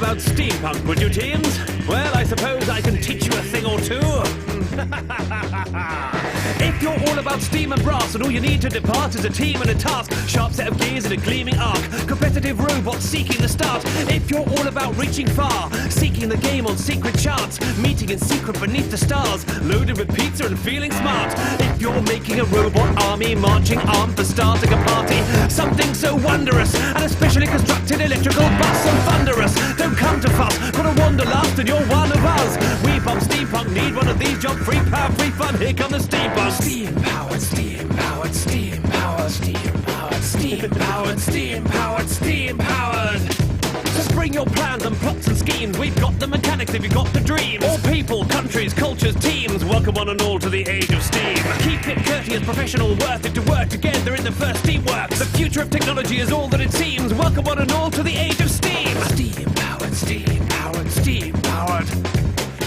about steampunk, would you, teens? Well, I suppose I can teach you a thing or two. If you're all about steam and brass, and all you need to depart is a team and a task, sharp set of gears and a gleaming arc, competitive robots seeking the start. If you're all about reaching far, seeking the game on secret charts, meeting in secret beneath the stars, loaded with pizza and feeling smart. If you're making a robot army, marching armed for starting a party, something so wondrous, and a specially constructed electrical bus so thunderous. Don't come to fuss, got a wanderlust and you're one of us. We bump steampunk, need one of these, job free, power free fun, here come the steampunks. Steam powered, steam powered, steam powered, steam powered, steam powered, steam powered, steam powered. Just bring your plans and plots and schemes. We've got the mechanics if you've got the dreams. All people, countries, cultures, teams, welcome one and all to the age of steam. Keep it courteous, professional, worth it to work together in the first teamwork. The future of technology is all that it seems. Welcome one and all to the age of steam. Steam powered, steam powered, steam powered,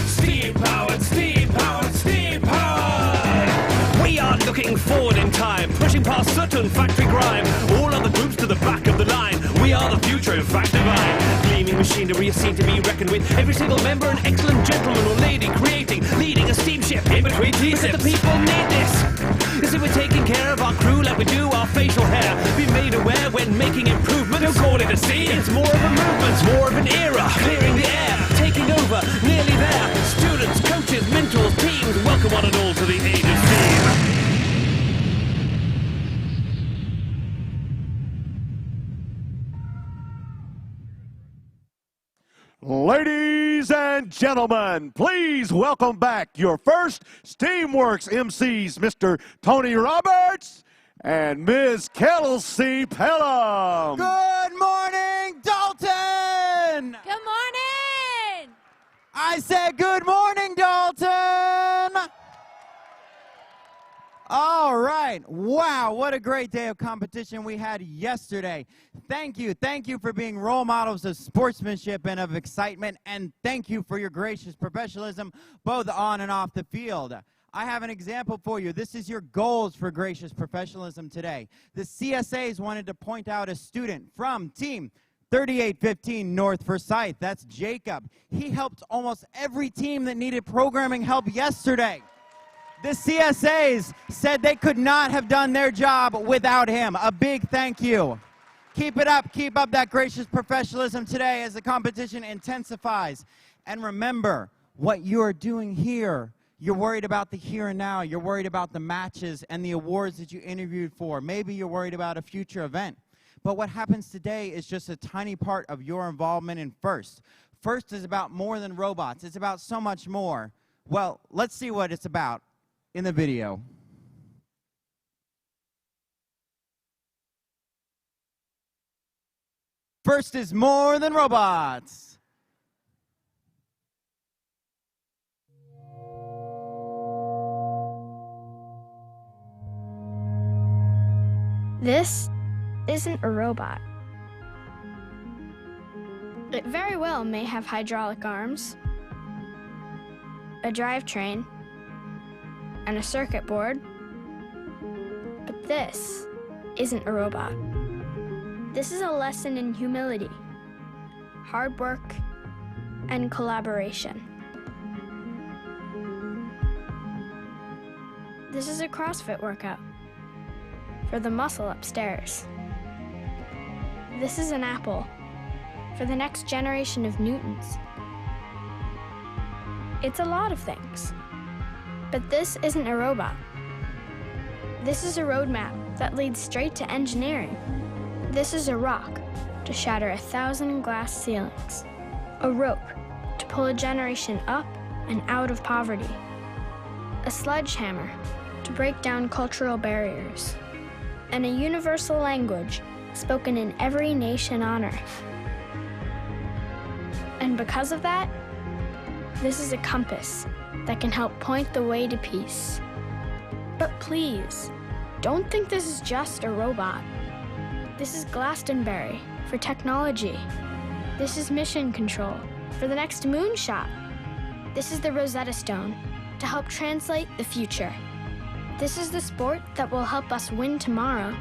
steam powered, steam powered, steam powered. We are looking forward in time, pushing past certain factory grime. All other groups to the back of the line. We are the future, in fact, divine. Gleaming machinery is seen to be reckoned with. Every single member an excellent gentleman or lady, creating, leading a steamship in between T-sips. The people need this. You see, we're taking care of our crew like we do our facial hair. Be made aware when making improvements. Don't call it a scene, it's more of a movement, more of an era. Clearing the air, taking over, nearly there. Students, coaches, mentors, teams, welcome one and all to the age of steam. Ladies and gentlemen, please welcome back your first Steamworks MCs, Mr. Tony Roberts and Ms. Kelsey Pelham. Good morning, Dalton! Good morning! I said good morning, Dalton! All right. Wow, what a great day of competition we had yesterday. Thank you for being role models of sportsmanship and of excitement, and thank you for your gracious professionalism both on and off the field. I have an example for you. This is your goals for gracious professionalism today. The CSAs wanted to point out a student from team 3815 North Forsyth. That's Jacob. He helped almost every team that needed programming help yesterday. The CSAs said they could not have done their job without him. A big thank you. Keep it up. Keep up that gracious professionalism today as the competition intensifies. And remember what you are doing here. You're worried about the here and now. You're worried about the matches and the awards that you interviewed for. Maybe you're worried about a future event. But what happens today is just a tiny part of your involvement in FIRST. FIRST is about more than robots. It's about so much more. Well, let's see what it's about in the video. FIRST is more than robots. This isn't a robot. It very well may have hydraulic arms, a drivetrain, and a circuit board, but this isn't a robot. This is a lesson in humility, hard work, and collaboration. This is a CrossFit workout for the muscle upstairs. This is an apple for the next generation of Newtons. It's a lot of things. But this isn't a robot. This is a roadmap that leads straight to engineering. This is a rock to shatter 1,000 glass ceilings. A rope to pull a generation up and out of poverty. A sledgehammer to break down cultural barriers. And a universal language spoken in every nation on Earth. And because of that, this is a compass that can help point the way to peace. But please, don't think this is just a robot. This is Glastonbury for technology. This is mission control for the next moonshot. This is the Rosetta Stone to help translate the future. This is the sport that will help us win tomorrow.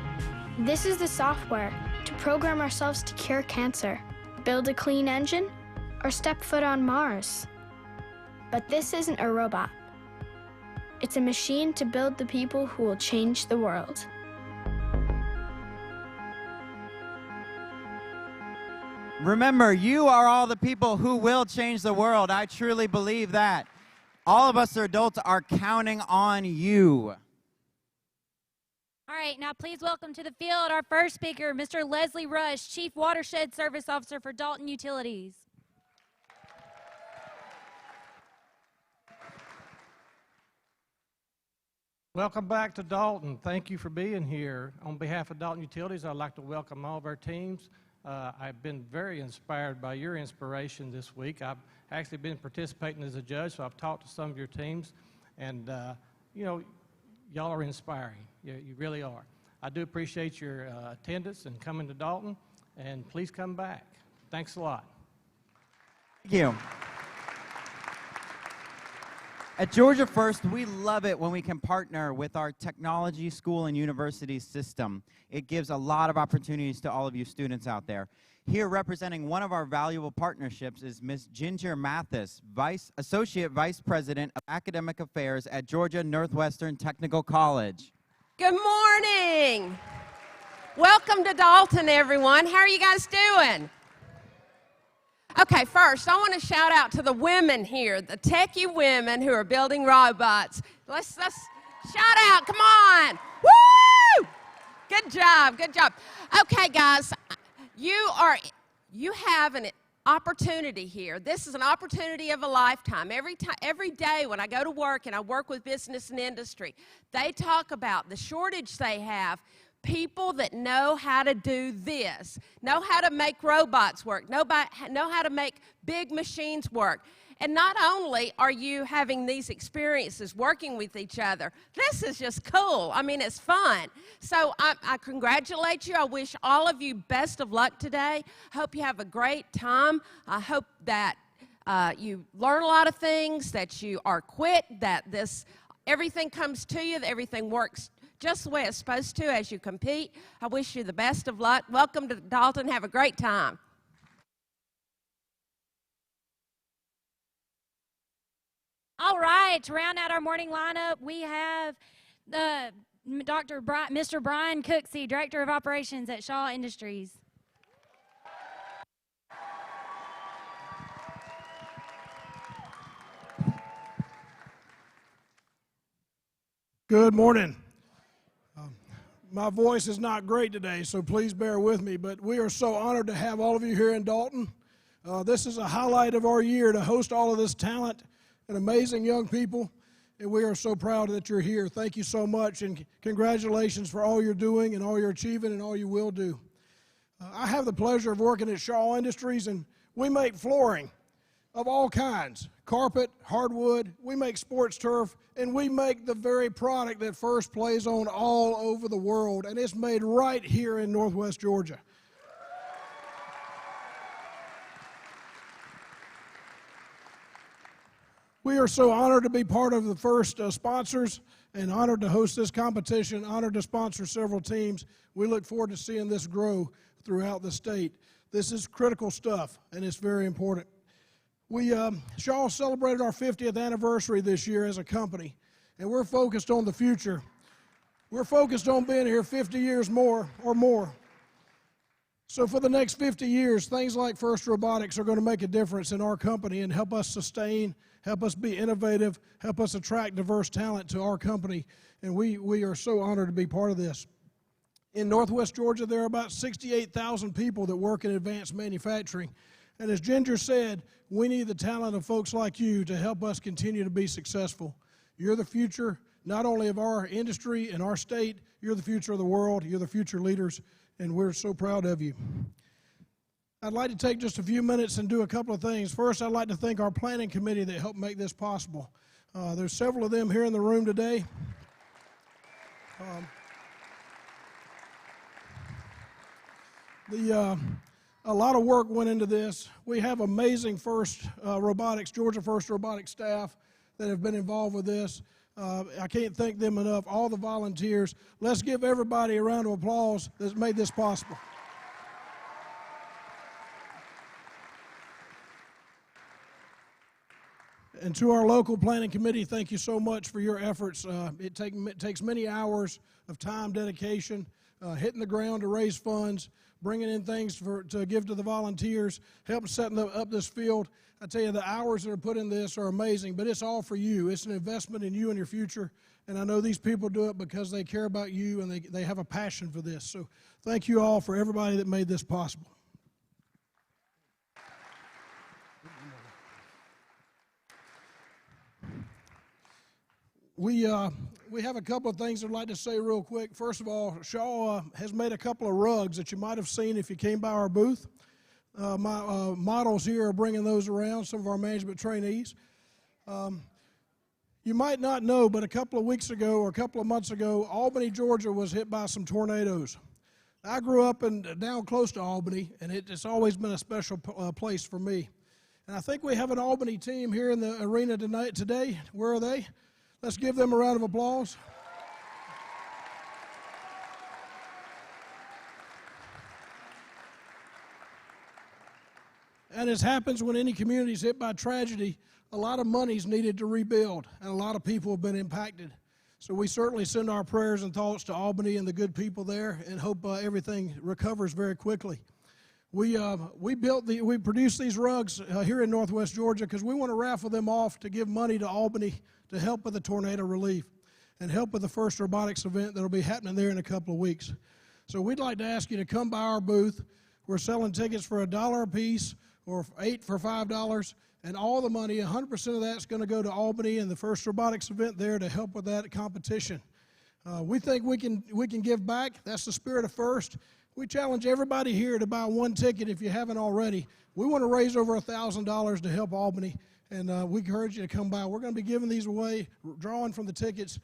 This is the software to program ourselves to cure cancer, build a clean engine, or step foot on Mars. But this isn't a robot. It's a machine to build the people who will change the world. Remember, you are all the people who will change the world. I truly believe that. All of us adults are counting on you. All right, now please welcome to the field our first speaker, Mr. Leslie Rush, Chief Watershed Service Officer for Dalton Utilities. Welcome back to Dalton. Thank you for being here. On behalf of Dalton Utilities, I'd like to welcome all of our teams. I've been very inspired by your inspiration this week. I've actually been participating as a judge, so I've talked to some of your teams, and you know, y'all are inspiring. You really are. I do appreciate your attendance and coming to Dalton, and please come back. Thanks a lot. Thank you. At Georgia First, we love it when we can partner with our technology school and university system. It gives a lot of opportunities to all of you students out there. Here representing one of our valuable partnerships is Ms. Ginger Mathis, Associate Vice President of Academic Affairs at Georgia Northwestern Technical College. Good morning. Welcome to Dalton, everyone. How are you guys doing? Okay, first, I want to shout out to the women here, the techie women who are building robots. Let's shout out. Come on. Woo! Good job. Good job. Okay, guys, you have an opportunity here. This is an opportunity of a lifetime. Every day when I go to work and I work with business and industry, they talk about the shortage they have. People that know how to do this, know how to make robots work, know how to make big machines work. And not only are you having these experiences working with each other, this is just cool. I mean, it's fun. So I congratulate you. I wish all of you best of luck today. Hope you have a great time. I hope that you learn a lot of things, that you are quick, that everything comes to you, that everything works just the way it's supposed to as you compete. I wish you the best of luck. Welcome to Dalton. Have a great time. All right, to round out our morning lineup, we have Mr. Brian Cooksey, Director of Operations at Shaw Industries. Good morning. My voice is not great today, so please bear with me, but we are so honored to have all of you here in Dalton. This is a highlight of our year to host all of this talent and amazing young people, and we are so proud that you're here. Thank you so much, and congratulations for all you're doing and all you're achieving and all you will do. I have the pleasure of working at Shaw Industries, and we make flooring of all kinds, carpet, hardwood, we make sports turf, and we make the very product that First plays on all over the world, and it's made right here in Northwest Georgia. We are so honored to be part of the First sponsors and honored to host this competition, honored to sponsor several teams. We look forward to seeing this grow throughout the state. This is critical stuff, and it's very important. Shaw celebrated our 50th anniversary this year as a company, and we're focused on the future. We're focused on being here 50 years more or more. So for the next 50 years, things like First Robotics are going to make a difference in our company and help us sustain, help us be innovative, help us attract diverse talent to our company, and we are so honored to be part of this. In Northwest Georgia, there are about 68,000 people that work in advanced manufacturing. And as Ginger said, we need the talent of folks like you to help us continue to be successful. You're the future, not only of our industry and our state, you're the future of the world, you're the future leaders, and we're so proud of you. I'd like to take just a few minutes and do a couple of things. First, I'd like to thank our planning committee that helped make this possible. There's several of them here in the room today. A lot of work went into this. We have amazing Georgia First Robotics staff that have been involved with this. I can't thank them enough, all the volunteers. Let's give everybody a round of applause that's made this possible. And to our local planning committee, thank you so much for your efforts. It takes many hours of time, dedication, hitting the ground to raise funds, bringing in things to give to the volunteers, help setting up this field. I tell you, the hours that are put in this are amazing, but it's all for you. It's an investment in you and your future, and I know these people do it because they care about you and they have a passion for this. So thank you all for everybody that made this possible. We have a couple of things I'd like to say real quick. First of all, Shaw has made a couple of rugs that you might have seen if you came by our booth. My models here are bringing those around, some of our management trainees. You might not know, but a couple of weeks ago or a couple of months ago, Albany, Georgia was hit by some tornadoes. I grew up down close to Albany, and it's always been a special place for me. And I think we have an Albany team here in the arena today. Where are they? Let's give them a round of applause. And as happens when any community is hit by tragedy, a lot of money is needed to rebuild, and a lot of people have been impacted. So we certainly send our prayers and thoughts to Albany and the good people there, and hope everything recovers very quickly. We produced these rugs here in Northwest Georgia because we want to raffle them off to give money to Albany to help with the tornado relief and help with the first robotics event that will be happening there in a couple of weeks. So we'd like to ask you to come by our booth. We're selling tickets for $1 a piece or 8 for $5, and all the money, 100% of that's going to go to Albany and the first robotics event there to help with that competition. We think we can give back. That's the spirit of FIRST. We challenge everybody here to buy one ticket if you haven't already. We want to raise over $1,000 to help Albany, and we encourage you to come by. We're going to be giving these away, drawing from the tickets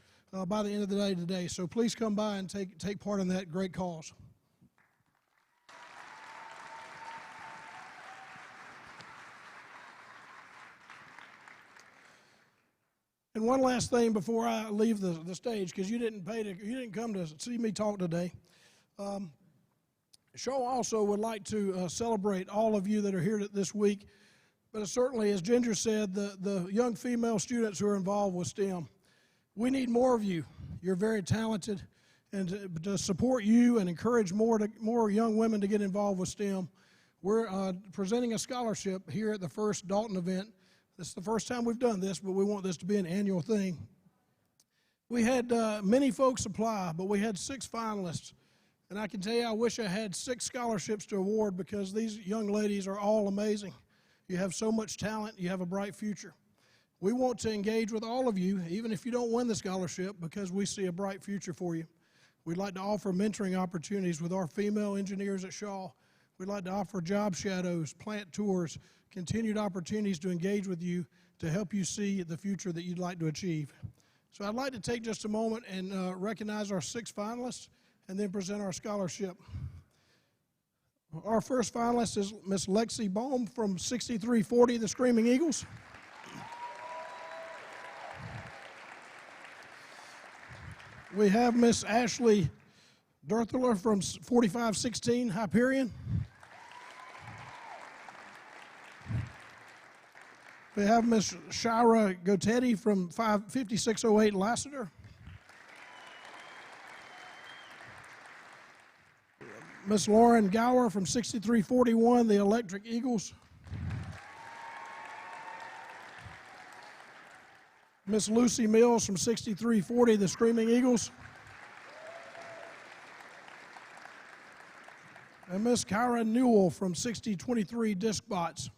by the end of the day today. So please come by and take part in that great cause. And one last thing before I leave the stage, because you didn't come to see me talk today. Shaw also would like to celebrate all of you that are here this week, but certainly, as Ginger said, the young female students who are involved with STEM. We need more of you. You're very talented, and to support you and encourage more young women to get involved with STEM, we're presenting a scholarship here at the first Dalton event. This is the first time we've done this, but we want this to be an annual thing. We had many folks apply, but we had 6 finalists. And I can tell you, I wish I had 6 scholarships to award because these young ladies are all amazing. You have so much talent. You have a bright future. We want to engage with all of you, even if you don't win the scholarship, because we see a bright future for you. We'd like to offer mentoring opportunities with our female engineers at Shaw. We'd like to offer job shadows, plant tours, continued opportunities to engage with you to help you see the future that you'd like to achieve. So I'd like to take just a moment and recognize our 6 finalists and then present our scholarship. Our first finalist is Miss Lexi Baum from 6340, the Screaming Eagles. We have Miss Ashley Durthler from 4516, Hyperion. We have Miss Shira Gotetti from 5608 Lassiter. Miss Lauren Gower from 6341, the Electric Eagles. Miss Lucy Mills from 6340, the Screaming Eagles. And Miss Kyra Newell from 6023, Disc Bots.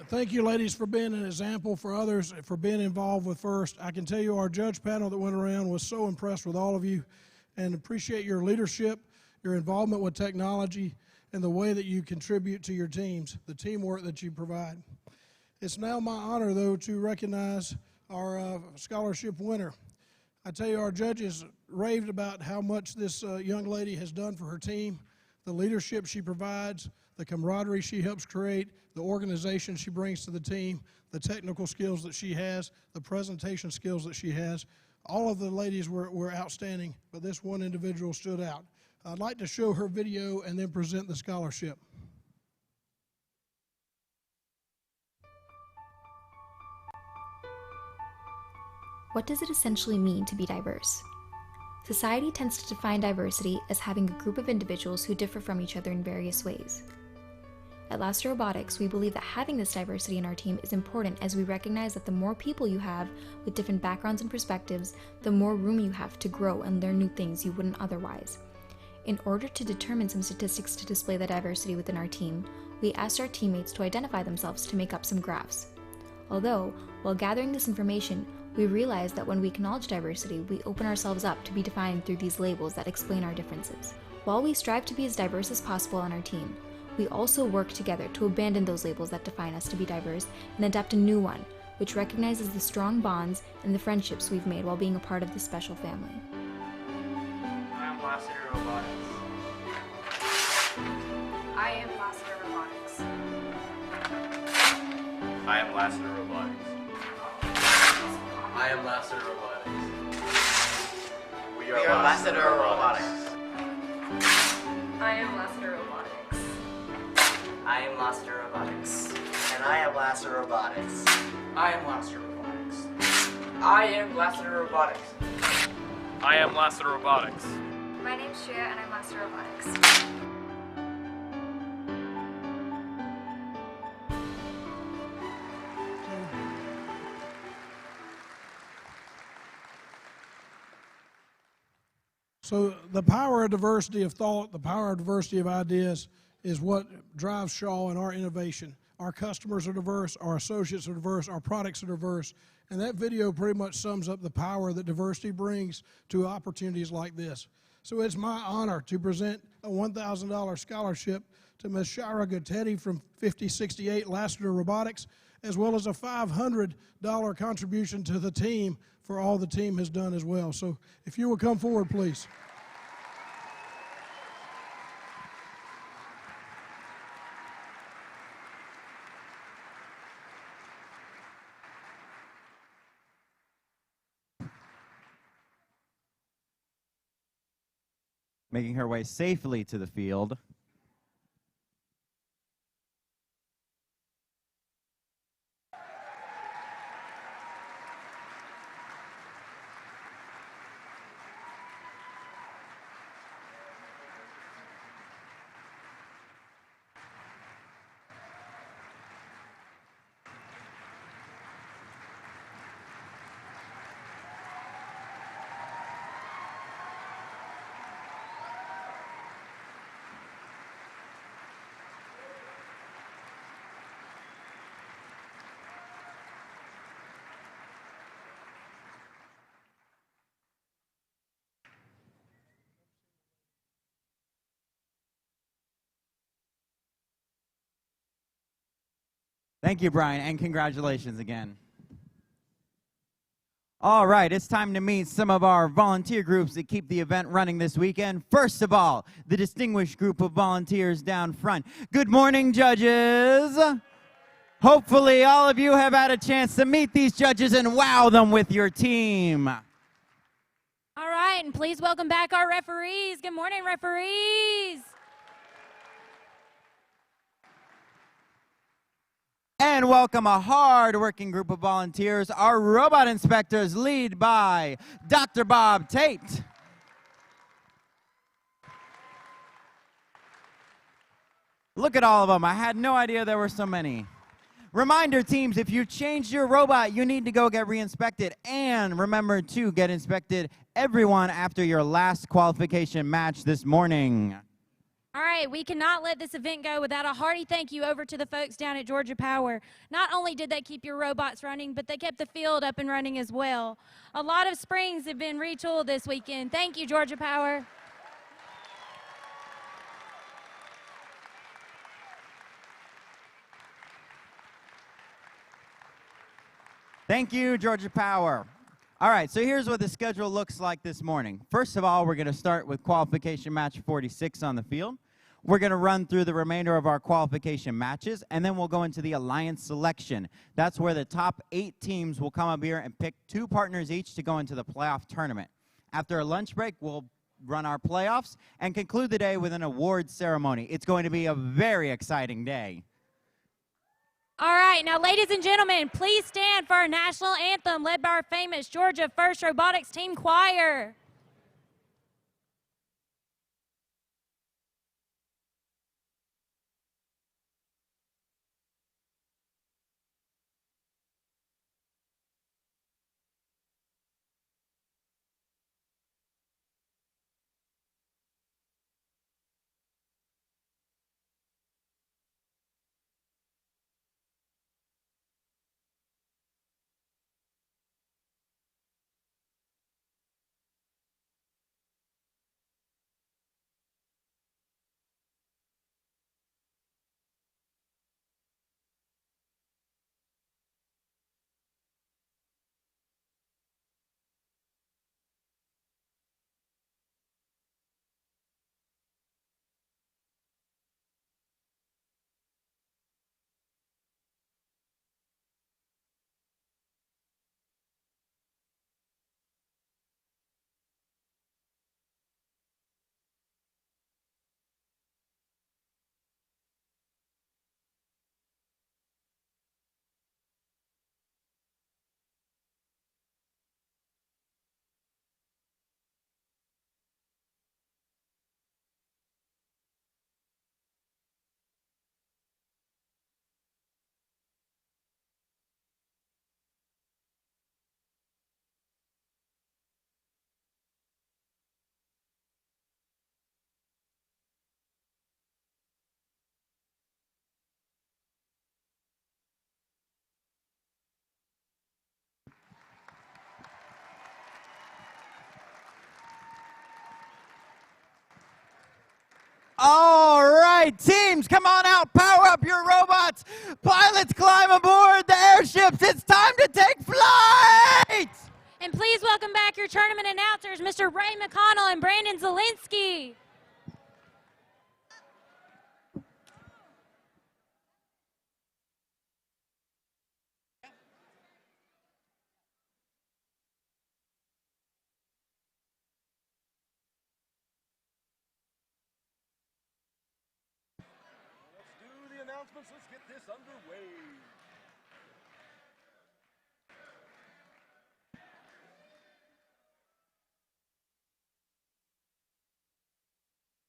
Thank you, ladies, for being an example for others, for being involved with FIRST. I can tell you our judge panel that went around was so impressed with all of you and appreciate your leadership, your involvement with technology, and the way that you contribute to your teams, the teamwork that you provide. It's now my honor, though, to recognize our scholarship winner. I tell you, our judges raved about how much this young lady has done for her team, the leadership she provides, the camaraderie she helps create, the organization she brings to the team, the technical skills that she has, the presentation skills that she has. All of the ladies were outstanding, but this one individual stood out. I'd like to show her video and then present the scholarship. What does it essentially mean to be diverse? Society tends to define diversity as having a group of individuals who differ from each other in various ways. At Laster Robotics, we believe that having this diversity in our team is important, as we recognize that the more people you have with different backgrounds and perspectives, the more room you have to grow and learn new things you wouldn't otherwise. In order to determine some statistics to display the diversity within our team, we asked our teammates to identify themselves to make up some graphs. Although, while gathering this information, we realized that when we acknowledge diversity, we open ourselves up to be defined through these labels that explain our differences. While we strive to be as diverse as possible on our team, we also work together to abandon those labels that define us to be diverse and adopt a new one, which recognizes the strong bonds and the friendships we've made while being a part of this special family. I am Laster Robotics. I am Laster Robotics. I am Laster Robotics. I am Laster Robotics. We are Laster Robotics. I am Laster Robotics. I am Laster Robotics. And I am Laster Robotics. I am Laster Robotics. I am Laster Robotics. I am Laster Robotics. My name's Shreya and I'm Laster Robotics. So the power of diversity of thought, the power of diversity of ideas is what drives Shaw and our innovation. Our customers are diverse, our associates are diverse, our products are diverse, and that video pretty much sums up the power that diversity brings to opportunities like this. So it's my honor to present a $1,000 scholarship to Ms. Shira Gatetti from 5068 Laster Robotics, as well as a $500 contribution to the team for all the team has done as well. So if you will come forward, please. Making her way safely to the field. Thank you, Brian, and congratulations again. All right, it's time to meet some of our volunteer groups that keep the event running this weekend. First of all, the distinguished group of volunteers down front. Good morning, judges. Hopefully, all of you have had a chance to meet these judges and wow them with your team. All right, and please welcome back our referees. Good morning, referees. And welcome a hard-working group of volunteers, our robot inspectors, led by Dr. Bob Tate. Look at all of them. I had no idea there were so many. Reminder, teams, if you changed your robot, you need to go get re-inspected. And remember to get inspected, everyone, after your last qualification match this morning. All right, we cannot let this event go without a hearty thank you over to the folks down at Georgia Power. Not only did they keep your robots running, but they kept the field up and running as well. A lot of springs have been retooled this weekend. Thank you, Georgia Power. Thank you, Georgia Power. All right, so here's what the schedule looks like this morning. First of all, we're going to start with qualification match 46 on the field. We're going to run through the remainder of our qualification matches, and then we'll go into the alliance selection. That's where the top 8 teams will come up here and pick 2 partners each to go into the playoff tournament. After a lunch break, we'll run our playoffs and conclude the day with an awards ceremony. It's going to be a very exciting day. All right, now, ladies and gentlemen, please stand for our national anthem led by our famous Georgia First Robotics Team Choir. All right, teams, come on out, power up your robots. Pilots, climb aboard the airships. It's time to take flight. And please welcome back your tournament announcers, Mr. Ray McConnell and Brandon Zielinski. Announcements. Let's get this underway.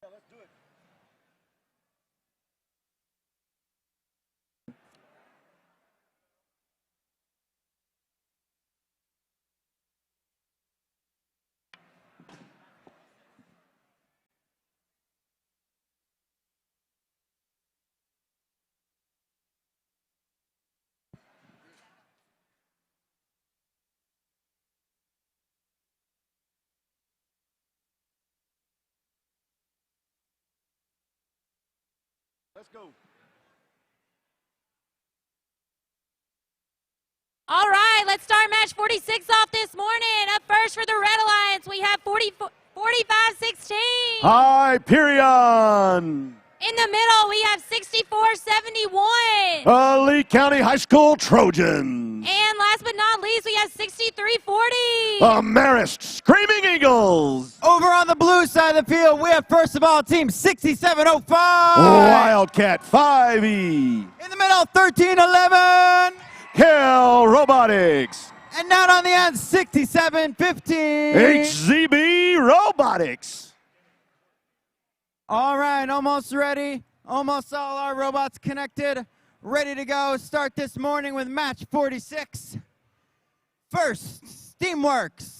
Yeah, let's do it. Let's go. All right, let's start match 46 off this morning. Up first for the Red Alliance, we have 45-16. Hyperion. In the middle, we have 64-71. Lee County High School Trojans. And last but not least, we have 63-40. Marist Screaming Eagles. Over on the blue side of the field, we have first of all team 6705. Wildcat 5E. In the middle, 1311. Kell Robotics. And down on the end, 6715. HZB Robotics. All right, almost ready. Almost all our robots connected. Ready to go. Start this morning with match 46. First, Steamworks.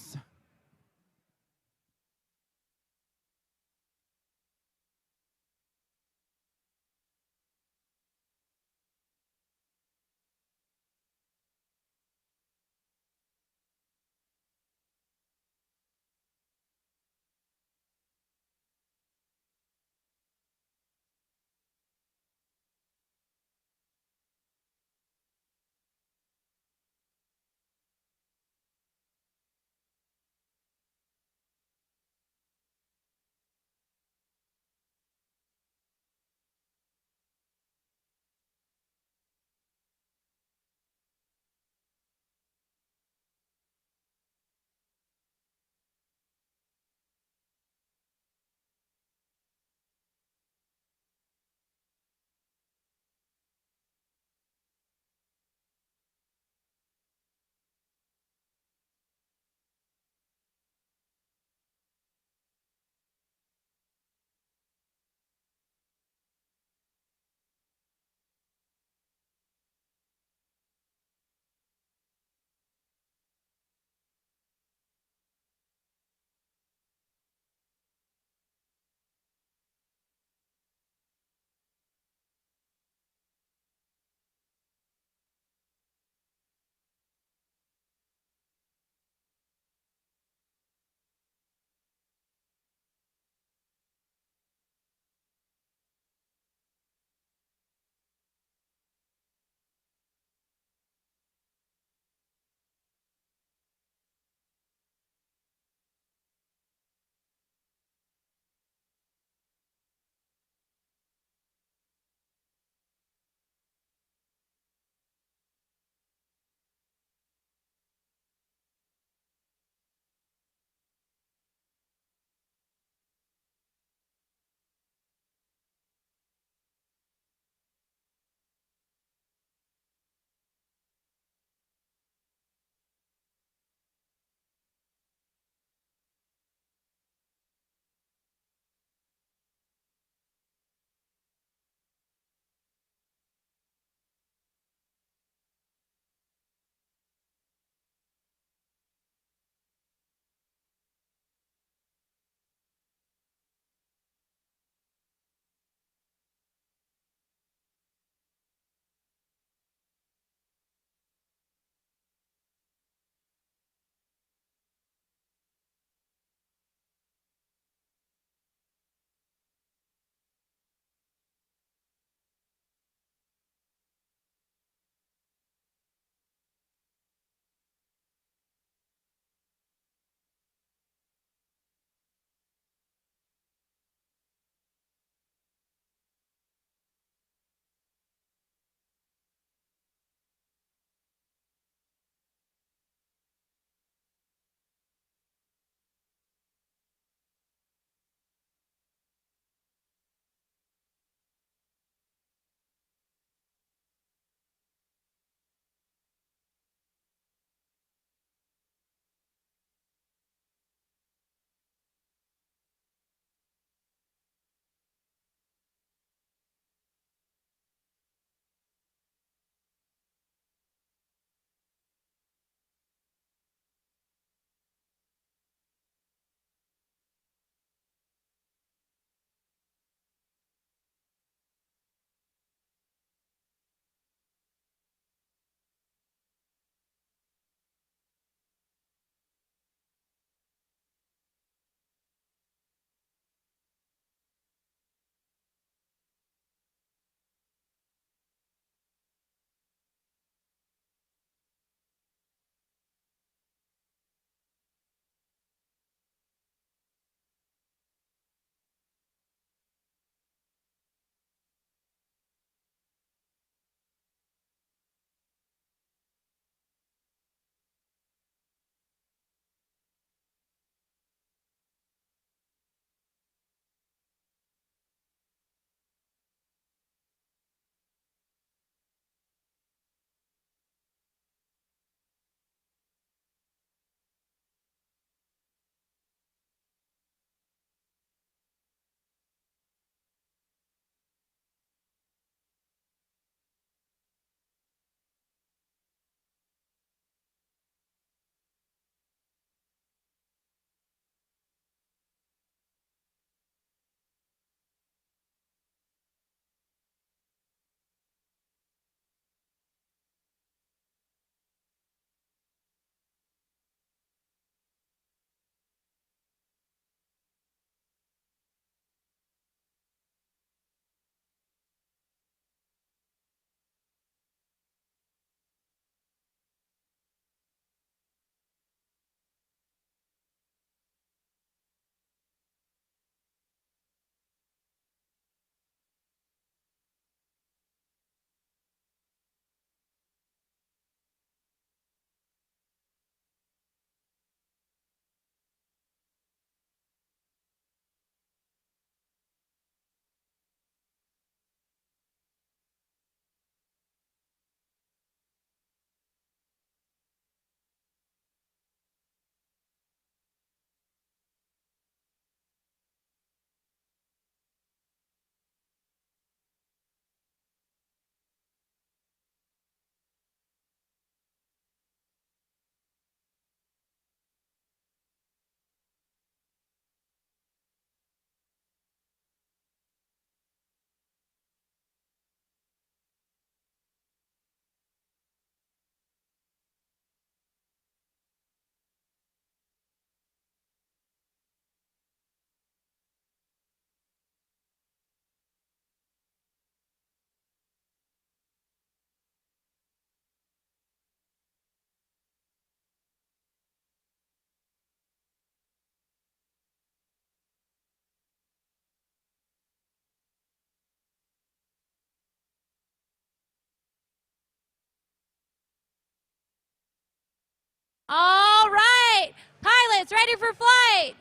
All right. Pilots ready for flight.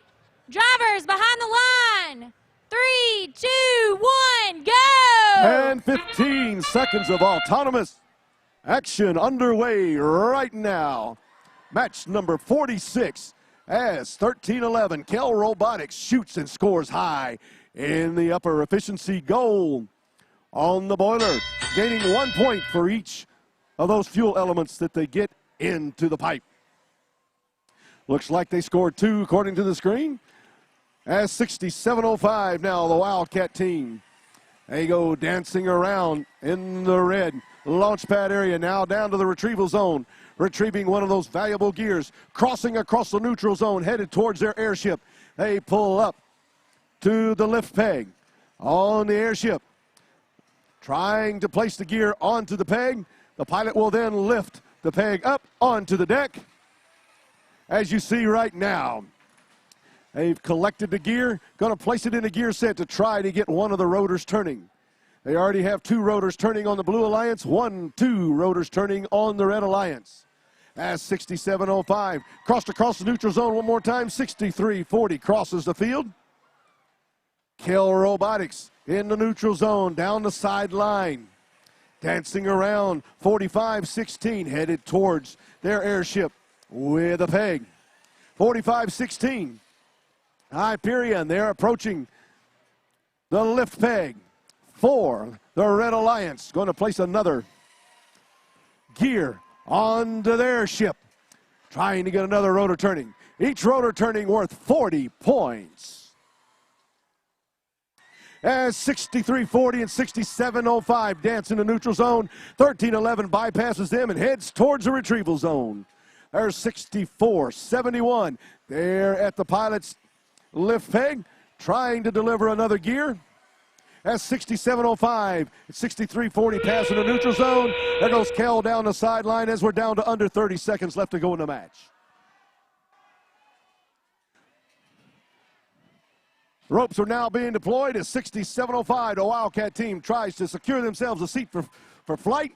Drivers behind the line. 3, 2, 1, go! And 15 seconds of autonomous action underway right now. Match number 46 as 13-11 Kell Robotics shoots and scores high in the upper efficiency goal on the boiler, gaining 1 point for each of those fuel elements that they get into the pipe. Looks like they scored 2 according to the screen. As 67:05 now, the Wildcat team. They go dancing around in the red launch pad area, now down to the retrieval zone, retrieving one of those valuable gears, crossing across the neutral zone, headed towards their airship. They pull up to the lift peg on the airship, trying to place the gear onto the peg. The pilot will then lift the peg up onto the deck. As you see right now, they've collected the gear, going to place it in a gear set to try to get one of the rotors turning. They already have 2 rotors turning on the Blue Alliance, 2 rotors turning on the Red Alliance. As 67:05, crossed across the neutral zone one more time, 63:40 crosses the field. Kell Robotics in the neutral zone, down the sideline, dancing around, 45:16, headed towards their airship with a peg. 45:16, Hyperion, they're approaching the lift peg for the Red Alliance, going to place another gear onto their ship, trying to get another rotor turning. Each rotor turning worth 40 points. As 63:40 and 67:05 dance in the neutral zone, 13-11 bypasses them and heads towards the retrieval zone. There's 64:71. They're at the pilot's lift peg, trying to deliver another gear. As 67:05 and 63:40 pass in the neutral zone. There goes Kell down the sideline as we're down to under 30 seconds left to go in the match. Ropes are now being deployed as 67:05. The Wildcat team tries to secure themselves a seat for flight.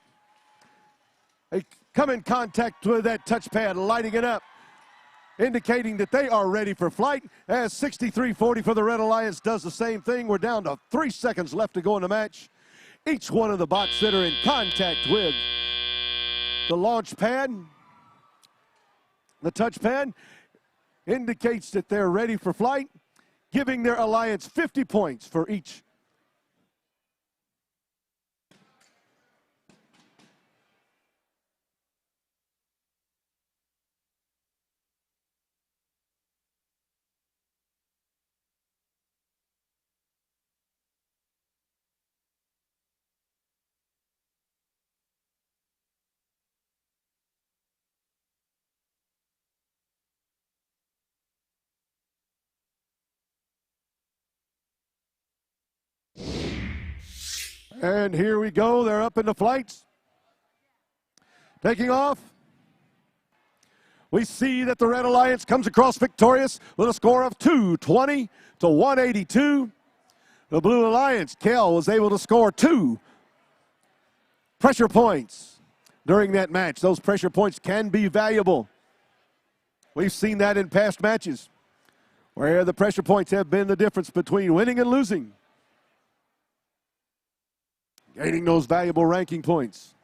They come in contact with that touchpad, lighting it up, indicating that they are ready for flight. As 63:40 for the Red Alliance does the same thing. We're down to 3 seconds left to go in the match. Each one of the bots that are in contact with the launch pad, the touchpad, indicates that they're ready for flight, giving their alliance 50 points for each. And here we go. They're up in the flights. Taking off. We see that the Red Alliance comes across victorious with a score of 220 to 182. The Blue Alliance, Kell, was able to score 2 pressure points during that match. Those pressure points can be valuable. We've seen that in past matches where the pressure points have been the difference between winning and losing, gaining those valuable ranking points.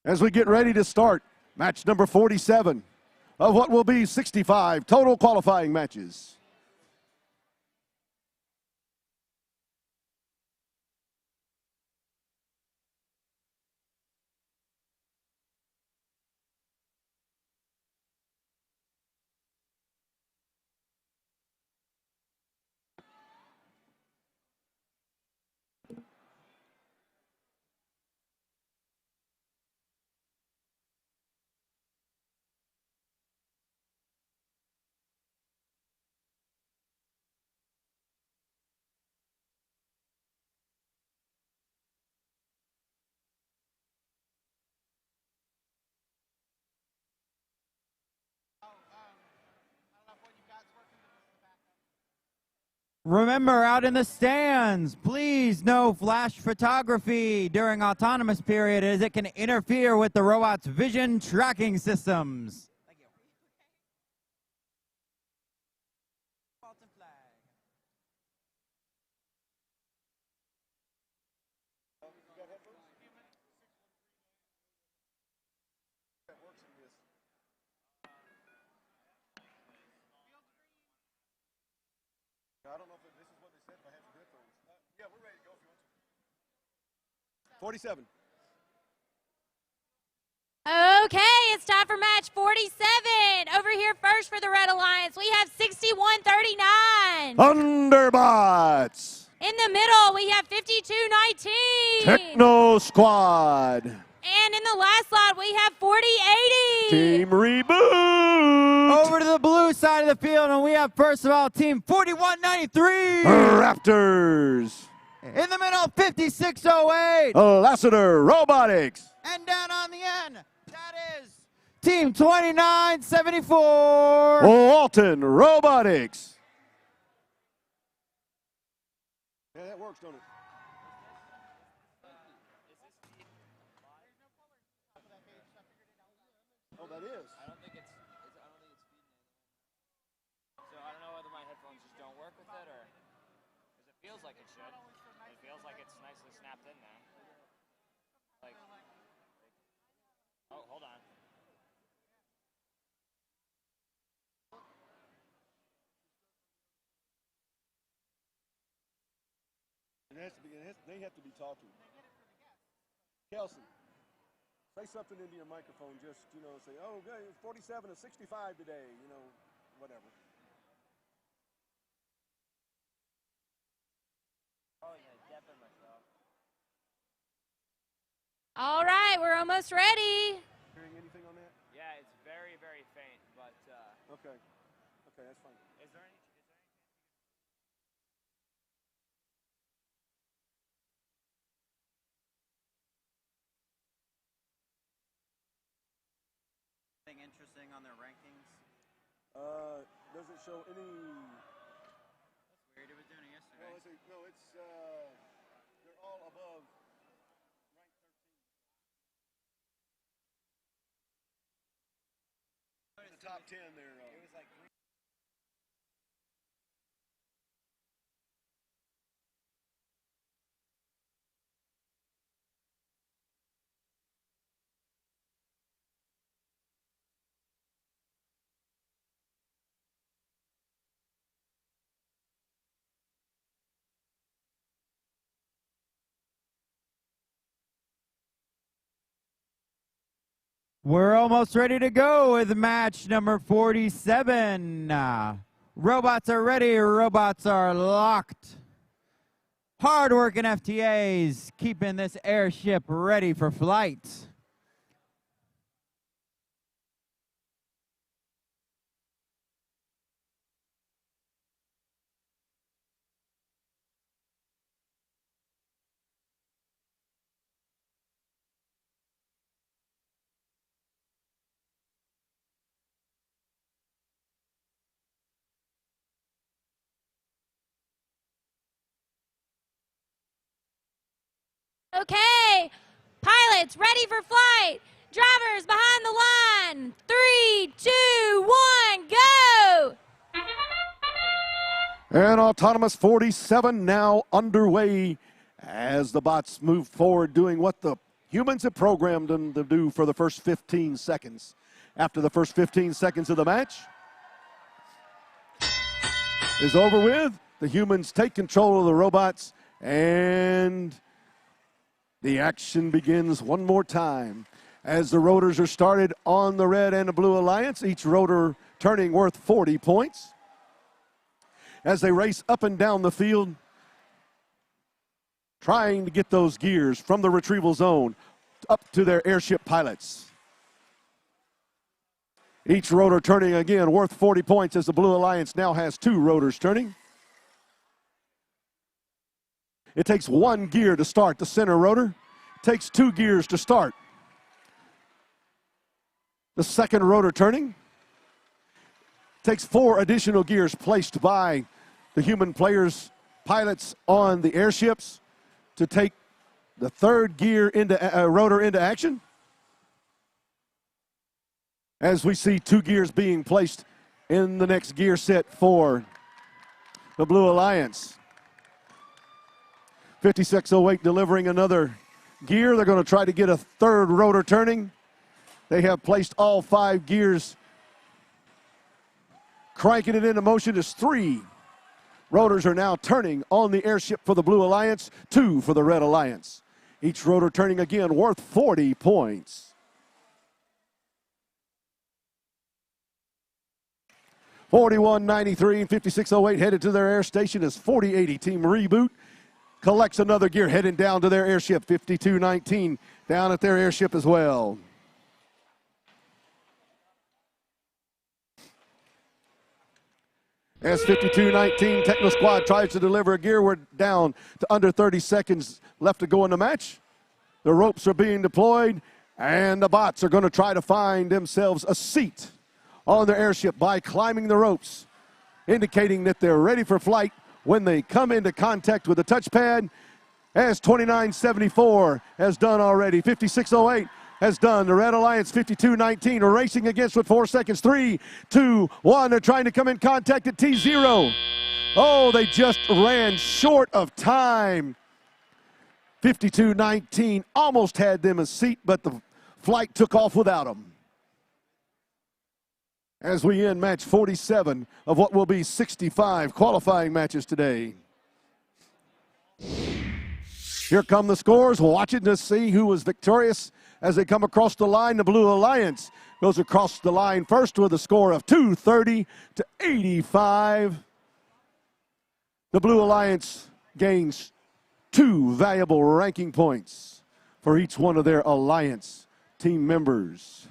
As we get ready to start match number 47 of what will be 65 total qualifying matches. Remember, out in the stands, please no flash photography during autonomous period as it can interfere with the robot's vision tracking systems. Thank you. I don't know if this is what they said, if I have some headphones. Yeah, we're ready to go if you want to. 47. Okay, it's time for match 47. Over here first for the Red Alliance, we have 61-39. Underbots. In the middle, we have 52-19. Techno Squad. And in the last slot, we have 40-80. Team Reboot. Over to the blue side of the field, and we have, first of all, Team 4193. Raptors. In the middle, 5608. Lassiter Robotics. And down on the end, that is Team 2974. Walton Robotics. Yeah, that works, don't it? Oh, that is. I don't think it's feeding it. So I don't know whether my headphones just don't work with it or because it feels like it should. It feels like it's nicely snapped in now. Like oh, hold on. They have to be talking. Kelsey, say something into your microphone. Just, say, oh, okay, it's 47 to 65 today, whatever. Oh yeah, depping myself. All right, we're almost ready. Hearing anything on that? Yeah, it's very, very faint, but Okay. Okay, that's fine. is there any Interesting on their rankings. Doesn't show any. That's weird. It was doing it yesterday. No, it's they're all above rank 13. The top 10 there. It was like. We're almost ready to go with match number 47. Robots are ready, robots are locked. Hard-working FTAs keeping this airship ready for flight. Okay, pilots ready for flight. Drivers behind the line. 3, 2, 1, go! And Autonomous 47 now underway as the bots move forward doing what the humans have programmed them to do for the first 15 seconds. After the first 15 seconds of the match is over with, the humans take control of the robots and the action begins one more time as the rotors are started on the Red and the Blue Alliance, each rotor turning worth 40 points. As they race up and down the field, trying to get those gears from the retrieval zone up to their airship pilots. Each rotor turning again worth 40 points as the Blue Alliance now has 2 rotors turning. It takes 1 gear to start the center rotor. It takes 2 gears to start the second rotor turning. It takes 4 additional gears placed by the human players, pilots on the airships to take the third gear into rotor into action. As we see 2 gears being placed in the next gear set for the Blue Alliance. 5608 delivering another gear. They're going to try to get a third rotor turning. They have placed all 5 gears, cranking it into motion as 3 rotors are now turning on the airship for the Blue Alliance, 2 for the Red Alliance. Each rotor turning again worth 40 points. 4193 and 5608 headed to their air station as 4080 Team Reboot collects another gear heading down to their airship. 5219 down at their airship as well. As 5219 Techno Squad tries to deliver a gear, we're down to under 30 seconds left to go in the match. The ropes are being deployed, and the bots are going to try to find themselves a seat on their airship by climbing the ropes, indicating that they're ready for flight when they come into contact with the touchpad, as 2974 has done already. 5608 has done. The Red Alliance 5219 are racing against with 4 seconds. 3, 2, 1. They're trying to come in contact at T0. Oh, they just ran short of time. 5219 almost had them a seat, but the flight took off without them. As we end match 47 of what will be 65 qualifying matches today. Here come the scores. Watching to see who was victorious as they come across the line. The Blue Alliance goes across the line first with a score of 230 to 85. The Blue Alliance gains 2 valuable ranking points for each one of their Alliance team members.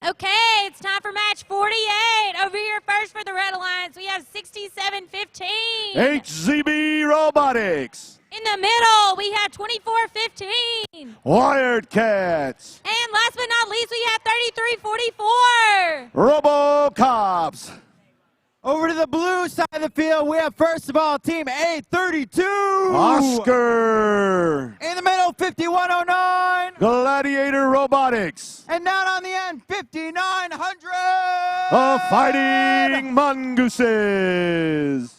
Okay, it's time for match 48. Over here first for the Red Alliance, we have 6715. HZB Robotics. In the middle, we have 2415. Wired Cats. And last but not least, we have 3344. RoboCops. Over to the blue side of the field, we have first of all Team A32. Oscar. In the middle, 5109. Gladiator Robotics. And down on the end, 5900. Fighting Mongooses.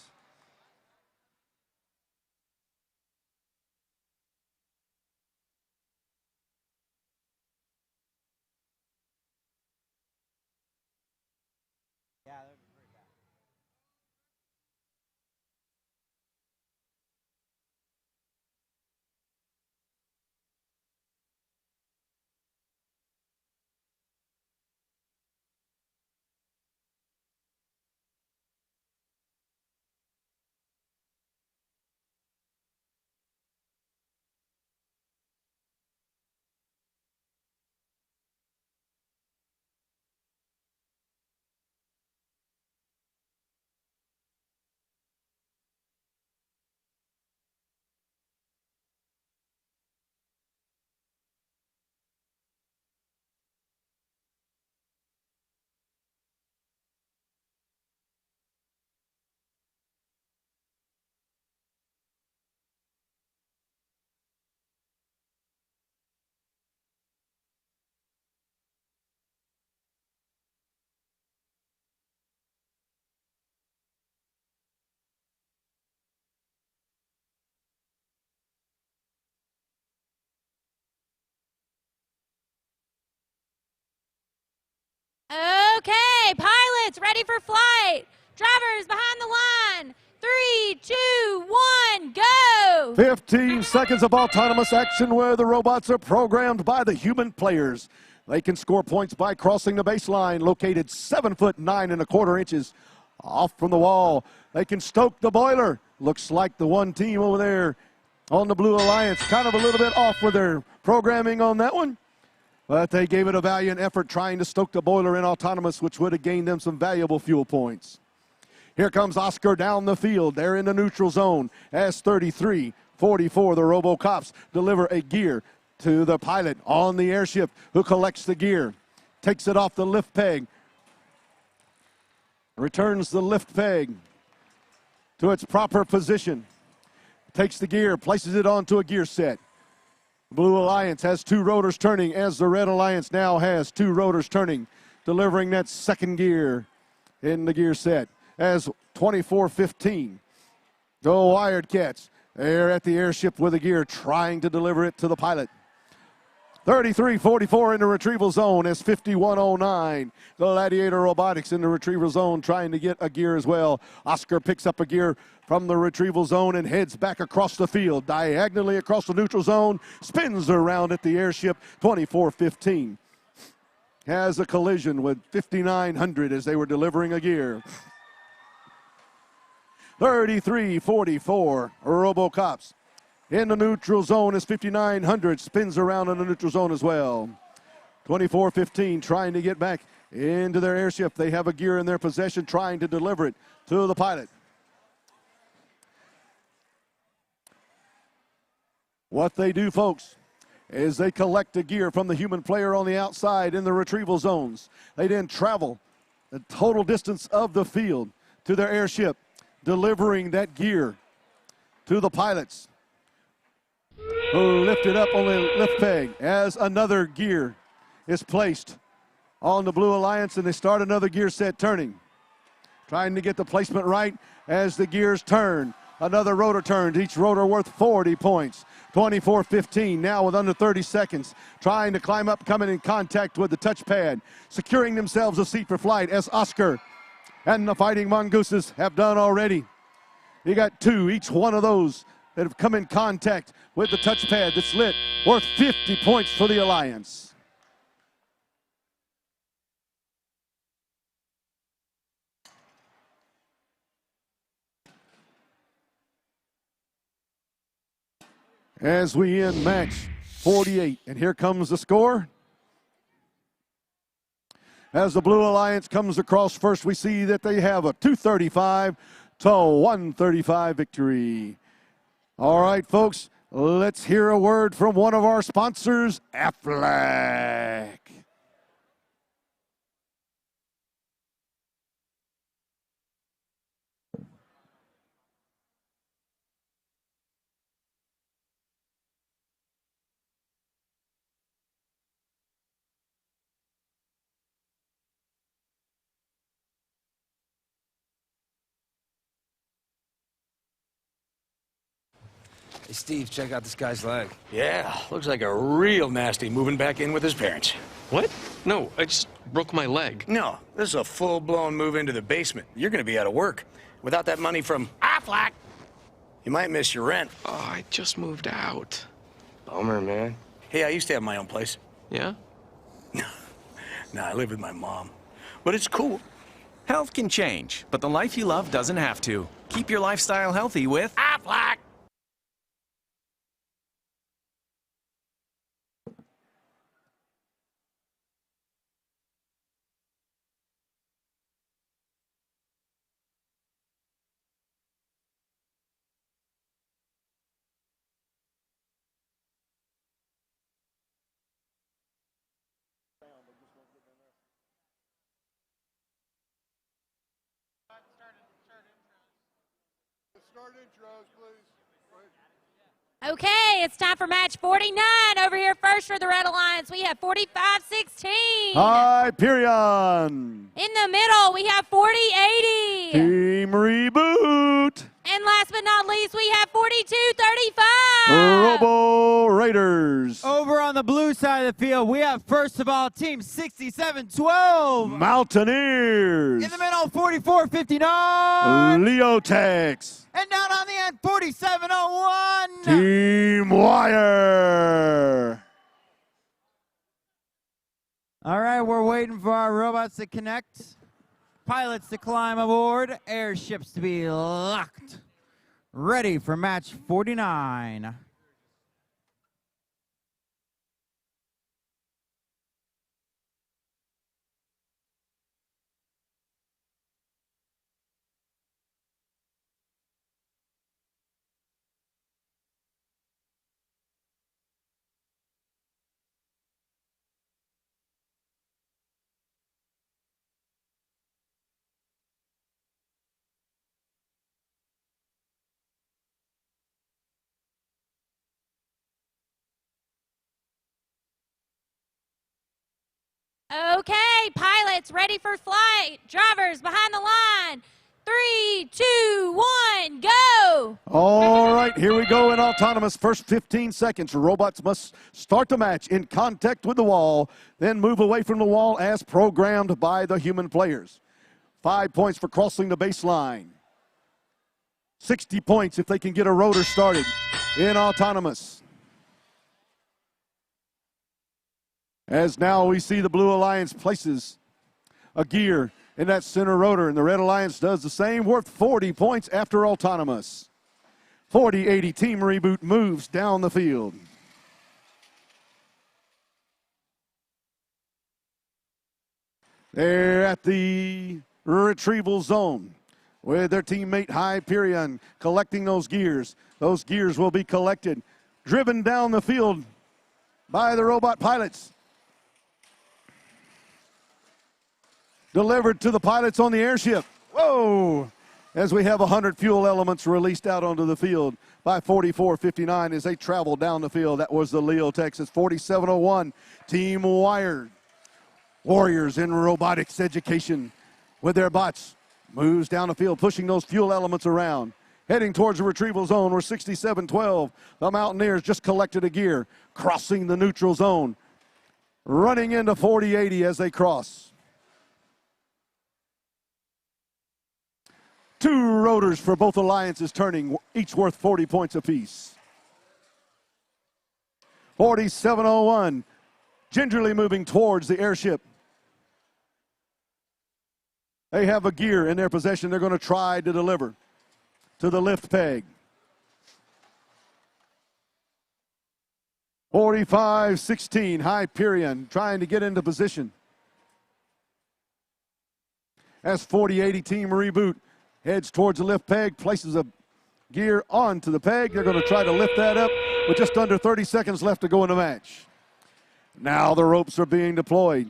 ready for flight. Drivers behind the line. 3, 2, 1, go! 15 seconds of autonomous action where the robots are programmed by the human players. They can score points by crossing the baseline, located 7 foot 9 1/4 off from the wall. They can stoke the boiler. Looks like the one team over there on the Blue Alliance kind of a little bit off with their programming on that one. But they gave it a valiant effort trying to stoke the boiler in autonomous, which would have gained them some valuable fuel points. Here comes Oscar down the field. They're in the neutral zone as 33-44. The RoboCops deliver a gear to the pilot on the airship who collects the gear, takes it off the lift peg, returns the lift peg to its proper position, takes the gear, places it onto a gear set. Blue Alliance has 2 rotors turning as the Red Alliance now has 2 rotors turning, delivering that second gear in the gear set. As 24-15, the Wired Cats, they're at the airship with a gear trying to deliver it to the pilot. 33-44 in the retrieval zone as 51-09. Gladiator Robotics in the retrieval zone trying to get a gear as well. Oscar picks up a gear from the retrieval zone and heads back across the field, diagonally across the neutral zone, spins around at the airship. 24-15 has a collision with 5900 as they were delivering a gear. 33-44 RoboCops in the neutral zone as 5900 spins around in the neutral zone as well. 24-15 trying to get back into their airship. They have a gear in their possession trying to deliver it to the pilot. What they do, folks, is they collect the gear from the human player on the outside in the retrieval zones. They then travel the total distance of the field to their airship, delivering that gear to the pilots who lift it up on the lift peg as another gear is placed on the Blue Alliance, and they start another gear set turning. Trying to get the placement right as the gears turn. Another rotor turns, each rotor worth 40 points. 24-15 now with under 30 seconds. Trying to climb up, coming in contact with the touchpad. Securing themselves a seat for flight as Oscar and the Fighting Mongooses have done already. You got 2, each one of those that have come in contact with the touchpad that's lit, worth 50 points for the Alliance. As we end match 48, and here comes the score. As the Blue Alliance comes across first, we see that they have a 235-135 victory. All right, folks, let's hear a word from one of our sponsors, Aflac. Hey, Steve, check out this guy's leg. Yeah, looks like a real nasty moving back in with his parents. What? No, I just broke my leg. No, this is a full-blown move into the basement. You're gonna be out of work. Without that money from Aflac, you might miss your rent. Oh, I just moved out. Bummer, man. Hey, I used to have my own place. Yeah? Nah, I live with my mom. But it's cool. Health can change, but the life you love doesn't have to. Keep your lifestyle healthy with Aflac! Start intros, please. Okay, it's time for match 49. Over here first for the Red Alliance, we have 45-16. Hyperion. In the middle, we have 40-80. Team Reboot. And last but not least, we have 42-35. Robo Raiders. Over on the blue side of the field, we have first of all Team 6712. Mountaineers. In the middle, 4459. Leotex. And down on the end, 4701. Team Wire. All right, we're waiting for our robots to connect, pilots to climb aboard, airships to be locked. Ready for match 49. Okay, pilots ready for flight. Drivers behind the line. 3, 2, 1, go! All right, here we go in autonomous. First 15 seconds. Robots must start the match in contact with the wall, then move away from the wall as programmed by the human players. 5 points for crossing the baseline. 60 points if they can get a rotor started in autonomous. As now we see the Blue Alliance places a gear in that center rotor, and the Red Alliance does the same, worth 40 points after autonomous. 40-80 Team Reboot moves down the field. They're at the retrieval zone with their teammate Hyperion collecting those gears. Those gears will be collected, driven down the field by the robot pilots. Delivered to the pilots on the airship. Whoa! As we have 100 fuel elements released out onto the field by 4459 as they travel down the field. That was the Leotex. It's 4701. Team Wired. Warriors in robotics education with their bots. Moves down the field, pushing those fuel elements around. Heading towards the retrieval zone where 6712. The Mountaineers just collected a gear. Crossing the neutral zone. Running into 4080 as they cross. 2 rotors for both alliances turning, each worth 40 points apiece. 4701, gingerly moving towards the airship. They have a gear in their possession they're going to try to deliver to the lift peg. 4516, Hyperion trying to get into position. As 4080 Team Reboot heads towards the lift peg, places a gear onto the peg. They're going to try to lift that up with just under 30 seconds left to go in the match. Now the ropes are being deployed.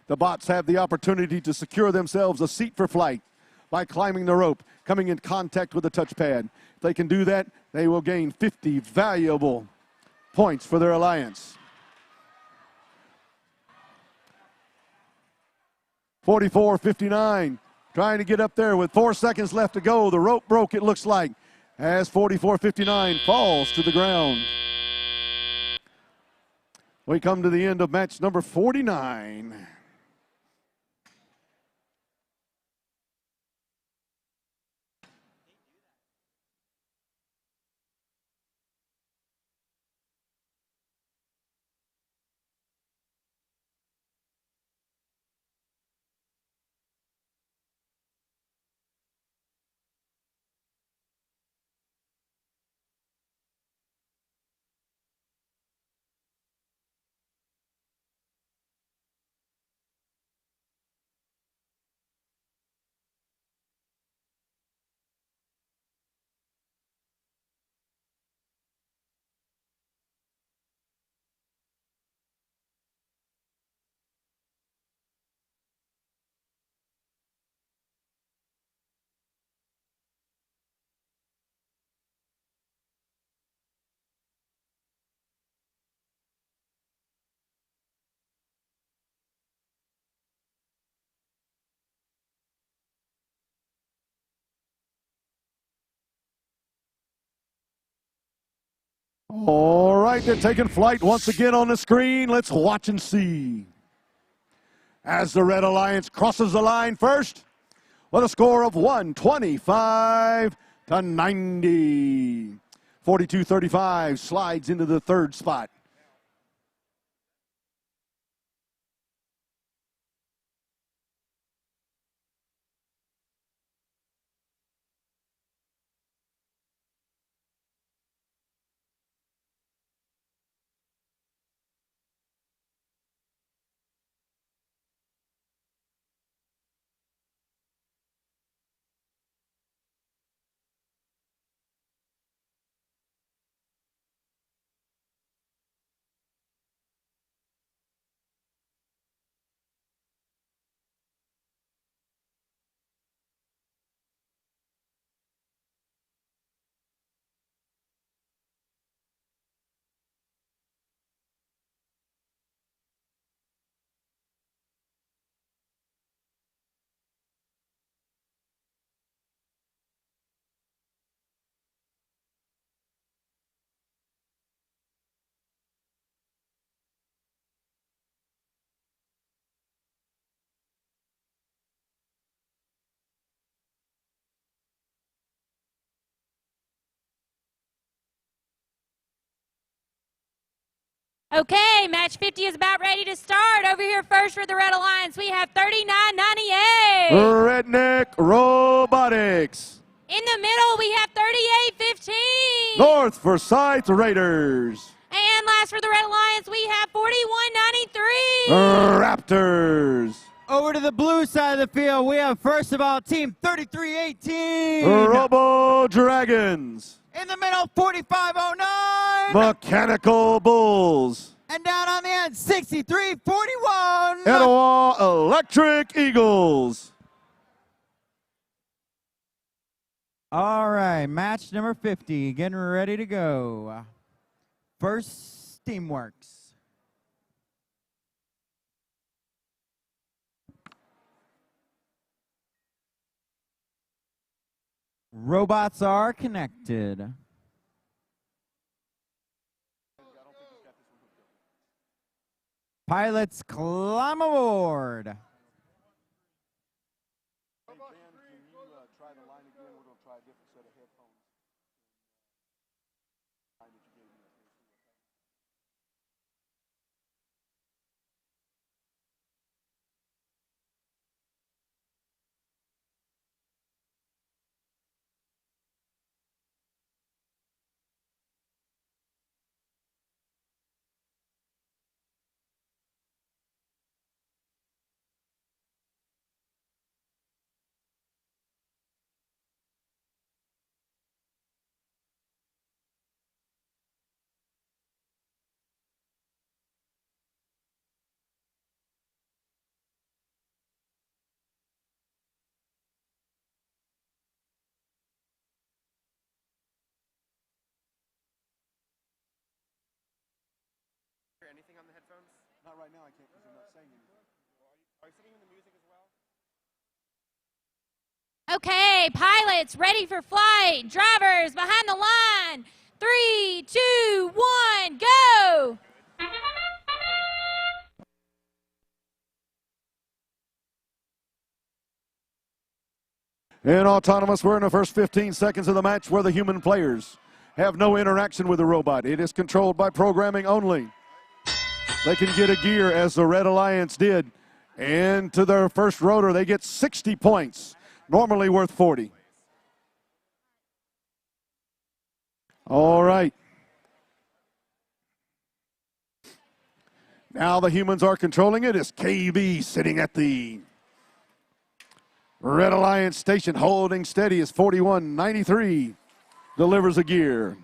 The bots have the opportunity to secure themselves a seat for flight by climbing the rope, coming in contact with the touchpad. If they can do that, they will gain 50 valuable points for their alliance. 4459. Trying to get up there with 4 seconds left to go. The rope broke, it looks like, as 4459 falls to the ground. We come to the end of match number 49. All right, they're taking flight once again on the screen. Let's watch and see. As the Red Alliance crosses the line first with a score of 125 to 90. 42-35 slides into the third spot. Okay, match 50 is about ready to start. Over here first for the Red Alliance, we have 39-98. Redneck Robotics. In the middle, we have 38-15. North Forsyth Raiders. And last for the Red Alliance, we have 41-93. Raptors. Over to the blue side of the field, we have first of all team 33-18. Robo Dragons. In the middle, 45-09. Mechanical Bulls. And down on the end, 63-41. Etowah Electric Eagles. All right, match number 50, getting ready to go. First, Steamworks. Robots are connected. Pilots climb aboard. Anything on the headphones? Not right now, I can't because I'm not saying anything. Are you sitting in the music as well? Okay, pilots ready for flight. Drivers behind the line. 3, 2, 1, go! In autonomous, we're in the first 15 seconds of the match where the human players have no interaction with the robot. It is controlled by programming only. They can get a gear, as the Red Alliance did, into their first rotor. They get 60 points, normally worth 40. All right. Now the humans are controlling it. It's KB sitting at the Red Alliance station, holding steady as 41-93 delivers a gear.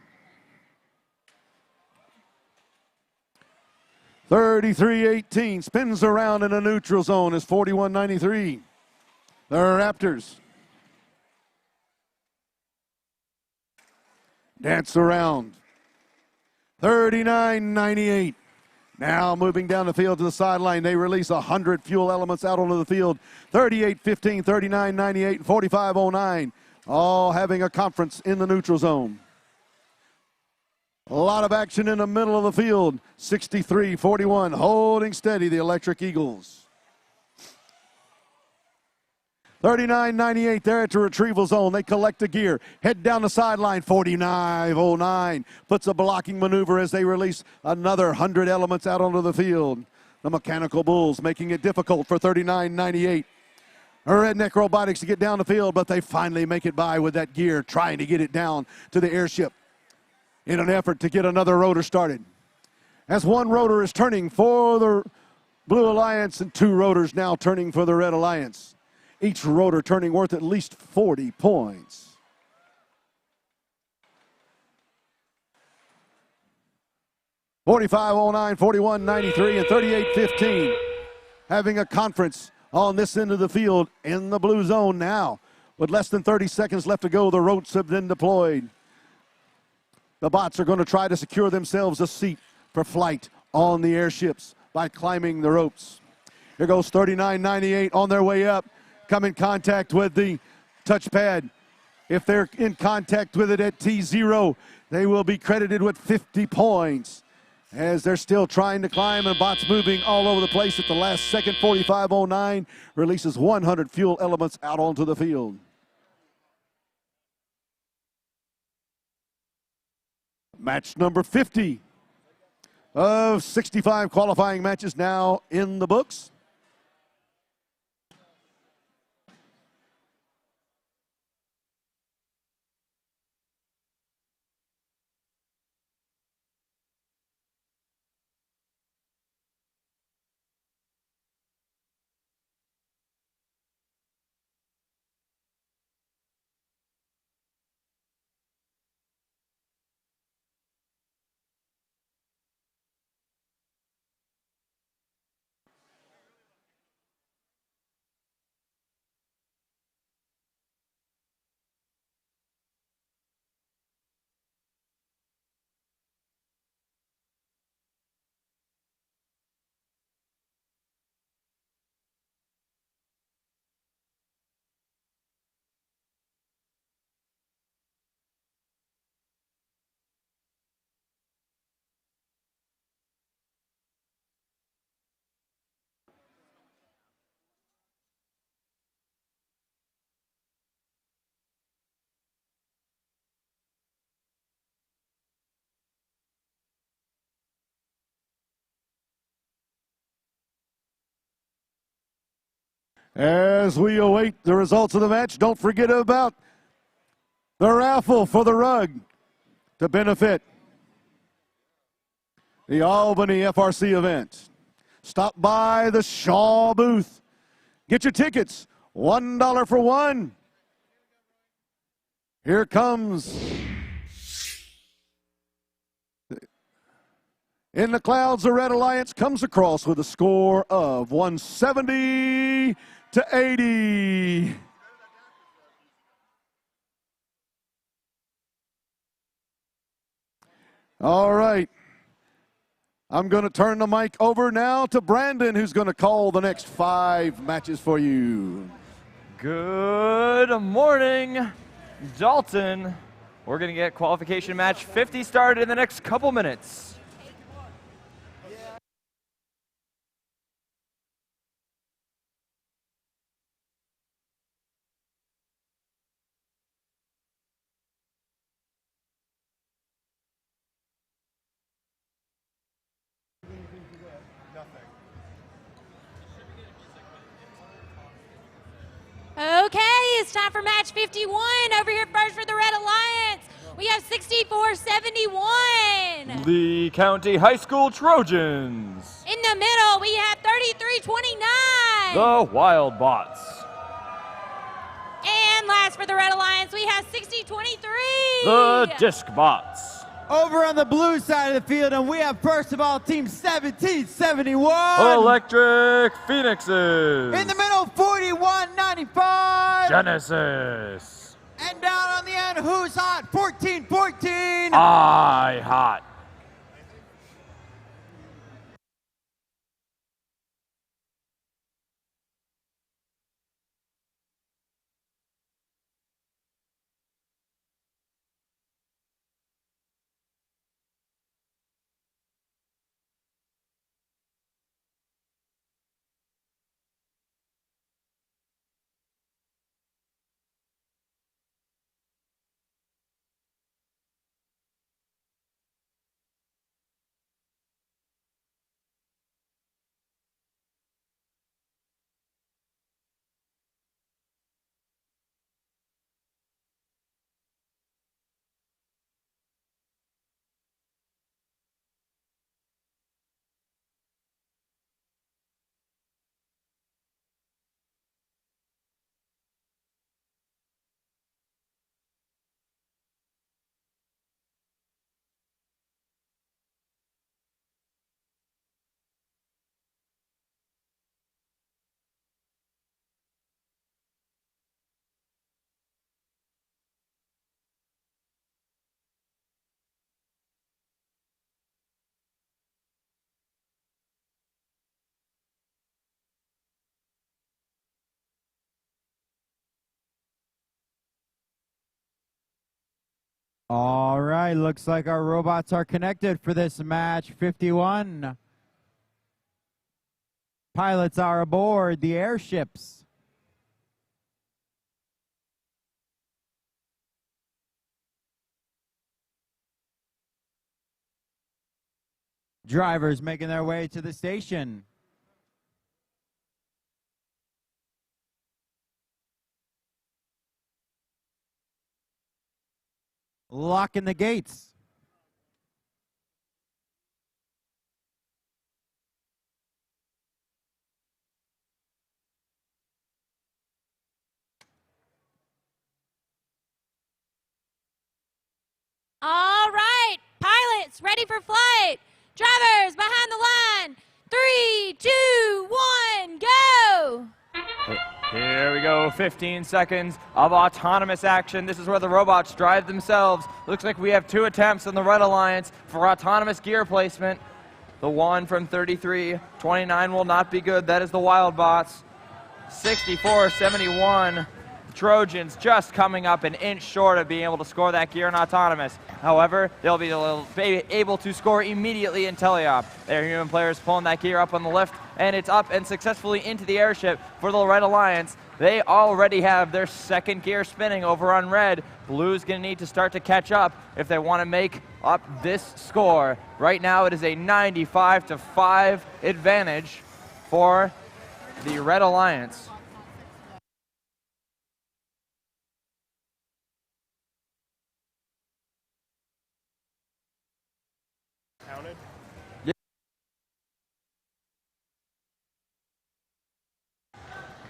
33-18 spins around in a neutral zone as 41-93. The Raptors dance around. 39-98. Now moving down the field to the sideline, they release 100 fuel elements out onto the field. 38-15, 39-98, and 45-09, all having a conference in the neutral zone. A lot of action in the middle of the field. 63-41, holding steady, the Electric Eagles. 39-98 there at the retrieval zone. They collect the gear. Head down the sideline. 49-09 puts a blocking maneuver as they release another 100 elements out onto the field. The Mechanical Bulls making it difficult for 39-98. Redneck Robotics to get down the field, but they finally make it by with that gear, trying to get it down to the airship in an effort to get another rotor started. As one rotor is turning for the Blue Alliance and two rotors now turning for the Red Alliance. Each rotor turning worth at least 40 points. (45-09, 41-93, and 38-15. Having a conference on this end of the field in the blue zone now. With less than 30 seconds left to go, the ropes have been deployed. The bots are going to try to secure themselves a seat for flight on the airships by climbing the ropes. Here goes 39-98 on their way up. Come in contact with the touchpad. If they're in contact with it at T0, they will be credited with 50 points. As they're still trying to climb and bots moving all over the place at the last second. 45-09 releases 100 fuel elements out onto the field. Match number 50 of 65 qualifying matches now in the books. As we await the results of the match, don't forget about the raffle for the rug to benefit the Albany FRC event. Stop by the Shaw booth. Get your tickets, $1 for one. Here comes in the clouds, the Red Alliance comes across with a score of 170-80. All right. I'm going to turn the mic over now to Brandon, who's going to call the next 5 matches for you. Good morning, Dalton. We're going to get qualification match 50 started in the next couple minutes. Okay, it's time for match 51. Over here first for the Red Alliance, we have 64-71. Lee County High School Trojans. In the middle, we have 33-29. The Wild Bots. And last for the Red Alliance, we have 60-23. The Disc Bots. Over on the blue side of the field, and we have first of all team 1771. Electric Phoenixes. In the middle, 41-95. Genesis. And down on the end, who's hot? 14-14. I Hot. All right, looks like our robots are connected for this match 51. Pilots are aboard the airships. Drivers making their way to the station. Locking the gates. All right, pilots ready for flight. Drivers behind the line. 3, 2, 1, go! Here we go, 15 seconds of autonomous action. This is where the robots drive themselves. Looks like we have 2 attempts on the Red Alliance for autonomous gear placement. The one from 33-29 will not be good. That is the Wildbots. 64-71. Trojans just coming up an inch short of being able to score that gear in autonomous. However, they'll be able to score immediately in teleop. Their human players pulling that gear up on the lift, and it's up and successfully into the airship for the Red Alliance. They already have their second gear spinning over on red. Blue's going to need to start to catch up if they want to make up this score. Right now it is a 95-5 advantage for the Red Alliance. Counted?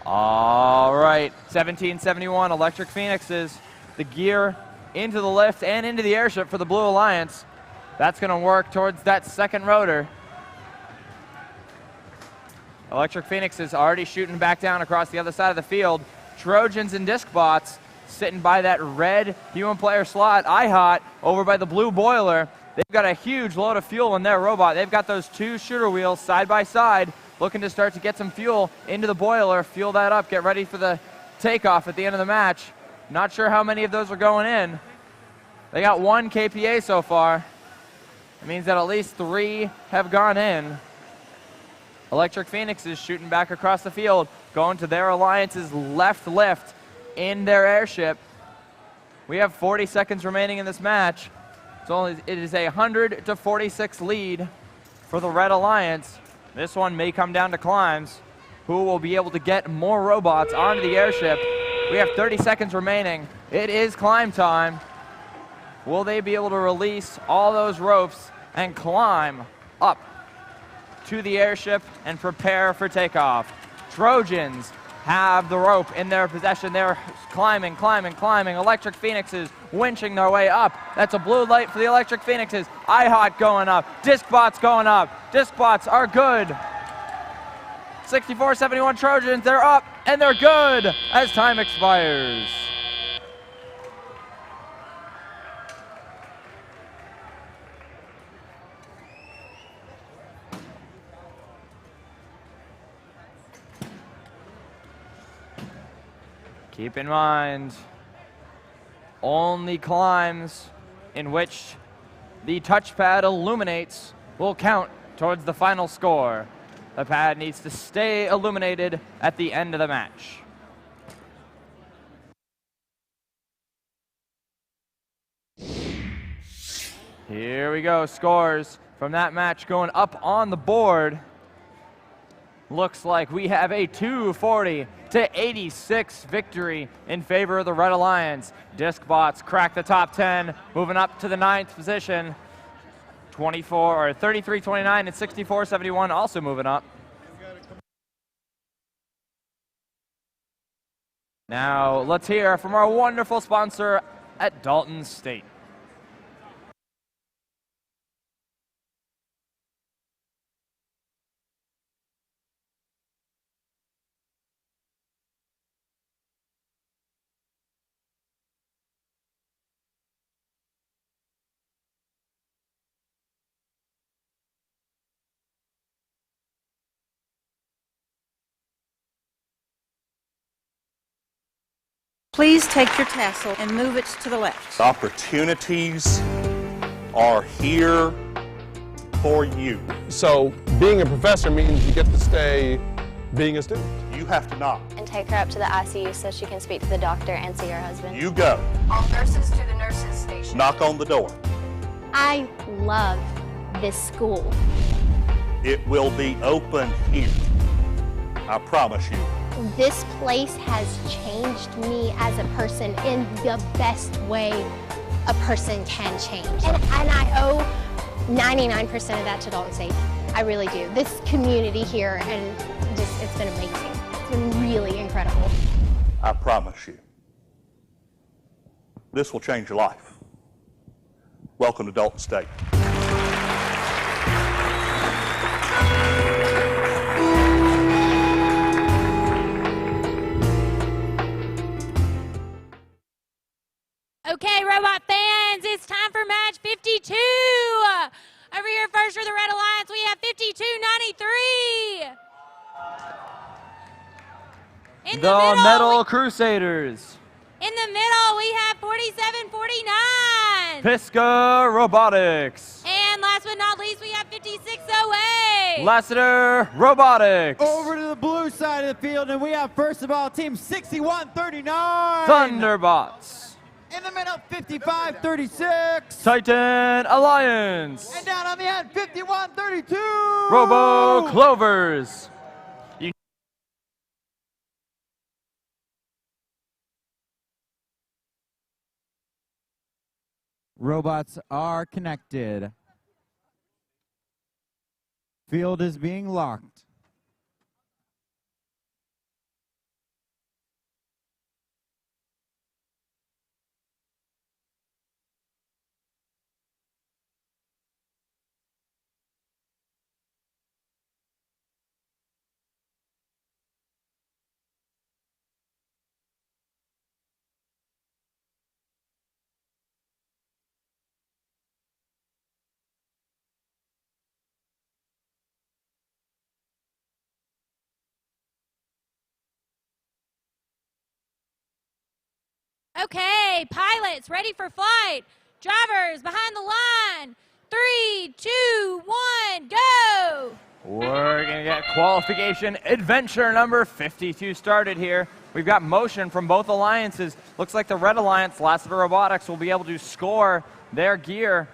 All right, 1771 Electric Phoenixes. The gear into the lift and into the airship for the Blue Alliance. That's going to work towards that second rotor. Electric Phoenix is already shooting back down across the other side of the field. Trojans and Discbots sitting by that red human player slot. IHOT over by the blue boiler. They've got a huge load of fuel in their robot. They've got those 2 shooter wheels side by side, looking to start to get some fuel into the boiler, fuel that up, get ready for the takeoff at the end of the match. Not sure how many of those are going in. They got 1 KPA so far. It means that at least 3 have gone in. Electric Phoenix is shooting back across the field, going to their Alliance's left lift in their airship. We have 40 seconds remaining in this match. It is a 100-46 lead for the Red Alliance. This one may come down to climbs. Who will be able to get more robots onto the airship? We have 30 seconds remaining. It is climb time. Will they be able to release all those ropes and climb up to the airship and prepare for takeoff? Trojans have the rope in their possession. They're climbing, climbing, climbing. Electric Phoenixes winching their way up. That's a blue light for the Electric Phoenixes. IHOT going up. Discbots going up. Discbots are good. 64-71 Trojans, they're up and they're good as time expires. Keep in mind, only climbs in which the touchpad illuminates will count towards the final score. The pad needs to stay illuminated at the end of the match. Here we go, scores from that match going up on the board. Looks like we have a 240-86 victory in favor of the Red Alliance. Discbots crack the top 10, moving up to the 9th position. 33-29 and 64-71 also moving up. Now let's hear from our wonderful sponsor at Dalton State. Please take your tassel and move it to the left. Opportunities are here for you. So being a professor means you get to stay being a student. You have to knock. And take her up to the ICU so she can speak to the doctor and see her husband. You go. All nurses to the nurses station. Knock on the door. I love this school. It will be open here. I promise you. This place has changed me as a person in the best way a person can change. And I owe 99% of that to Dalton State. I really do. This community here, and just, it's been amazing. It's been really incredible. I promise you. This will change your life. Welcome to Dalton State. Okay, Robot fans, it's time for match 52. Over here first for the Red Alliance, we have 52-93. In The Metal Crusaders. In the middle, we have 47-49. Pisgah Robotics. And last but not least, we have 56-08. Lassiter Robotics. Over to the blue side of the field, and we have first of all team 61-39. Thunderbots. In the middle, 55-36. Titan Alliance. And down on the end, 51-32. Robo Clovers. Robots are connected. Field is being locked. Okay, pilots ready for flight. Drivers behind the line. 3, 2, 1, go! We're going to get qualification adventure number 52 started here. We've got motion from both alliances. Looks like the Red Alliance, Lassiter Robotics, will be able to score their gear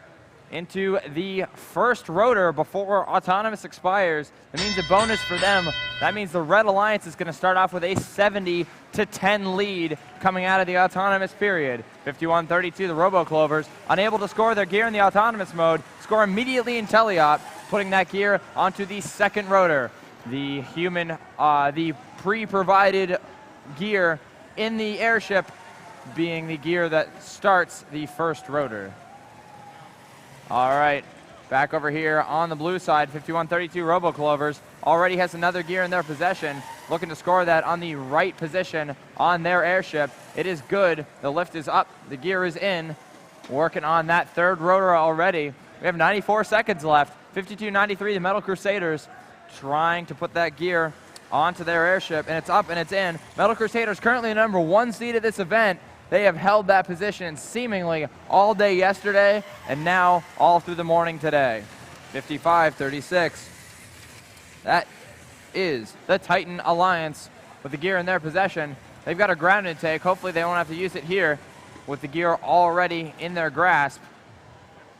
into the first rotor before autonomous expires. That means a bonus for them. That means the Red Alliance is going to start off with a 70-10 lead coming out of the autonomous period. 51-32, the Robo Clovers, unable to score their gear in the autonomous mode, score immediately in teleop, putting that gear onto the second rotor. The human, the pre-provided gear in the airship being the gear that starts the first rotor. All right, back over here on the blue side, 51-32 Robo Clovers already has another gear in their possession, looking to score that on the right position on their airship. It is good. The lift is up. The gear is in. Working on that third rotor already. We have 94 seconds left. 52-93, the Metal Crusaders trying to put that gear onto their airship, and it's up and it's in. Metal Crusaders currently the number 1 seed at this event. They have held that position seemingly all day yesterday and now all through the morning today. 55-36. That is the Titan Alliance with the gear in their possession. They've got a ground intake. Hopefully they won't have to use it here with the gear already in their grasp.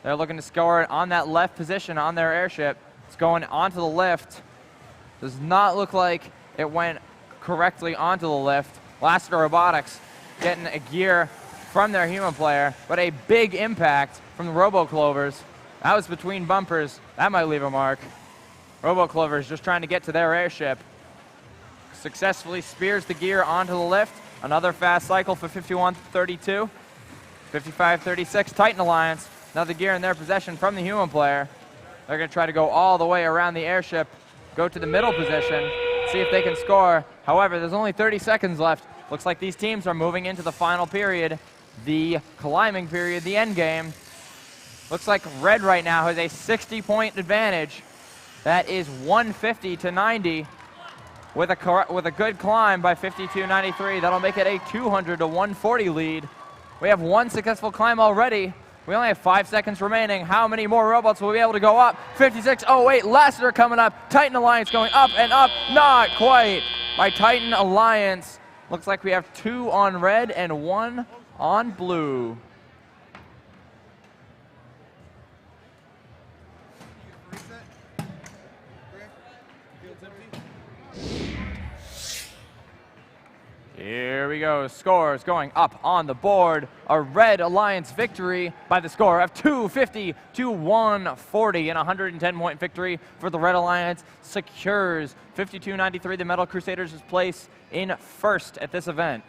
They're looking to score it on that left position on their airship. It's going onto the lift. Does not look like it went correctly onto the lift. Lassiter Robotics getting a gear from their human player, but a big impact from the Robo Clovers. That was between bumpers. That might leave a mark. Robo Clovers just trying to get to their airship. Successfully spears the gear onto the lift. Another fast cycle for 51-32. 55-36, Titan Alliance. Another gear in their possession from the human player. They're going to try to go all the way around the airship, go to the middle position, see if they can score. However, there's only 30 seconds left. Looks like these teams are moving into the final period, the climbing period, the end game. Looks like red right now has a 60-point advantage. That is 150-90. with a good climb by 52.93. That'll make it a 200 to 140 lead. We have one successful climb already. We only have 5 seconds remaining. How many more robots will be able to go up? 56.08, Lassiter coming up. Titan Alliance going up and up. Not quite by Titan Alliance. Looks like we have 2 on red and 1 on blue. Here we go. Scores going up on the board. A Red Alliance victory by the score of 250 to 140, and a 110-point victory for the Red Alliance secures 52.93. The Metal Crusaders' place in first at this event.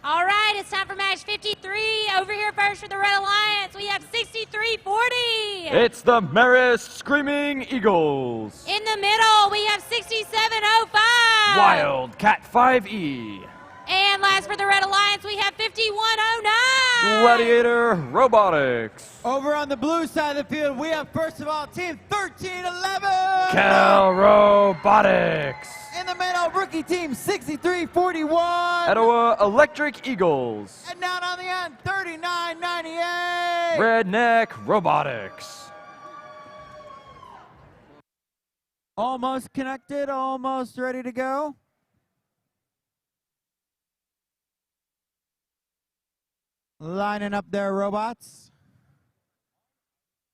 All right, it's time for match 53. Over here first for the Red Alliance, we have 6340. It's the Maris Screaming Eagles. In the middle, we have 6705. Wildcat 5E. And last for the Red Alliance, we have 5109. Gladiator Robotics. Over on the blue side of the field, we have first of all team 1311. Cal Robotics. In the middle, rookie team 6341. Etowah Electric Eagles. And down on the end, 3998. Redneck Robotics. Almost connected, almost ready to go. Lining up their robots.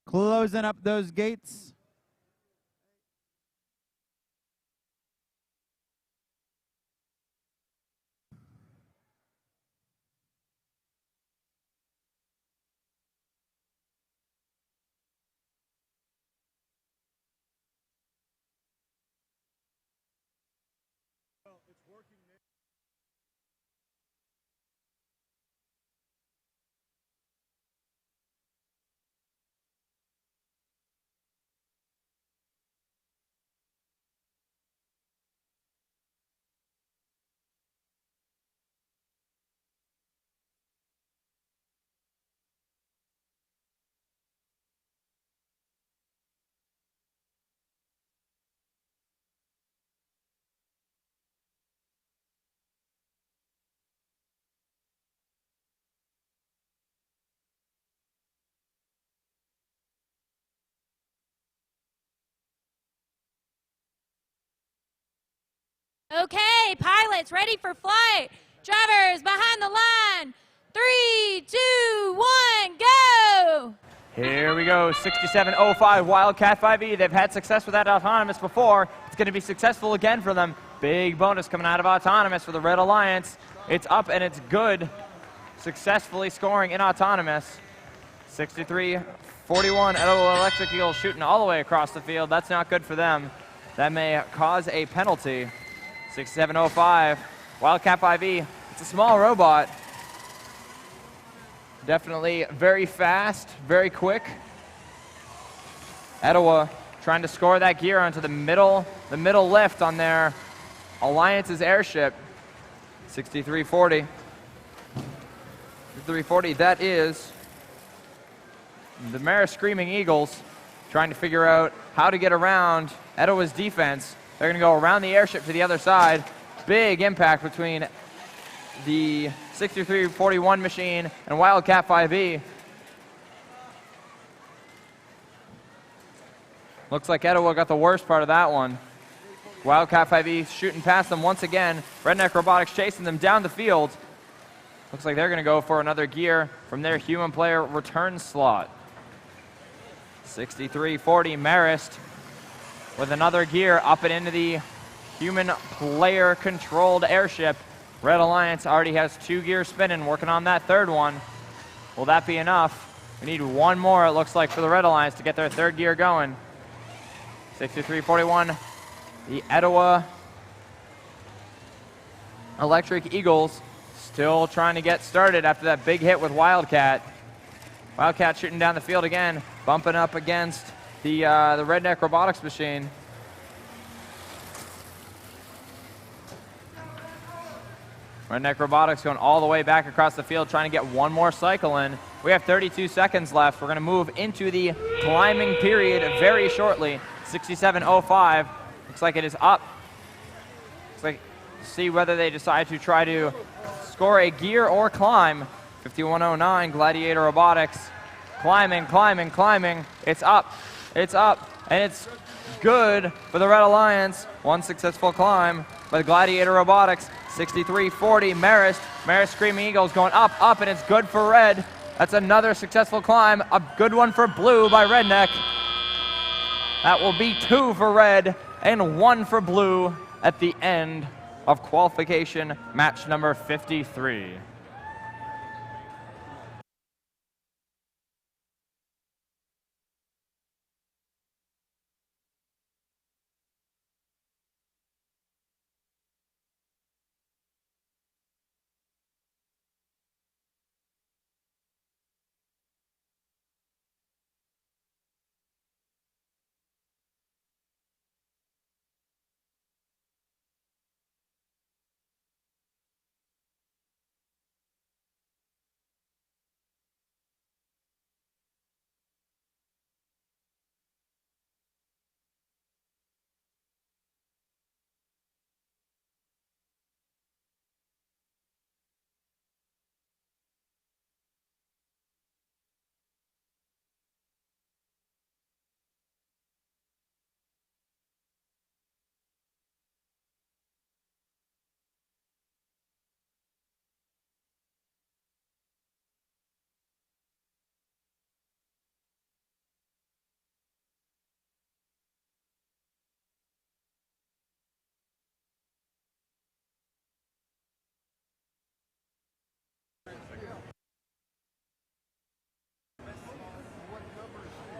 Closing up those gates. Okay, pilots ready for flight. Drivers behind the line. 3, 2, 1, go! Here we go, 6705 Wildcat 5E. They've had success with that Autonomous before. It's going to be successful again for them. Big bonus coming out of Autonomous for the Red Alliance. It's up and it's good. Successfully scoring in Autonomous. 63-41, Etowah Electric Eagles shooting all the way across the field. That's not good for them. That may cause a penalty. 6705, Wildcat 5E. It's a small robot. Definitely very fast, very quick. Etowah trying to score that gear onto the middle lift on their Alliance's airship. 6340. 6340, that is the Marist Screaming Eagles trying to figure out how to get around Etowah's defense. They're going to go around the airship to the other side. Big impact between the 6341 machine and Wildcat 5E. Looks like Etowah got the worst part of that one. Wildcat 5E shooting past them once again. Redneck Robotics chasing them down the field. Looks like they're going to go for another gear from their human player return slot. 6340 Marist with another gear up and into the human player controlled airship. Red Alliance already has 2 gears spinning, working on that third one. Will that be enough? We need one more, it looks like, for the Red Alliance to get their third gear going. 6341, the Etowah Electric Eagles still trying to get started after that big hit with Wildcat. Wildcat shooting down the field again, bumping up against the Redneck Robotics machine. Redneck Robotics going all the way back across the field, trying to get one more cycle in. We have 32 seconds left. We're going to move into the climbing period very shortly. 67:05. Looks like it is up. Looks like, see whether they decide to try to score a gear or climb. 51:09, Gladiator Robotics. Climbing, climbing, climbing. It's up. It's up. And it's good for the Red Alliance. One successful climb by the Gladiator Robotics. 6340 Marist. Marist Screaming Eagles going up, up, and it's good for Red. That's another successful climb. A good one for Blue by Redneck. That will be 2 for Red and 1 for Blue at the end of qualification match number 53.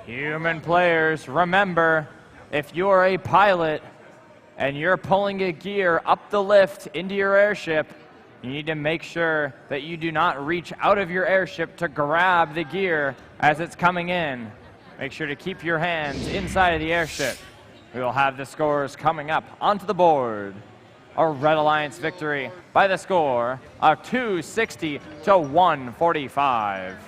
Human players, remember, if you're a pilot and you're pulling a gear up the lift into your airship, you need to make sure that you do not reach out of your airship to grab the gear as it's coming in. Make sure to keep your hands inside of the airship. We will have the scores coming up onto the board. A Red Alliance victory by the score of 260 to 145.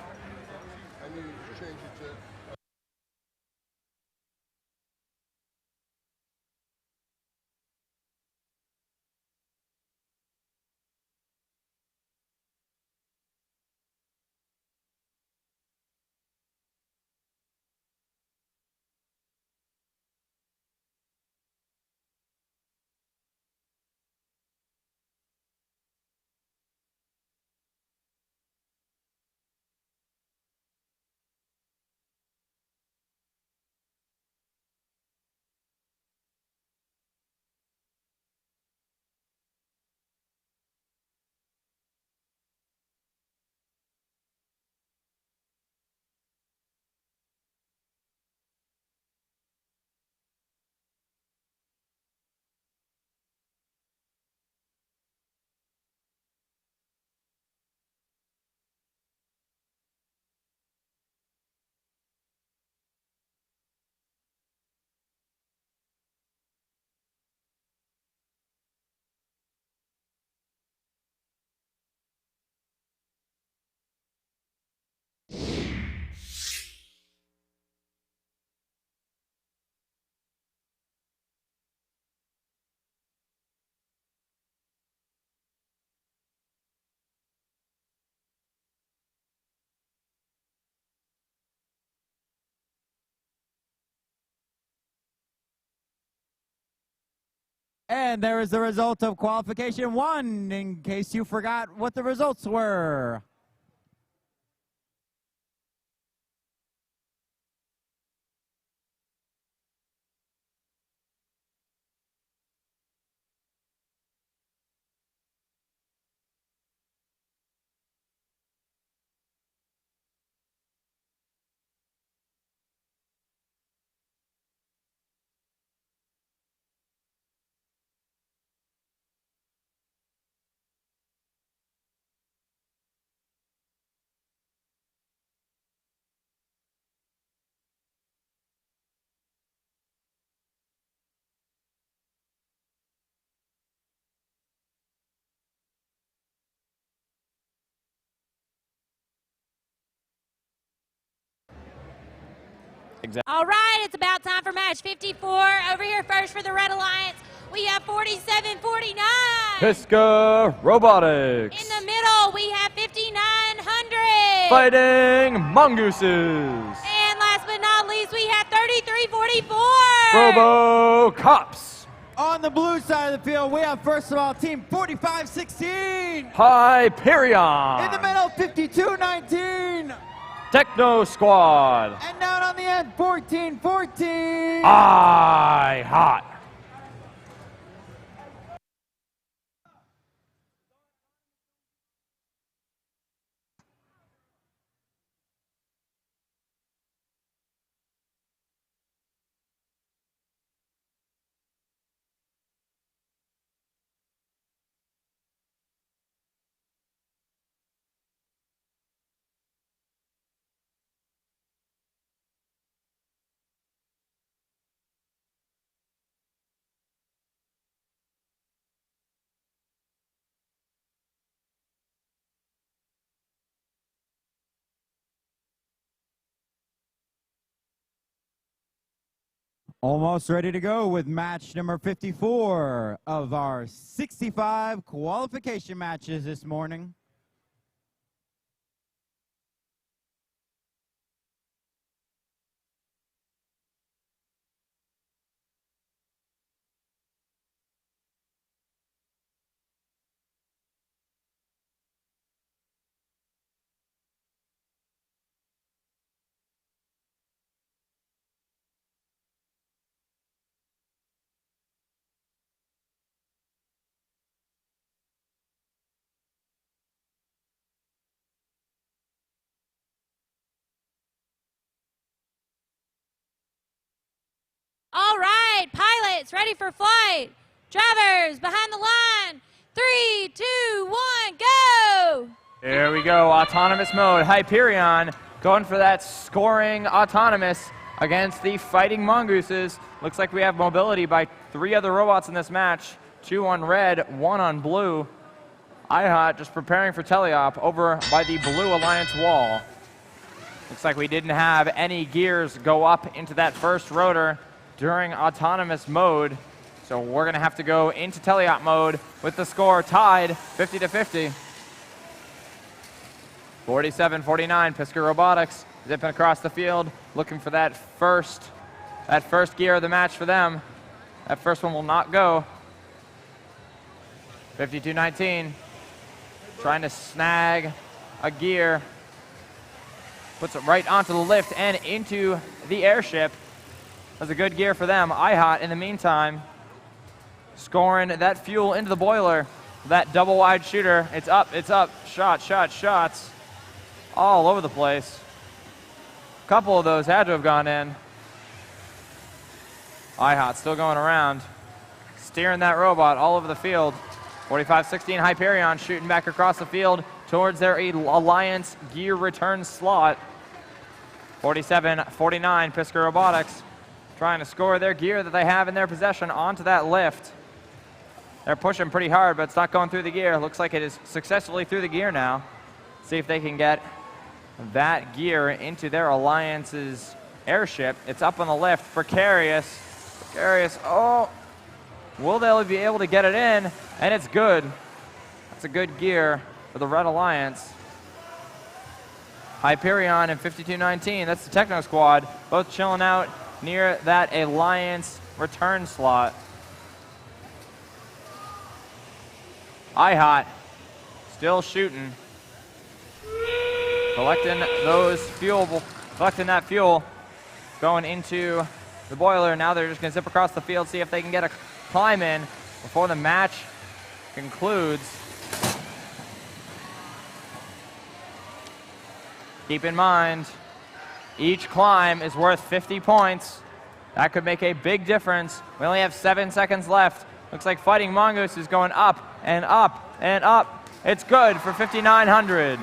And there is the result of qualification 1, in case you forgot what the results were. All right, it's about time for match 54. Over here first for the Red Alliance, we have 4749. Pisgah Robotics. In the middle, we have 5900. Fighting Mongooses. And last but not least, we have 3344. Robo Cops. On the blue side of the field, we have first of all team 4516. Hyperion. In the middle, 5219. Techno Squad. And down on the end, 1414. IHOT. Almost ready to go with match number 54 of our 65 qualification matches this morning. All right, pilots ready for flight. Drivers behind the line. 3, 2, 1, go! Here we go, autonomous mode. Hyperion going for that scoring autonomous against the Fighting Mongooses. Looks like we have mobility by 3 other robots in this match. 2 on red, 1 on blue. IHOT just preparing for teleop over by the Blue Alliance wall. Looks like we didn't have any gears go up into that first rotor during autonomous mode. So we're gonna have to go into teleop mode with the score tied 50-50. 47-49, Pisgah Robotics zipping across the field, looking for that first gear of the match for them. That first one will not go. 52-19, trying to snag a gear. Puts it right onto the lift and into the airship. That's a good gear for them. IHOT, in the meantime, scoring that fuel into the boiler. That double wide shooter. It's up, shots. All over the place. A couple of those had to have gone in. IHOT still going around, steering that robot all over the field. 45-16, Hyperion shooting back across the field towards their Alliance gear return slot. 47-49, Pisgah Robotics trying to score their gear that they have in their possession onto that lift. They're pushing pretty hard, but it's not going through the gear. Looks like it is successfully through the gear now. See if they can get that gear into their Alliance's airship. It's up on the lift. Precarious, oh, will they be able to get it in? And it's good. That's a good gear for the Red Alliance. Hyperion and 52-19, that's the Techno Squad, both chilling out near that Alliance return slot. iHot still shooting. Collecting that fuel going into the boiler. Now they're just going to zip across the field, see if they can get a climb in before the match concludes. Keep in mind, each climb is worth 50 points. That could make a big difference. We only have 7 seconds left. Looks like Fighting Mongoose is going up and up and up. It's good for 5,900.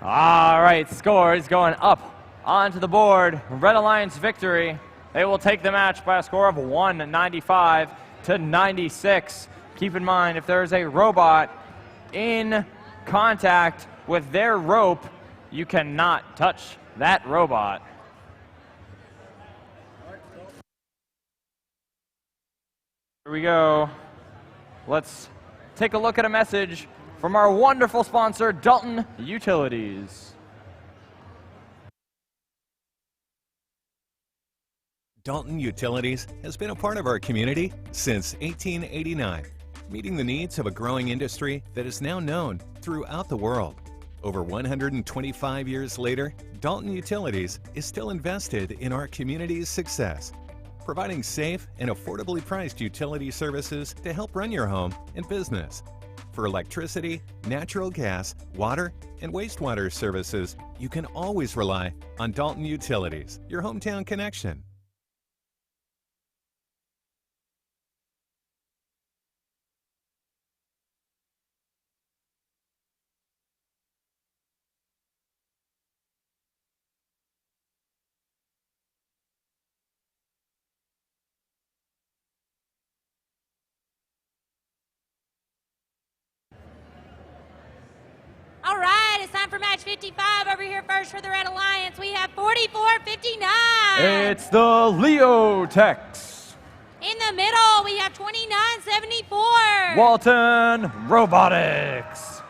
All right, score is going up onto the board. Red Alliance victory. They will take the match by a score of 195 to 96. Keep in mind, if there is a robot in contact with their rope, you cannot touch that robot. Here we go. Let's take a look at a message from our wonderful sponsor, Dalton Utilities. Dalton Utilities has been a part of our community since 1889, meeting the needs of a growing industry that is now known throughout the world. Over 125 years later, Dalton Utilities is still invested in our community's success, providing safe and affordably priced utility services to help run your home and business. For electricity, natural gas, water, and wastewater services, you can always rely on Dalton Utilities, your hometown connection. All right, it's time for match 55 over here first for the Red Alliance. We have 44-59. It's the Leotex. In the middle, we have 29-74. Walton Robotics.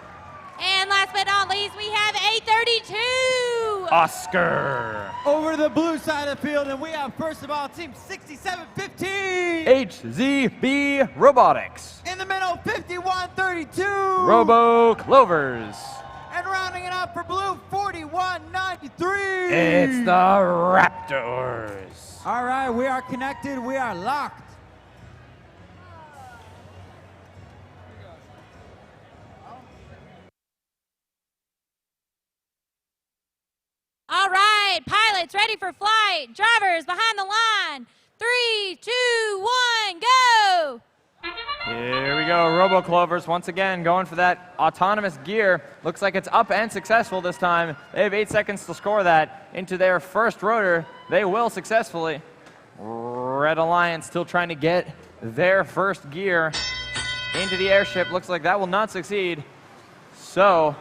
And last but not least, we have 832. Oscar. Over the blue side of the field, and we have first of all team 67-15. HZB Robotics. In the middle, 51-32. Robo Clovers. And rounding it up for blue, 41-93. It's the Raptors. All right, we are connected. We are locked. All right, pilots ready for flight. Drivers behind the line. 3, 2, 1, go! Here we go, Robo-Clovers once again going for that autonomous gear. Looks like it's up and successful this time. They have 8 seconds to score that into their first rotor. They will successfully. Red Alliance still trying to get their first gear into the airship. Looks like that will not succeed. So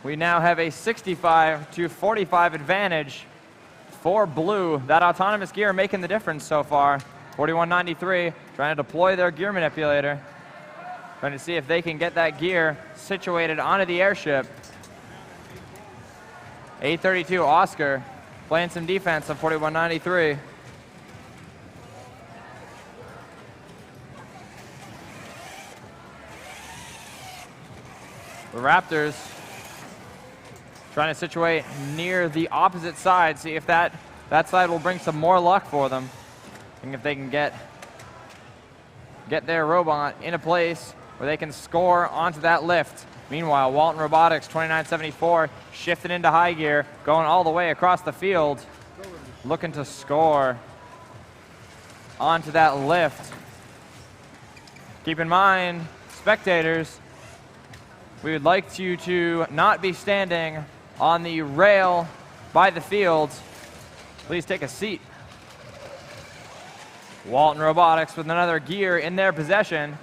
we now have a 65-45 advantage for Blue. That autonomous gear making the difference so far. 4193 trying to deploy their gear manipulator. Trying to see if they can get that gear situated onto the airship. 832 Oscar playing some defense on 4193. The Raptors trying to situate near the opposite side, see if that side will bring some more luck for them. And if they can get their robot in a place where they can score onto that lift. Meanwhile, Walton Robotics, 2974, shifting into high gear, going all the way across the field, looking to score onto that lift. Keep in mind, spectators, we would like you to not be standing on the rail by the field. Please take a seat. Walton Robotics with another gear in their possession.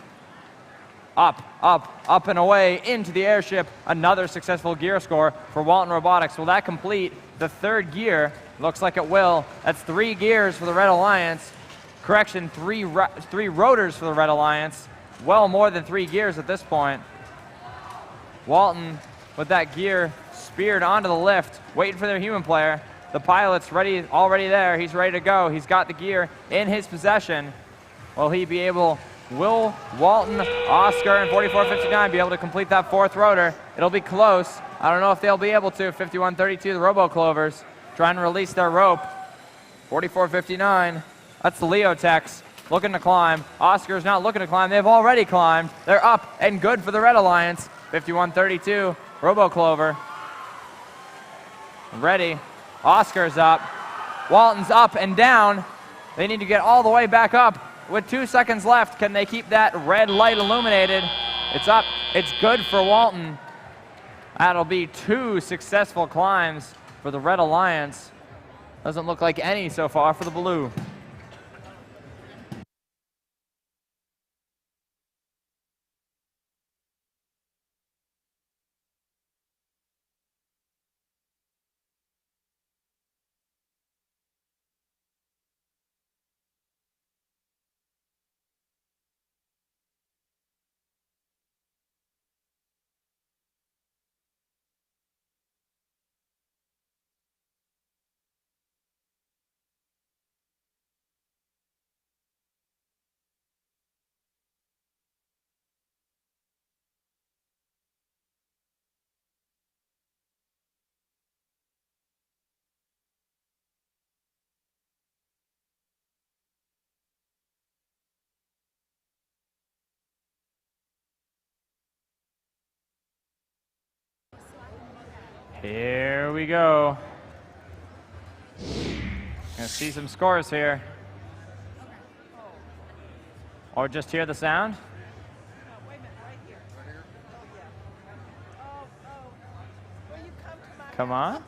Up, up, up and away into the airship. Another successful gear score for Walton Robotics. Will that complete the third gear? Looks like it will. That's 3 gears for the Red Alliance. Correction, three rotors for the Red Alliance. Well more than 3 gears at this point. Walton with that gear speared onto the lift, waiting for their human player. The pilot's already there. He's ready to go. He's got the gear in his possession. Will Walton, Oscar, and 4459 be able to complete that 4th rotor? It'll be close. I don't know if they'll be able to. 5132, the Robo-Clovers, trying to release their rope. 4459, that's the Leotex, looking to climb. Oscar's not looking to climb. They've already climbed. They're up and good for the Red Alliance. 5132, Robo-Clover, ready. Oscar's up. Walton's up and down. They need to get all the way back up. With 2 seconds left, can they keep that red light illuminated? It's up. It's good for Walton. That'll be 2 successful climbs for the Red Alliance. Doesn't look like any so far for the Blue. Here we go. Gonna see some scores here. Or just hear the sound. Come on.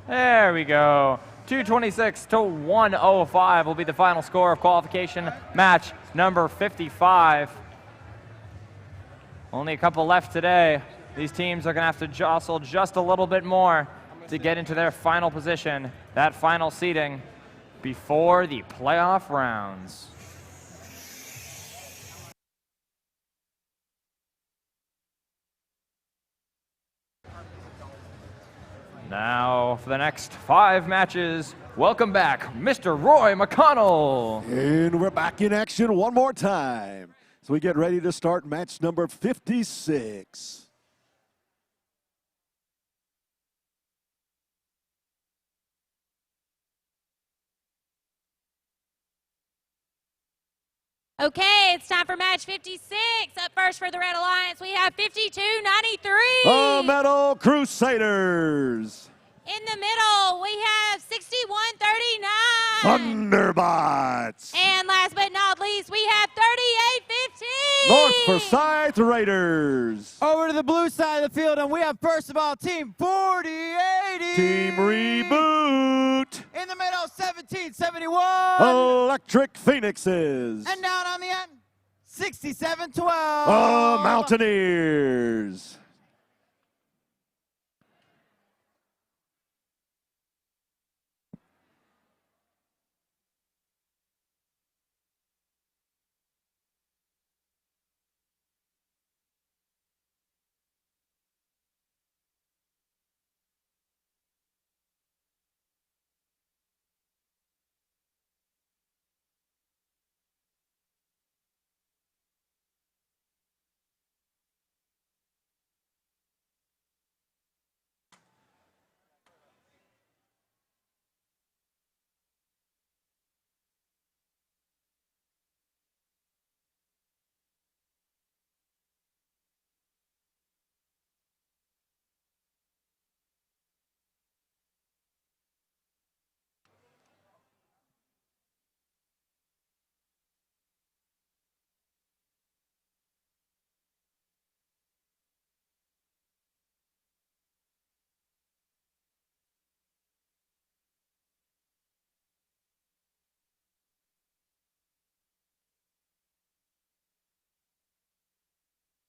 There we go. 226 to 105 will be the final score of qualification match number 55. Only a couple left today. These teams are going to have to jostle just a little bit more to get into their final position, that final seeding before the playoff rounds. Now for the next 5 matches, welcome back, Mr. Roy McConnell. And we're back in action one more time. So we get ready to start match number 56. Okay, it's time for match 56. Up first for the Red Alliance, we have 5293. The Metal Crusaders. In the middle, we have 6139. Thunderbots. And last but not least, we have 3815. North Forsyth Raiders. Over to the blue side of the field, and we have, first of all, Team 4080. Team Reboot. In the middle, 1771. Electric Phoenixes. And down on the end, 6712. Mountaineers.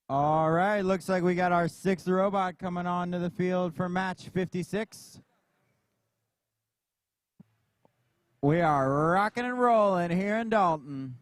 All right, looks like we got our 6th robot coming onto the field for match 56. We are rocking and rolling here in Dalton.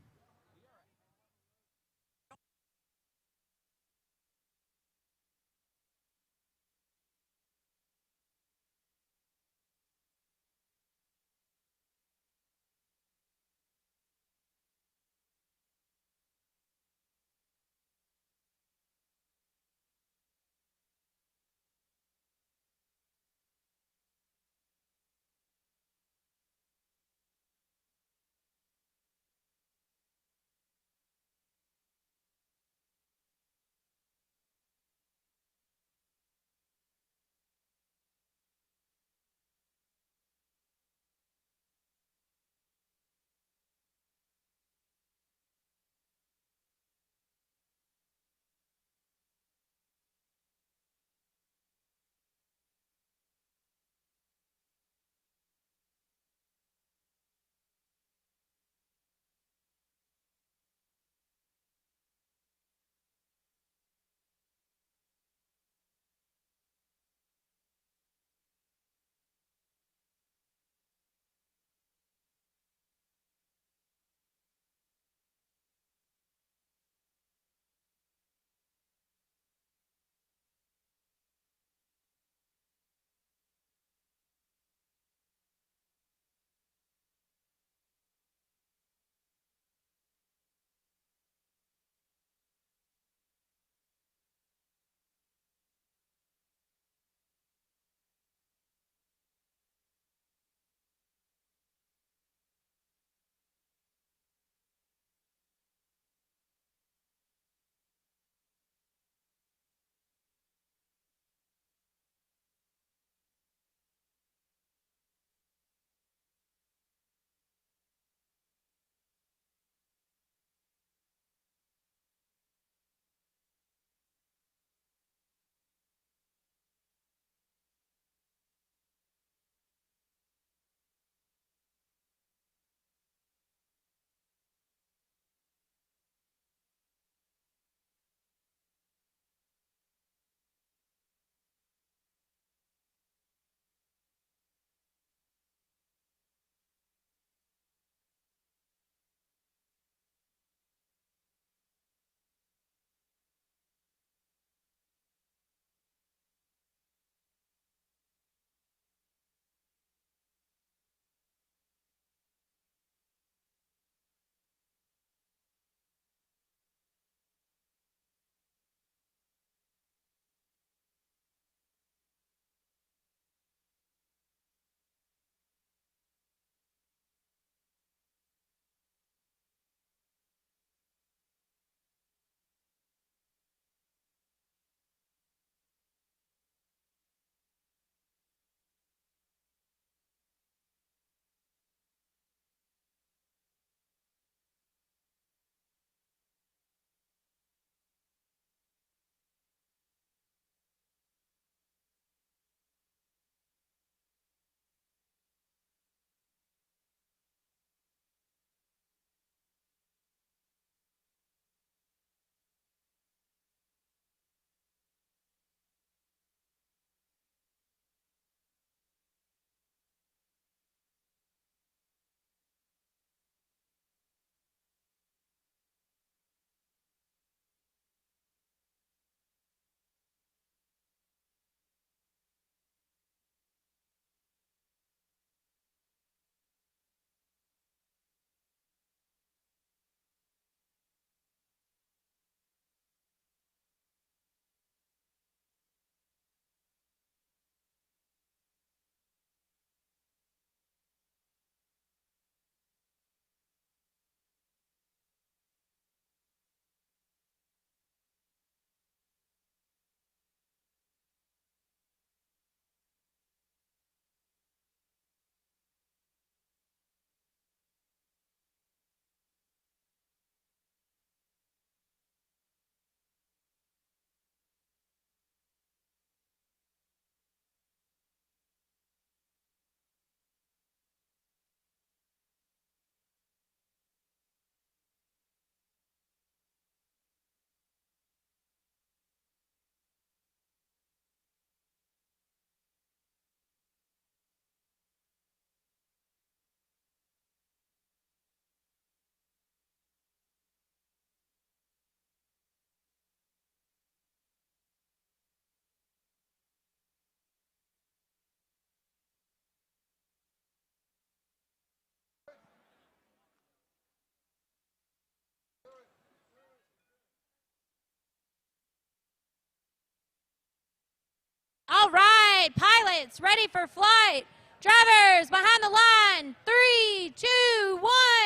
All right, pilots, ready for flight. Drivers, behind the line. 3, 2,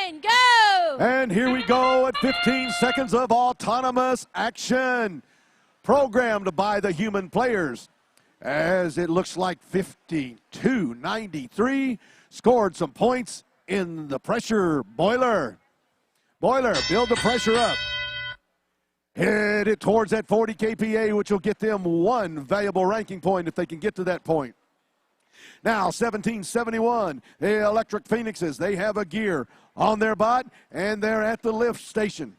1, go! And here we go at 15 seconds of autonomous action, programmed by the human players. As it looks like 52-93 scored some points in the pressure boiler. Boiler, build the pressure up. Hit it towards that 40 kPa, which will get them one valuable ranking point if they can get to that point. Now, 1771, the Electric Phoenixes, they have a gear on their bot, and they're at the lift station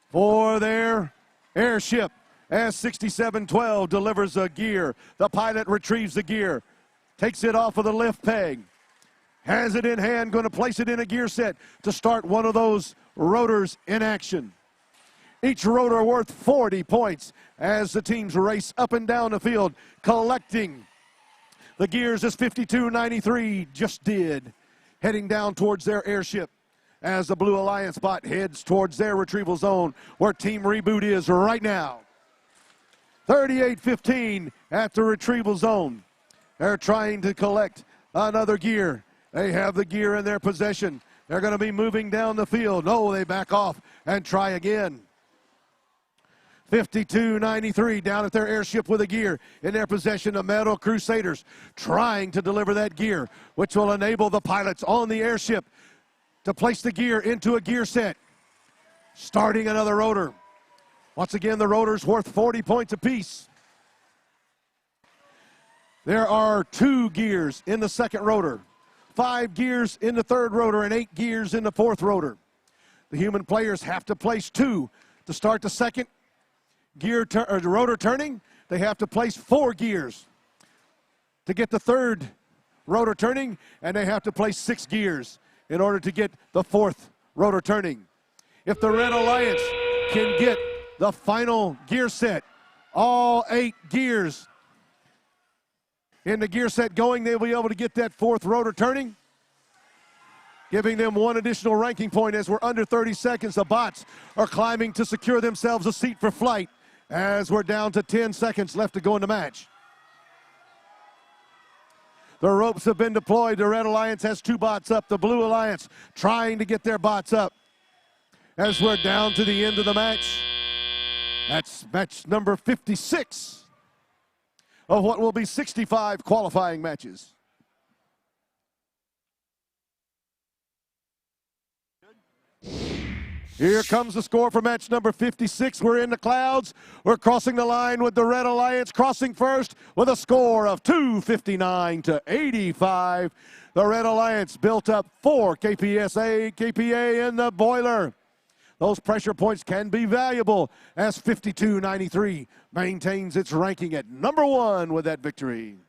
for their airship. As 6712 delivers a gear, the pilot retrieves the gear, takes it off of the lift peg, has it in hand, going to place it in a gear set to start one of those rotors in action. Each rotor worth 40 points as the teams race up and down the field, collecting the gears as 5293 just did, heading down towards their airship as the Blue Alliance bot heads towards their retrieval zone where Team Reboot is right now. 38-15 at the retrieval zone. They're trying to collect another gear. They have the gear in their possession. They're going to be moving down the field. No, they back off and try again. 52-93 down at their airship with a gear in their possession. The Metal Crusaders trying to deliver that gear, which will enable the pilots on the airship to place the gear into a gear set. Starting another rotor. Once again, the rotor's worth 40 points apiece. There are 2 gears in the second rotor, 5 gears in the third rotor, and 8 gears in the fourth rotor. The human players have to place 2 to start the second rotor turning. They have to place 4 gears to get the third rotor turning, and they have to place 6 gears in order to get the fourth rotor turning. If the Red Alliance can get the final gear set, all 8 gears in the gear set going, they'll be able to get that fourth rotor turning, giving them one additional ranking point. As we're under 30 seconds, the bots are climbing to secure themselves a seat for flight as we're down to 10 seconds left to go in the match. The ropes have been deployed. The Red Alliance has 2 bots up. The Blue Alliance trying to get their bots up as we're down to the end of the match. That's match number 56 of what will be 65 qualifying matches. Here comes the score for match number 56. We're in the clouds. We're crossing the line with the Red Alliance crossing first with a score of 259-85. The Red Alliance built up 4 kPa in the boiler. Those pressure points can be valuable as 52-93 maintains its ranking at number 1 with that victory.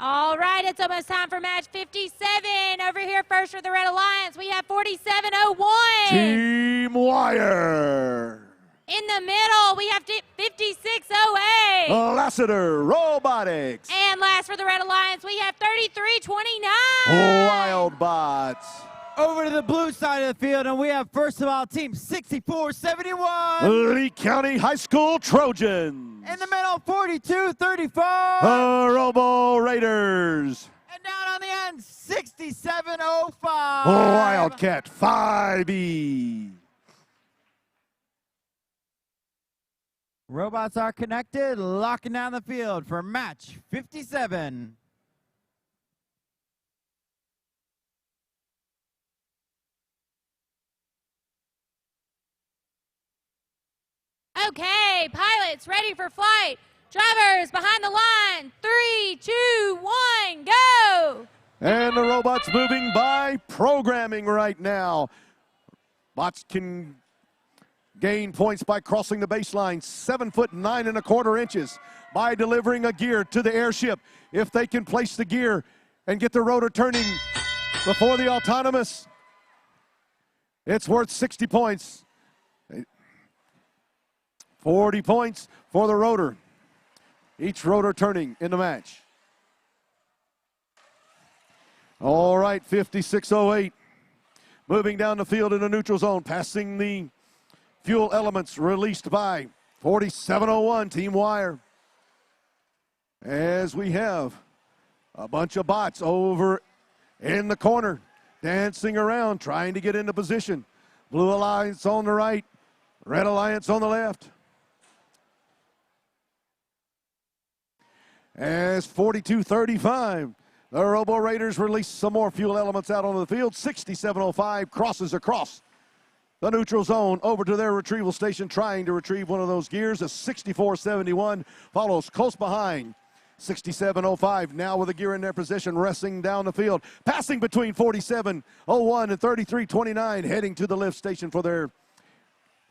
All right, it's almost time for match 57. Over here first for the Red Alliance, we have 4701. Team Wire. In the middle, we have 5608. Lassiter Robotics. And last for the Red Alliance, we have 3329. Wild Bots. Over to the blue side of the field, and we have first of all Team 6471. Lee County High School Trojans. In the middle, 4235. Robo Raiders. And down on the end, 6705. Wildcat 5E. Robots are connected, locking down the field for match 57. Okay, pilots ready for flight. Drivers behind the line. 3, 2, 1, go! And the robots moving by programming right now. Bots can gain points by crossing the baseline 7 foot 9 1/4 by delivering a gear to the airship. If they can place the gear and get the rotor turning before the autonomous, it's worth 60 points. 40 points for the rotor. Each rotor turning in the match. All right, 5608. Moving down the field in the neutral zone, passing the fuel elements released by 4701 Team Wire. As we have a bunch of bots over in the corner, dancing around, trying to get into position. Blue Alliance on the right, Red Alliance on the left. As 4235, the Robo Raiders release some more fuel elements out onto the field. 6705 crosses across the neutral zone over to their retrieval station, trying to retrieve one of those gears. A 6471 follows close behind. 6705 now with a gear in their position, resting down the field, passing between 4701 and 3329, heading to the lift station for their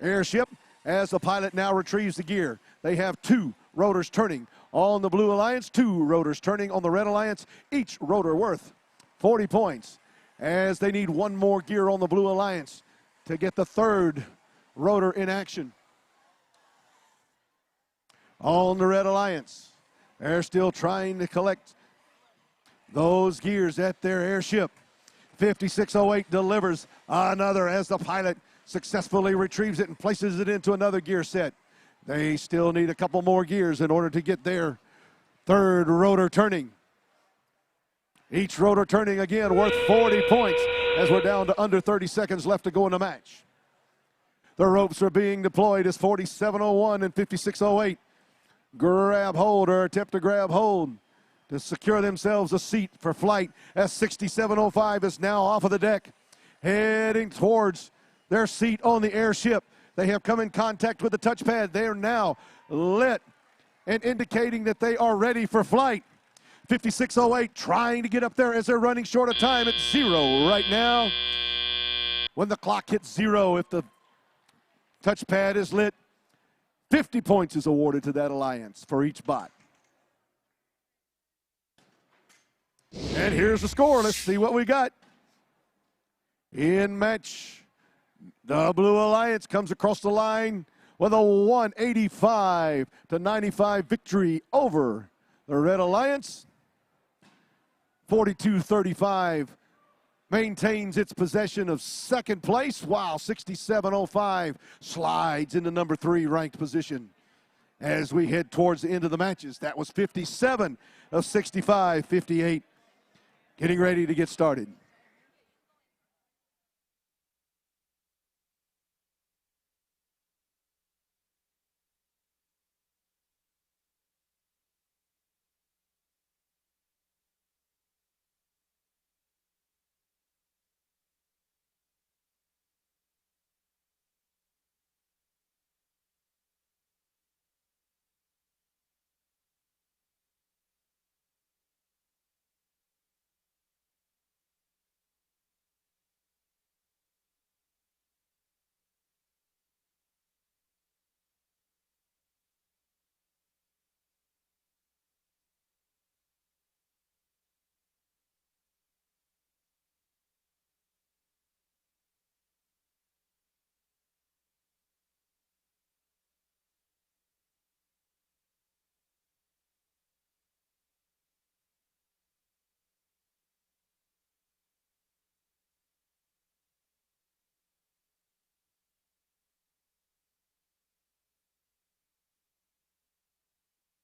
airship as the pilot now retrieves the gear. They have 2 rotors turning on the Blue Alliance, 2 rotors turning on the Red Alliance, each rotor worth 40 points, as they need 1 more gear on the Blue Alliance to get the 3rd rotor in action. On the Red Alliance, they're still trying to collect those gears at their airship. 5608 delivers another as the pilot successfully retrieves it and places it into another gear set. They still need a couple more gears in order to get their 3rd rotor turning. Each rotor turning again worth 40 points as we're down to under 30 seconds left to go in the match. The ropes are being deployed as 4701 and 5608 grab hold or attempt to grab hold to secure themselves a seat for flight as 6705 is now off of the deck, heading towards their seat on the airship. They have come in contact with the touchpad. They are now lit and indicating that they are ready for flight. 5608 trying to get up there as they're running short of time at 0 right now. When the clock hits 0, if the touchpad is lit, 50 points is awarded to that alliance for each bot. And here's the score. Let's see what we got. In match, the Blue Alliance comes across the line with a 185-95 victory over the Red Alliance. 4235 maintains its possession of 2nd place, while 6705 slides into number 3 ranked position. As we head towards the end of the matches, that was 57 of 65, 58. Getting ready to get started.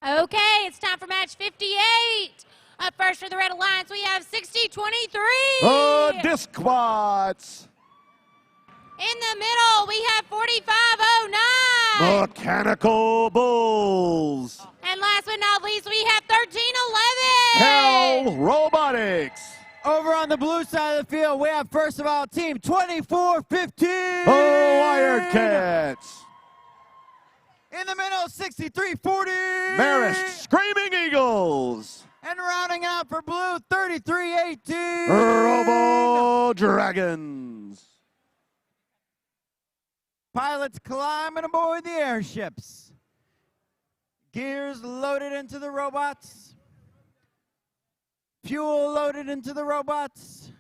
Okay, it's time for match 58. Up first for the Red Alliance, we have 60-23. Disc squats. In the middle, we have 45-09. Mechanical Bulls. And last but not least, we have 13-11. Cal Robotics. Over on the blue side of the field, we have first of all team 24-15. The Wildcats. In the middle, 63-40. Marist Screaming Eagles. And rounding out for blue, 33-18. Robo Dragons. Pilots climbing aboard the airships. Gears loaded into the robots. Fuel loaded into the robots.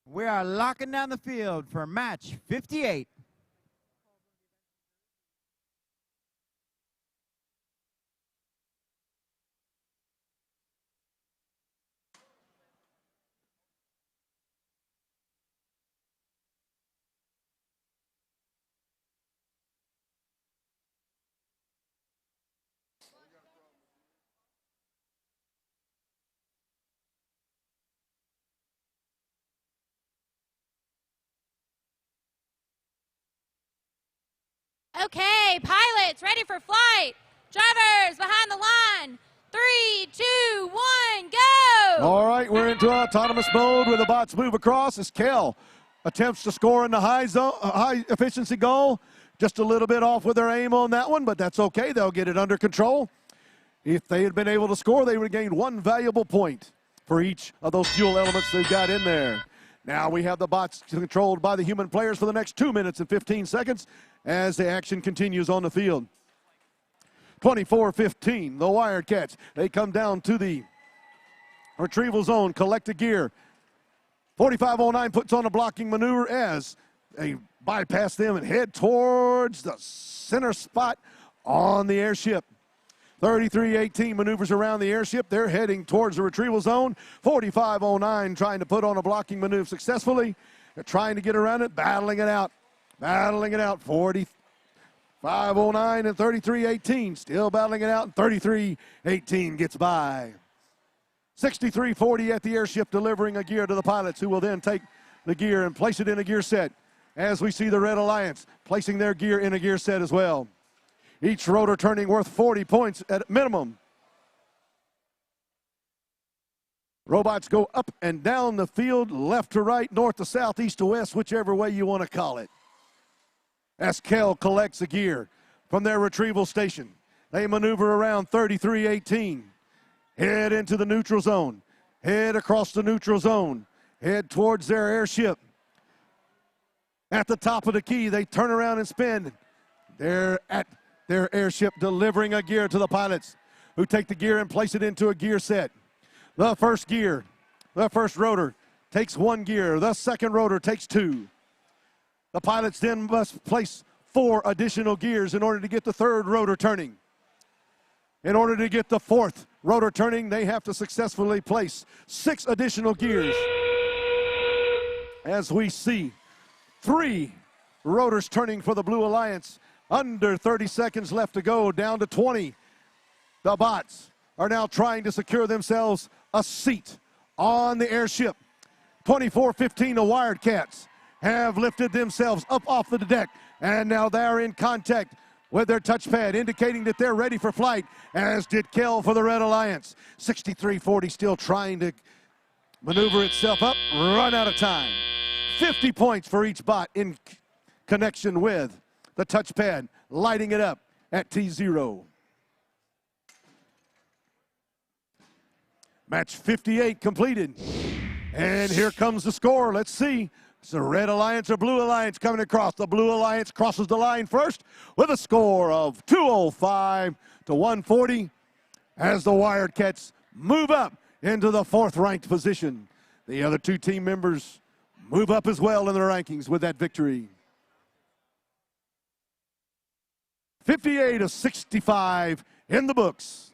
We are locking down the field for match 58. Okay, pilots, ready for flight. Drivers, behind the line. 3, 2, 1, go! All right, we're into autonomous mode where the bots move across as Kel attempts to score in the high efficiency goal. Just a little bit off with their aim on that one, but that's okay. They'll get it under control. If they had been able to score, they would have gained 1 valuable point for each of those fuel elements they've got in there. Now we have the bots controlled by the human players for the next 2 minutes and 15 seconds as the action continues on the field. 24-15, the Wildcats. They come down to the retrieval zone, collect the gear. 4509 puts on a blocking maneuver as they bypass them and head towards the center spot on the airship. 33-18 maneuvers around the airship. They're heading towards the retrieval zone. 4509 trying to put on a blocking maneuver successfully. They're trying to get around it, battling it out. 4509 and 33-18 still battling it out, and 33-18 gets by. 63-40 at the airship, delivering a gear to the pilots, who will then take the gear and place it in a gear set, as we see the Red Alliance placing their gear in a gear set as well. Each rotor turning worth 40 points at minimum. Robots go up and down the field, left to right, north to south, east to west, whichever way you want to call it. As Kel collects the gear from their retrieval station, they maneuver around 33-18. Head into the neutral zone. Head across the neutral zone. Head towards their airship. At the top of the key, they turn around and spin. They're at their airship, delivering a gear to the pilots, who take the gear and place it into a gear set. The first gear, the first rotor takes 1 gear. The second rotor takes 2. The pilots then must place 4 additional gears in order to get the third rotor turning. In order to get the 4th rotor turning, they have to successfully place 6 additional gears. As we see 3 rotors turning for the Blue Alliance. Under 30 seconds left to go, down to 20. The bots are now trying to secure themselves a seat on the airship. 24-15, the Wildcats have lifted themselves up off the deck, and now they're in contact with their touchpad, indicating that they're ready for flight, as did Kel for the Red Alliance. 63-40 still trying to maneuver itself up, run out of time. 50 points for each bot in connection with the touchpad, lighting it up at T0. Match 58 completed. And here comes the score. Let's see. It's the Red Alliance or Blue Alliance coming across. The Blue Alliance crosses the line first with a score of 205 to 140 as the Wildcats move up into the 4th ranked position. The other 2 team members move up as well in the rankings with that victory. 58-65 in the books.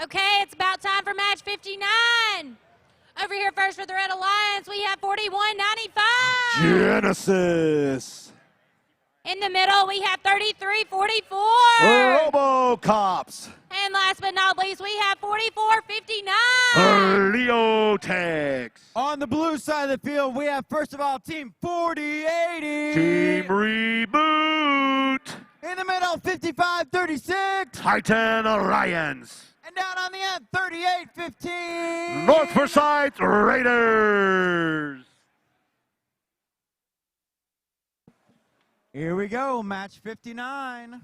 Okay, it's about time for match 59. Over here first for the Red Alliance, we have 41.95. Genesis. In the middle, we have 33.44. RoboCops. And last but not least, we have 44.59. Leotex. On the blue side of the field, we have, first of all, Team 4080. Team Reboot. In the middle, 55-36. Titan Alliance. And down on the end, 38-15. North Forsyth Raiders. Here we go, match 59.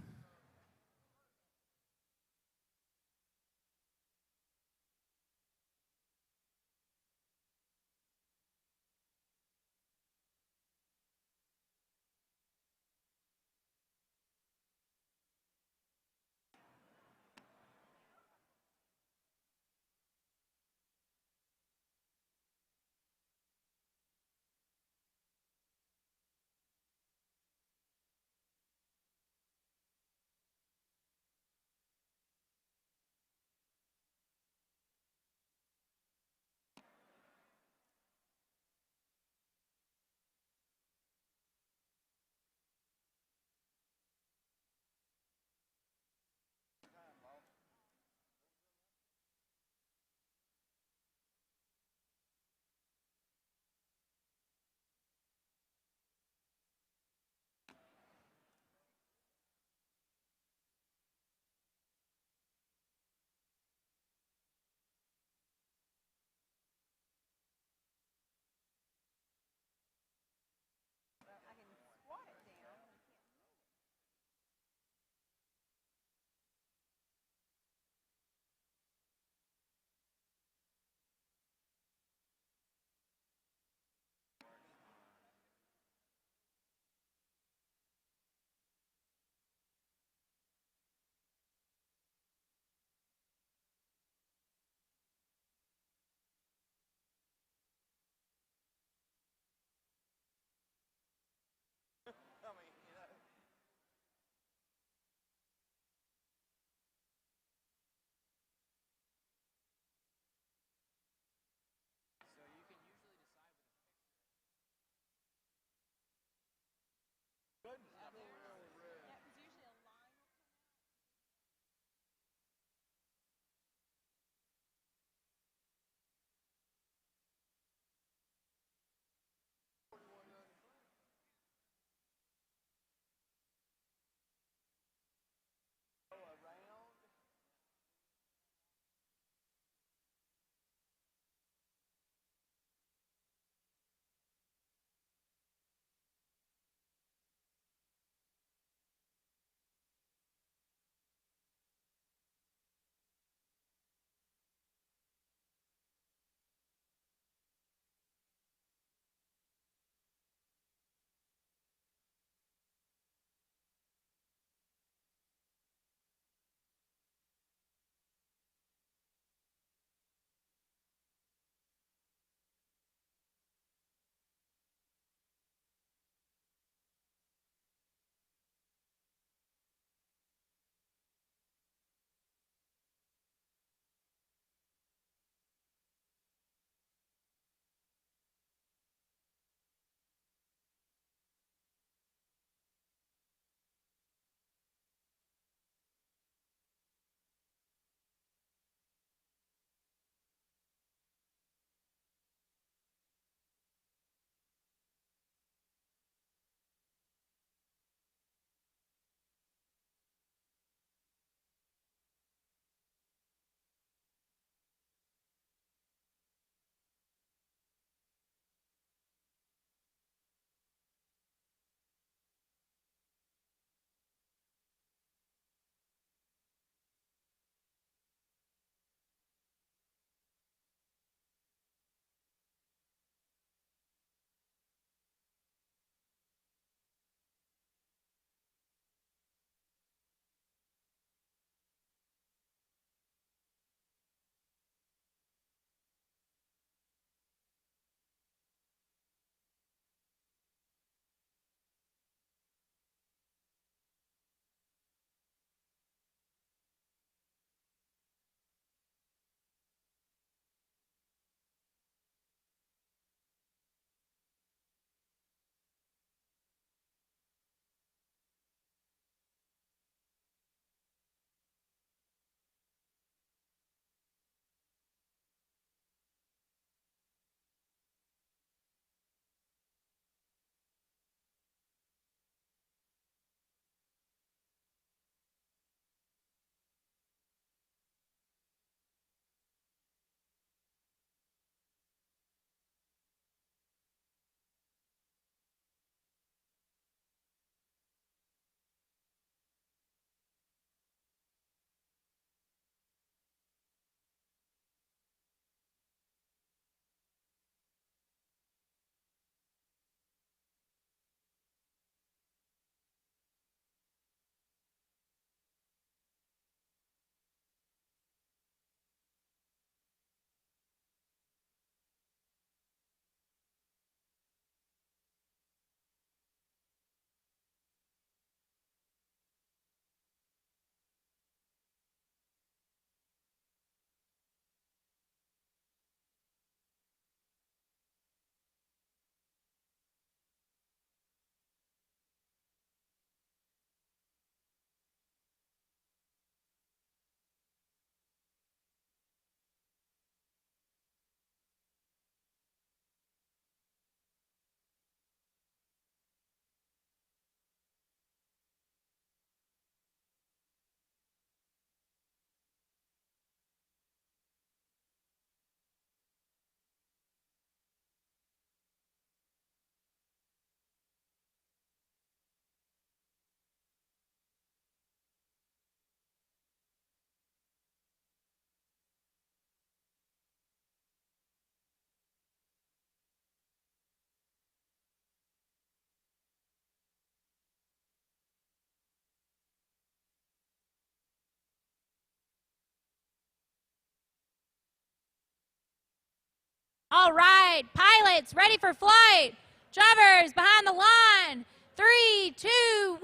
All right, pilots ready for flight. Drivers behind the line. 3, 2,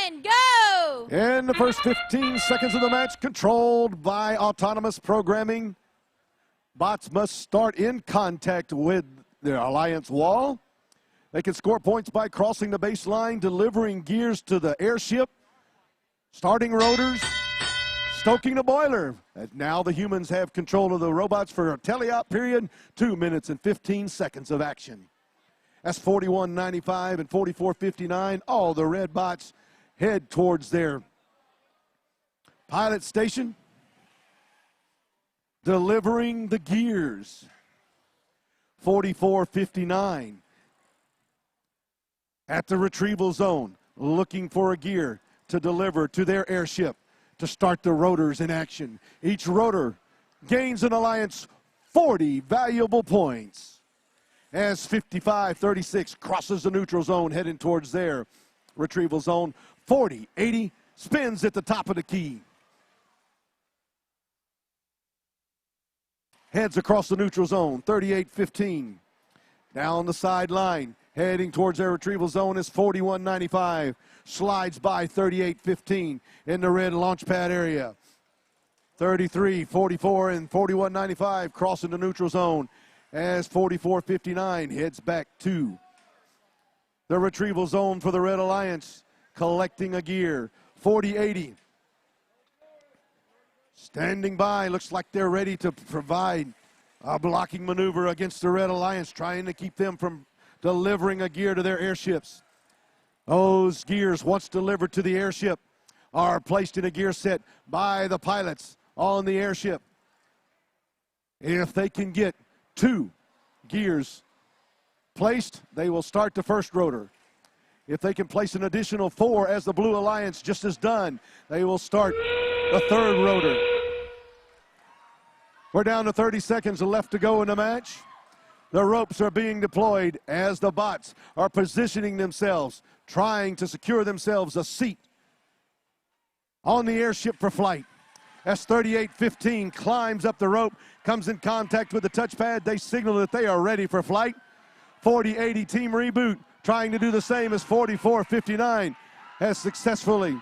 1, go! In the first 15 seconds of the match, controlled by autonomous programming, bots must start in contact with their Alliance wall. They can score points by crossing the baseline, delivering gears to the airship, starting rotors, stoking the boiler. And now the humans have control of the robots for a teleop period, 2 minutes and 15 seconds of action. That's 41.95 and 44.59. All the red bots head towards their pilot station, delivering the gears. 44.59 at the retrieval zone, looking for a gear to deliver to their airship to start the rotors in action. Each rotor gains an Alliance 40 valuable points. As 55.36 crosses the neutral zone, heading towards their retrieval zone. 40.80 spins at the top of the key. Heads across the neutral zone, 38.15. Down the sideline, heading towards their retrieval zone is 41.95. Slides by 38.15 in the red launch pad area. 33, 44, and 41.95 crossing the neutral zone as 44.59 heads back to the retrieval zone for the Red Alliance, collecting a gear. 40.80 standing by, looks like they're ready to provide a blocking maneuver against the Red Alliance, trying to keep them from delivering a gear to their airships. Those gears, once delivered to the airship, are placed in a gear set by the pilots on the airship. If they can get 2 gears placed, they will start the first rotor. If they can place an additional 4, as the Blue Alliance just has done, they will start the third rotor. We're down to 30 seconds left to go in the match. The ropes are being deployed as the bots are positioning themselves, trying to secure themselves a seat on the airship for flight. As 38.15 climbs up the rope, comes in contact with the touchpad. They signal that they are ready for flight. 40.80 Team Reboot trying to do the same as 44.59 has successfully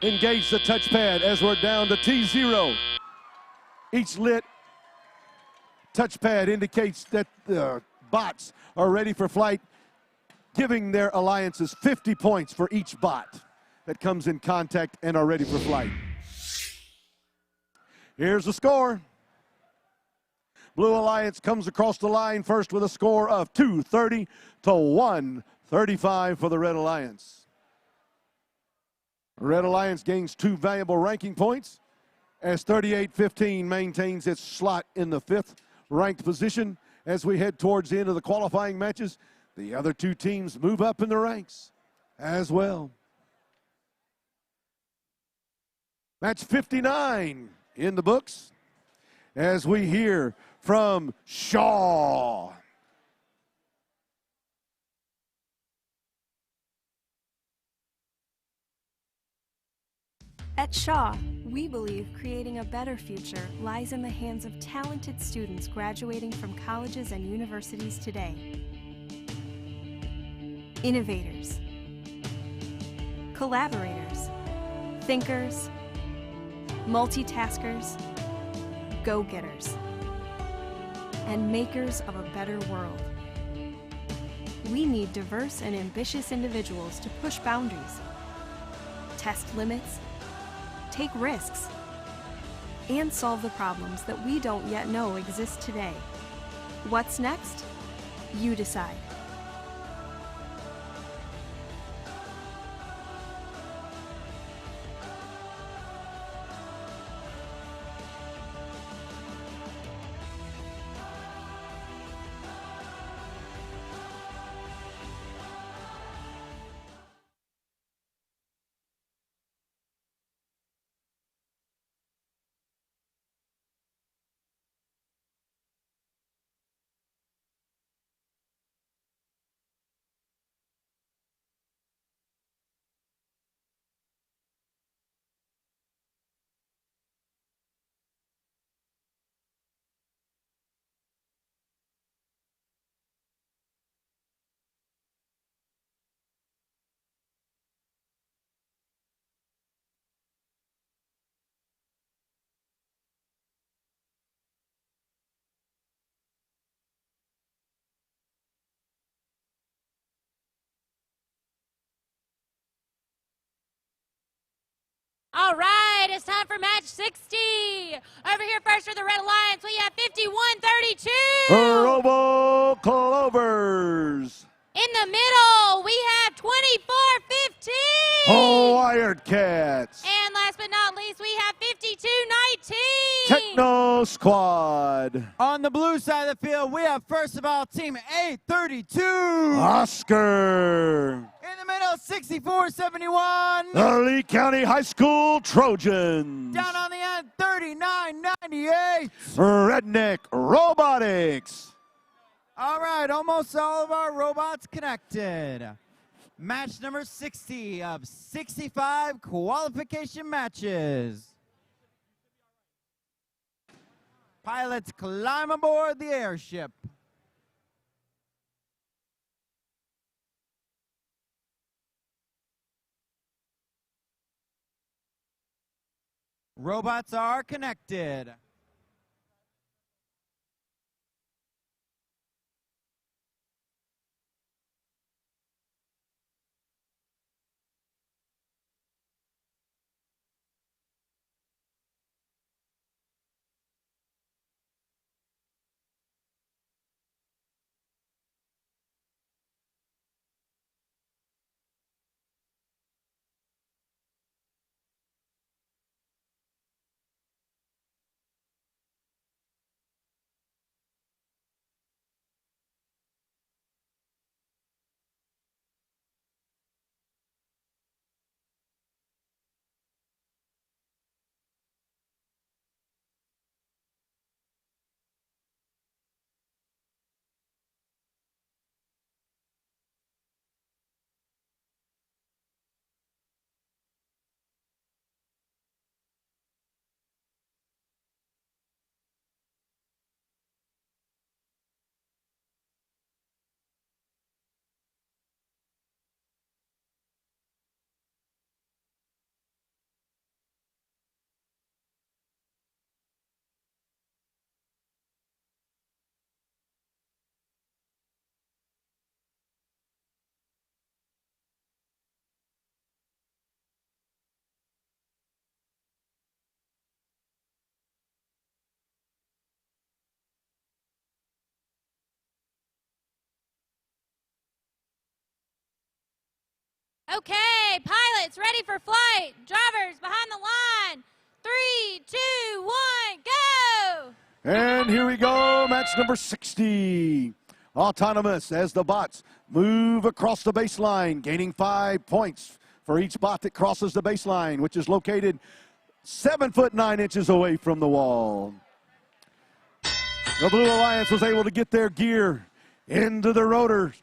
engaged the touchpad as we're down to T0. Each lit touchpad indicates that the bots are ready for flight, giving their alliances 50 points for each bot that comes in contact and are ready for flight. Here's the score. Blue Alliance comes across the line first with a score of 230 to 135 for the Red Alliance. Red Alliance gains 2 valuable ranking points as 38.15 maintains its slot in the 5th ranked position. As we head towards the end of the qualifying matches, the other 2 teams move up in the ranks as well. Match 59 in the books as we hear from Shaw. At Shaw, we believe creating a better future lies in the hands of talented students graduating from colleges and universities today. Innovators, collaborators, thinkers, multitaskers, go-getters, and makers of a better world. We need diverse and ambitious individuals to push boundaries, test limits, take risks, and solve the problems that we don't yet know exist today. What's next? You decide. All right, it's time for match 60. Over here first for the Red Alliance, we have 51-32. Robo Clovers. In the middle, we have 24-15. Wildcats. And last but not least, we have 52-19. Techno Squad. On the blue side of the field, we have first of all team 832. Oscar. In the middle, 64-71. The Lee County High School Trojans. Down on the end, 39-98. Redneck Robotics. All right, almost all of our robots connected. Match number 60 of 65 qualification matches. Pilots climb aboard the airship. Robots are connected. Okay, pilots ready for flight. Drivers behind the line. 3, 2, 1, go! And here we go, match number 60. Autonomous as the bots move across the baseline, gaining 5 points for each bot that crosses the baseline, which is located 7 foot 9 inches away from the wall. The Blue Alliance was able to get their gear into the rotor.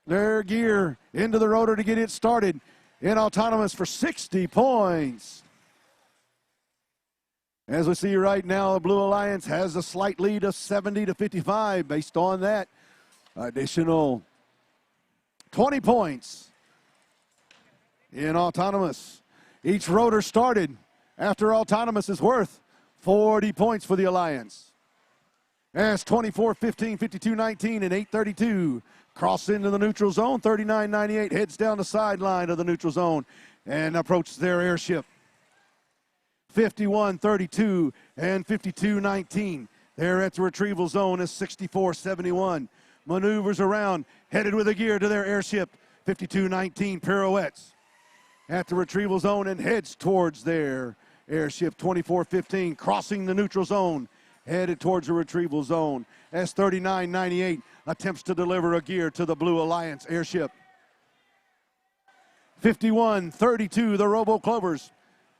Their gear into the rotor to get it started in autonomous for 60 points. As we see right now, the Blue Alliance has a slight lead of 70-55 based on that additional 20 points in autonomous. Each rotor started after autonomous is worth 40 points for the Alliance. As 24-15, 52-19, and 8-32 cross into the neutral zone. 39-98 heads down the sideline of the neutral zone and approaches their airship. 51-32 and 52-19. They're at the retrieval zone is 64-71. Maneuvers around, headed with a gear to their airship. 52-19 pirouettes at the retrieval zone and heads towards their airship. 24-15 crossing the neutral zone, headed towards the retrieval zone. As 39-98 attempts to deliver a gear to the Blue Alliance airship. 51-32, the Robo Clovers.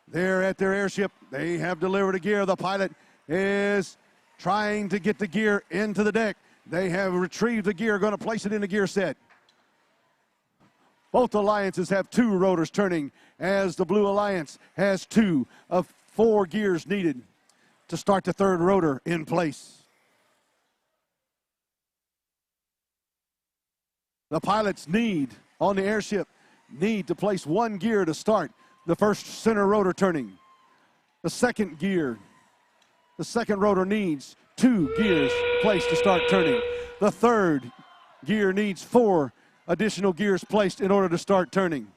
They're at their airship. They have delivered a gear. The pilot is trying to get the gear into the deck. They have retrieved the gear, going to place it in the gear set. Both alliances have 2 rotors turning, as the Blue Alliance has 2 of 4 gears needed to start the 3rd rotor in place. The pilots on the airship, need to place 1 gear to start the first center rotor turning. The second rotor needs 2 gears placed to start turning. The 3rd gear needs 4 additional gears placed in order to start turning.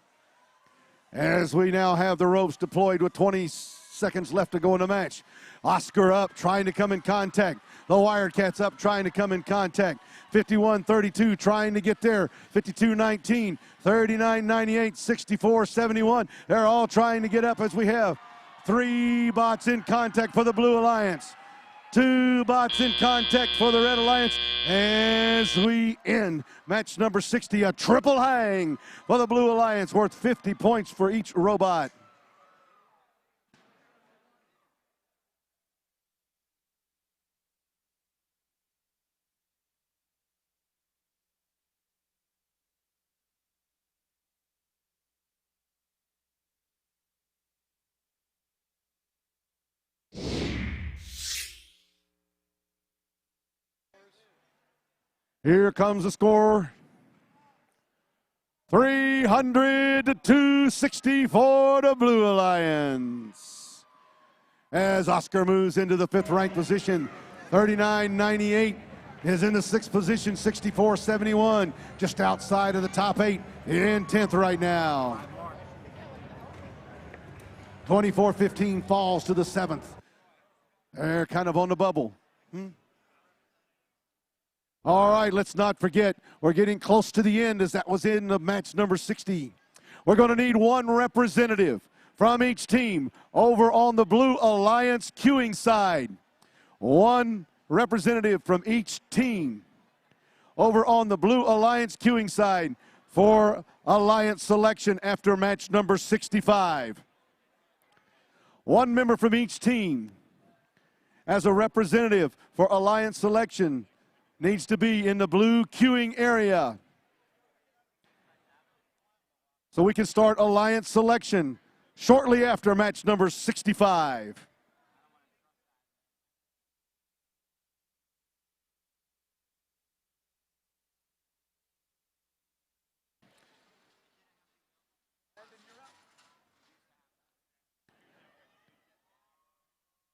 as we now have the ropes deployed with 20 seconds left to go in the match. Oscar up, trying to come in contact. The Wildcats up, trying to come in contact. 51-32, trying to get there. 52-19, 39-98, 64-71. They're all trying to get up as we have 3 bots in contact for the Blue Alliance. 2 bots in contact for the Red Alliance as we end match number 60, a triple hang for the Blue Alliance worth 50 points for each robot. Here comes the score. 300 to 260 for the Blue Alliance. As Oscar moves into the 5th ranked position, 39-98 is in the 6th position, 64-71, just outside of the top 8 in 10th right now. 24-15 falls to the 7th. They're kind of on the bubble. All right, let's not forget, we're getting close to the end as that was in the match number 60. We're going to need 1 representative from each team over on the Blue Alliance queuing side. 1 representative from each team over on the Blue Alliance queuing side for Alliance selection after match number 65. 1 member from each team as a representative for Alliance selection needs to be in the blue queuing area, so we can start Alliance selection shortly after match number 65.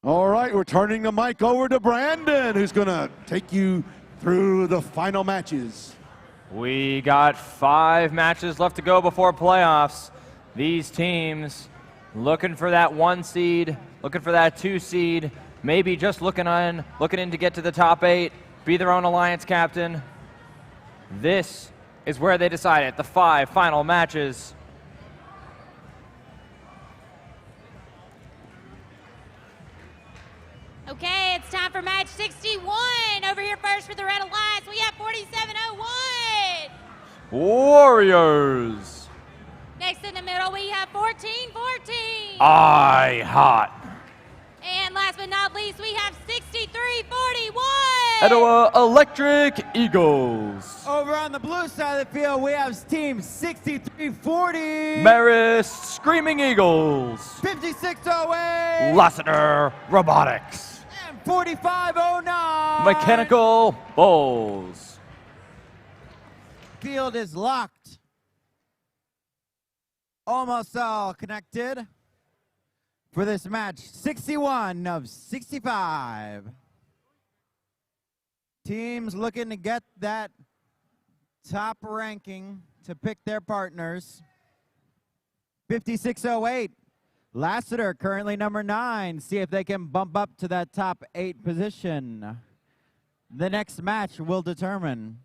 All right, we're turning the mic over to Brandon, who's going to take you through the final matches. We got 5 matches left to go before playoffs. These teams looking for that 1 seed, looking for that 2 seed, maybe just looking in to get to the top 8, be their own Alliance captain. This is where they decide it, the 5 final matches. Okay, it's time for match 61. Over here first for the Red Alliance, we have 4701. Warriors. Next in the middle, we have 1414. I hot. And last but not least, we have 6341. Etowah Electric Eagles. Over on the blue side of the field, we have team 6340. Marist Screaming Eagles. 5608. Lassiter Robotics. 4509. Mechanical Bulls. Field is locked. Almost all connected for this match. 61 of 65. Teams looking to get that top ranking to pick their partners. 5608. Lassiter currently number 9. See if they can bump up to that top 8 position. The next match will determine.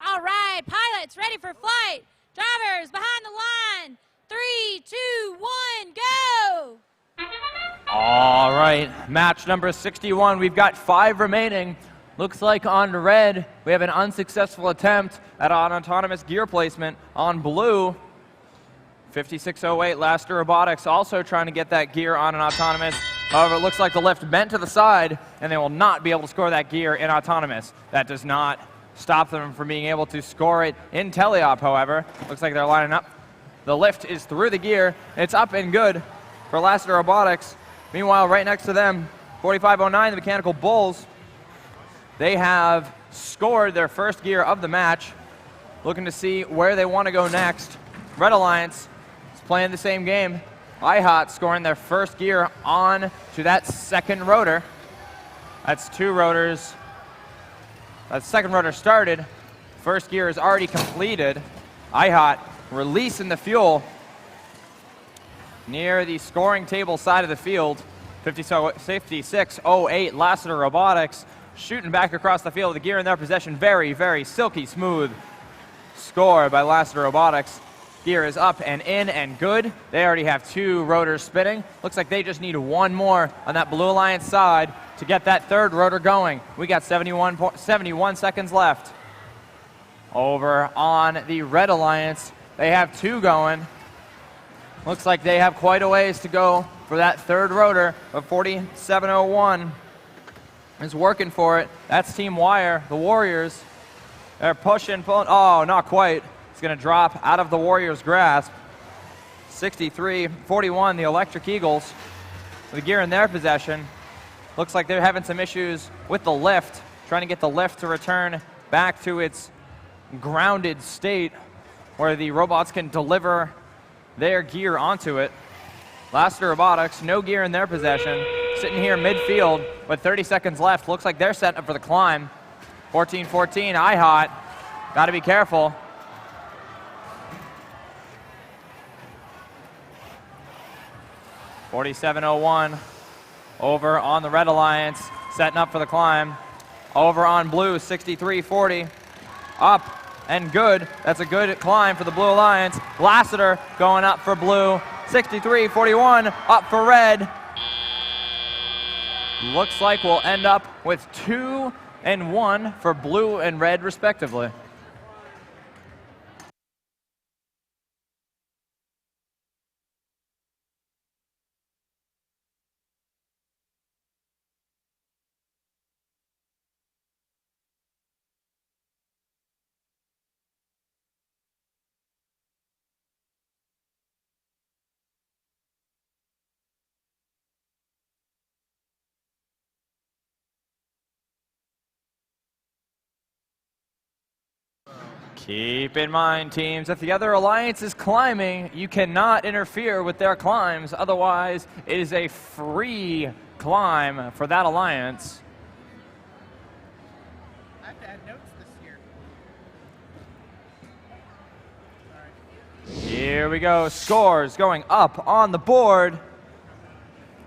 All right, pilots ready for flight. Drivers behind the line. 3, 2, 1, go! All right, match number 61. We've got 5 remaining. Looks like on red, we have an unsuccessful attempt at an autonomous gear placement. On blue, 5608 Lassiter Robotics also trying to get that gear on an autonomous. However, it looks like the lift bent to the side, and they will not be able to score that gear in autonomous. That does not stop them from being able to score it in teleop, however. Looks like they're lining up. The lift is through the gear. It's up and good for Lassiter Robotics. Meanwhile, right next to them, 4509, the Mechanical Bulls. They have scored their first gear of the match. Looking to see where they want to go next. Red Alliance is playing the same game. IHOT scoring their first gear on to that second rotor. That's 2 rotors. That second rotor started. First gear is already completed. IHOT releasing the fuel near the scoring table side of the field. 56.08 Lassiter Robotics shooting back across the field. The gear in their possession. Very, very silky smooth score by Lassiter Robotics. Gear is up and in and good. They already have 2 rotors spinning. Looks like they just need 1 more on that Blue Alliance side to get that third rotor going. We got 71 seconds left. Over on the Red Alliance, they have 2 going. Looks like they have quite a ways to go for that third rotor, but 4701 is working for it. That's Team Wire, the Warriors. They're pushing, pulling. Oh, not quite. It's going to drop out of the Warriors' grasp. 63-41, the Electric Eagles. The gear in their possession. Looks like they're having some issues with the lift, trying to get the lift to return back to its grounded state where the robots can deliver their gear onto it. Lassiter Robotics, no gear in their possession. Sitting here midfield with 30 seconds left. Looks like they're set up for the climb. 14-14, IHOT. Got to be careful. .4701 over on the Red Alliance, setting up for the climb. Over on Blue, 63-40. Up and good. That's a good climb for the Blue Alliance. Lassiter going up for Blue. 63-41, up for Red. Looks like we'll end up with 2 and 1 for Blue and Red, respectively. Keep in mind, teams, if the other alliance is climbing, you cannot interfere with their climbs. Otherwise, it is a free climb for that alliance. I have to add notes this year. Here we go. Scores going up on the board.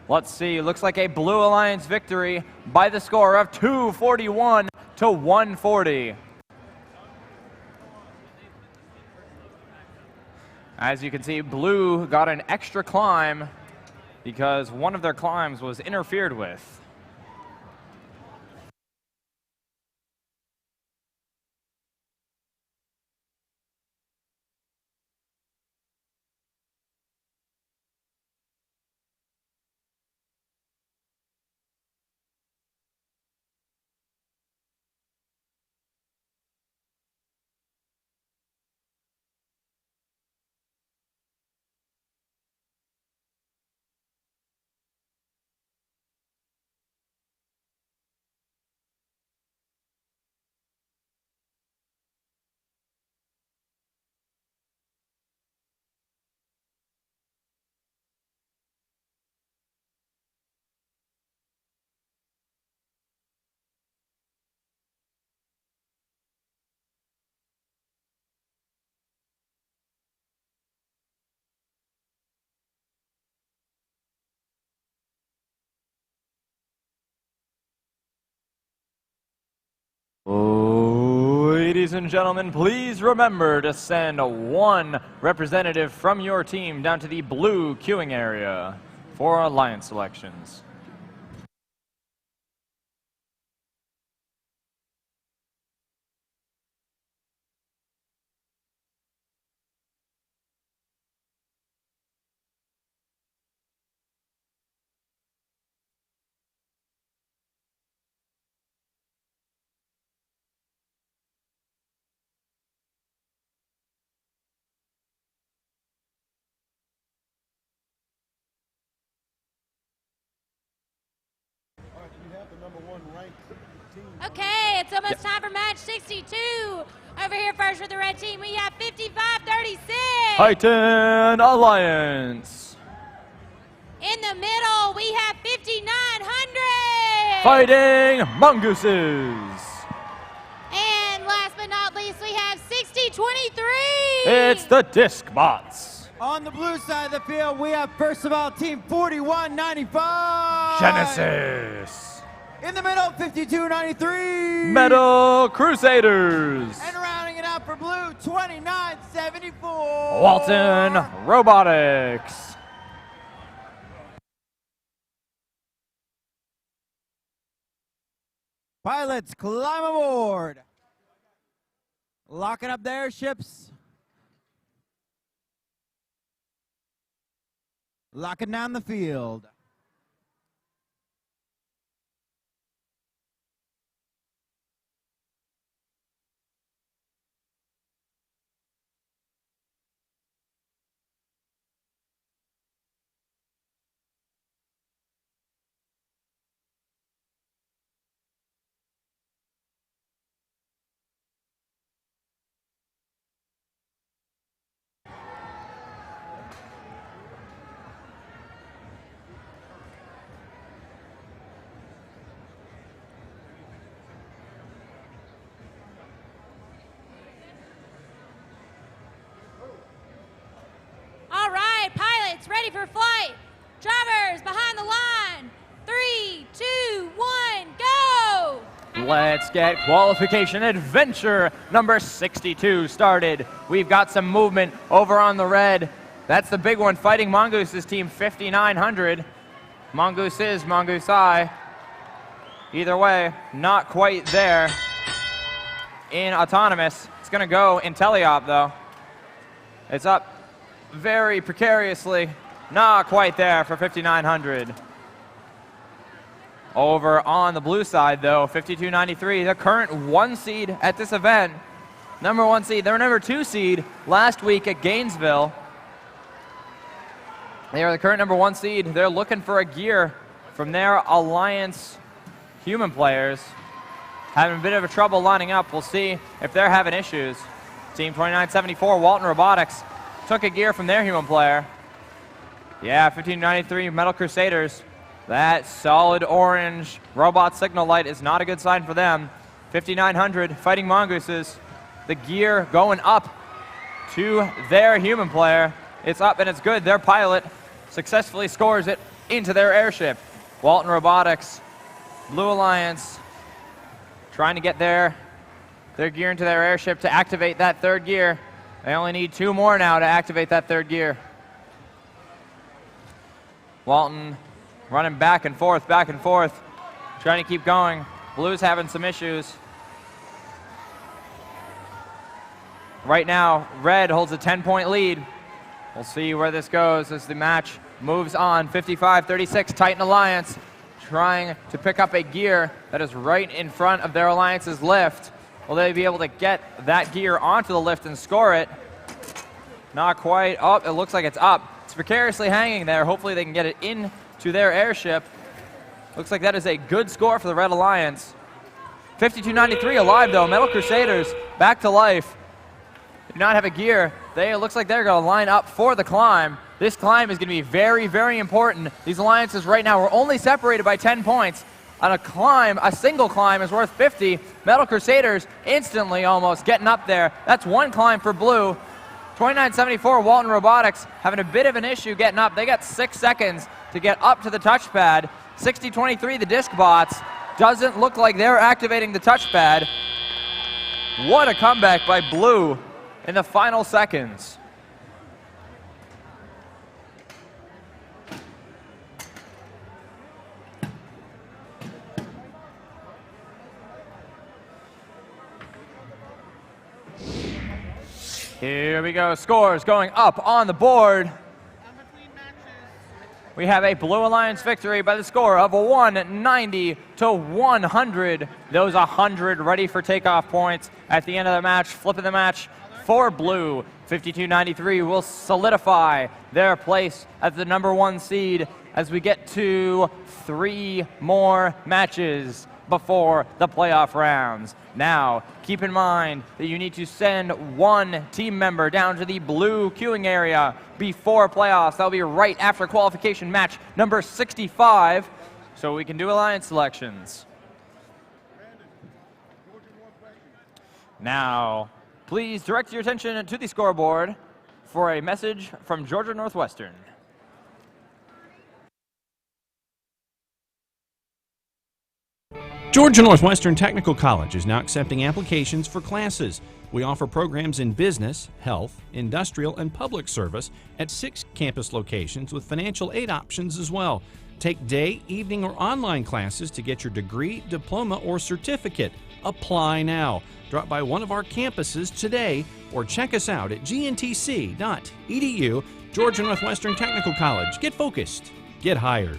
Let's see. Looks like a Blue Alliance victory by the score of 241 to 140. As you can see, Blue got an extra climb because one of their climbs was interfered with. Ladies and gentlemen, please remember to send 1 representative from your team down to the blue queuing area for alliance selections. Okay, it's almost time for match 62. Over here first for the red team, we have 55-36. Titan Alliance. In the middle, we have 5900. Fighting Mongooses. And last but not least, we have 60-23. It's the Disc Bots. On the blue side of the field, we have first of all Team 4195. Genesis. In the middle, 5293. Metal Crusaders. And rounding it out for blue, 2974. Walton Robotics. Pilots, climb aboard. Locking up the airships. Locking down the field. All right, pilots, ready for flight. Drivers, behind the line. 3, 2, 1, go! Let's get qualification adventure number 62 started. We've got some movement over on the red. That's the big one, fighting Mongooses team 5900. Mongoose is Mongoose I. Either way, not quite there in autonomous. It's gonna go in teleop though. It's up very precariously. Not quite there for 5900. Over on the blue side though, 5293, the current 1 seed at this event. Number 1 seed, they were number 2 seed last week at Gainesville. They are the current number 1 seed. They're looking for a gear from their Alliance human players. Having a bit of a trouble lining up. We'll see if they're having issues. Team 2974, Walton Robotics, took a gear from their human player. Yeah, 1593 Metal Crusaders. That solid orange robot signal light is not a good sign for them. 5900 fighting Mongooses. The gear going up to their human player. It's up and it's good. Their pilot successfully scores it into their airship. Walton Robotics, Blue Alliance, trying to get their gear into their airship to activate that third gear. They only need 2 more now to activate that third gear. Walton running back and forth, trying to keep going. Blue's having some issues. Right now, red holds a 10-point lead. We'll see where this goes as the match moves on. 55-36, Titan Alliance trying to pick up a gear that is right in front of their Alliance's lift. Will they be able to get that gear onto the lift and score it? Not quite. Oh, it looks like it's up. It's precariously hanging there. Hopefully they can get it into their airship. Looks like that is a good score for the Red Alliance. 5293 alive though. Metal Crusaders back to life. Do not have a gear. It looks like they're going to line up for the climb. This climb is going to be very, very important. These alliances right now are only separated by 10 points. On a climb, a single climb is worth 50. Metal Crusaders instantly almost getting up there. That's 1 climb for blue. 2974 Walton Robotics having a bit of an issue getting up. They got 6 seconds to get up to the touchpad. 6023 the Disc Bots. Doesn't look like they're activating the touchpad. What a comeback by blue in the final seconds. Here we go, scores going up on the board. We have a Blue Alliance victory by the score of 190 to 100. Those 100 ready for takeoff points at the end of the match, flipping the match for blue. 5293 will solidify their place as the number 1 seed as we get to 3 more matches before the playoff rounds. Now, keep in mind that you need to send 1 team member down to the blue queuing area before playoffs. That'll be right after qualification match number 65, so we can do alliance selections. Now, please direct your attention to the scoreboard for a message from Georgia Northwestern. Georgia Northwestern Technical College is now accepting applications for classes. We offer programs in business, health, industrial, and public service at 6 campus locations with financial aid options as well. Take day, evening, or online classes to get your degree, diploma, or certificate. Apply now. Drop by one of our campuses today or check us out at gntc.edu. Georgia Northwestern Technical College. Get focused. Get hired.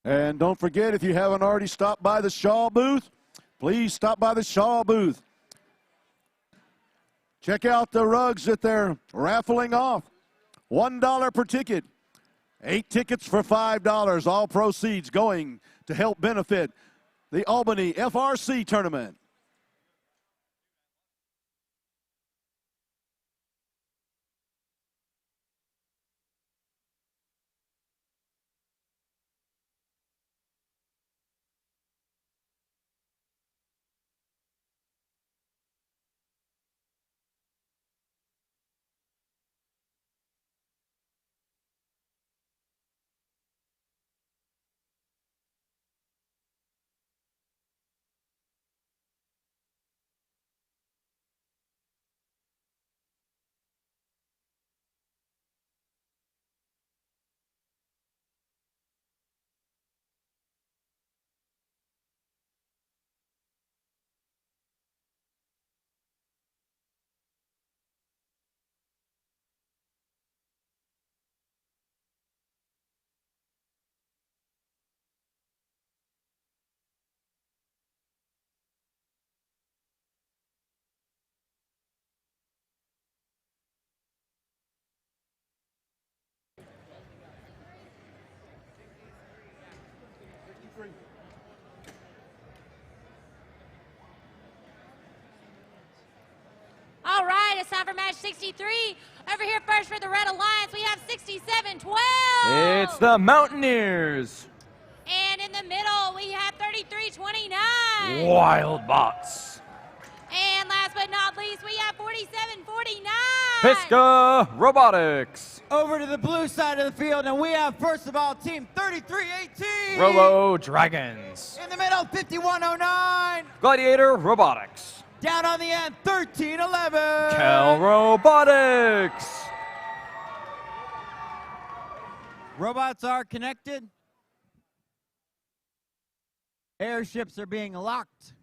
And don't forget, if you haven't already stopped by the Shaw booth, please stop by the Shaw booth. Check out the rugs that they're raffling off. $1 per ticket. 8 tickets for $5. All proceeds going to help benefit the Albany FRC tournament. All right, it's time for match 63. Over here first for the Red Alliance, we have 67-12. It's the Mountaineers. And in the middle, we have 33-29. Wild Bots. And last but not least, we have 47-49. Pisgah Robotics. Over to the blue side of the field, and we have, first of all, team 33-18. Robo Dragons. In the middle, 51-09. Gladiator Robotics. Down on the end, 13-11. Cal Robotics. Robots are connected. Airships are being locked.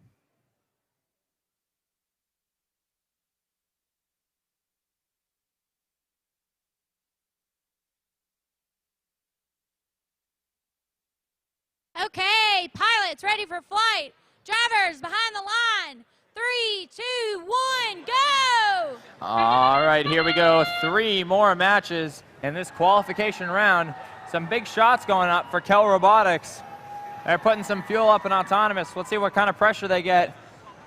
Okay, pilots ready for flight. Drivers behind the line. 3, 2, 1, go! All right, here we go. 3 more matches in this qualification round. Some big shots going up for Cal Robotics. They're putting some fuel up in Autonomous. Let's see what kind of pressure they get.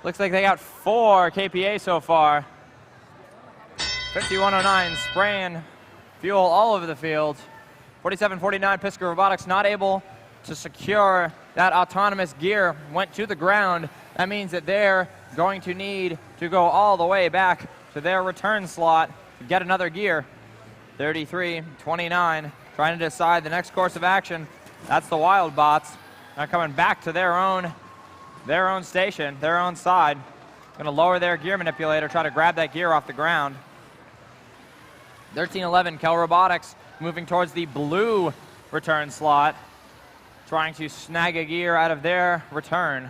Looks like they got 4 KPA so far. 5109 spraying fuel all over the field. 4749 Pisgah Robotics not able to secure that Autonomous gear. Went to the ground. That means that they're going to need to go all the way back to their return slot to get another gear. 33-29, trying to decide the next course of action. That's the Wild Bots. They're coming back to their own station, their own side. Going to lower their gear manipulator, try to grab that gear off the ground. 13-11, Cal Robotics moving towards the blue return slot, trying to snag a gear out of their return.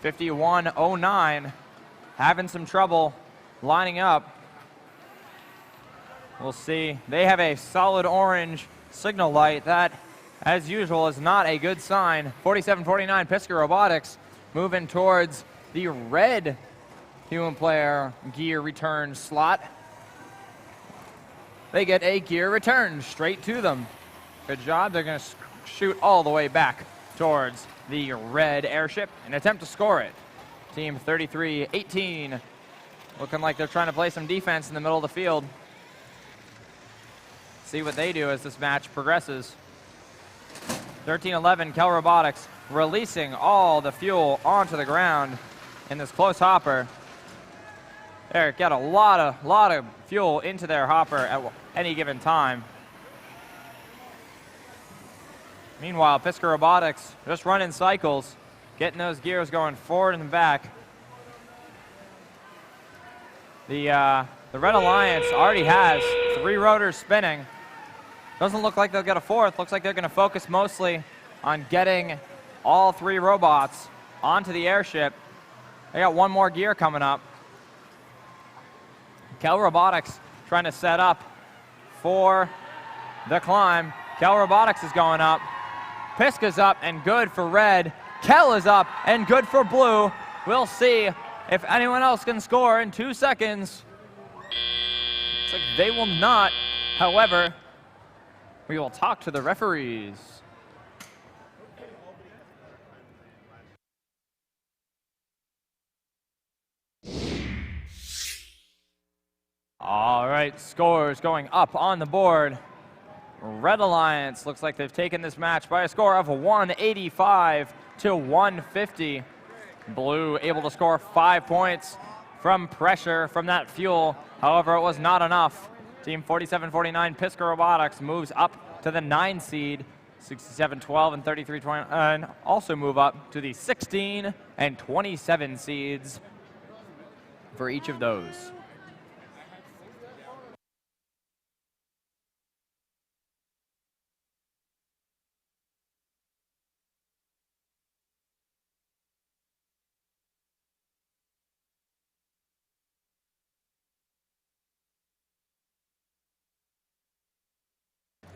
51-09. Having some trouble lining up. We'll see. They have a solid orange signal light. That, as usual, is not a good sign. 47-49, Pisgah Robotics moving towards the red human player gear return slot. They get a gear return straight to them. Good job. They're going to shoot all the way back towards the red airship and attempt to score it. Team 33-18, looking like they're trying to play some defense in the middle of the field. See what they do as this match progresses. 13-11, Kel Robotics releasing all the fuel onto the ground in this close hopper. They get a lot of fuel into their hopper at any given time. Meanwhile, Pisgah Robotics just running cycles, getting those gears going forward and back. The Red Alliance already has 3 rotors spinning. Doesn't look like they'll get a 4th. Looks like they're going to focus mostly on getting all 3 robots onto the airship. They got 1 more gear coming up. Kel Robotics trying to set up for the climb. Kel Robotics is going up. Pisgah's up and good for red. Kel is up and good for blue. We'll see if anyone else can score in 2 seconds. Looks like they will not. However, we will talk to the referees. All right, scores going up on the board. Red Alliance looks like they've taken this match by a score of 185 to 150. Blue able to score 5 points from pressure from that fuel. However, it was not enough. Team 47-49 Pisgah Robotics moves up to the 9 seed, 67-12 and 33-20, and also move up to the 16 and 27 seeds for each of those.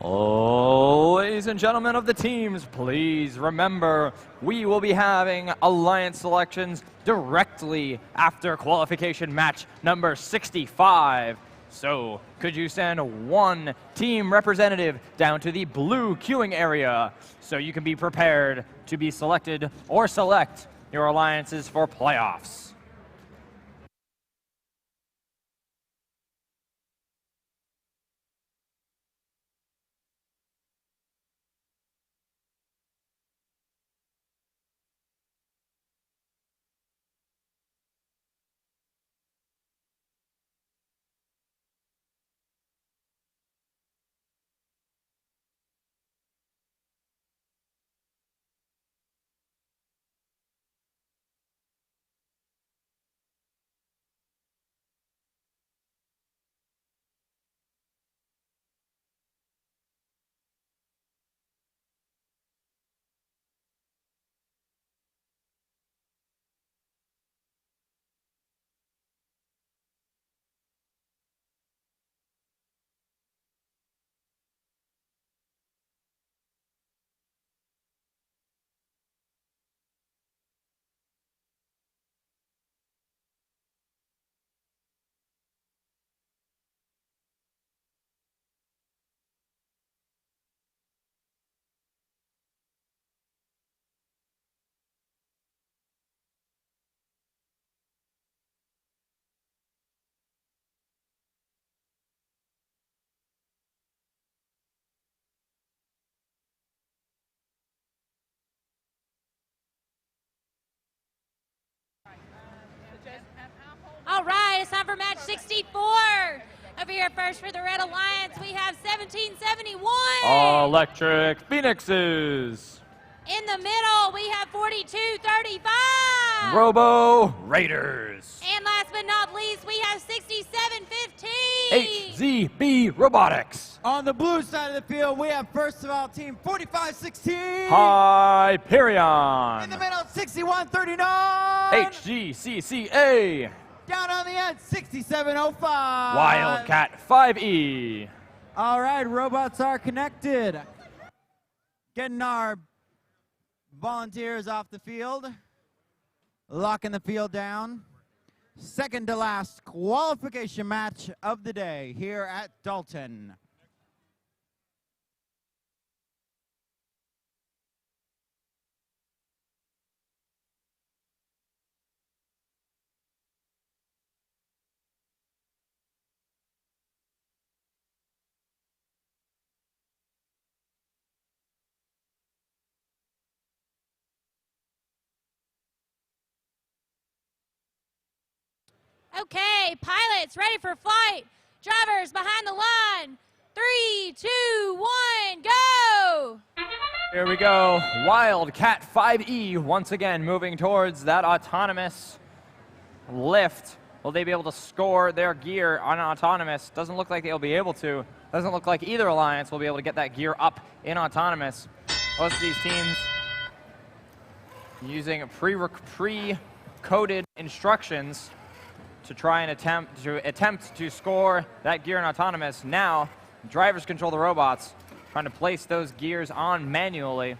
Oh, ladies and gentlemen of the teams, please remember we will be having Alliance selections directly after qualification match number 65. So, could you send 1 team representative down to the blue queuing area so you can be prepared to be selected or select your alliances for playoffs? All right, it's time for match 64. Over here first for the Red Alliance, we have 1771. Electric Phoenixes. In the middle, we have 42-35. Robo Raiders. And last but not least, we have 67-15. HZB Robotics. On the blue side of the field, we have first of all team 45-16. Hyperion. In the middle, 61-39. HGCCA. Down on the end, 67-05. Wildcat 5E. All right, robots are connected. Getting our volunteers off the field. Locking the field down. Second to last qualification match of the day here at Dalton. Okay, pilots ready for flight. Drivers behind the line. 3, 2, 1, go! Here we go. Wildcat 5E once again moving towards that autonomous lift. Will they be able to score their gear on autonomous? Doesn't look like they'll be able to. Doesn't look like either alliance will be able to get that gear up in autonomous. Most of these teams using pre-coded instructions to try and attempt to score that gear in autonomous. Now, drivers control the robots, trying to place those gears on manually.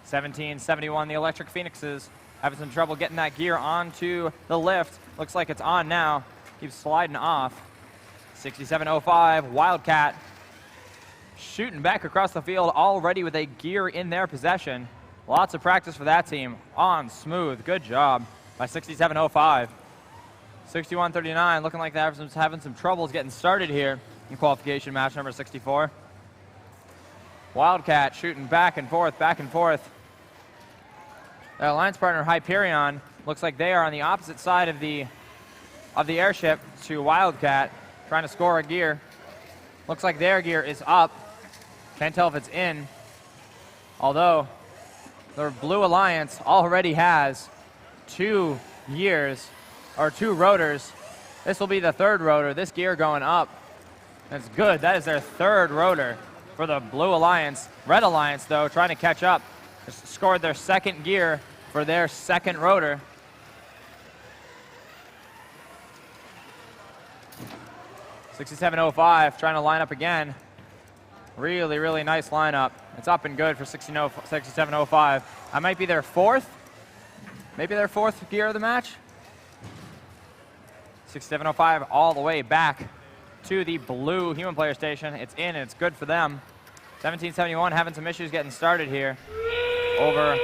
1771, the Electric Phoenixes having some trouble getting that gear onto the lift. Looks like it's on now. Keeps sliding off. 6705, Wildcat shooting back across the field already with a gear in their possession. Lots of practice for that team. On smooth. Good job by 6705. 6139, looking like they're having some troubles getting started here in qualification match number 64. Wildcat shooting back and forth, back and forth. Their alliance partner Hyperion looks like they are on the opposite side of the airship to Wildcat, trying to score a gear. Looks like their gear is up. Can't tell if it's in. Although the Blue Alliance already has 2 gears, or 2 rotors. This will be the 3rd rotor. This gear going up. That's good. That is their 3rd rotor for the Blue Alliance. Red Alliance, though, trying to catch up. Just scored their 2nd gear for their 2nd rotor. $67.05 trying to line up again. Really, really nice lineup. It's up and good for $67.05. I might be their 4th. Maybe their 4th gear of the match. 6705 all the way back to the blue human player station. It's in and it's good for them. 1771 having some issues getting started here over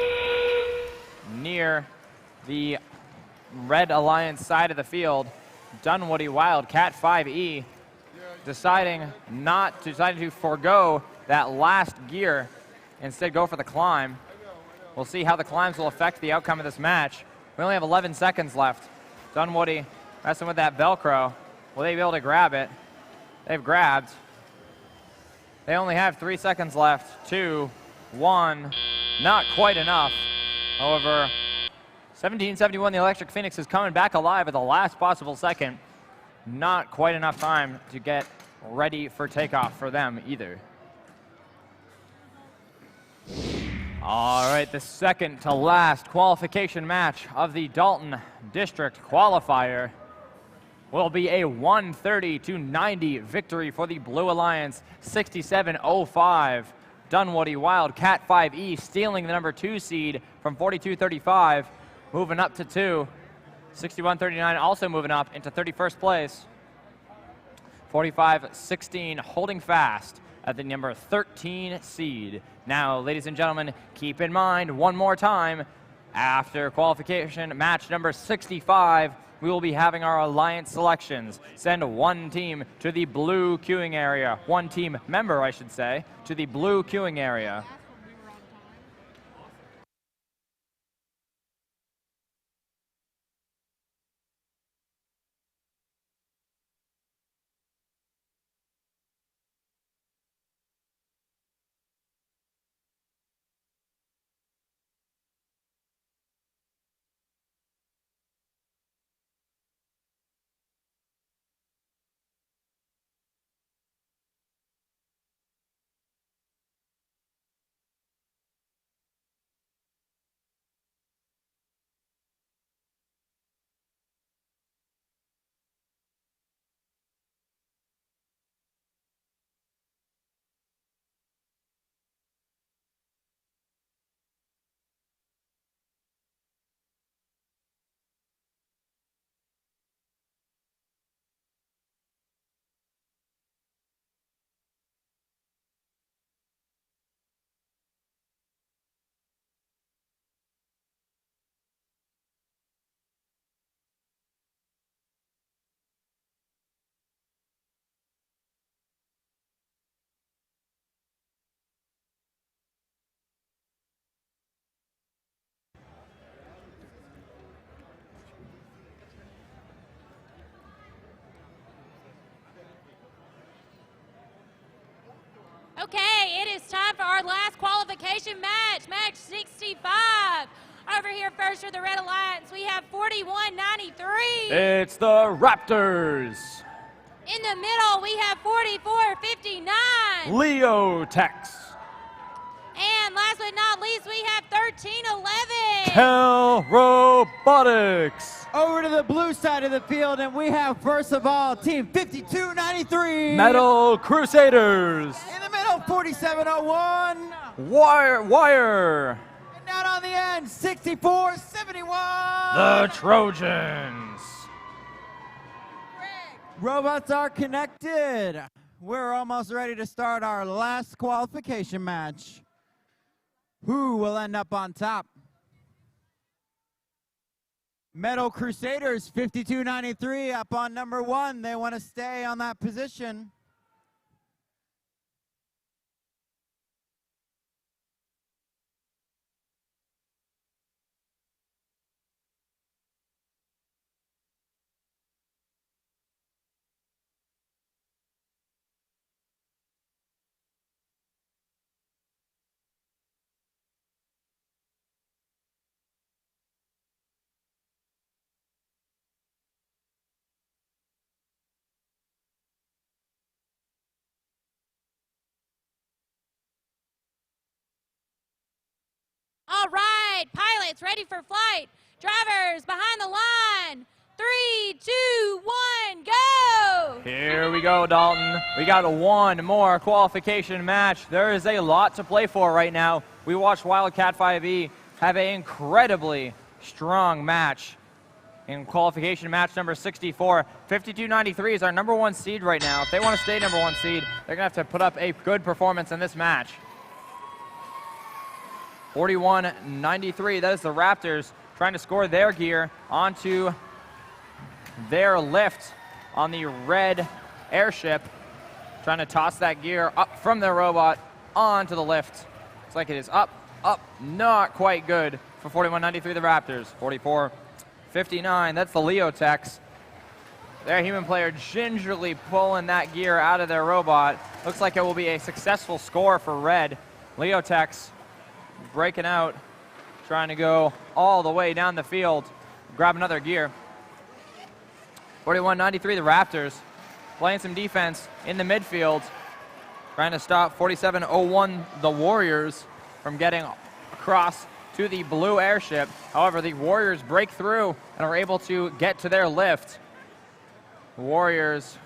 near the Red Alliance side of the field. Dunwoody Wildcat 5E deciding to forego that last gear, instead go for the climb. We'll see how the climbs will affect the outcome of this match. We only have 11 seconds left. Dunwoody messing with that Velcro. Will they be able to grab it? They've grabbed. They only have 3 seconds left. 2, 1, not quite enough. However, 1771, the Electric Phoenix is coming back alive at the last possible second. Not quite enough time to get ready for takeoff for them either. All right, the second to last qualification match of the Dalton District Qualifier will be a 130-90 victory for the Blue Alliance. 67-05. Dunwoody Wildcat 5E stealing the number 2 seed from 42-35, moving up to 2. 61-39 also moving up into 31st place. 45-16 holding fast at the number 13 seed. Now, ladies and gentlemen, keep in mind one more time, after qualification match number 65, we will be having our alliance selections. Send 1 team to the blue queuing area, 1 team member, I should say, to the blue queuing area. Okay, it is time for our last qualification match, match 65. Over here first for the Red Alliance, we have 41-93. It's the Raptors. In the middle, we have 44-59. Leo Tex. And last but not least, we have 13-11. Kel Robotics. Over to the blue side of the field, and we have, first of all, Team 5293. Metal Crusaders. In the middle, 4701. Wire. And down on the end, 6471. The Trojans. Robots are connected. We're almost ready to start our last qualification match. Who will end up on top? Metal Crusaders, 5293, up on number 1. They want to stay on that position. All right, pilots ready for flight. Drivers behind the line. 3, 2, 1, go! Here we go, Dalton. We got one more qualification match. There is a lot to play for right now. We watched Wildcat 5e have an incredibly strong match in qualification match number 64. 5293 is our number 1 seed right now. If they want to stay number 1 seed, they're going to have to put up a good performance in this match. 41-93, that is the Raptors trying to score their gear onto their lift on the red airship. Trying to toss that gear up from their robot onto the lift. Looks like it is up, not quite good for 41-93, the Raptors. 44-59, that's the Leo Tex. Their human player gingerly pulling that gear out of their robot. Looks like it will be a successful score for red. Leo Tex breaking out, trying to go all the way down the field, grab another gear. 41-93, the Raptors playing some defense in the midfield, trying to stop 47-01, the Warriors, from getting across to the blue airship. However, the Warriors break through and are able to get to their lift. The Warriors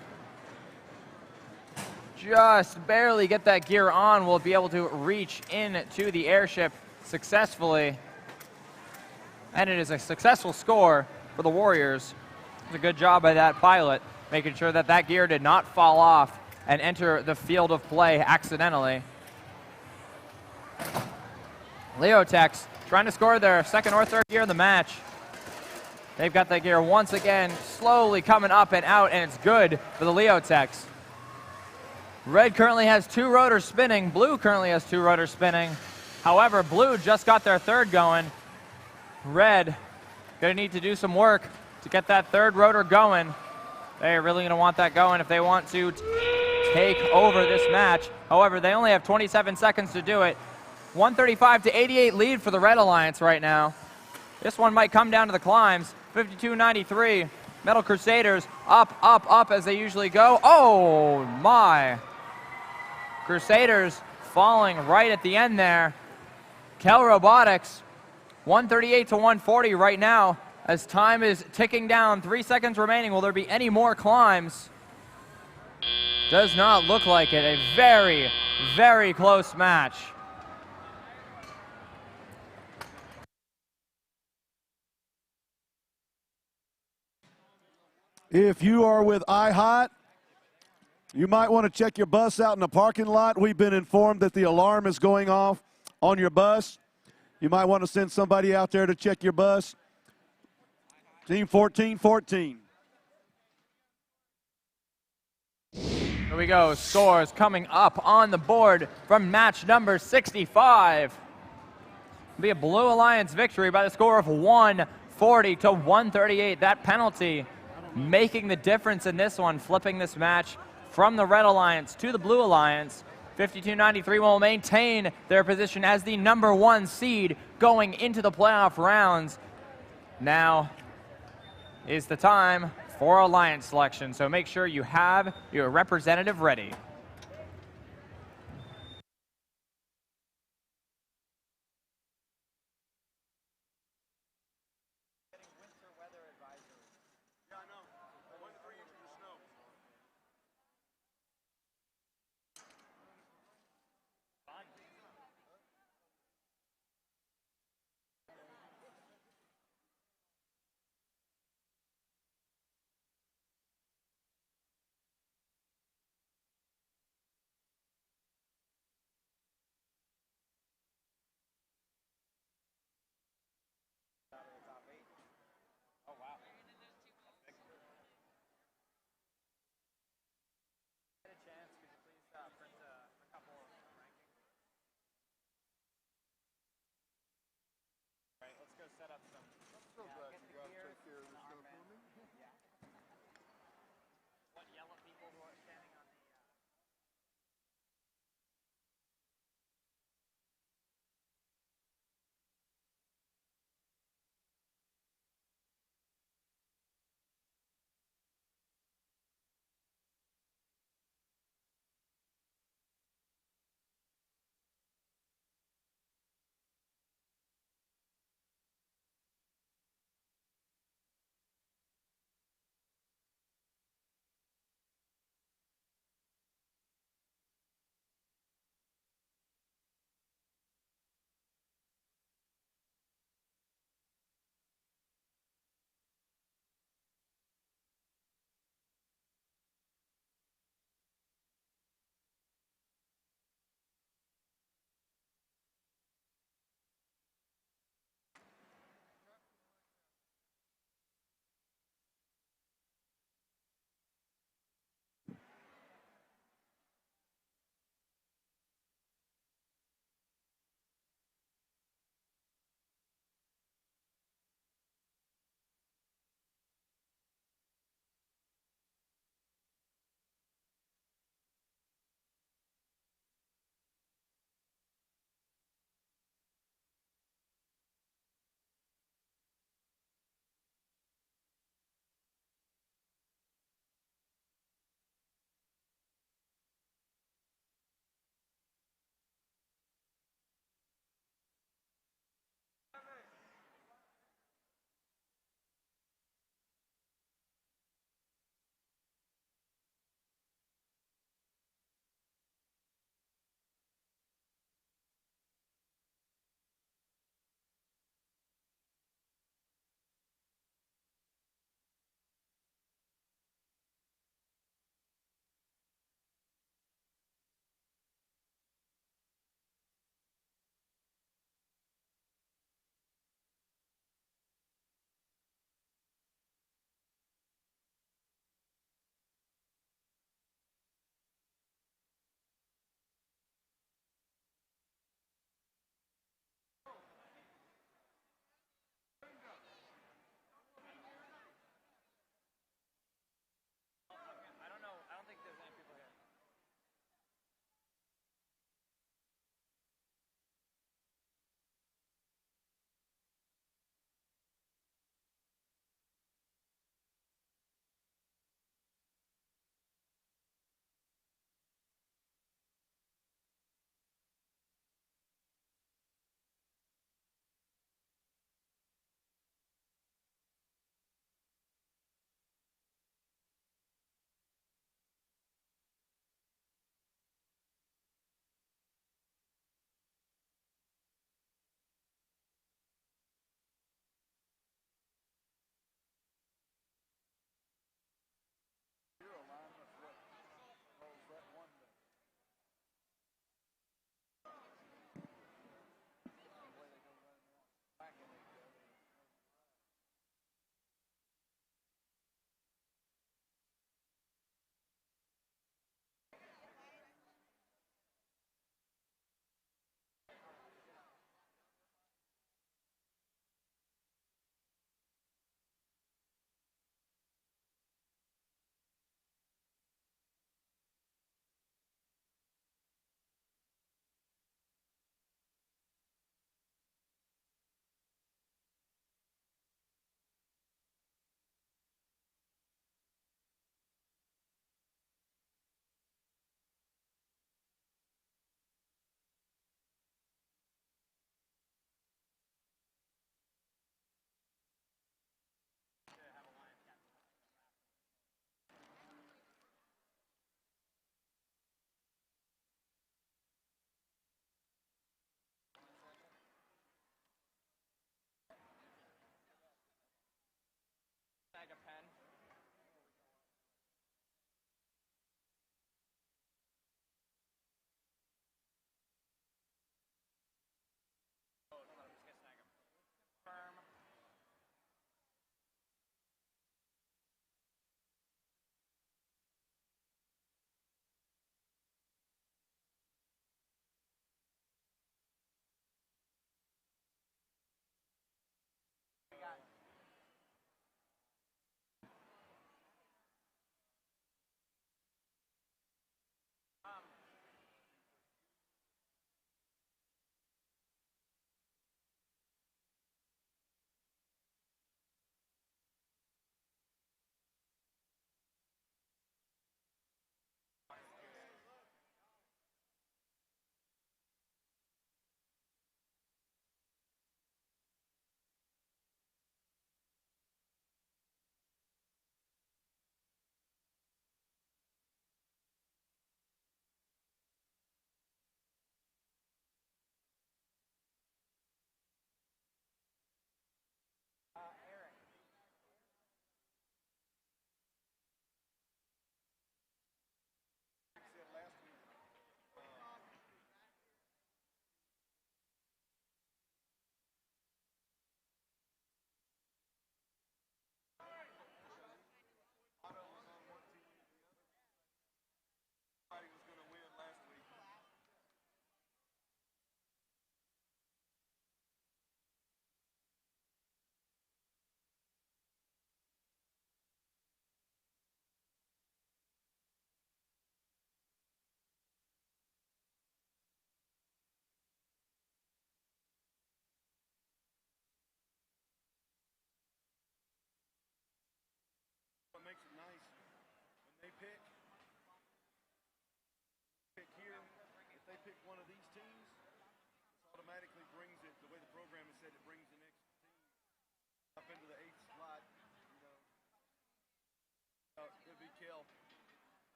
just barely get that gear on, will be able to reach into the airship successfully. And it is a successful score for the Warriors. It's a good job by that pilot, making sure that that gear did not fall off and enter the field of play accidentally. Leo Tex trying to score their second or third gear in the match. They've got that gear once again slowly coming up and out, and it's good for the Leo Tex. Red currently has 2 rotors spinning. Blue currently has 2 rotors spinning. However, blue just got their third going. Red gonna need to do some work to get that third rotor going. They're really gonna want that going if they want to take over this match. However, they only have 27 seconds to do it. 135-88 lead for the Red Alliance right now. This one might come down to the climbs. 52-93. Metal Crusaders up as they usually go. Oh my. Crusaders falling right at the end there. Kel Robotics, 138-140 right now as time is ticking down. 3 seconds remaining. Will there be any more climbs? Does not look like it. A very, very close match. If you are with iHot, you might want to check your bus out in the parking lot. We've been informed that the alarm is going off on your bus. You might want to send somebody out there to check your bus. Team 14-14. Here we go. Scores coming up on the board from match number 65. It'll be a Blue Alliance victory by the score of 140-138. That penalty making the difference in this one, flipping this match from the Red Alliance to the Blue Alliance. 52-93 will maintain their position as the #1 seed going into the playoff rounds. Now is the time for alliance selection, so make sure you have your representative ready.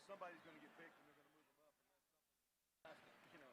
somebody's going to get picked and they're going to move them up. You know.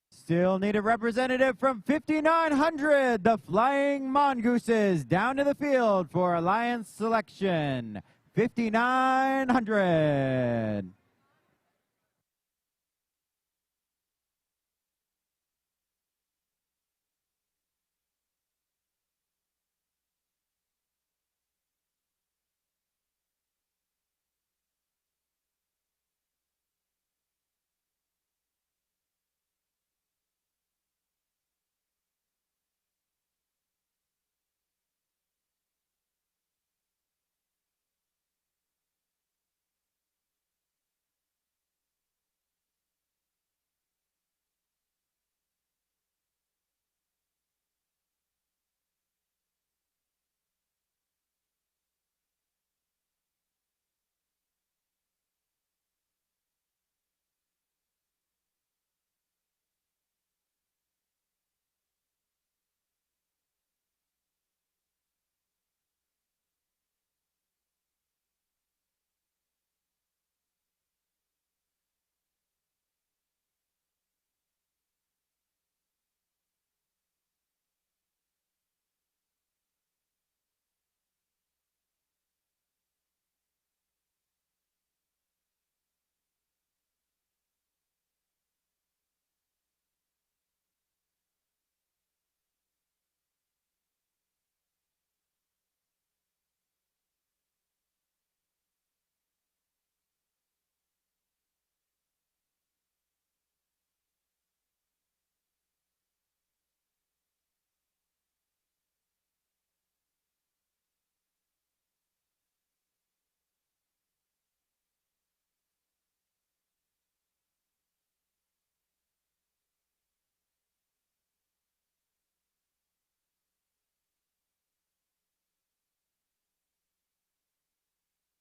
Still need a representative from 5900, the Flying Mongooses, down to the field for Alliance selection. 5900.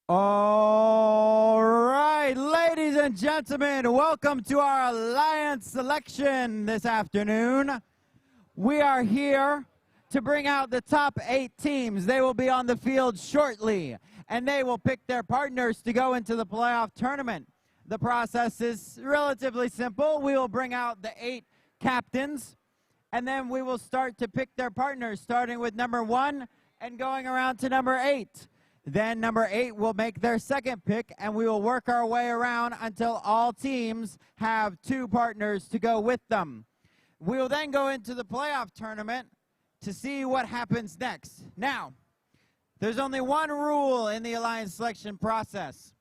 All right, ladies and gentlemen, welcome to our Alliance selection this afternoon. We are here to bring out the top 8 teams. They will be on the field shortly, and they will pick their partners to go into the playoff tournament. The process is relatively simple. We will bring out the 8 captains, and then we will start to pick their partners, starting with number 1 and going around to number 8. Then number 8 will make their second pick, and we will work our way around until all teams have 2 partners to go with them. We will then go into the playoff tournament to see what happens next. Now, there's only one rule in the alliance selection process.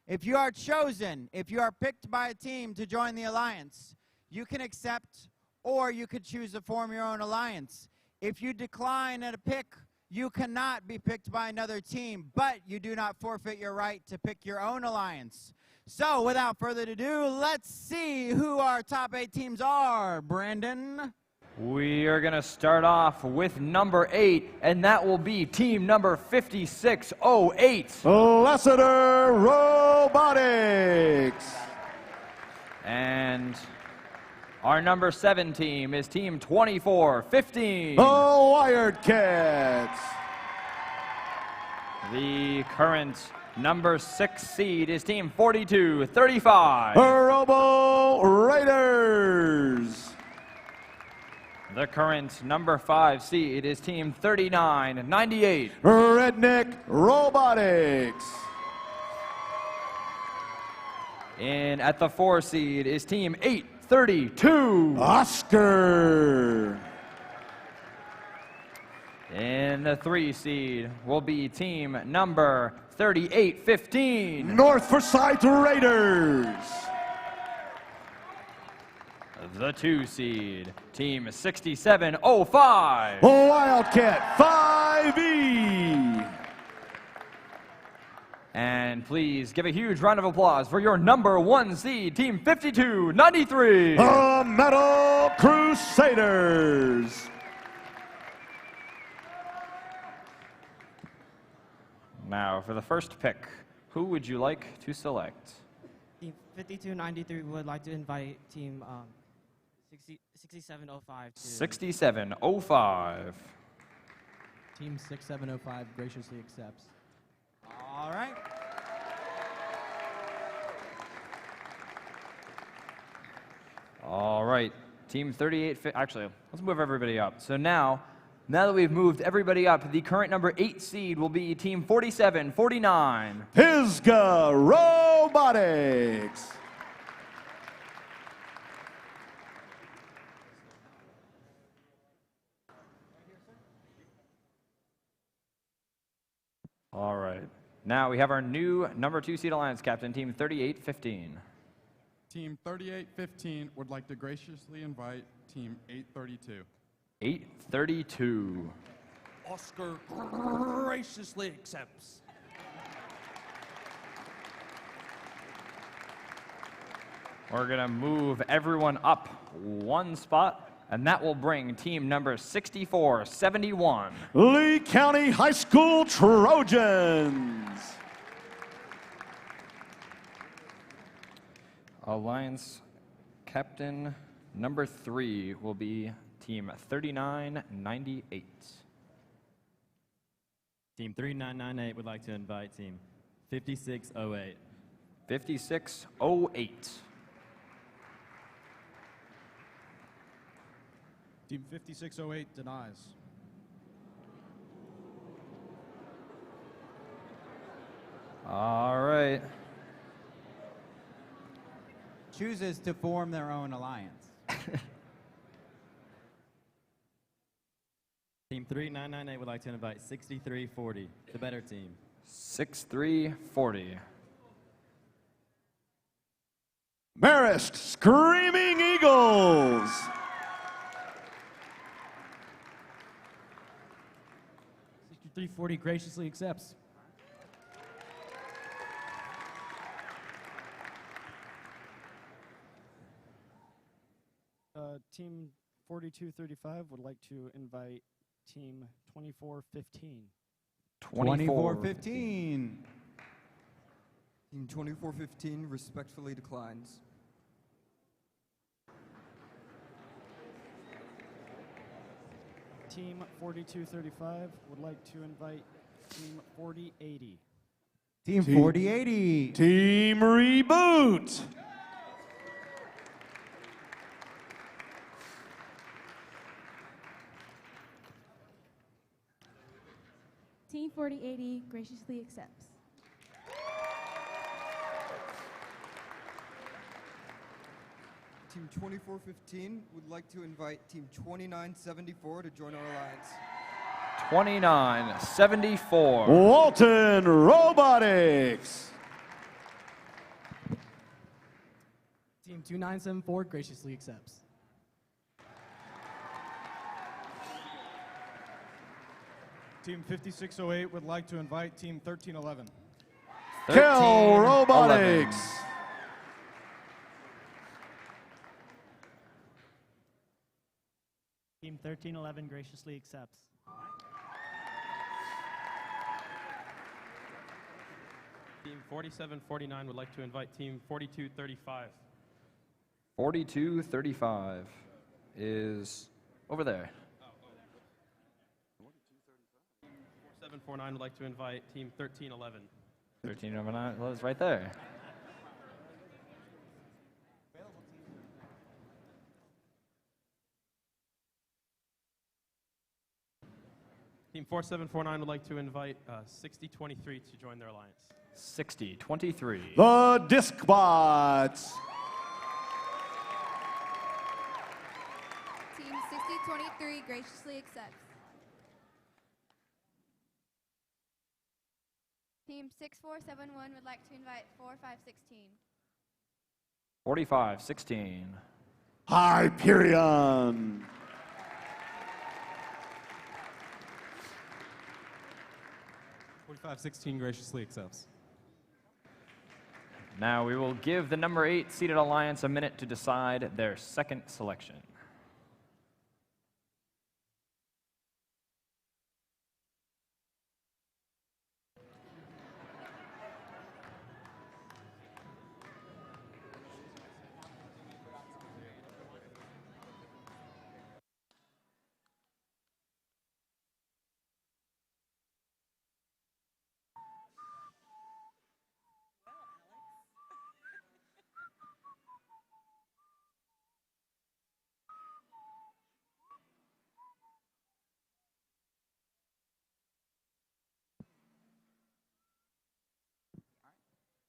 If you are chosen, if you are picked by a team to join the alliance, you can accept or you could choose to form your own alliance. If you decline at a pick, you cannot be picked by another team, but you do not forfeit your right to pick your own alliance. So without further ado, let's see who our top 8 teams are. Brandon? We are going to start off with number 8, and that will be team number 5608. Lassiter Robotics. And our number 7 team is team 2415. The Wired Cats. The current number 6 seed is team 4235. Robo Raiders. The current number 5 seed is team 3998. Redneck Robotics. And at the 4 seed is team 832. Oscar. And the 3 seed will be team number 3815. North Forsyth Raiders. The 2 seed, team 6705. Wildcat 5E. And please give a huge round of applause for your number 1 seed, team 5293. The Metal Crusaders. Now, for the first pick, who would you like to select? Team 5293 would like to invite team 6705 to 6705. Team 6705 graciously accepts. All right. All right, team 38, actually, let's move everybody up. So now that we've moved everybody up, the current number 8 seed will be team 4749. Pisgah Robotics. All right. Now we have our new number 2 seed alliance captain, team 3815. Team 3815 would like to graciously invite team 832. 832. Oscar graciously accepts. We're going to move everyone up 1 spot, and that will bring team number 6471. Lee County High School Trojans. Alliance captain number 3 will be team 3998. Team 3998 would like to invite team 5608. 5608. Team 5608 denies. All right. Chooses to form their own alliance. Team 3998 would like to invite 6340, the better team. 6340. Marist Screaming Eagles. 6340 graciously accepts. Team 4235 would like to invite team 2415. 2415. Team 2415 respectfully declines. Team 4235 would like to invite team 4080. Team 4080. Team Reboot. Team 4080 graciously accepts. Team 2415 would like to invite Team 2974 to join our alliance. 2974. Walton Robotics. Team 2974 graciously accepts. Team 5608 would like to invite Team 1311. Kel Robotics. Team 1311 graciously accepts. Team 4749 would like to invite Team 4235. 4235 is over there. 4749 would like to invite Team 1311. 1309 was right there. Team 4749 would like to invite 6023 to join their alliance. 6023. The Disc Bots. Team 6023 graciously accepts. Team 6471 would like to invite 4516. 4516. Hyperion. .4516 graciously accepts. Now we will give the number 8 seeded alliance a minute to decide their second selection.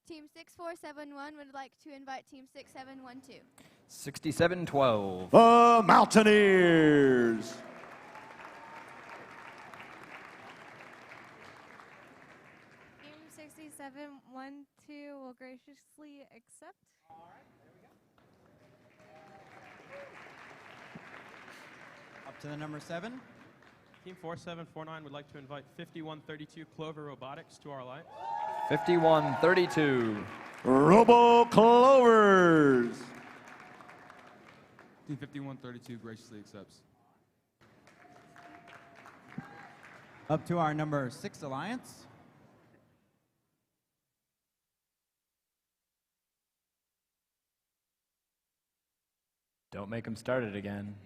Team 6471 would like to invite Team 6712. 6712. The Mountaineers. Team 6712 will graciously accept. Up to the number 7. Team 4749 would like to invite 5132 Clover Robotics to our alliance. 5132. Robo Clovers. Team 5132 graciously accepts. Up to our number 6 alliance. Don't make them start it again.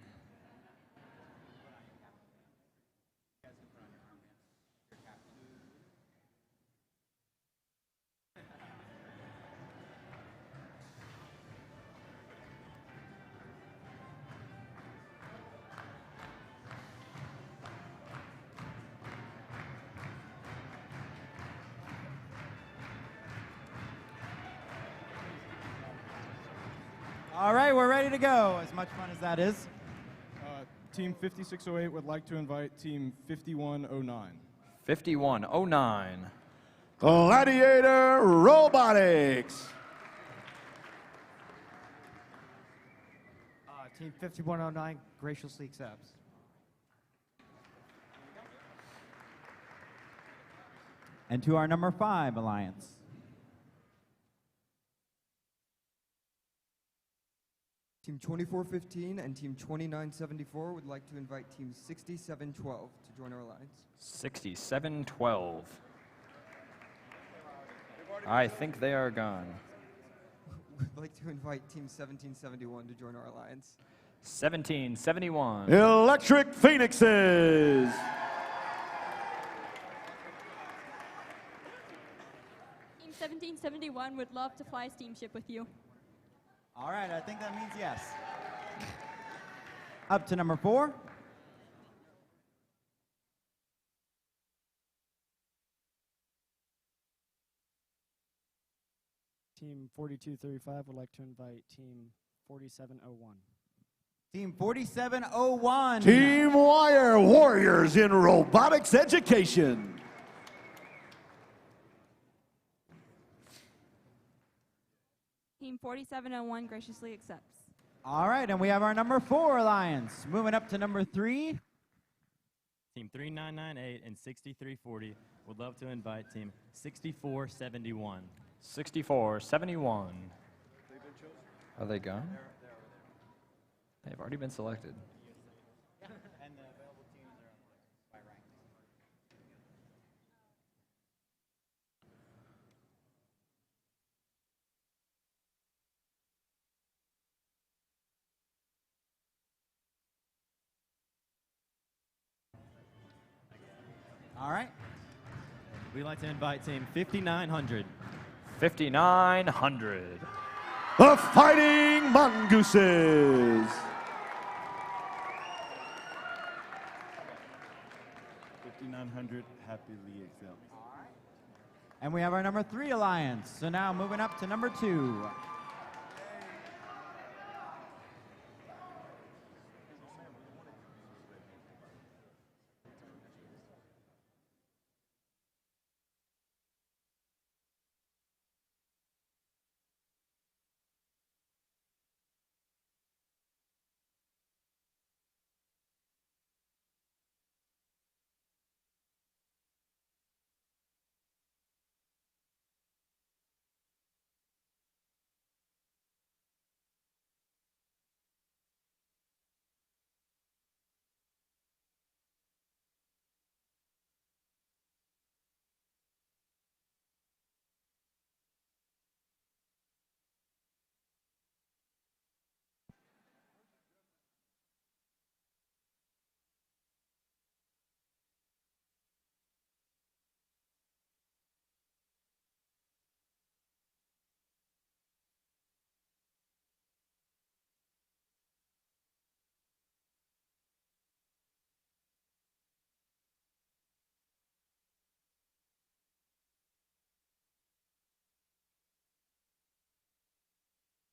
All right, we're ready to go, as much fun as that is. Team 5608 would like to invite Team 5109. 5109. Gladiator Robotics. Team 5109 graciously accepts. And to our number 5 alliance. Team 2415 and Team 2974 would like to invite Team 6712 to join our alliance. 6712. I think they are gone. We'd like to invite Team 1771 to join our alliance. 1771. Electric Phoenixes. Team 1771 would love to fly steamship with you. All right, I think that means yes. Up to number 4. Team 4235 would like to invite Team 4701. Team 4701. Team Wire Warriors in Robotics Education. Team 4701 graciously accepts. All right, and we have our number 4 alliance. Moving up to number 3. Team 3998 and 6340 would love to invite Team 6471. 6471. Are they gone? They've already been selected. And the available teams are by rank. All right. We'd like to invite Team 5900. 5900. The Fighting Mongooses. 5900 happily accepts. And we have our number 3 alliance. So now moving up to number 2.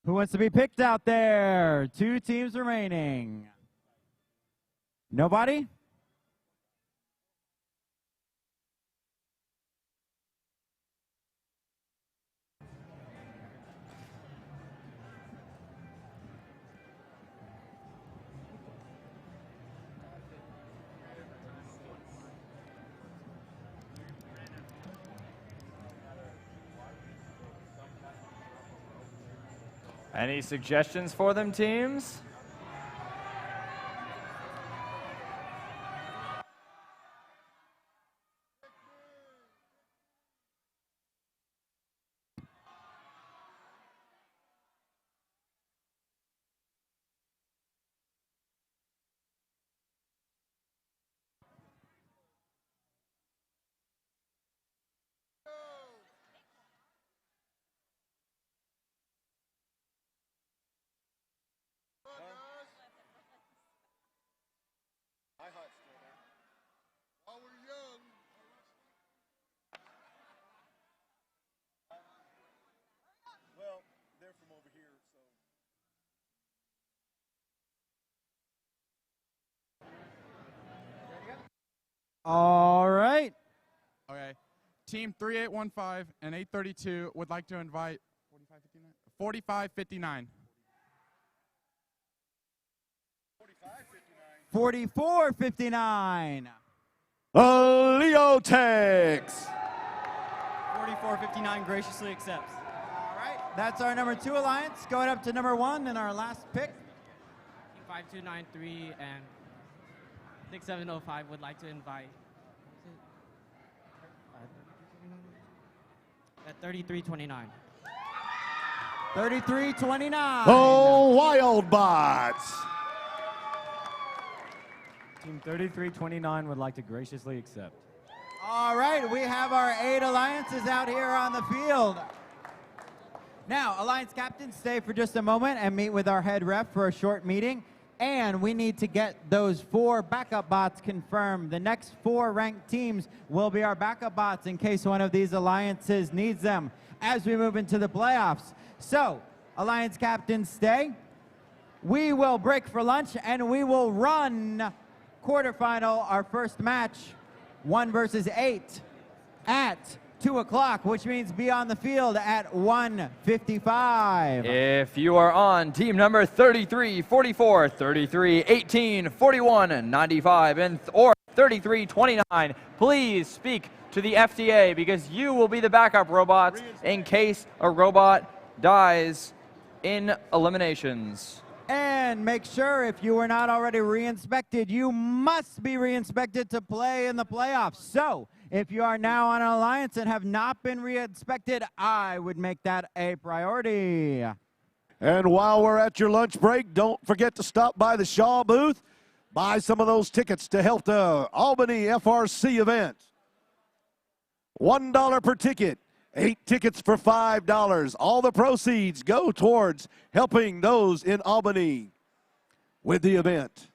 Who wants to be picked out there? 2 teams remaining. Nobody? Any suggestions for them, teams? All right. Okay. Team 3815 and 832 would like to invite 4559. 4459. Leotex. 4459 graciously accepts. All right. That's our number 2 alliance. Going up to number 1 and our last pick. Team 5293 and 6705 would like to invite. At 3329. 3329. Oh, Wildbots. Team 3329 would like to graciously accept. All right, we have our 8 alliances out here on the field. Now, alliance captains, stay for just a moment and meet with our head ref for a short meeting. And we need to get those 4 backup bots confirmed. The next 4 ranked teams will be our backup bots in case one of these alliances needs them. as we move into the playoffs. So, Alliance captains stay. We will break for lunch and we will run quarterfinal, our first match, 1 versus 8 at 2 o'clock, which means be on the field at 1:55. If you are on team number 33, 44, 33, 18, 41, 95, or 33, 29, please speak to the FTA because you will be the backup robots in case a robot dies in eliminations. And make sure if you were not already re-inspected, you must be re-inspected to play in the playoffs. So if you are now on an alliance and have not been re-inspected, I would make that a priority. And while we're at your lunch break, don't forget to stop by the Shaw booth. Buy some of those tickets to help the Albany FRC event. $1 per ticket. 8 tickets for $5. All the proceeds go towards helping those in Albany with the event.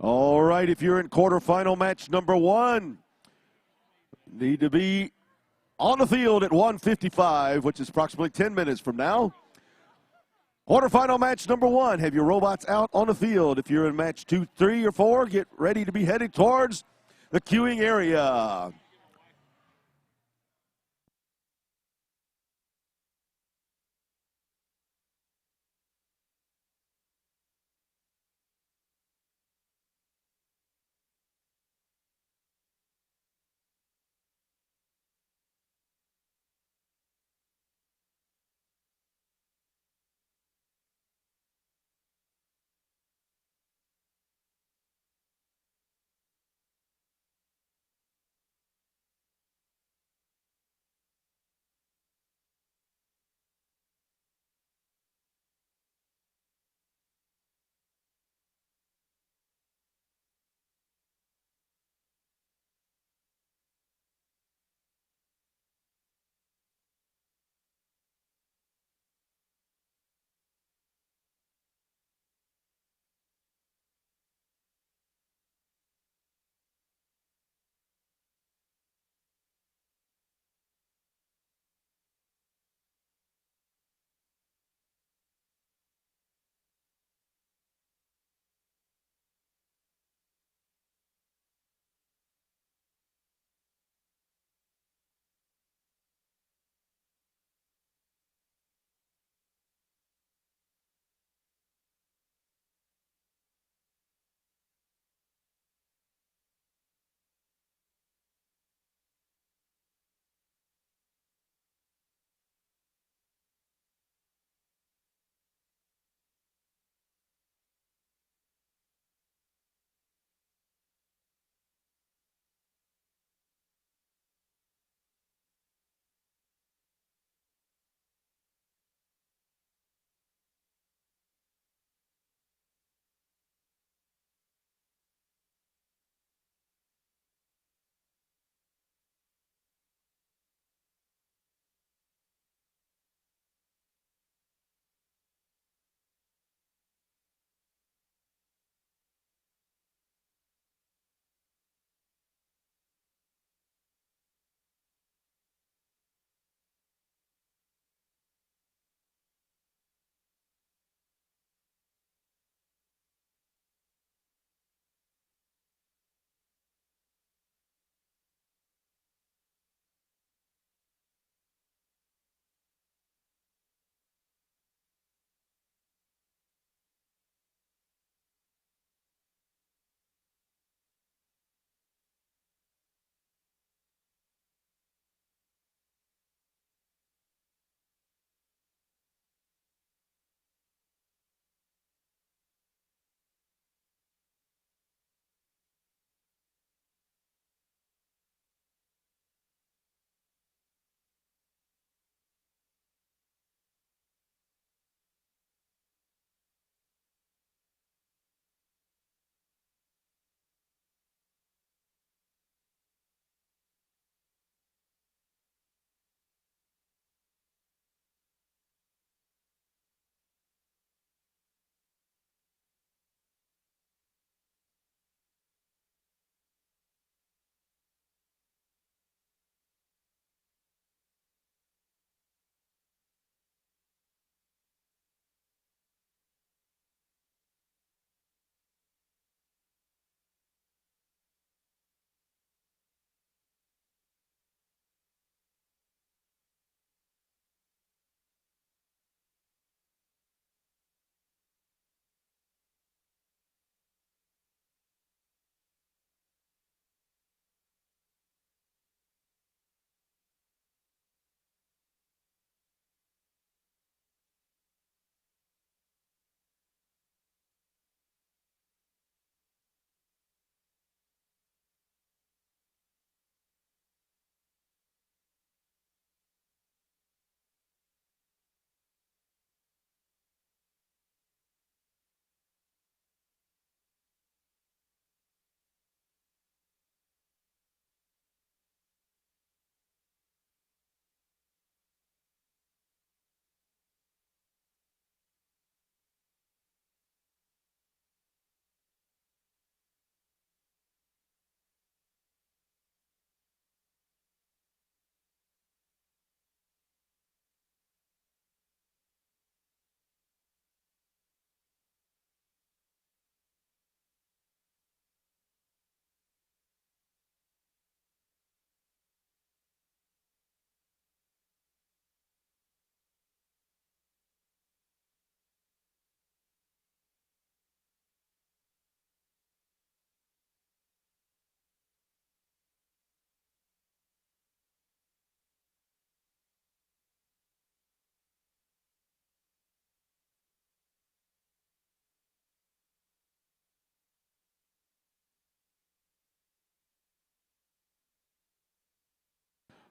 All right, if you're in quarterfinal match number 1, need to be on the field at 1:55, which is approximately 10 minutes from now. Quarterfinal match number 1, have your robots out on the field. If you're in match 2, 3, or 4, get ready to be headed towards the queuing area.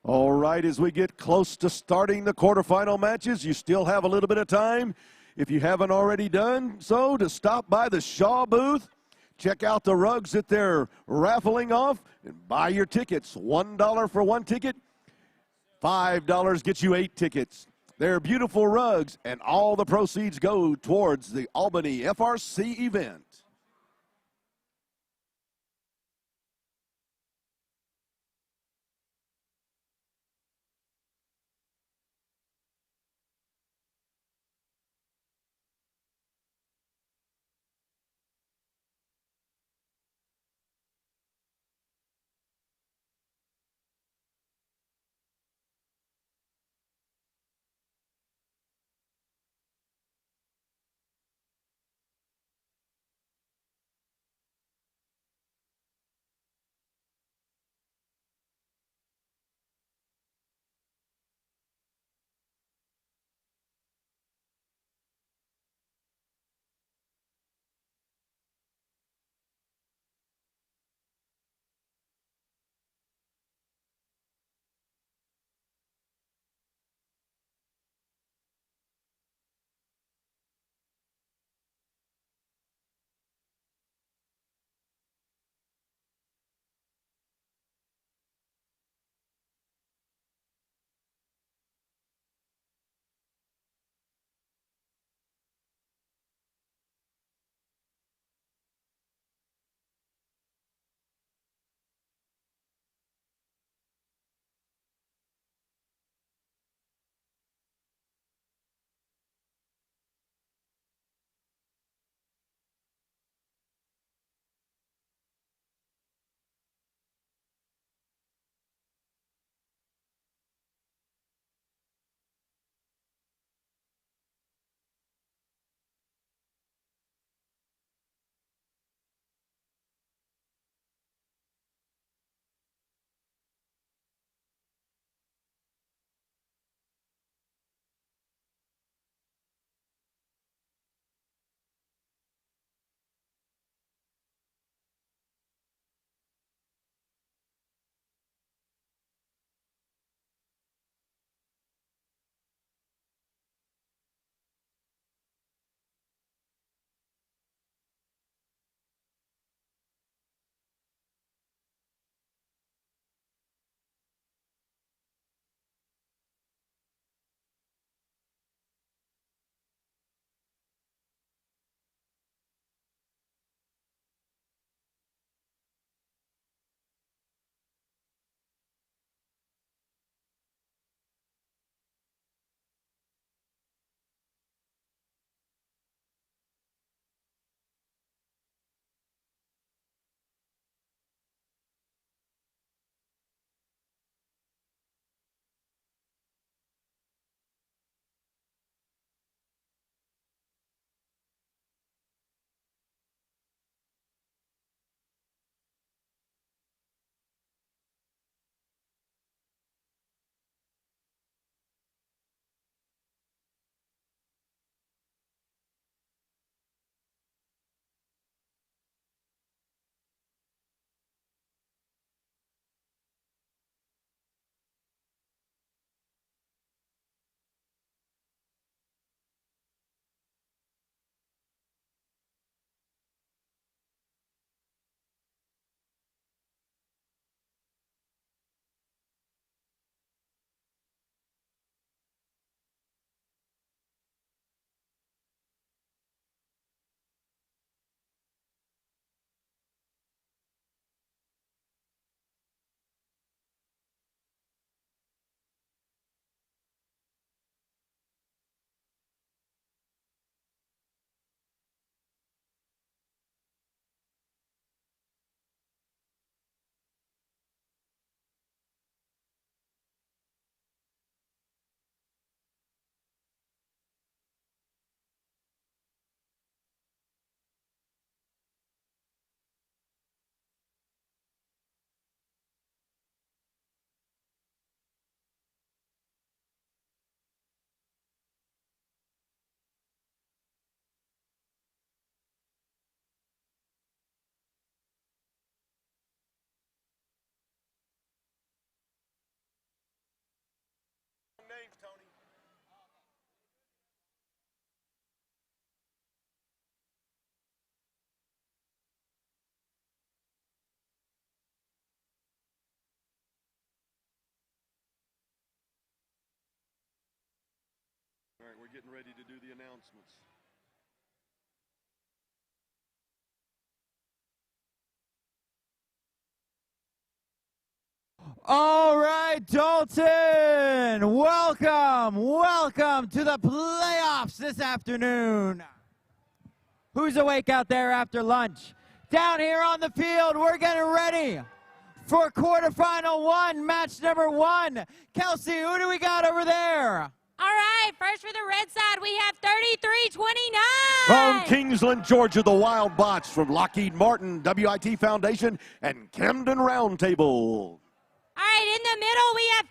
All right, as we get close to starting the quarterfinal matches, you still have a little bit of time, if you haven't already done so, to stop by the Shaw booth, check out the rugs that they're raffling off, and buy your tickets. $1 for one ticket, $5 gets you 8 tickets. They're beautiful rugs, and all the proceeds go towards the Albany FRC event. we're getting ready to do the announcements. All right, Dalton, welcome to the playoffs this afternoon. Who's awake out there after lunch? Down here on the field, we're getting ready for quarterfinal one, match number one. Kelsey, who do we got over there? All right, first for the red side, we have 33-29. From Kingsland, Georgia, the Wild Bots from Lockheed Martin, WIT Foundation, and Camden Roundtable. All right, in the middle, we have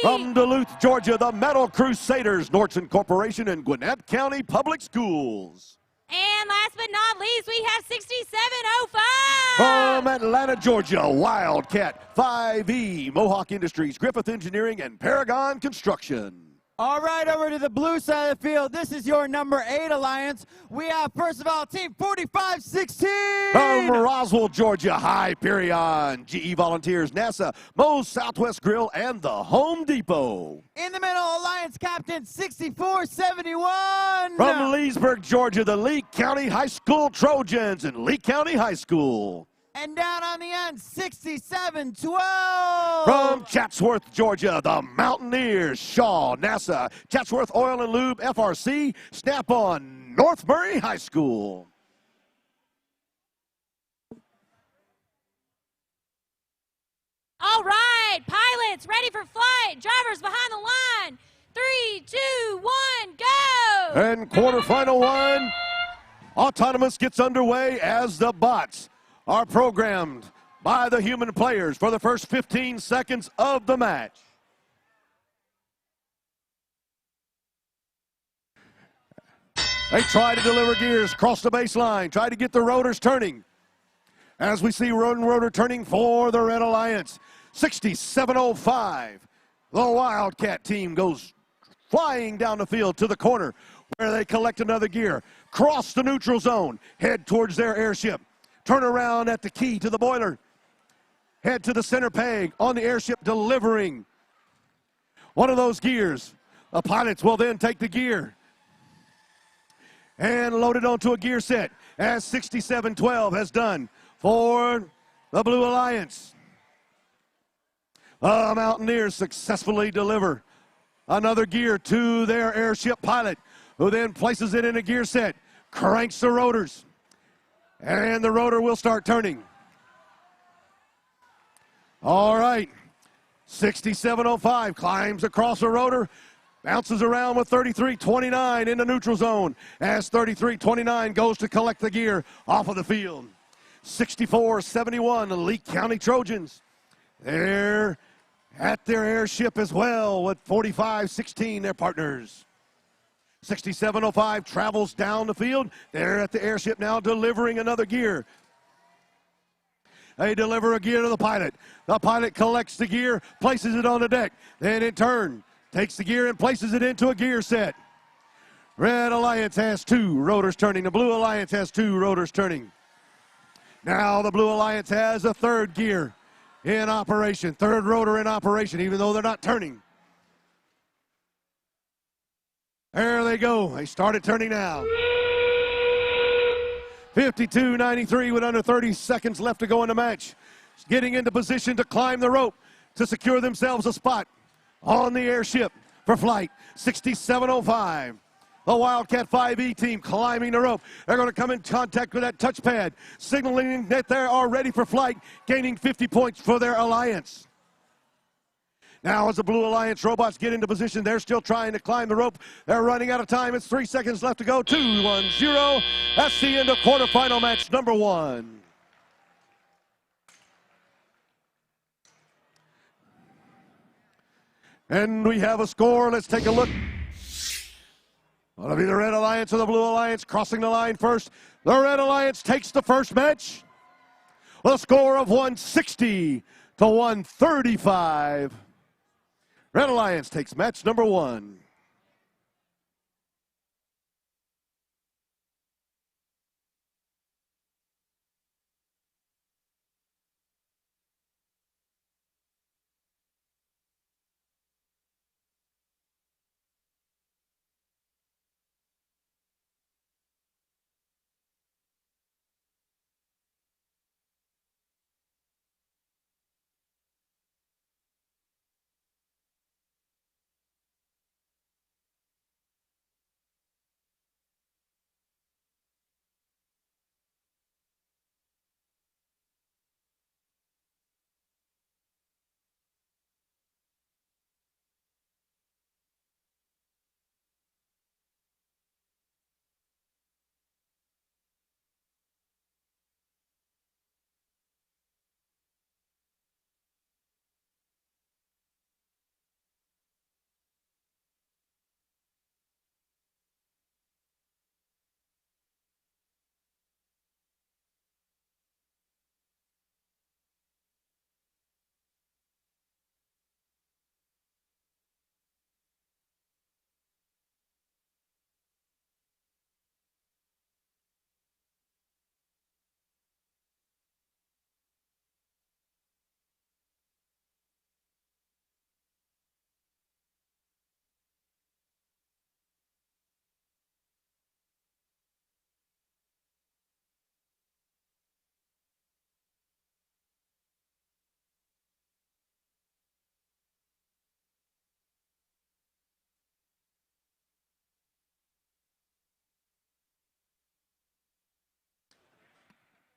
52-93. From Duluth, Georgia, the Metal Crusaders, Nordson Corporation, and Gwinnett County Public Schools. And last but not least, we have 6705. From Atlanta, Georgia, Wildcat 5E, Mohawk Industries, Griffith Engineering, and Paragon Construction. All right, over to the blue side of the field. This is your number 8 alliance. We have, first of all, Team 4516. From Roswell, Georgia, Hyperion, GE Volunteers, NASA, Moe's Southwest Grill, and the Home Depot. In the middle, Alliance Captain 6471. From Leesburg, Georgia, the Lee County High School Trojans and Lee County High School. And down on the end, 6712. From Chatsworth, Georgia, the Mountaineers, Shaw, NASA, Chatsworth Oil and Lube, FRC, Snap-on, North Murray High School. All right, pilots ready for flight. Drivers behind the line. 3, 2, 1, go! And quarterfinal one, Autonomous gets underway as the Bots are programmed by the human players for the first 15 seconds of the match. They try to deliver gears, cross the baseline, try to get the rotors turning. As we see rotor turning for the Red Alliance. 6705. The Wildcat team goes flying down the field to the corner where they collect another gear, cross the neutral zone, head towards their airship. Turn around at the key to the boiler. Head to the center peg on the airship, delivering one of those gears. The pilots will then take the gear and load it onto a gear set, as 6712 has done for the Blue Alliance. The Mountaineers successfully deliver another gear to their airship pilot, who then places it in a gear set, cranks the rotors, and the rotor will start turning. All right, 6705 climbs across the rotor, bounces around with 3329 in the neutral zone as 3329 goes to collect the gear off of the field. 6471, the Lee County Trojans. They're at their airship as well with 4516, their partners. 6705 travels down the field. They're at the airship now delivering another gear. They deliver a gear to the pilot. The pilot collects the gear, places it on the deck. Then in turn, takes the gear and places it into a gear set. Red Alliance has 2 rotors turning. The Blue Alliance has 2 rotors turning. Now the Blue Alliance has a 3rd gear in operation, 3rd rotor in operation, even though they're not turning. There they go. They started turning now. 52-93 with under 30 seconds left to go in the match. Getting into position to climb the rope to secure themselves a spot on the airship for flight. 6705. The Wildcat 5E team climbing the rope. They're going to come in contact with that touchpad, signaling that they are ready for flight, gaining 50 points for their alliance. Now as the Blue Alliance robots get into position, they're still trying to climb the rope. They're running out of time. It's 3 seconds left to go. 2-1-0. That's the end of quarterfinal match number 1. And we have a score. Let's take a look. It'll be the Red Alliance or the Blue Alliance crossing the line first. The Red Alliance takes the first match with a score of 160 to 135. Red Alliance takes match number 1.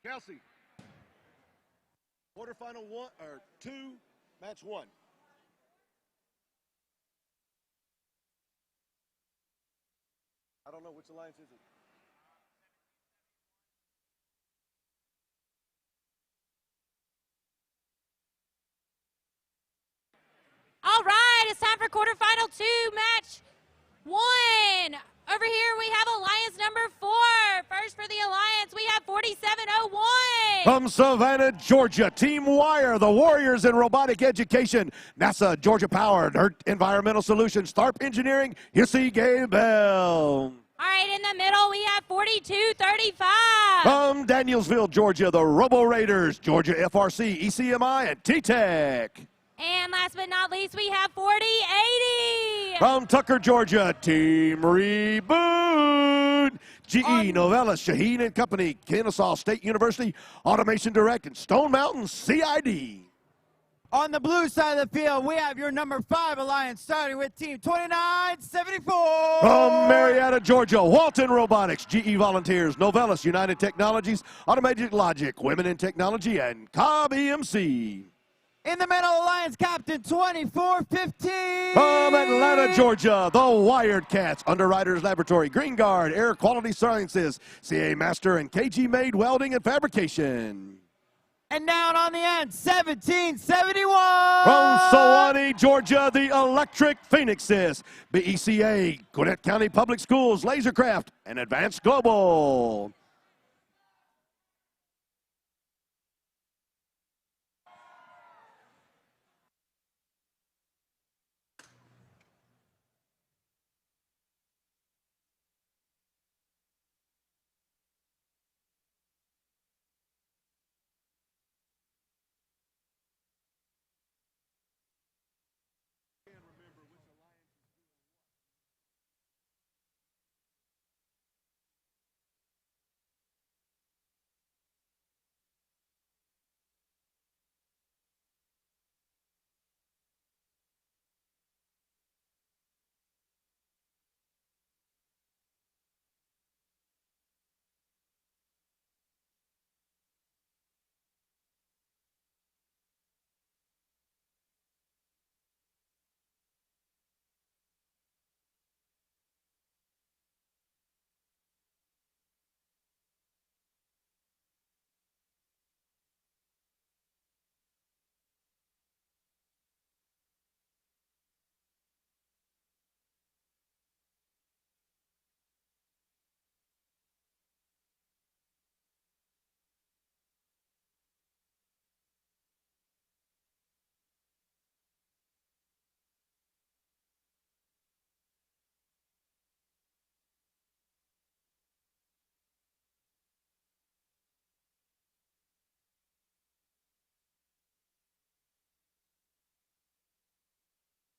Kelsey. Quarterfinal 1 or 2, match 1. I don't know which alliance is it. All right, it's time for quarterfinal 2, match 1. Over here we have alliance number 4. First for the alliance, we have 4701. From Savannah, Georgia, Team Wire, the Warriors in Robotic Education, NASA, Georgia Powered, Earth Environmental Solutions, Tharp Engineering, Hissy Gabel. All right, in the middle we have 4235. From Danielsville, Georgia, the Robo Raiders, Georgia FRC, ECMI, and T-Tech. And last but not least, we have 4080. From Tucker, Georgia, Team Reboot. GE, Novellus, Shaheen and Company, Kennesaw State University, Automation Direct, and Stone Mountain CID. On the blue side of the field, we have your number 5 alliance, starting with Team 2974. From Marietta, Georgia, Walton Robotics, GE Volunteers, Novellus, United Technologies, Automatic Logic, Women in Technology, and Cobb EMC. In the middle, alliance captain 2415. From Atlanta, Georgia, the Wired Cats, Underwriters Laboratory, Green Guard, Air Quality Sciences, CA Master, and KG Made Welding and Fabrication. And down on the end, 1771. From Sewanee, Georgia, the Electric Phoenixes, BECA, Gwinnett County Public Schools, Lasercraft, and Advanced Global.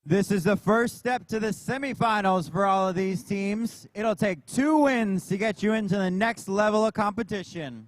This is the first step to the semifinals for all of these teams. It'll take 2 wins to get you into the next level of competition.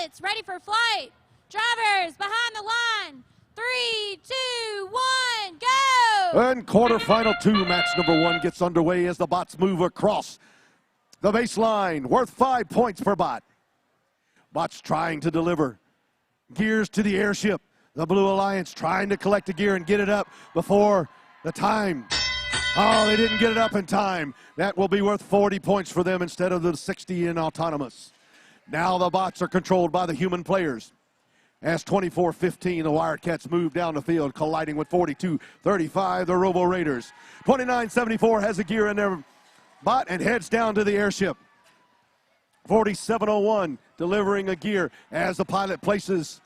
pilots ready for flight. Drivers behind the line. 3, 2, 1, go! And quarterfinal 2, match number 1 gets underway as the bots move across the baseline, worth 5 points per bot. Bots trying to deliver gears to the airship. The Blue Alliance trying to collect the gear and get it up before the time. Oh, they didn't get it up in time. That will be worth 40 points for them instead of the 60 in Autonomous. Now the bots are controlled by the human players. As 24-15, the Wildcats move down the field, colliding with 42-35, the Robo Raiders. 29-74 has a gear in their bot and heads down to the airship. 47-01 delivering a gear as the pilot places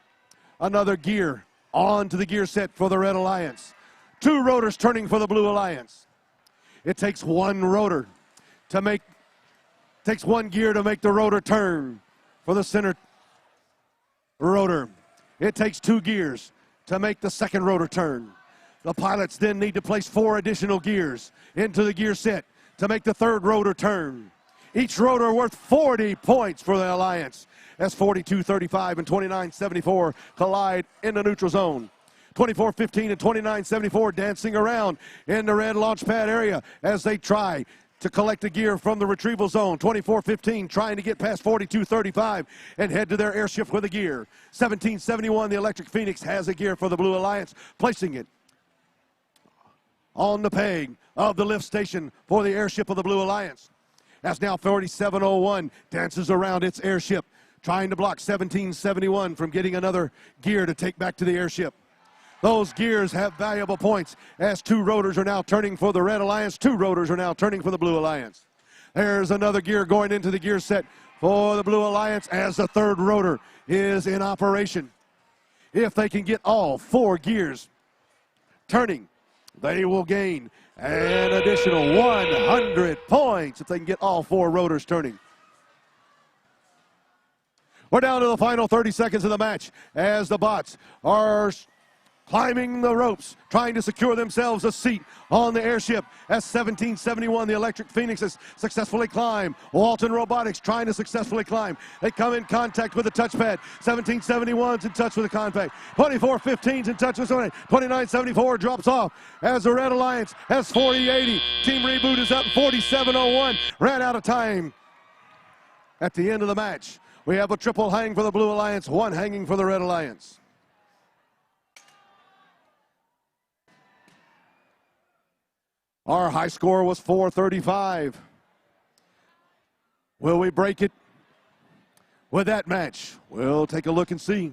another gear onto the gear set for the Red Alliance. 2 rotors turning for the Blue Alliance. It takes 1 rotor to make, takes 1 gear to make the rotor turn for the center rotor. It takes 2 gears to make the second rotor turn. The pilots then need to place 4 additional gears into the gear set to make the third rotor turn. Each rotor worth 40 points for the Alliance as 42-35 and 29-74 collide in the neutral zone. 24-15 and 29-74 dancing around in the red launch pad area as they try to collect the gear from the retrieval zone. 24-15 trying to get past 42-35 and head to their airship with a gear. 17-71, the Electric Phoenix has a gear for the Blue Alliance, placing it on the peg of the lift station for the airship of the Blue Alliance. As now 47-01 dances around its airship, trying to block 17-71 from getting another gear to take back to the airship. Those gears have valuable points as 2 rotors are now turning for the Red Alliance. 2 rotors are now turning for the Blue Alliance. There's another gear going into the gear set for the Blue Alliance as the third rotor is in operation. If they can get all 4 gears turning, they will gain an additional 100 points if they can get all 4 rotors turning. We're down to the final 30 seconds of the match as the bots are climbing the ropes, trying to secure themselves a seat on the airship. As 17-71, the Electric Phoenixes successfully climb. Walton Robotics trying to successfully climb. They come in contact with the touchpad. 17-71's in touch with the contact. 24-15's in touch with somebody. 29-74 drops off as the Red Alliance has 40-80. Team Reboot is up 47-01. Ran out of time at the end of the match. We have a triple hang for the Blue Alliance, 1 hanging for the Red Alliance. Our high score was 435. Will we break it with that match? We'll take a look and see.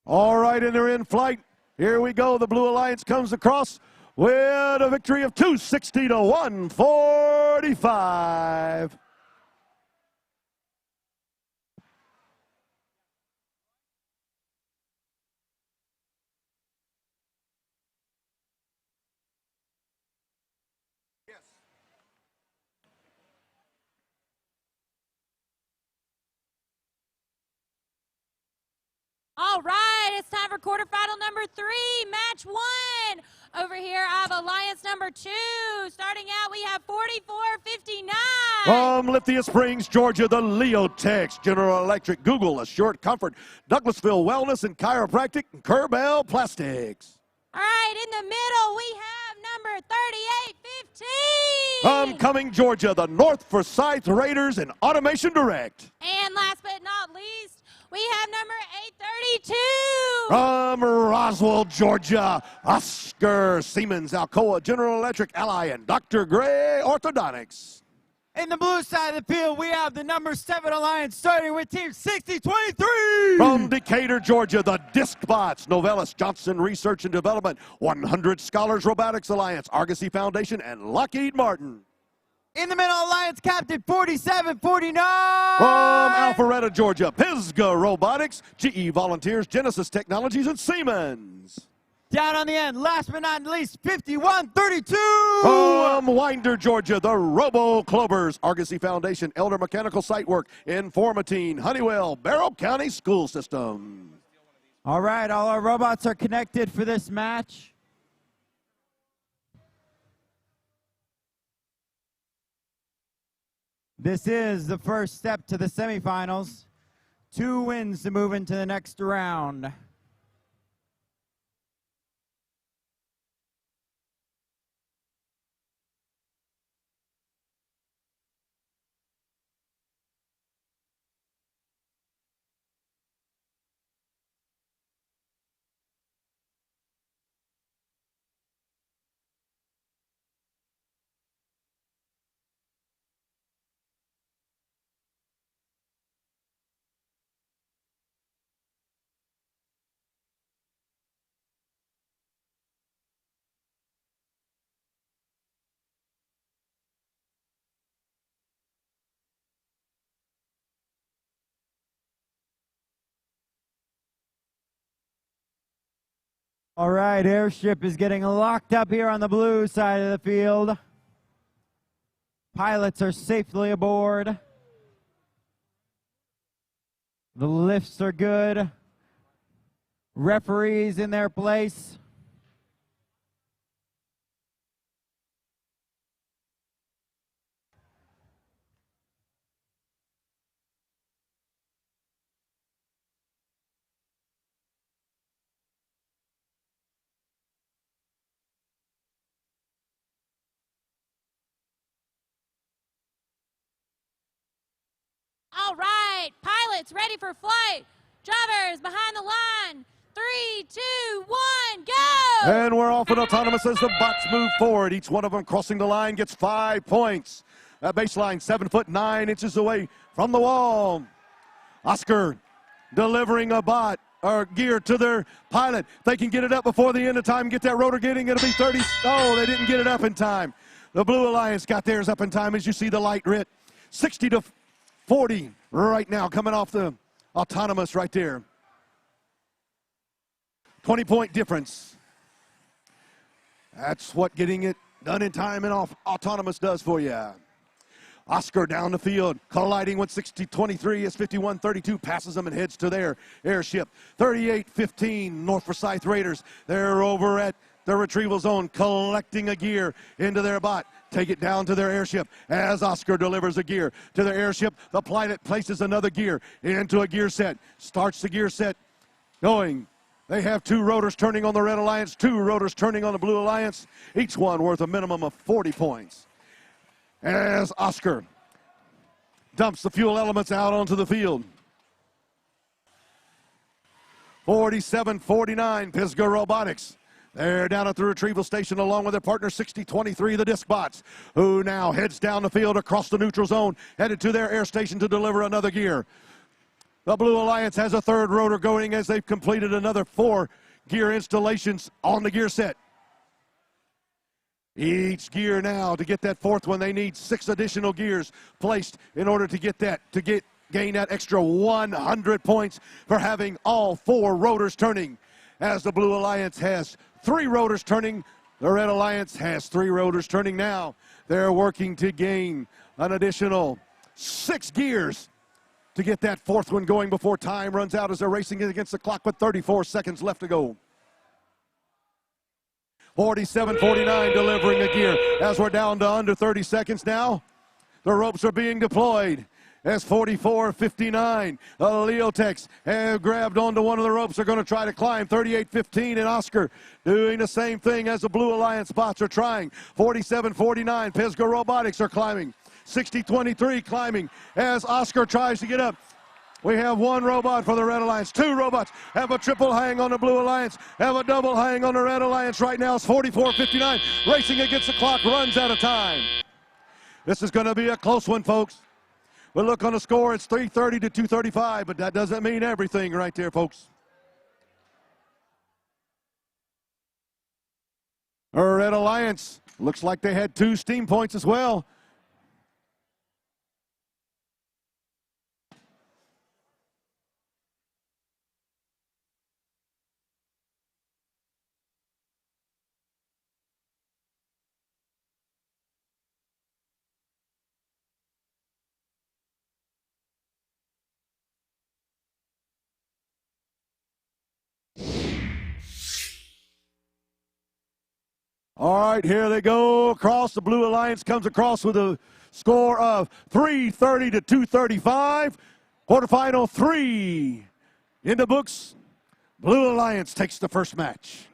All right, and they're in flight. Here we go. The Blue Alliance comes across with a victory of 260 to 145. All right, it's time for quarterfinal number 3, match 1. Over here, I have Alliance number 2. Starting out, we have 44-59. From Lithia Springs, Georgia, the Leotex, General Electric, Google, Assured Comfort, Douglasville Wellness and Chiropractic, and Kerbel Plastics. All right, in the middle, we have number 38-15. From Cumming, Georgia, the North Forsyth Raiders and Automation Direct. And last but not least, we have number 832. From Roswell, Georgia, Oscar Siemens, Alcoa, General Electric, Ally, and Dr. Gray Orthodontics. In the blue side of the field, we have the number 7 Alliance starting with team 6023. From Decatur, Georgia, the DiscBots, Novellus Johnson Research and Development, 100 Scholars Robotics Alliance, Argosy Foundation, and Lockheed Martin. In the middle, Alliance Captain 4749. From Alpharetta, Georgia, Pisgah Robotics, GE Volunteers, Genesis Technologies, and Siemens. Down on the end, last but not least, 5132. From Winder, Georgia, the Robo Clovers, Argosy Foundation, Elder Mechanical Site Work, Informatine, Honeywell, Barrow County School System. All right, all our robots are connected for this match. This is the first step to the semifinals. 2 wins to move into the next round. All right, airship is getting locked up here on the blue side of the field. Pilots are safely aboard. The lifts are good. Referees in their place. All right, pilots ready for flight. Drivers behind the line. 3, 2, 1, go! And we're off and autonomous as the bots move forward. Each one of them crossing the line gets 5 points. That baseline 7 foot 9 inches away from the wall. Oscar delivering a bot or gear to their pilot. They can get it up before the end of time, get that rotor getting. It'll be 30. Oh, they didn't get it up in time. The Blue Alliance got theirs up in time as you see the light red. 60 to 40 right now coming off the autonomous right there. 20-point difference. That's what getting it done in time and off autonomous does for you. Oscar down the field, colliding with 60-23 as 51-32 passes them and heads to their airship. 38-15 North Forsyth Raiders. They're over at the retrieval zone collecting a gear into their bot. Take it down to their airship as Oscar delivers a gear to their airship. The pilot places another gear into a gear set. Starts the gear set going. They have 2 rotors turning on the Red Alliance, 2 rotors turning on the Blue Alliance, each one worth a minimum of 40 points. As Oscar dumps the fuel elements out onto the field. 47-49 Pisgah Robotics. They're down at the retrieval station along with their partner 60-23, the DiscBots, who now heads down the field across the neutral zone, headed to their air station to deliver another gear. The Blue Alliance has a third rotor going as they've completed another 4 gear installations on the gear set. Each gear now, to get that fourth one, they need 6 additional gears placed in order to get that, gain that extra 100 points for having all 4 rotors turning. As the Blue Alliance has 3 rotors turning, the Red Alliance has 3 rotors turning now. They're working to gain an additional 6 gears to get that fourth one going before time runs out as they're racing against the clock with 34 seconds left to go. 47-49 delivering a gear as we're down to under 30 seconds now. The ropes are being deployed as 44-59. The Leotex have grabbed onto one of the ropes. They're going to try to climb. 38-15 and Oscar doing the same thing as the Blue Alliance bots are trying. 47-49. Pisgah Robotics are climbing. 60-23 climbing as Oscar tries to get up. We have 1 robot for the Red Alliance. 2 robots have a triple hang on the Blue Alliance, have a double hang on the Red Alliance right now. It's 44-59. Racing against the clock, runs out of time. This is going to be a close one, folks. We'll look on the score. It's 330 to 235, but that doesn't mean everything right there, folks. Red Alliance looks like they had 2 steam points as well. All right, here they go across. The Blue Alliance comes across with a score of 330 to 235. Quarterfinal 3 in the books. Blue Alliance takes the first match.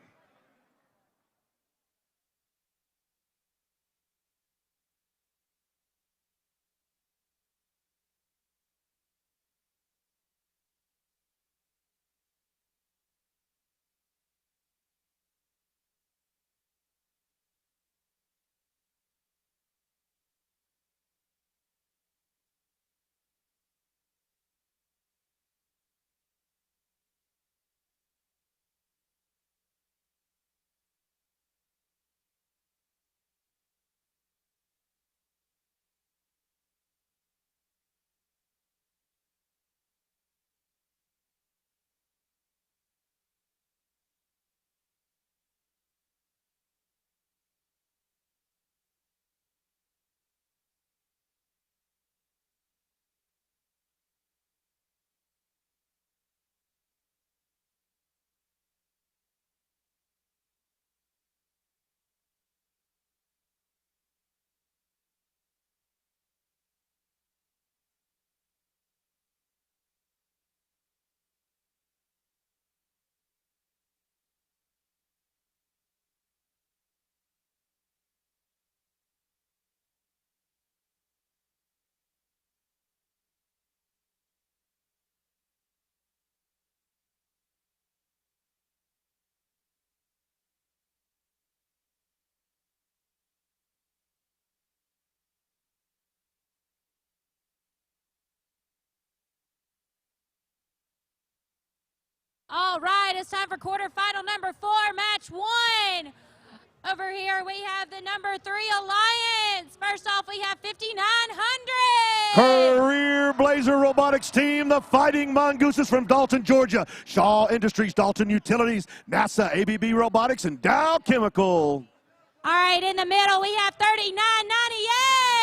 All right, it's time for quarterfinal number 4, match 1. Over here we have the number 3 Alliance. First off, we have 5900. Career Blazer Robotics team, the Fighting Mongooses from Dalton, Georgia. Shaw Industries, Dalton Utilities, NASA, ABB Robotics, and Dow Chemical. All right, in the middle we have 3998.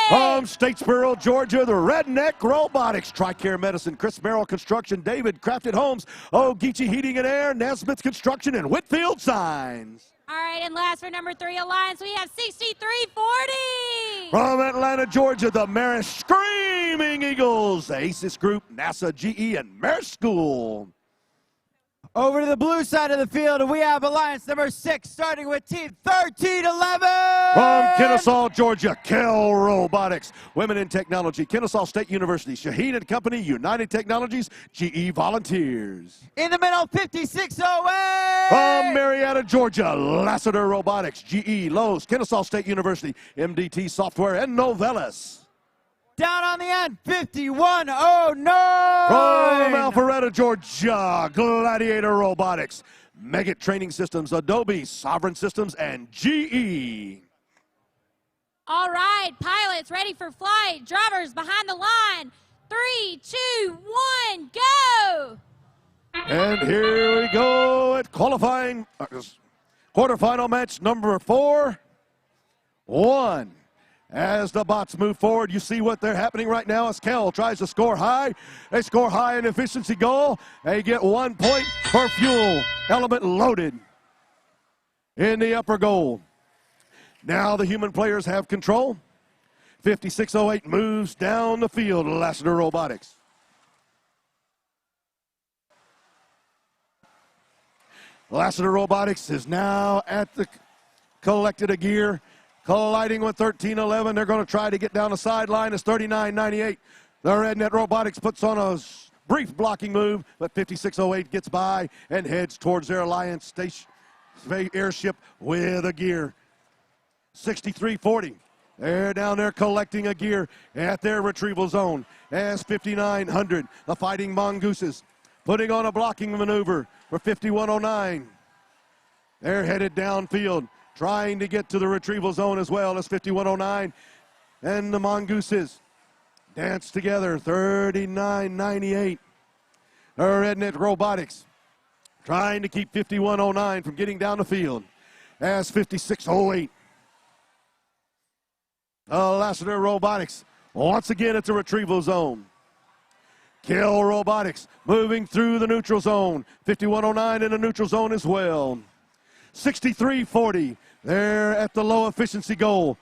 From Statesboro, Georgia, the Redneck Robotics, TRICARE Medicine, Chris Merrill Construction, David Crafted Homes, Ogeechee Heating and Air, Nesmith Construction, and Whitfield Signs. All right, and last for number 3 Alliance, we have 6340. From Atlanta, Georgia, the Marist Screaming Eagles, the ACES Group, NASA, GE, and Marist School. Over to the blue side of the field, we have Alliance number 6, starting with team 1311. From Kennesaw, Georgia, Kell Robotics, Women in Technology, Kennesaw State University, Shaheen and Company, United Technologies, GE Volunteers. In the middle, 5608. From Marietta, Georgia, Lassiter Robotics, GE, Lowe's, Kennesaw State University, MDT Software, and Novellus. down on the end. 5109. From Alpharetta, Georgia, Gladiator Robotics, Megget Training Systems, Adobe, Sovereign Systems, and GE. All right, pilots ready for flight. Drivers behind the line. 3, 2, 1, go! And here we go at qualifying quarterfinal match number 4. 1. As the bots move forward, you see what they're happening right now as Kel tries to score high. They score high in efficiency goal. They get 1 point for fuel element loaded in the upper goal. Now the human players have control. 5608 moves down the field, Lassiter Robotics. Lassiter Robotics is now at the collected a gear, colliding with 1311. They're going to try to get down the sideline as 3998. The Red Net Robotics puts on a brief blocking move, but 5608 gets by and heads towards their Alliance station airship with a gear. 6340. They're down there collecting a gear at their retrieval zone as 5900. The Fighting Mongooses putting on a blocking maneuver for 5109. They're headed downfield, trying to get to the retrieval zone as well as 5109. And the Mongooses dance together, 3998. The Red Net Robotics trying to keep 5109 from getting down the field as 5608. Lassiter Robotics once again at the retrieval zone. Kill Robotics moving through the neutral zone. 5109 in the neutral zone as well. 6340, they're at the low efficiency goal.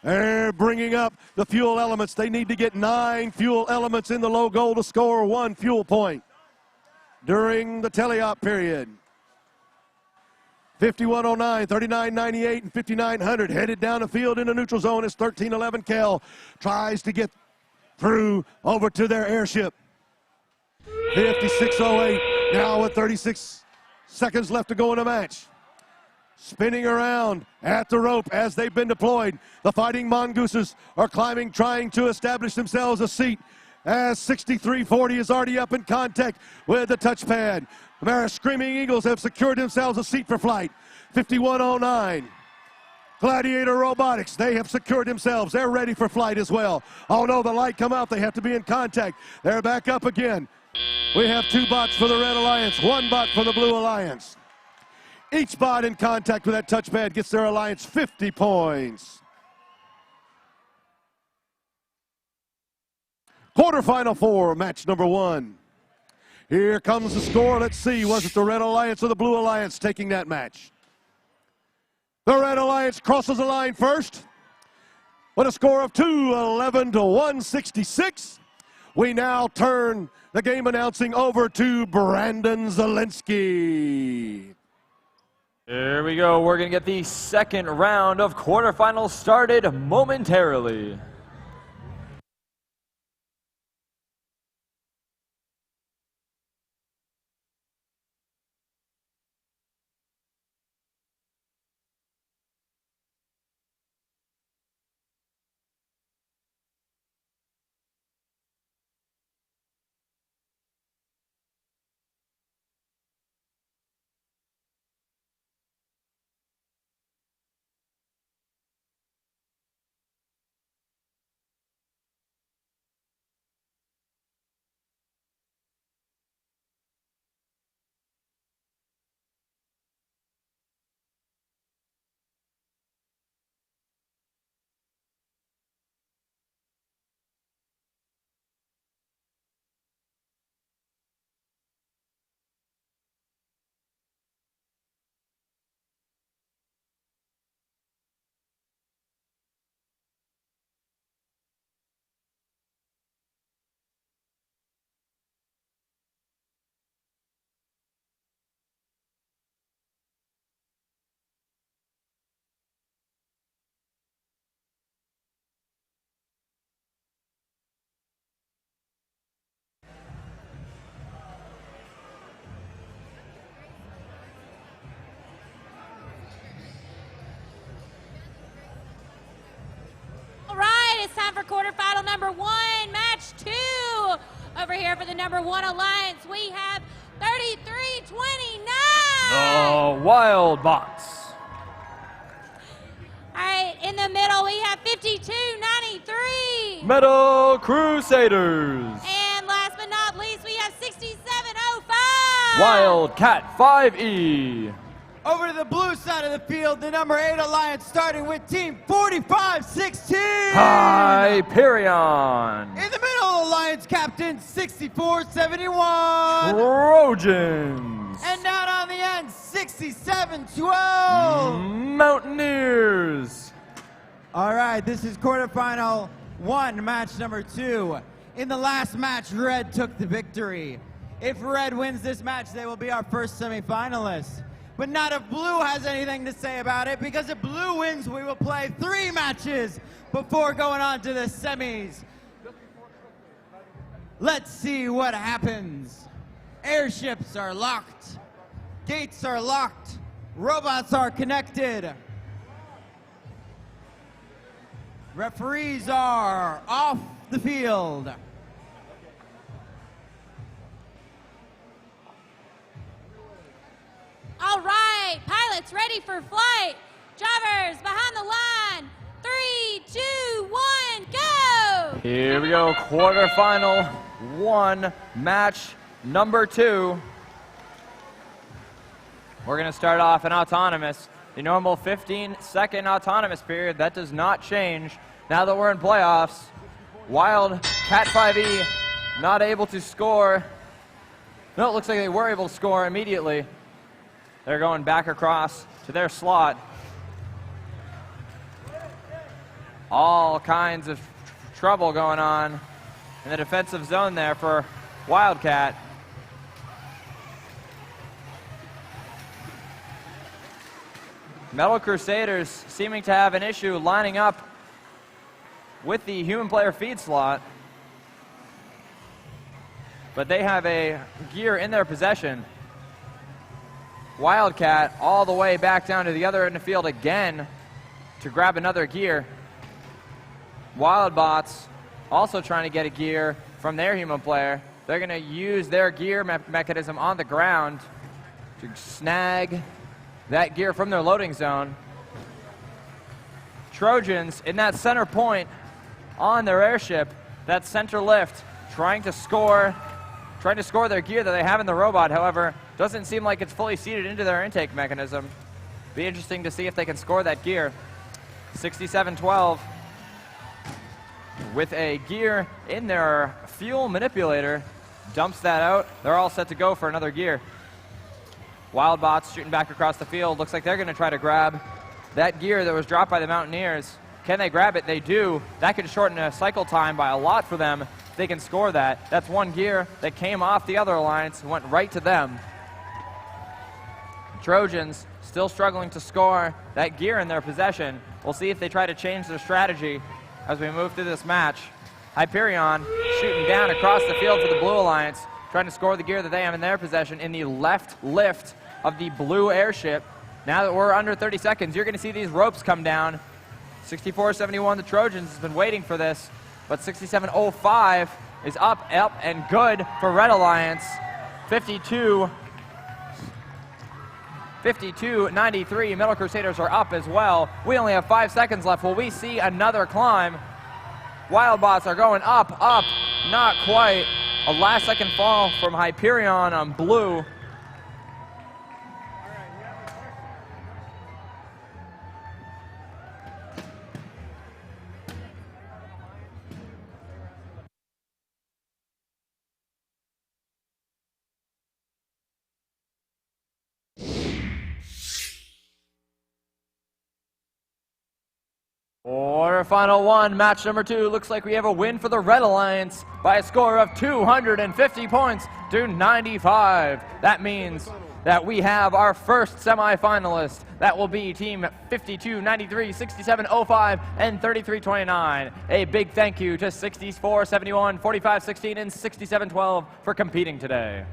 They're bringing up the fuel elements. They need to get 9 fuel elements in the low goal to score 1 fuel point during the teleop period. 5109, 3998, and 5900 headed down the field in the neutral zone as 1311 Kel tries to get through over to their airship. 5608 now with 36 seconds left to go in the match. Spinning around at the rope as they've been deployed. The Fighting Mongooses are climbing, trying to establish themselves a seat as 6340 is already up in contact with the touchpad. The Screaming Eagles have secured themselves a seat for flight. 5109. Gladiator Robotics, they have secured themselves. They're ready for flight as well. Oh no, the light come out. They have to be in contact. They're back up again. We have 2 bots for the Red Alliance, 1 bot for the Blue Alliance. Each bot in contact with that touchpad gets their alliance 50 points. Quarterfinal 4, match number 1. Here comes the score. Let's see, was it the Red Alliance or the Blue Alliance taking that match? The Red Alliance crosses the line first with a score of 211 to 166. We now turn the game announcing over to Brandon Zielinski. Here we go. We're going to get the second round of quarterfinals started momentarily. quarterfinal number 1, match 2. Over here for the number 1 alliance, we have 33-29. The Wild Bots. All right, in the middle, we have 52-93. Metal Crusaders. And last but not least, we have 67-05. Wildcat 5E. Over to the blue side of the field, the number 8 alliance starting with team 45-16. Hyperion. In the middle, alliance captain 64-71. Trojans. And down on the end, 67-12. Mountaineers. All right, this is quarterfinal 1, match number 2. In the last match, Red took the victory. If Red wins this match, they will be our first semifinalists. But not if Blue has anything to say about it, because if Blue wins, we will play 3 matches before going on to the semis. Let's see what happens. Airships are locked. Gates are locked. Robots are connected. Referees are off the field. All right, pilots ready for flight. Drivers behind the line. 3, 2, 1, go! Here we go, quarterfinal 1, match number 2. We're gonna start off in autonomous. The normal 15-second autonomous period, that does not change now that we're in playoffs. Wildcat 5E not able to score. No, it looks like they were able to score immediately. They're going back across to their slot. All kinds of trouble going on in the defensive zone there for Wildcat. Metal Crusaders seeming to have an issue lining up with the human player feed slot. But they have a gear in their possession. Wildcat all the way back down to the other end of the field again to grab another gear. Wildbots also trying to get a gear from their human player. They're going to use their gear mechanism on the ground to snag that gear from their loading zone. Trojans in that center point on their airship, that center lift, trying to score their gear that they have in the robot. However, doesn't seem like it's fully seated into their intake mechanism. Be interesting to see if they can score that gear. 67-12 with a gear in their fuel manipulator. Dumps that out. They're all set to go for another gear. Wildbots shooting back across the field. Looks like they're going to try to grab that gear that was dropped by the Mountaineers. Can they grab it? They do. That could shorten a cycle time by a lot for them if they can score that. That's one gear that came off the other alliance and went right to them. Trojans still struggling to score that gear in their possession. We'll see if they try to change their strategy as we move through this match. Hyperion shooting down across the field for the Blue Alliance, trying to score the gear that they have in their possession in the left lift of the Blue airship. Now that we're under 30 seconds, you're going to see these ropes come down. 64-71, the Trojans has been waiting for this, but 67-05 is up, and good for Red Alliance. 52-93, Metal Crusaders are up as well. We only have 5 seconds left. Will we see another climb? Wildbots are going up, not quite. A last-second fall from Hyperion on Blue. Quarterfinal 1, match number 2. Looks like we have a win for the Red Alliance by a score of 250 points to 95. That means that we have our first semifinalist. That will be team 52-93, 67-05, and 33-29. A big thank you to 64-71, 45-16, and 67-12 for competing today.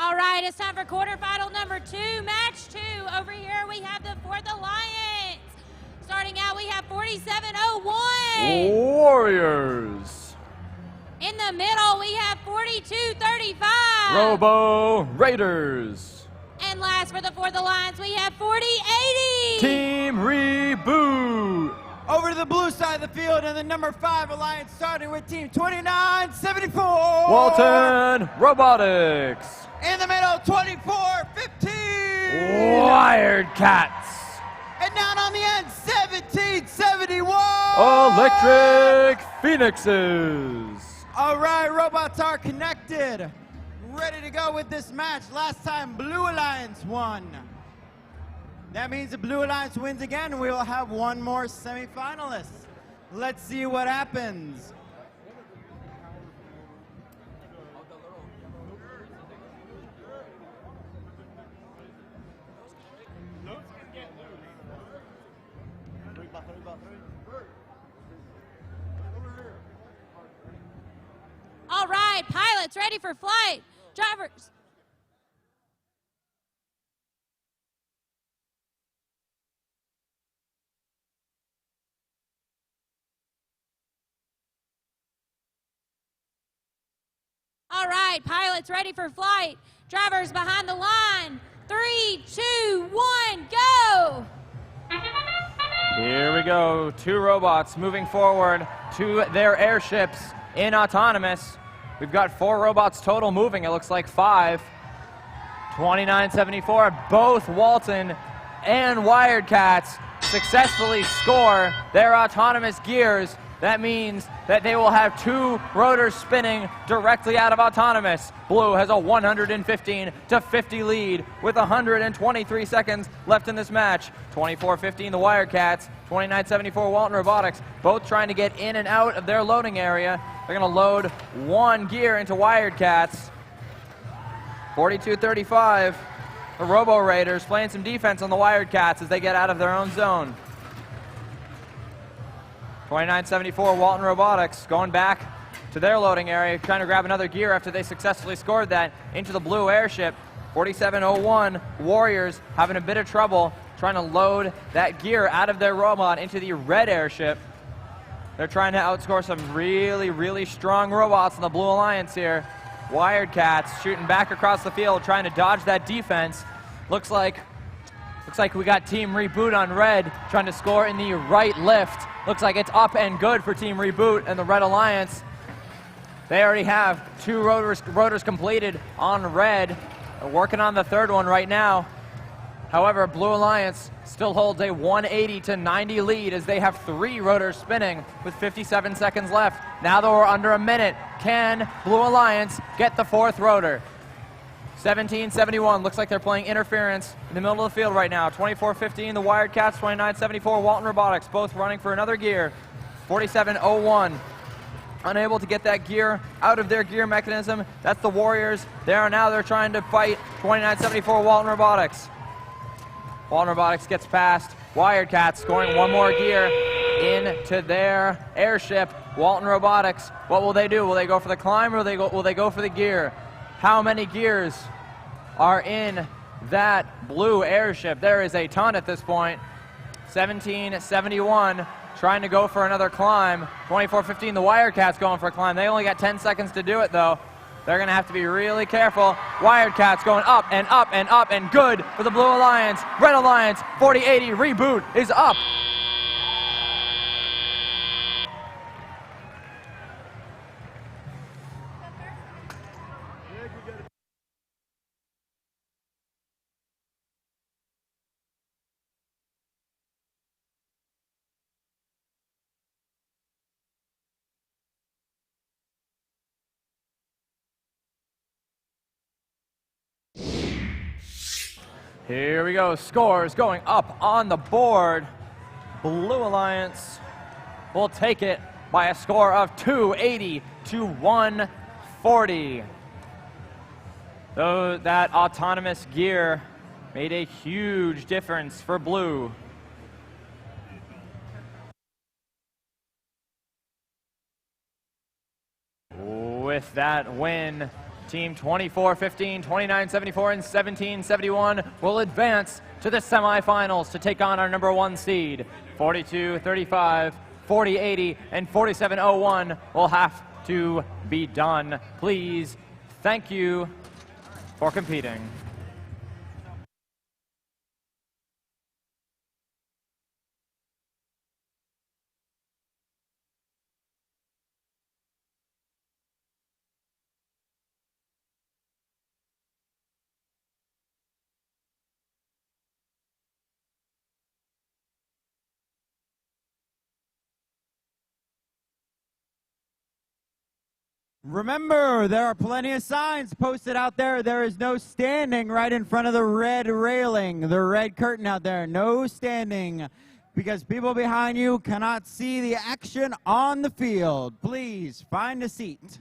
All right, it's time for quarterfinal number 2, match 2. Over here we have the 4th Alliance. Starting out, we have 4701. Warriors. In the middle, we have 4235. Robo Raiders. And last for the 4th Alliance, we have 4080. Team Reboot. Over to the blue side of the field, and the number 5 Alliance starting with team 2974. Walton Robotics. In the middle, 2415. Wired Cats. And down on the end, 1771. Electric Phoenixes. All right, robots are connected. Ready to go with this match. Last time, Blue Alliance won. That means the Blue Alliance wins again, and we will have one more semifinalist. Let's see what happens. All right, pilots ready for flight. Drivers. All right, pilots ready for flight. Drivers behind the line. 3, 2, 1, go! Here we go. 2 robots moving forward to their airships in autonomous. We've got 4 robots total moving. It looks like 5. 2974, both Walton and Wired Cats successfully score their autonomous gears. That means that they will have 2 rotors spinning directly out of autonomous. Blue has a 115 to 50 lead with 123 seconds left in this match. 24-15 the Wired Cats, 29-74 Walton Robotics, both trying to get in and out of their loading area. They're going to load 1 gear into Wired Cats. 42-35, the Robo Raiders playing some defense on the Wired Cats as they get out of their own zone. 29-74 Walton Robotics going back to their loading area, trying to grab another gear after they successfully scored that into the blue airship. 4701 Warriors having a bit of trouble trying to load that gear out of their robot into the red airship. They're trying to outscore some really, really strong robots in the Blue Alliance here. Wired Cats shooting back across the field, trying to dodge that defense. Looks like we got Team Reboot on red, trying to score in the right lift. Looks like it's up and good for Team Reboot and the Red Alliance. They already have 2 rotors completed on red. They're working on the 3rd one right now. However, Blue Alliance still holds a 180 to 90 lead as they have 3 rotors spinning with 57 seconds left. Now that we're under a minute, can Blue Alliance get the 4th rotor? 1771, looks like they're playing interference in the middle of the field right now. 24-15, the Wired Cats, 29-74, Walton Robotics, both running for another gear. 4701, unable to get that gear out of their gear mechanism. That's the Warriors. They're trying to fight 29-74, Walton Robotics. Walton Robotics gets past Wired Cats, scoring 1 more gear into their airship. Walton Robotics, what will they do? Will they go for the climb or will they go for the gear? How many gears are in that blue airship? There is a ton at this point. 1771 trying to go for another climb. 24-15 the Wired Cats going for a climb. They only got 10 seconds to do it though. They're going to have to be really careful. Wired Cats going up and up and up and good for the Blue Alliance. Red Alliance 4080 Reboot is up. Here we go, scores going up on the board. Blue Alliance will take it by a score of 280 to 140. Though that autonomous gear made a huge difference for Blue. With that win, Team 24-15, 29-74, and 17-71 will advance to the semifinals to take on our number 1 seed. 42-35, 40-80, and 47-01 will have to be done. Please, thank you for competing. Remember, there are plenty of signs posted out there. There is no standing right in front of the red railing, the red curtain out there. No standing, because people behind you cannot see the action on the field. Please find a seat.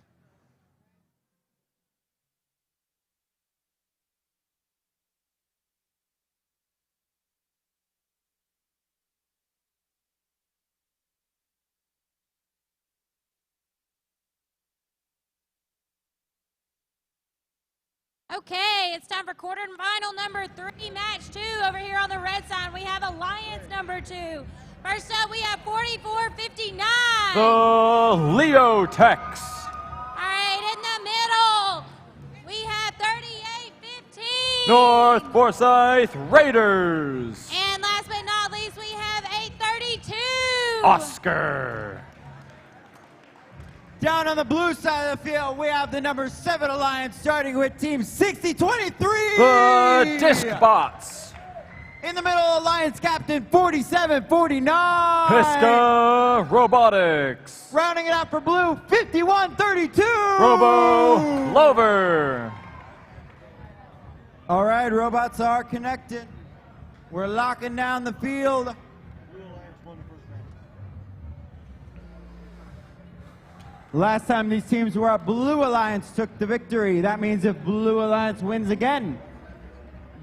Okay, it's time for quarterfinal number 3, match 2. Over here on the red side, we have Alliance number 2. First up, we have 44-59. The Leo Techs. All right, in the middle, we have 38-15. North Forsyth Raiders. And last but not least, we have 832. Oscar. Down on the blue side of the field, we have the number 7 Alliance, starting with Team 6023. The Disc Bots. In the middle, Alliance Captain 4749. Pisca Robotics. Rounding it out for blue, 5132. Robo Clover. All right, robots are connected. We're locking down the field. Last time these teams were up, Blue Alliance took the victory. That means if Blue Alliance wins again,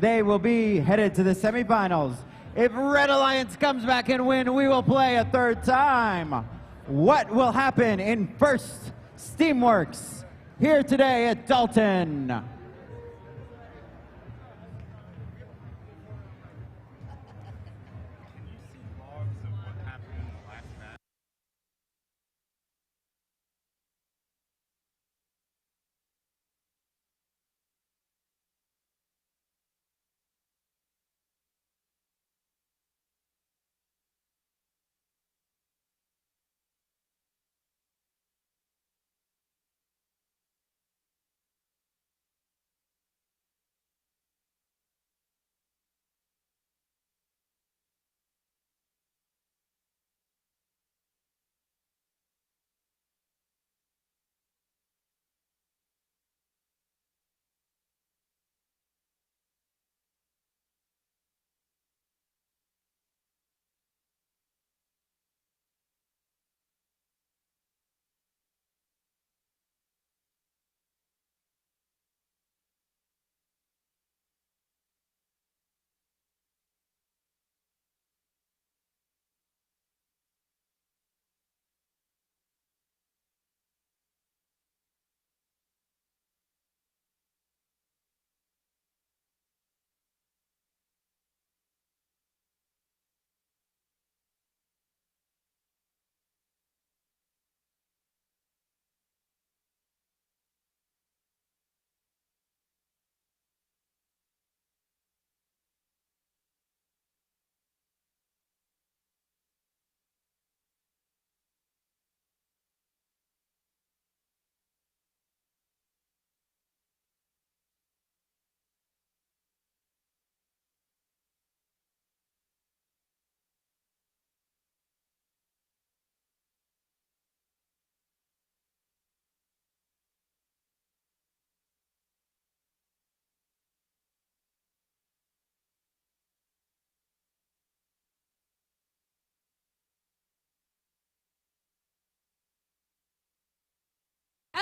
they will be headed to the semifinals. If Red Alliance comes back and win, we will play a third time. What will happen in First Steamworks here today at Dalton?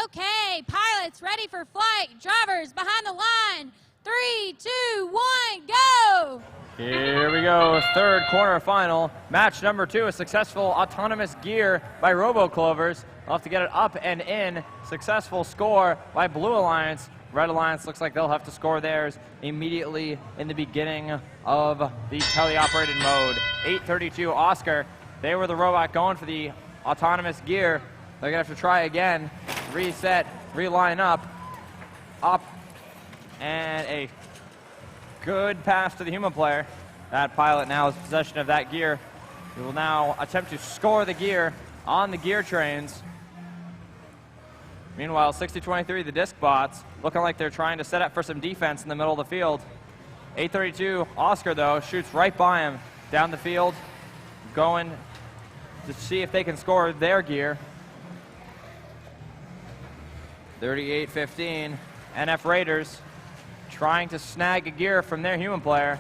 Okay, pilots ready for flight. Drivers behind the line. 3, 2, 1, go! Here we go, third quarterfinal. Match number 2, a successful autonomous gear by Robo Clovers. We'll have to get it up and in. Successful score by Blue Alliance. Red Alliance looks like they'll have to score theirs immediately in the beginning of the teleoperated mode. 8:32 Oscar. They were the robot going for the autonomous gear. They're going to have to try again. Reset, reline up, and a good pass to the human player. That pilot now has possession of that gear. He will now attempt to score the gear on the gear trains. Meanwhile, 60-23, the disc bots, looking like they're trying to set up for some defense in the middle of the field. 8:32, Oscar, though, shoots right by him down the field, going to see if they can score their gear. 38-15, NF Raiders trying to snag a gear from their human player.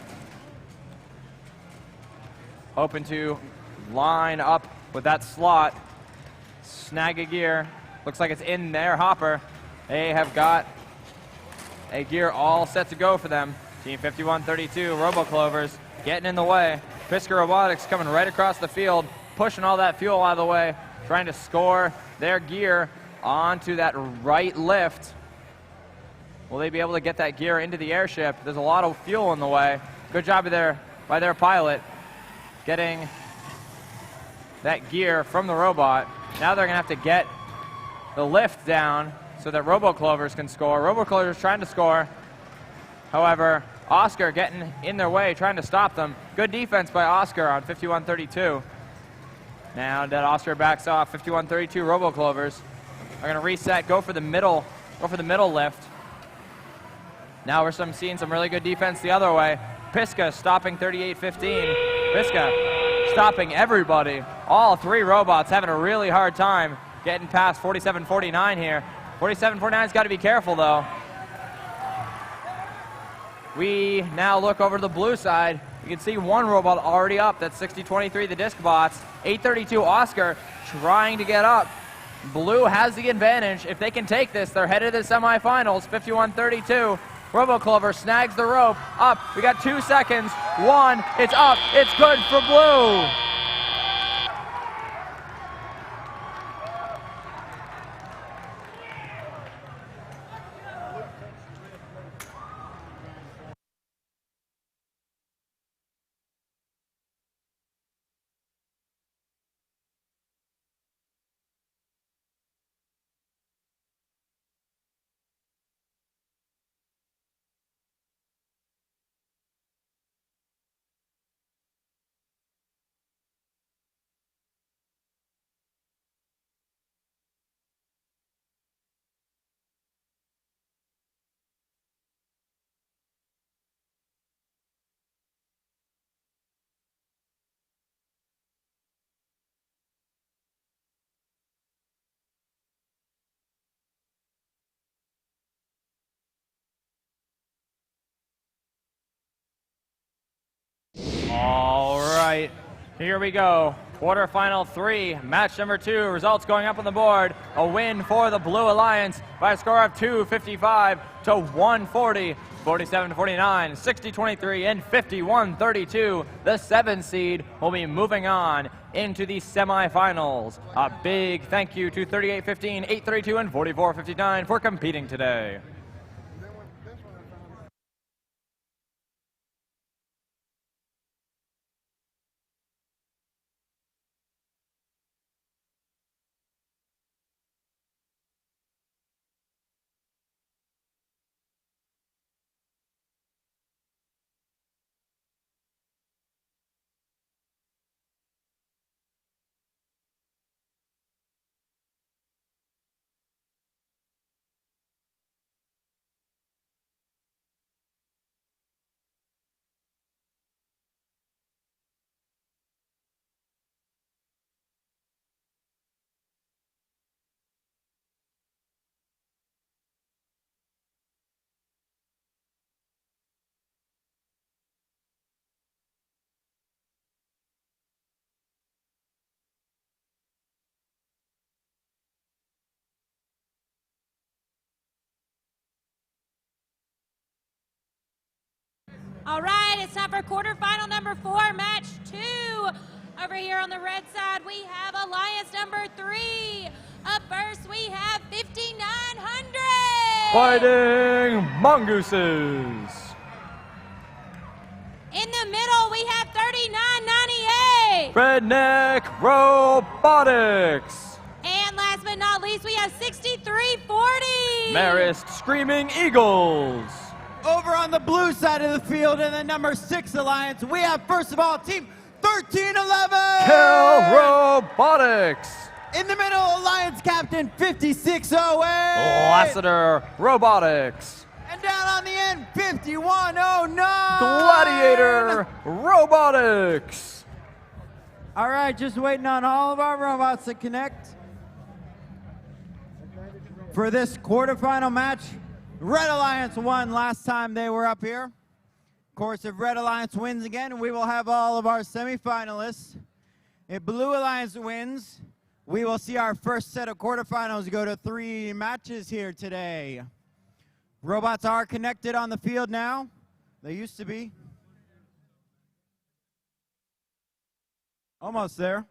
Hoping to line up with that slot, snag a gear. Looks like it's in their hopper. They have got a gear all set to go for them. Team 51-32, Robo-Clovers getting in the way. Fisker Robotics coming right across the field, pushing all that fuel out of the way, trying to score their gear onto that right lift. Will they be able to get that gear into the airship? There's a lot of fuel in the way. Good job by their pilot getting that gear from the robot. Now they're going to have to get the lift down so that Robo-Clovers can score. Robo-Clovers trying to score. However, Oscar getting in their way, trying to stop them. Good defense by Oscar on 51-32. Now that Oscar backs off, 51-32 Robo-Clovers are going to reset, go for the middle lift. Now we're seeing some really good defense the other way. Piska stopping 38-15. Piska stopping everybody. All three robots having a really hard time getting past 47-49 here. 47-49's got to be careful, though. We now look over to the blue side. You can see one robot already up. That's 60-23, the disc bots. 8:32 Oscar trying to get up. Blue has the advantage. If they can take this, they're headed to the semifinals. 51-32. Robo-Clover snags the rope. Up. We got 2 seconds. 1. It's up. It's good for Blue. All right, here we go. Quarterfinal 3, match number 2. Results going up on the board. A win for the Blue Alliance by a score of 255 to 140. 47-49, 60-23, and 51-32. The 7 seed will be moving on into the semifinals. A big thank you to 38-15, 8-32, and 44-59 for competing today. All right, it's time for quarterfinal number 4, match 2. Over here on the red side, we have Alliance number 3. Up first, we have 5900. Fighting Mongooses. In the middle, we have 3998. Redneck Robotics. And last but not least, we have 6340. Marist Screaming Eagles. Over on the blue side of the field in the number 6 alliance, we have first of all team 1311. Kel Robotics. In the middle, alliance captain 5608. Lassiter Robotics. And down on the end, 5109. Gladiator Robotics. All right, just waiting on all of our robots to connect for this quarterfinal match. Red Alliance won last time they were up here. Of course, if Red Alliance wins again, we will have all of our semifinalists. If Blue Alliance wins, we will see our first set of quarterfinals go to 3 matches here today. Robots are connected on the field now. They used to be. Almost there.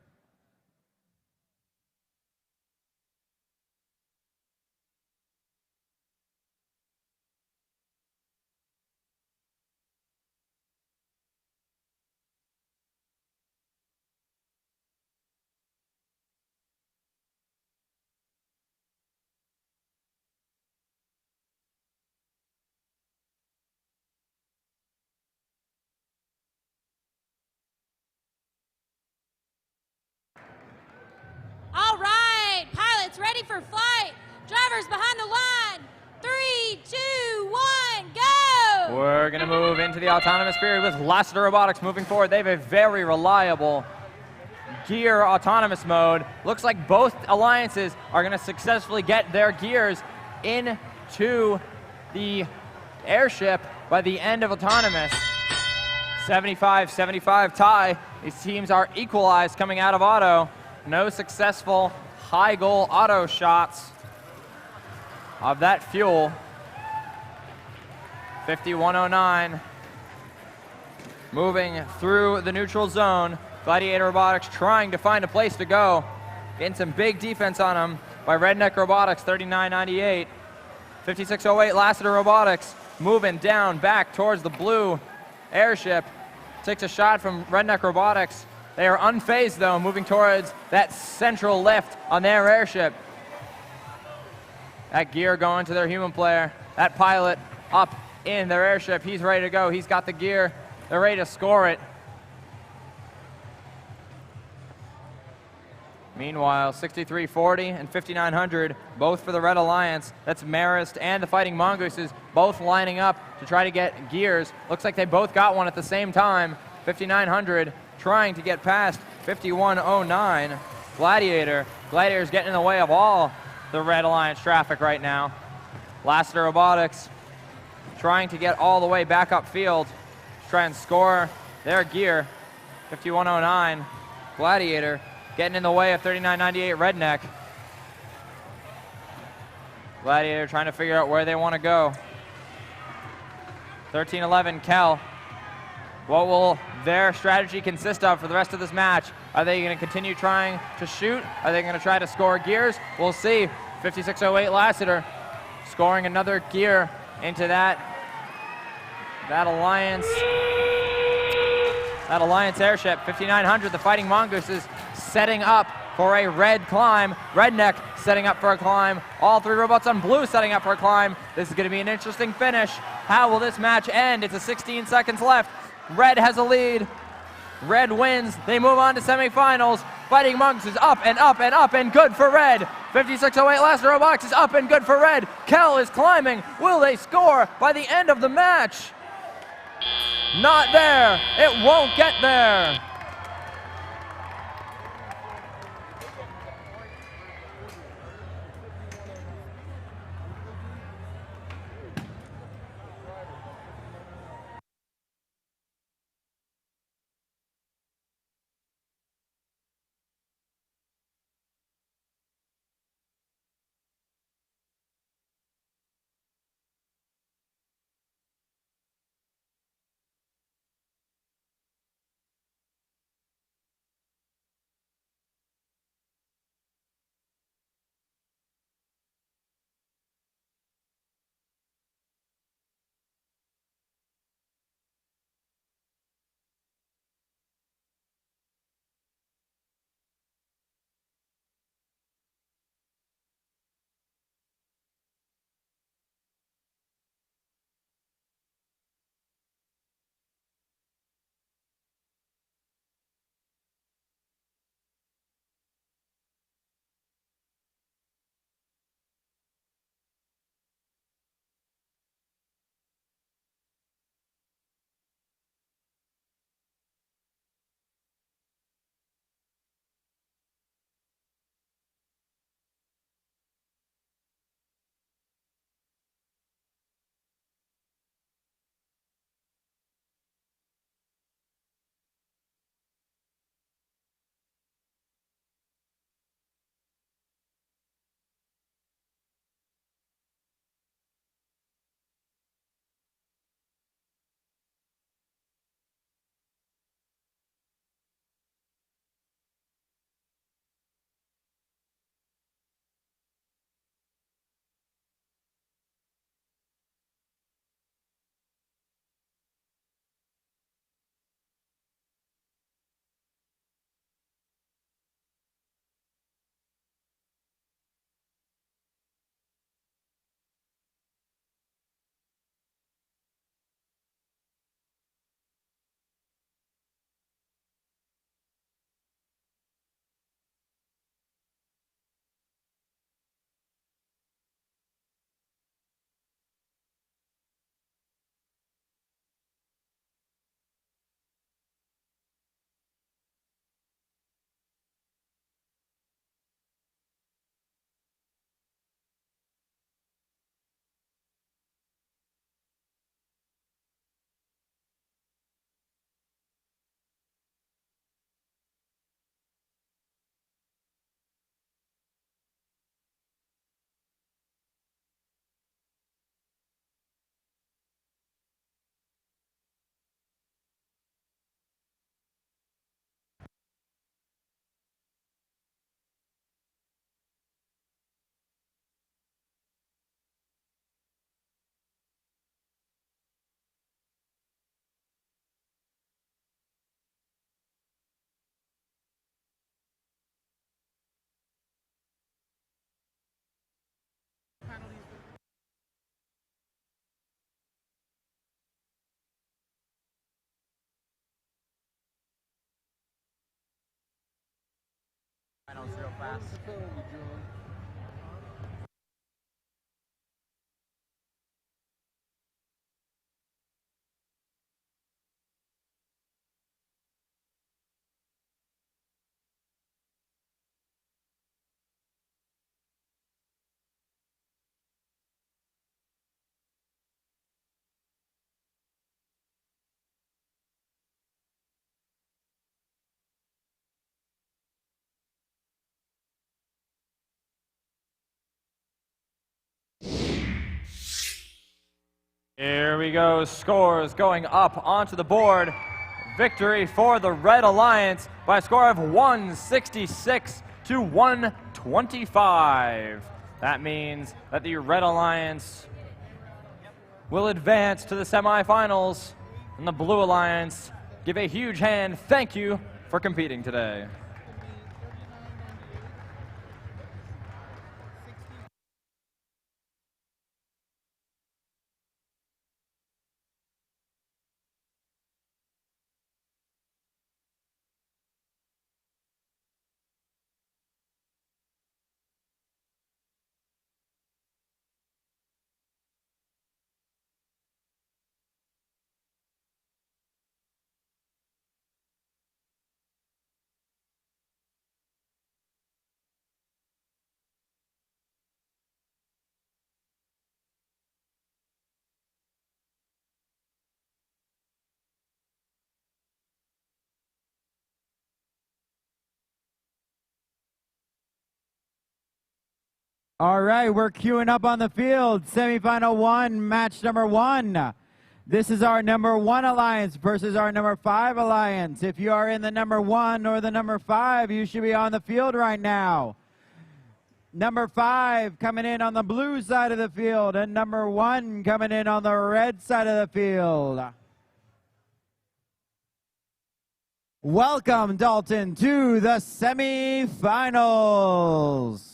All right, pilots ready for flight. Drivers behind the line. 3, 2, 1, go! We're going to move into the autonomous period with Lassiter Robotics moving forward. They have a very reliable gear autonomous mode. Looks like both alliances are going to successfully get their gears into the airship by the end of autonomous. 75-75 tie. These teams are equalized coming out of auto. No successful high goal auto shots of that fuel. 5109 moving through the neutral zone. Gladiator Robotics trying to find a place to go. Getting some big defense on them by Redneck Robotics, 3998. 5608 Lassiter Robotics moving down back towards the blue airship. Takes a shot from Redneck Robotics. They are unfazed though, moving towards that central lift on their airship. That gear going to their human player. That pilot up in their airship. He's ready to go. He's got the gear. They're ready to score it. Meanwhile, 6340 and 5900, both for the Red Alliance. That's Marist and the Fighting Mongooses, both lining up to try to get gears. Looks like they both got one at the same time. 5900 trying to get past 5109. Gladiator's getting in the way of all the Red Alliance traffic right now. Lassiter Robotics trying to get all the way back upfield to try and score their gear. 5109. Gladiator getting in the way of 3998 Redneck. Gladiator trying to figure out where they want to go. 1311 Kel. What will their strategy consist of for the rest of this match? Are they going to continue trying to shoot? Are they going to try to score gears? We'll see. 5608 Lassiter scoring another gear into that Alliance airship. 5900, the Fighting Mongooses setting up for a red climb. Redneck setting up for a climb. All 3 robots on blue setting up for a climb. This is going to be an interesting finish. How will this match end? It's 16 seconds left. Red has a lead. Red wins. They move on to semifinals. Fighting Monks is up and up and up and good for Red. 5608 Lassiter Robotics is up and good for Red. Kel is climbing. Will they score by the end of the match? Not there. It won't get there. pass. Here we go, scores going up onto the board. Victory for the Red Alliance by a score of 166 to 125. That means that the Red Alliance will advance to the semifinals, and the Blue Alliance give a huge hand thank you for competing today. All right, we're queuing up on the field. Semifinal 1, match number 1. This is our number 1 alliance versus our number 5 alliance. If you are in the number 1 or the number 5, you should be on the field right now. Number 5 coming in on the blue side of the field, and number 1 coming in on the red side of the field. Welcome, Dalton, to the semifinals.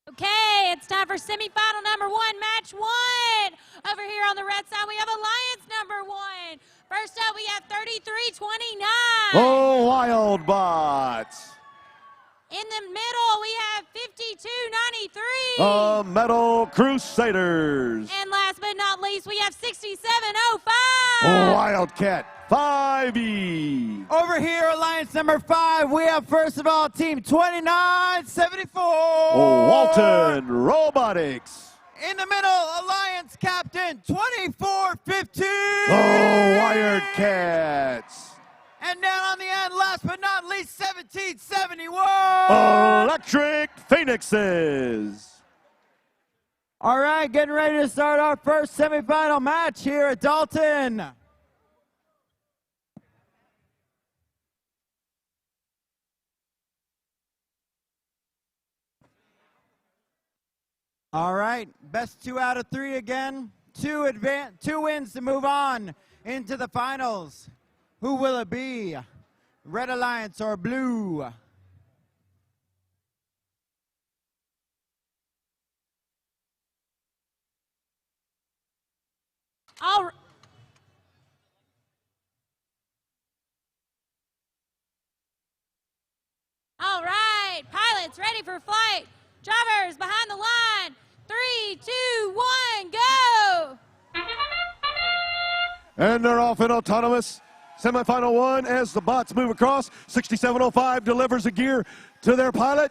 Okay, it's time for semifinal number 1, match 1. Over here on the red side, we have Alliance number 1. First up, we have 3329. Oh, Wild Bots. In the middle, we have 5293. Metal Crusaders. And last but not least, we have 6705. Wildcat 5E. Over here, Alliance number 5, we have first of all Team 2974. Walton Robotics. In the middle, Alliance Captain 2415. Wired Cats. And down on the end, last but not least, 1771. Electric Phoenixes. All right, getting ready to start our first semifinal match here at Dalton. All right, best 2 out of 3 again. 2 wins to move on into the finals. Who will it be? Red Alliance or blue? All right, pilots ready for flight. Drivers behind the line. 3, 2, 1, go! And they're off in autonomous. Semifinal 1 as the bots move across. 6705 delivers a gear to their pilot.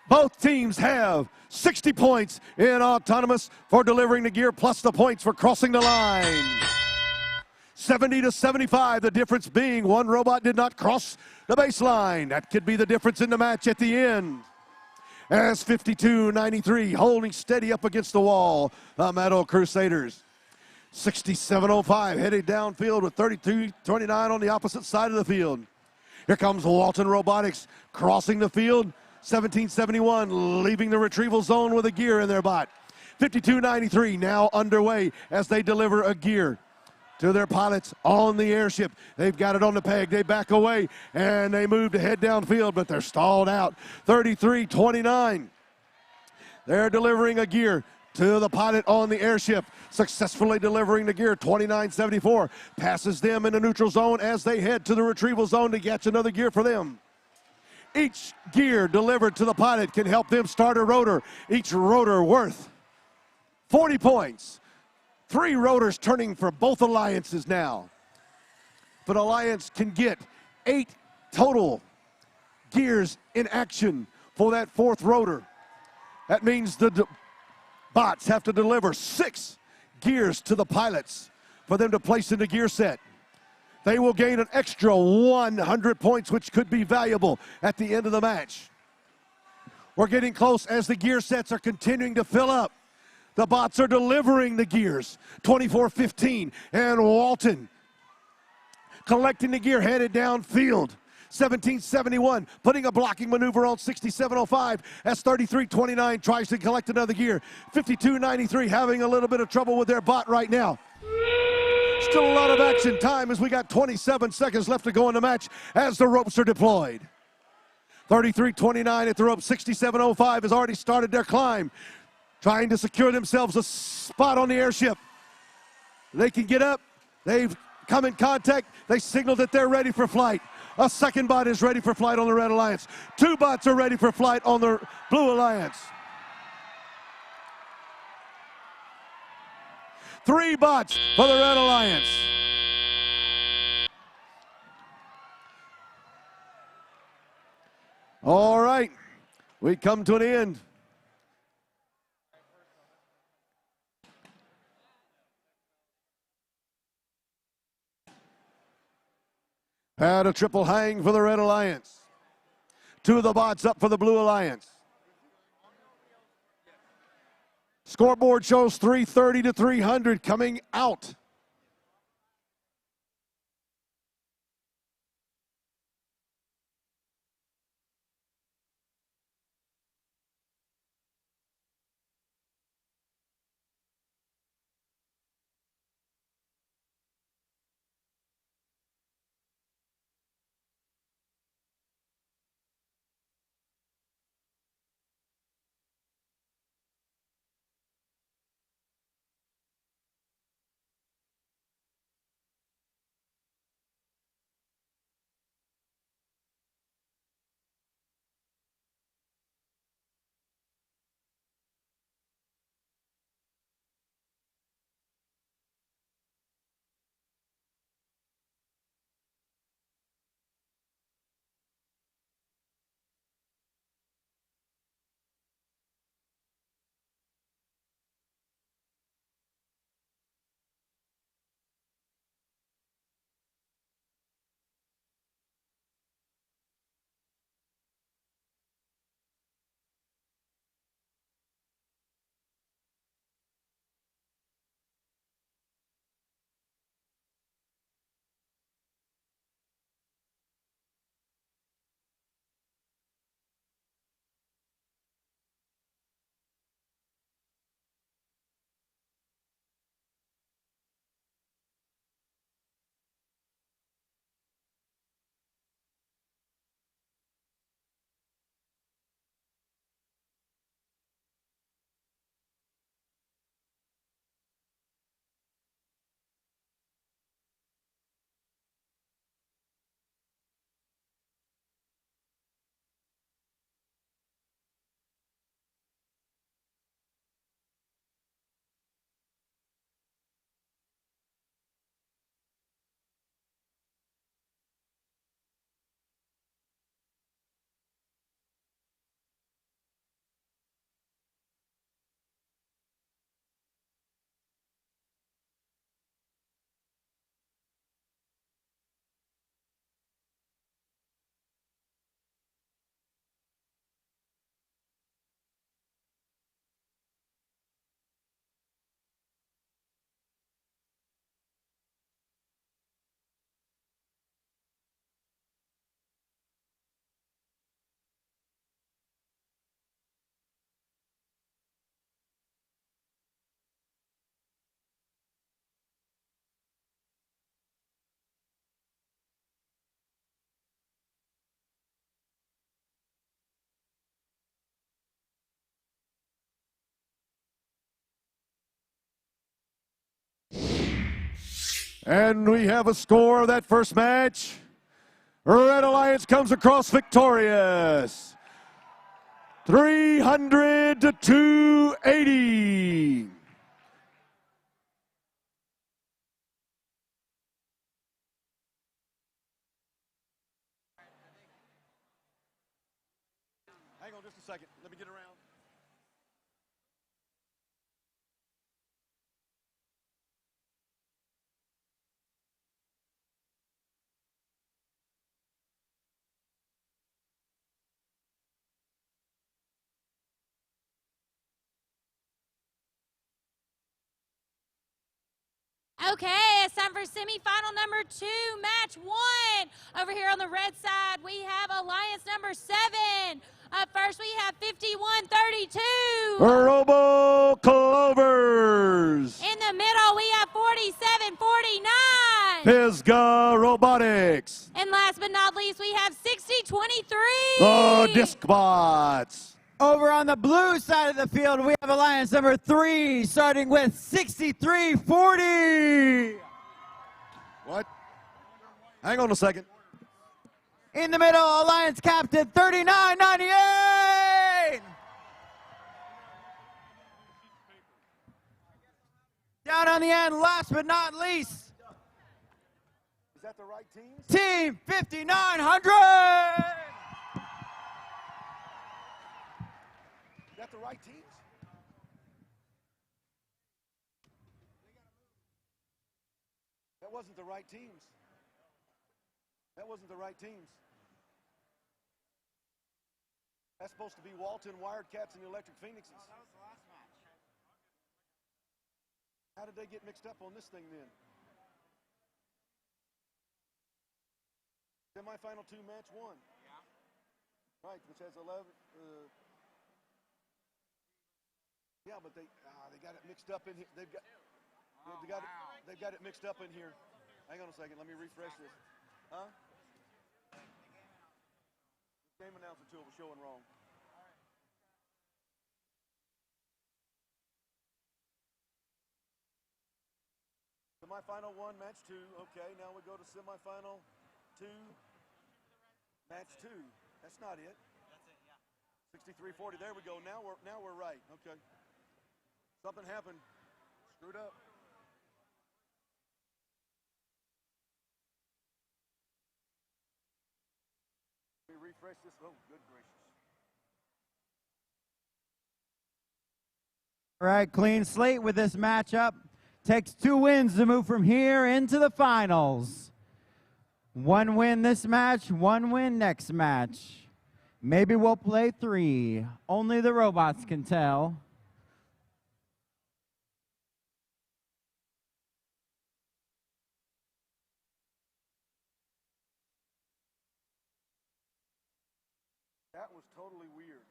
Both teams have 60 points in autonomous for delivering the gear, plus the points for crossing the line. 70-75, the difference being one robot did not cross the baseline. That could be the difference in the match at the end. As 5293 holding steady up against the wall, the Metal Crusaders. 6705 headed downfield with 3229 on the opposite side of the field. Here comes Walton Robotics crossing the field. 1771 leaving the retrieval zone with a gear in their bot. 5293 now underway as they deliver a gear to their pilots on the airship. They've got it on the peg. They back away and they move to head downfield, but they're stalled out. 3329. They're delivering a gear to the pilot on the airship, successfully delivering the gear. 2974 passes them in the neutral zone as they head to the retrieval zone to catch another gear for them. Each gear delivered to the pilot can help them start a rotor. Each rotor worth 40 points. 3 rotors turning for both alliances now. But Alliance can get 8 total gears in action for that 4th rotor. That means the bots have to deliver 6 gears to the pilots for them to place in the gear set. They will gain an extra 100 points, which could be valuable at the end of the match. We're getting close as the gear sets are continuing to fill up. The bots are delivering the gears. 2415 and Walton collecting the gear, headed downfield. 1771 putting a blocking maneuver on 6705 as 3329 tries to collect another gear. 5293 having a little bit of trouble with their bot right now. Still a lot of action time as we got 27 seconds left to go in the match as the ropes are deployed. 3329 at the rope. 6705 has already started their climb, trying to secure themselves a spot on the airship. They can get up. They've come in contact. They signaled that they're ready for flight. A second bot is ready for flight on the Red Alliance. 2 bots are ready for flight on the Blue Alliance. 3 bots for the Red Alliance. All right, we come to an end. And a triple hang for the Red Alliance. 2 of the bots up for the Blue Alliance. Scoreboard shows 330 to 300 coming out. And we have a score of that first match. Red Alliance comes across victorious. 300 to 280. Hang on just a second. Let me get around. Okay, it's time for semifinal number 2, match 1. Over here on the red side, we have Alliance number 7. Up first, we have 5132. Robo Clovers. In the middle, we have 4749. Pisgah Robotics. And last but not least, we have 6023. The Disc Bots. Over on the blue side of the field, we have Alliance number 3, starting with 6340. What? Hang on a second. In the middle, Alliance captain 3998. Down on the end, last but not least, Is that the right team? Team 5900. Is that the right teams? That wasn't the right teams. That wasn't the right teams. That's supposed to be Walton, Wirecats, and the Electric Phoenixes. Oh, that was the last match. How did they get mixed up on this thing then? Semi-final 2, match 1. Yeah. Right, which has 11. Yeah, but they got it mixed up in here. They've got it mixed up in here. Hang on a second. Let me refresh this. Huh? Game announcer tool was showing wrong. Semifinal 1, match 2. Okay, now we go to semifinal 2, match 2. That's not it. That's it, yeah. 6340. There we go. Now we're right. Okay. Something happened. Screwed up. Let me refresh this. Oh, good gracious. All right, clean slate with this matchup. Takes 2 wins to move from here into the finals. 1 win this match, 1 win next match. Maybe we'll play 3. Only the robots can tell. That was totally weird.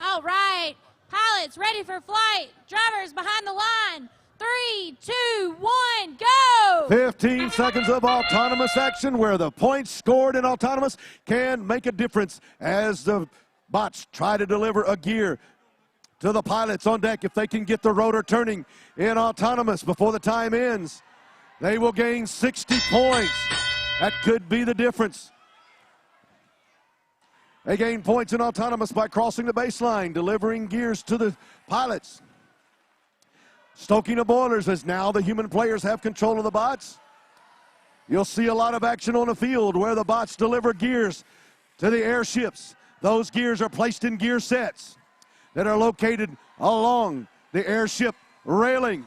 All right, pilots ready for flight. Drivers behind the line. 3, 2, 1, go! 15 seconds of autonomous action where the points scored in autonomous can make a difference as the bots try to deliver a gear to the pilots on deck. If they can get the rotor turning in autonomous before the time ends, they will gain 60 points. That could be the difference. They gain points in autonomous by crossing the baseline, delivering gears to the pilots. Stoking the boilers as now the human players have control of the bots. You'll see a lot of action on the field where the bots deliver gears to the airships. Those gears are placed in gear sets that are located along the airship railing.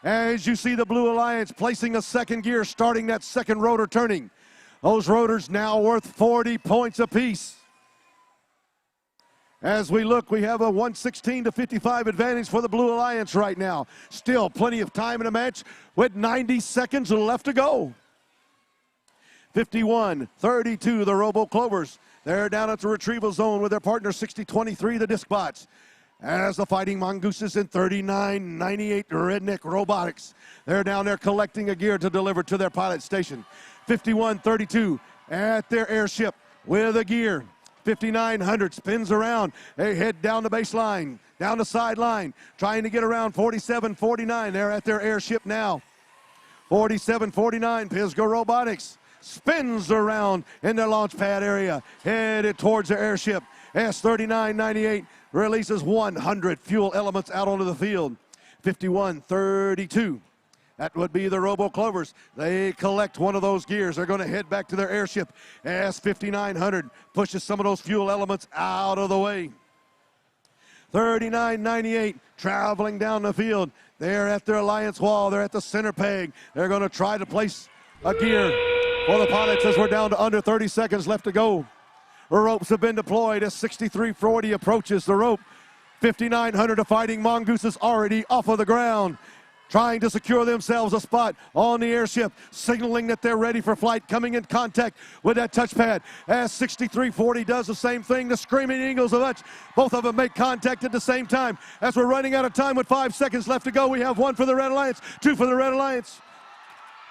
As you see the Blue Alliance placing a second gear, starting that second rotor turning. Those rotors now worth 40 points apiece. As we look, we have a 116-55 advantage for the Blue Alliance right now. Still plenty of time in the match with 90 seconds left to go. 51-32, the Robo Clovers. They're down at the retrieval zone with their partner 60-23, the Disc Bots. As the Fighting Mongooses in 39-98, Redneck Robotics. They're down there collecting a gear to deliver to their pilot station. 51-32 at their airship with a gear. 5900 spins around. They head down the baseline, down the sideline, trying to get around 47-49. They're at their airship now. 47-49, Pisgah Robotics spins around in their launch pad area, headed towards their airship. S3998 releases 100 fuel elements out onto the field. 51-32. That would be the Robo Clovers. They collect one of those gears. They're going to head back to their airship as 5900 pushes some of those fuel elements out of the way. 3998 traveling down the field. They're at their alliance wall. They're at the center peg. They're going to try to place a gear for the pilots as we're down to under 30 seconds left to go. The ropes have been deployed as 6340 approaches the rope. 5900 of Fighting Mongooses already off of the ground, trying to secure themselves a spot on the airship, signaling that they're ready for flight, coming in contact with that touchpad. As 6340 does the same thing, the Screaming Eagles of Hutch, both of them make contact at the same time. As we're running out of time with 5 seconds left to go, we have 1 for the Red Alliance, 2 for the Red Alliance,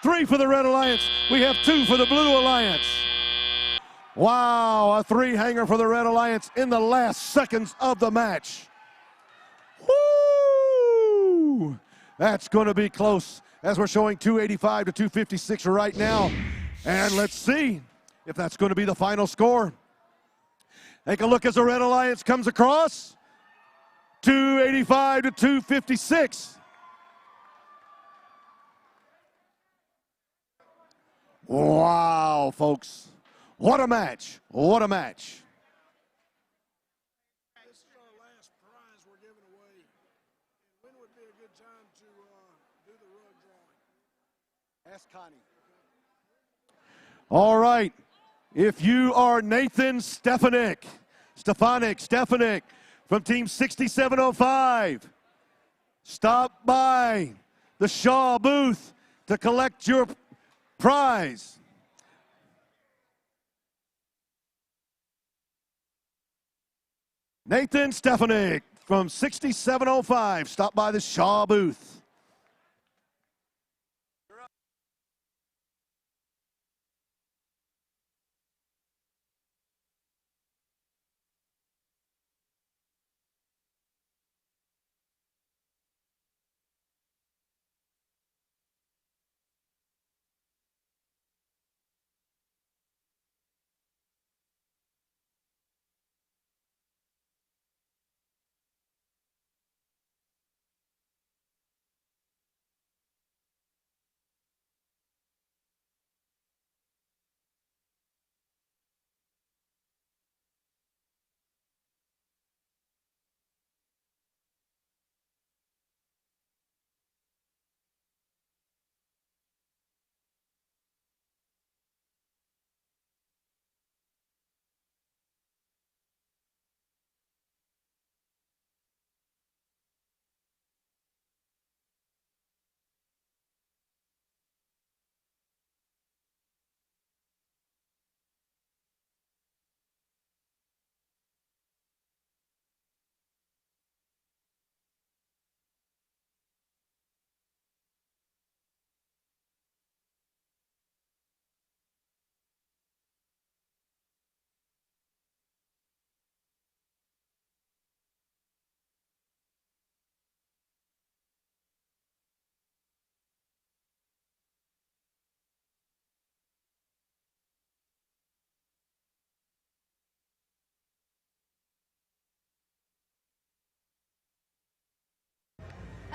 3 for the Red Alliance. We have 2 for the Blue Alliance. Wow, a 3-hanger for the Red Alliance in the last seconds of the match. Woo! That's going to be close as we're showing 285 to 256 right now. And let's see if that's going to be the final score. Take a look as the Red Alliance comes across. 285 to 256. Wow, folks. What a match. What a match. Ask Connie. All right. If you are Nathan Stefanik from Team 6705, stop by the Shaw booth to collect your prize. Nathan Stefanik from 6705, stop by the Shaw booth.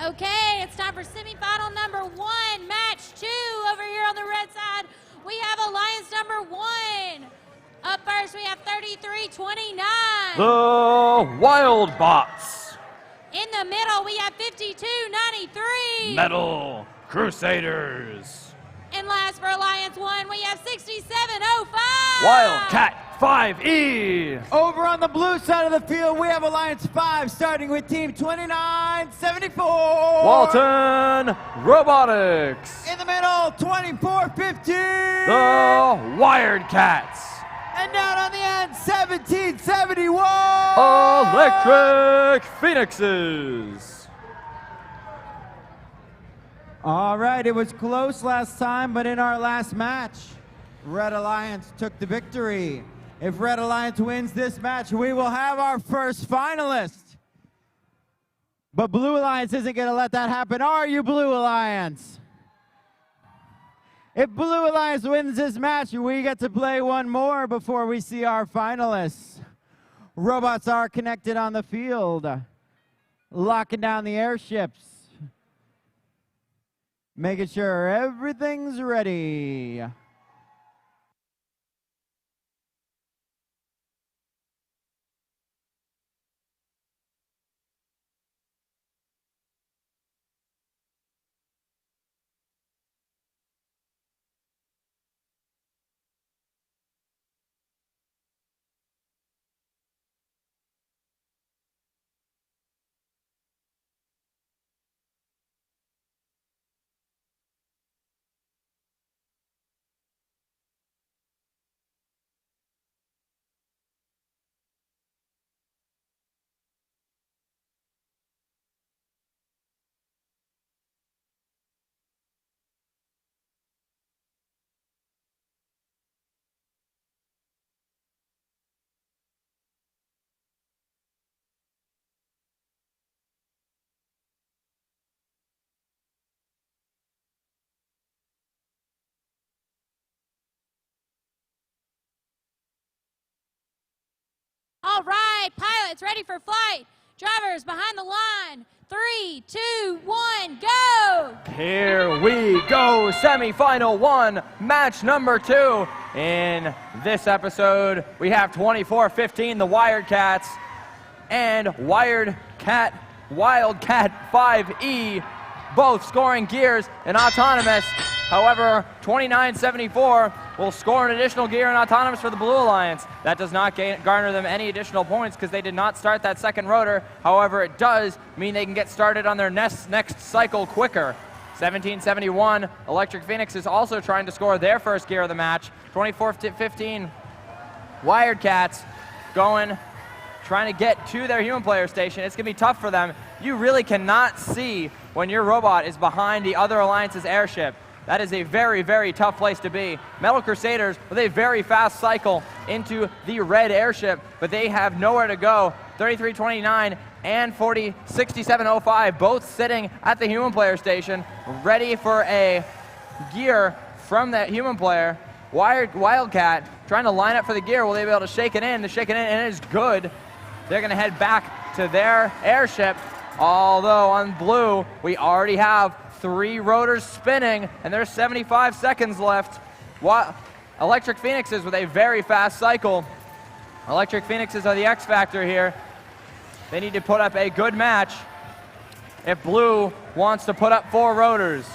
Okay, it's time for semifinal number 1, match 2 over here on the red side. We have Alliance number 1. Up first, we have 33-29. The Wild Bots. In the middle, we have 52-93. Metal Crusaders. And last for Alliance 1, we have 67-05. Wildcat 5E. Over on the blue side of the field, we have Alliance 5, starting with Team 2974. Walton Robotics. In the middle, 24-15. The Wiredcats. And down on the end, 1771. Electric Phoenixes. All right, it was close last time, but in our last match, Red Alliance took the victory. If Red Alliance wins this match, we will have our first finalist. But Blue Alliance isn't going to let that happen, are you, Blue Alliance? If Blue Alliance wins this match, we get to play one more before we see our finalists. Robots are connected on the field, locking down the airships, making sure everything's ready. All right, pilots ready for flight. Drivers behind the line. 3, 2, 1, go! Here we go, semifinal 1, match number 2. In this episode, we have 24-15, the Wirecats, and Wildcat 5E, both scoring gears in autonomous. However, 29-74 will score an additional gear in autonomous for the Blue Alliance. That does not garner them any additional points because they did not start that second rotor. However, it does mean they can get started on their next cycle quicker. 17-71, Electric Phoenix is also trying to score their first gear of the match. 24-15, Wirecats trying to get to their human player station. It's going to be tough for them. You really cannot see when your robot is behind the other Alliance's airship. That is a very, very tough place to be. Metal Crusaders with a very fast cycle into the red airship, but they have nowhere to go. 33-29 and 67-05, both sitting at the human player station, ready for a gear from that human player. Wildcat trying to line up for the gear. Will they be able to shake it in? The shake it in, and it is good. They're going to head back to their airship. Although on blue, we already have 3 rotors spinning, and there's 75 seconds left. Electric Phoenixes with a very fast cycle. Electric Phoenixes are the X factor here. They need to put up a good match if blue wants to put up 4 rotors.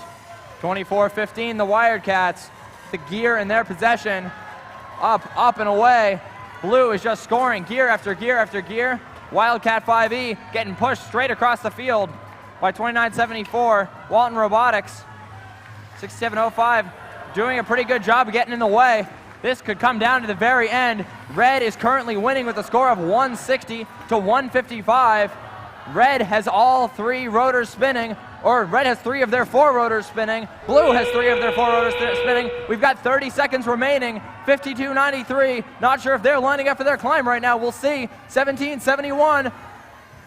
24-15, the Wirecats, the gear in their possession. Up and away. Blue is just scoring gear after gear after gear. Wildcat 5E getting pushed straight across the field by 29-74. Walton Robotics, 67-05, doing a pretty good job of getting in the way. This could come down to the very end. Red is currently winning with a score of 160-155. Red has all 3 rotors spinning, or Red has 3 of their 4 rotors spinning. Blue has 3 of their 4 rotors spinning. We've got 30 seconds remaining. 52-93. Not sure if they're lining up for their climb right now. We'll see. 17-71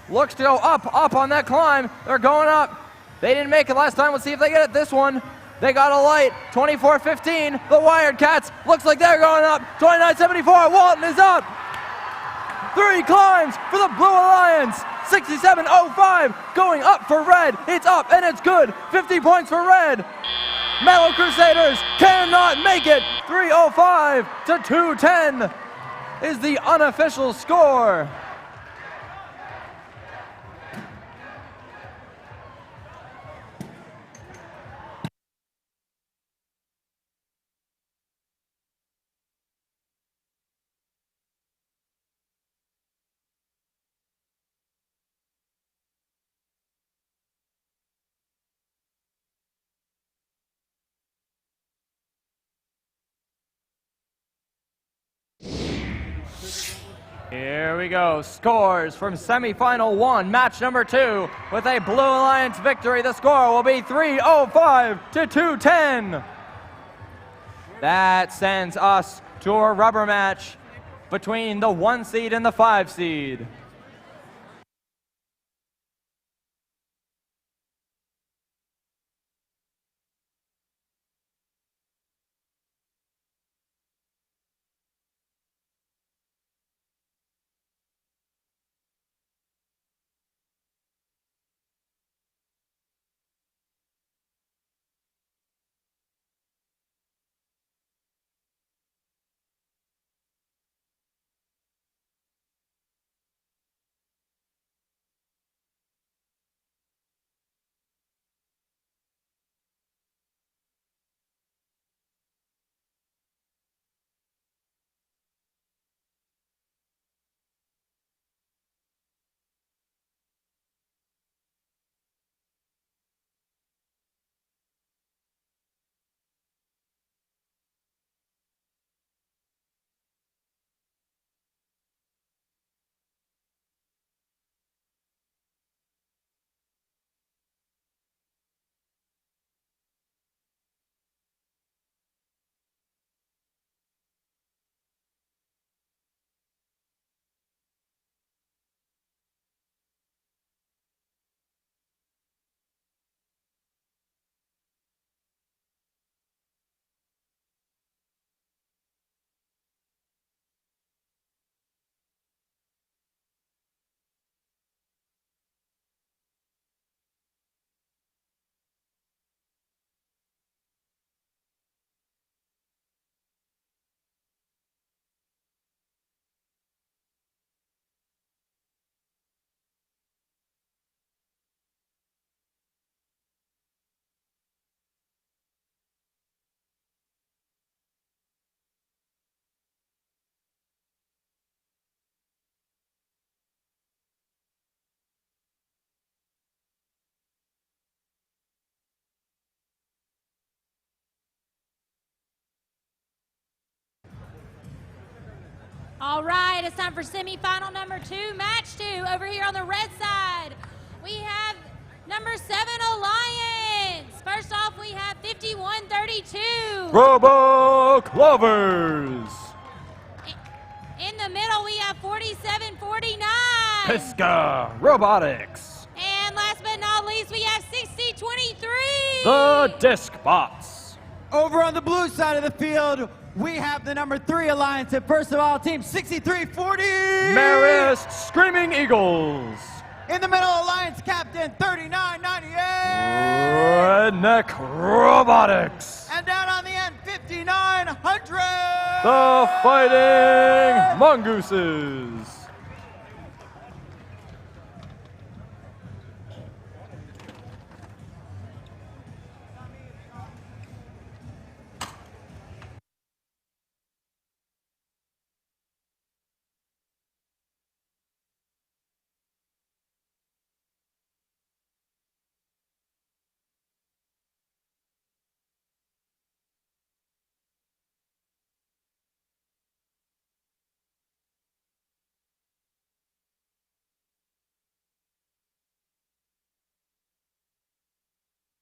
looks to go up on that climb. They're going up. They didn't make it last time. Let's see if they get it this one. They got a light. 24-15. The Wirecats looks like they're going up. 29-74. Walton is up. 3 climbs for the Blue Alliance. 67.05 going up for red. It's up and it's good. 50 points for red. Metal Crusaders cannot make it. 3:05 to 2:10 is the unofficial score. Here we go. Scores from semifinal 1, match number 2. With a Blue Alliance victory, the score will be 3:05 to 2:10. That sends us to a rubber match between the 1 seed and the 5 seed. All right, it's time for semifinal number 2, match 2. Over here on the red side, we have number 7 Alliance. First off, we have 5132. Robo Clovers. In the middle, we have 4749. Pisca Robotics. And last but not least, we have 6023. The Disc Bots. Over on the blue side of the field, we have the number 3 Alliance at first of all, team 6340. Marist Screaming Eagles. In the middle, Alliance Captain 3998. Redneck Robotics. And down on the end, 5900. The Fighting Mongooses.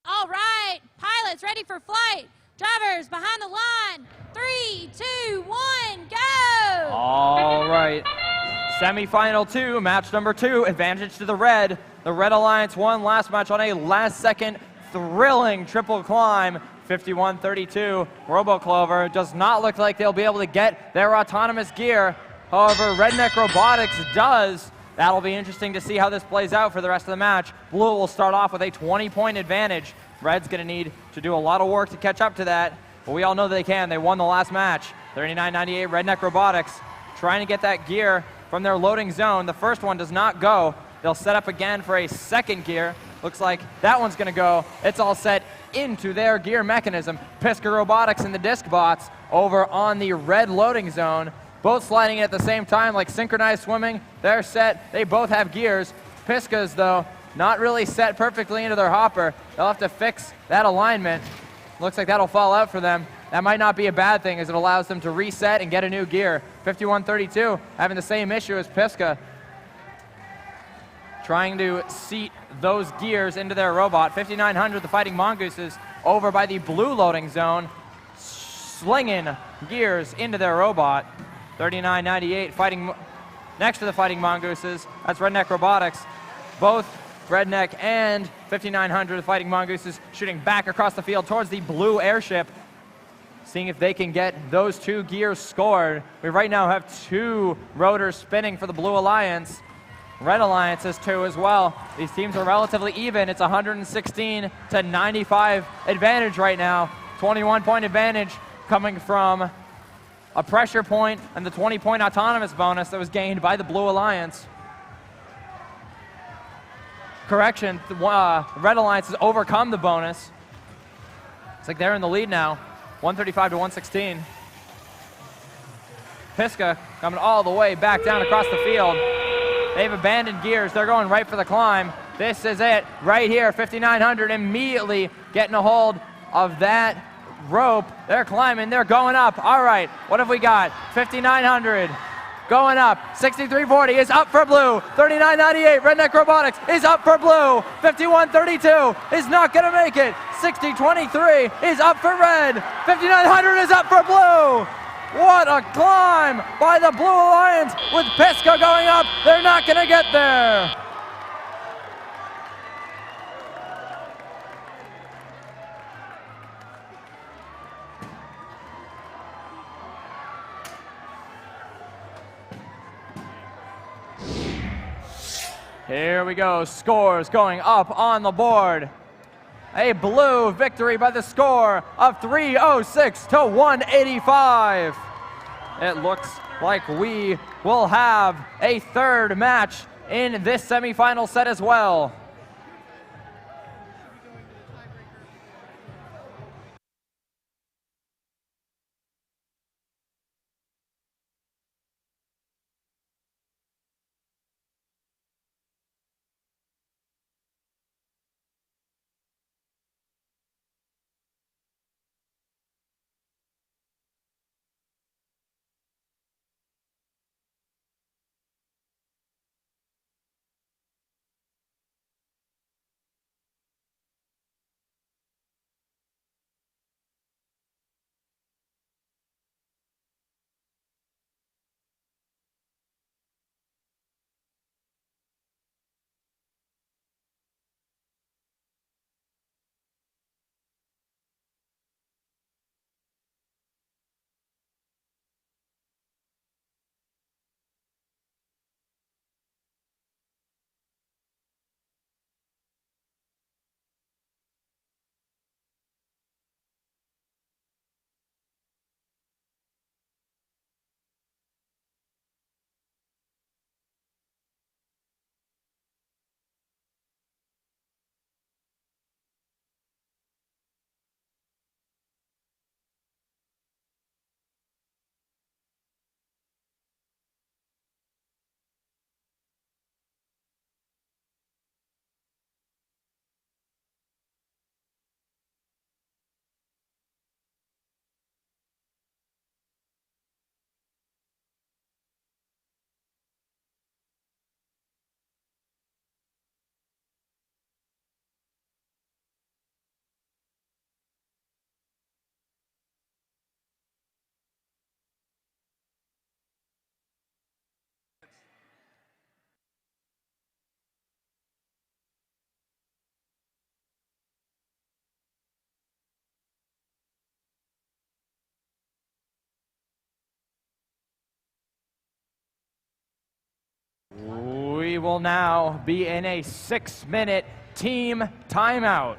All right, pilots ready for flight. Drivers behind the line. 3, 2, 1, go! All right. Semifinal 2, match number 2, advantage to the red. The Red Alliance won last match on a last-second thrilling triple climb. 5132. Robo Clover does not look like they'll be able to get their autonomous gear. However, Redneck Robotics does. That'll be interesting to see how this plays out for the rest of the match. Blue will start off with a 20-point advantage. Red's going to need to do a lot of work to catch up to that, but we all know they can. They won the last match. 39-98, Redneck Robotics trying to get that gear from their loading zone. The first one does not go. They'll set up again for a second gear. Looks like that one's going to go. It's all set into their gear mechanism. Pisgah Robotics and the Disc Bots over on the red loading zone. Both sliding in at the same time like synchronized swimming. They're set. They both have gears. Pisgah's, though, not really set perfectly into their hopper. They'll have to fix that alignment. Looks like that'll fall out for them. That might not be a bad thing as it allows them to reset and get a new gear. 51-32 having the same issue as Pisgah. Trying to seat those gears into their robot. 5900, the Fighting Mongooses, over by the blue loading zone, slinging gears into their robot. 39-98, fighting next to the Fighting Mongooses. That's Redneck Robotics. Both Redneck and 5900, the Fighting Mongooses, shooting back across the field towards the blue airship, seeing if they can get those two gears scored. We right now have two rotors spinning for the Blue Alliance. Red Alliance has two as well. These teams are relatively even. It's 116-95 advantage right now. 21-point advantage coming from a pressure point and the 20-point autonomous bonus that was gained by the Blue Alliance. Correction, the Red Alliance has overcome the bonus. It's like they're in the lead now, 135-116. Pisgah coming all the way back down across the field. They've abandoned gears. They're going right for the climb. This is it right here. 5900 immediately getting a hold of that rope. They're climbing. They're going up. All right, what have we got? 5900 going up. 6340 is up for blue. 3998, Redneck Robotics is up for blue. 5132 is not going to make it. 6023 is up for red. 5900 is up for blue. What a climb by the Blue Alliance with Pisgah going up. They're not going to get there. Here we go, scores going up on the board. A blue victory by the score of 306 to 185. It looks like we will have a third match in this semifinal set as well. We will now be in a 6-minute team timeout.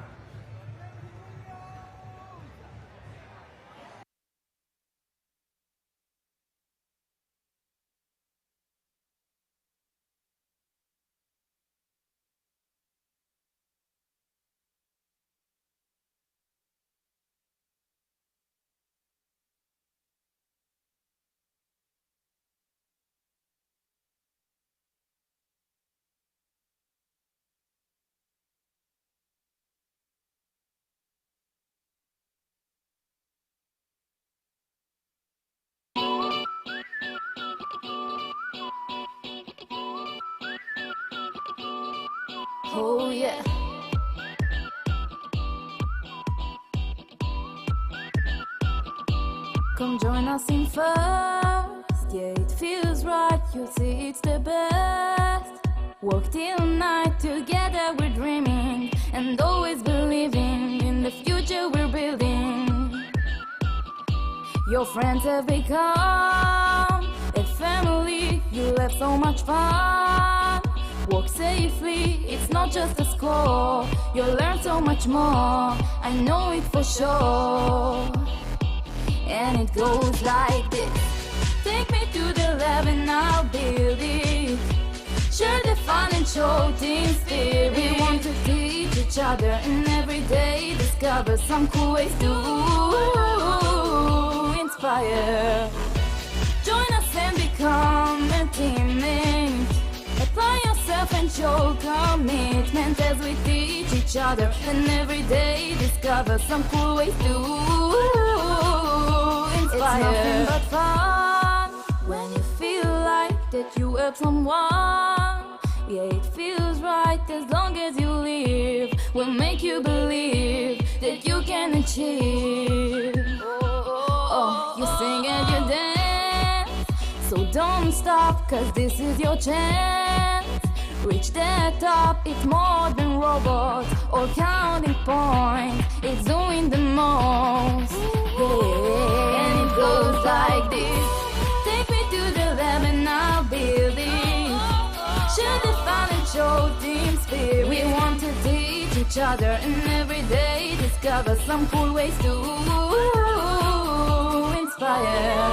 Oh yeah. Come join us in first. Yeah, it feels right. You'll see it's the best. Walk till night together. We're dreaming and always believing in the future we're building. Your friends have become a family. You'll have so much fun. Walk safely, it's not just a score. You'll learn so much more, I know it for sure. And it goes like this. Take me to the lab and I'll build it. Share the fun and show team spirit. We want to teach each other and every day discover some cool ways to inspire. Join us and become a teammate. Apply yourself and show commitment as we teach each other and every day discover some cool ways to inspire. It's nothing but fun when you feel like that you help someone. Yeah, it feels right as long as you live. We'll make you believe that you can achieve. Oh, you sing and you dance, so don't stop, cause this is your chance. Reach the top, it's more than robots or counting points, it's doing the most. Yeah, and it goes like this. Take me to the lab and I'll build it. Share the fun and show team spirit. We want to teach each other and every day discover some cool ways to inspire.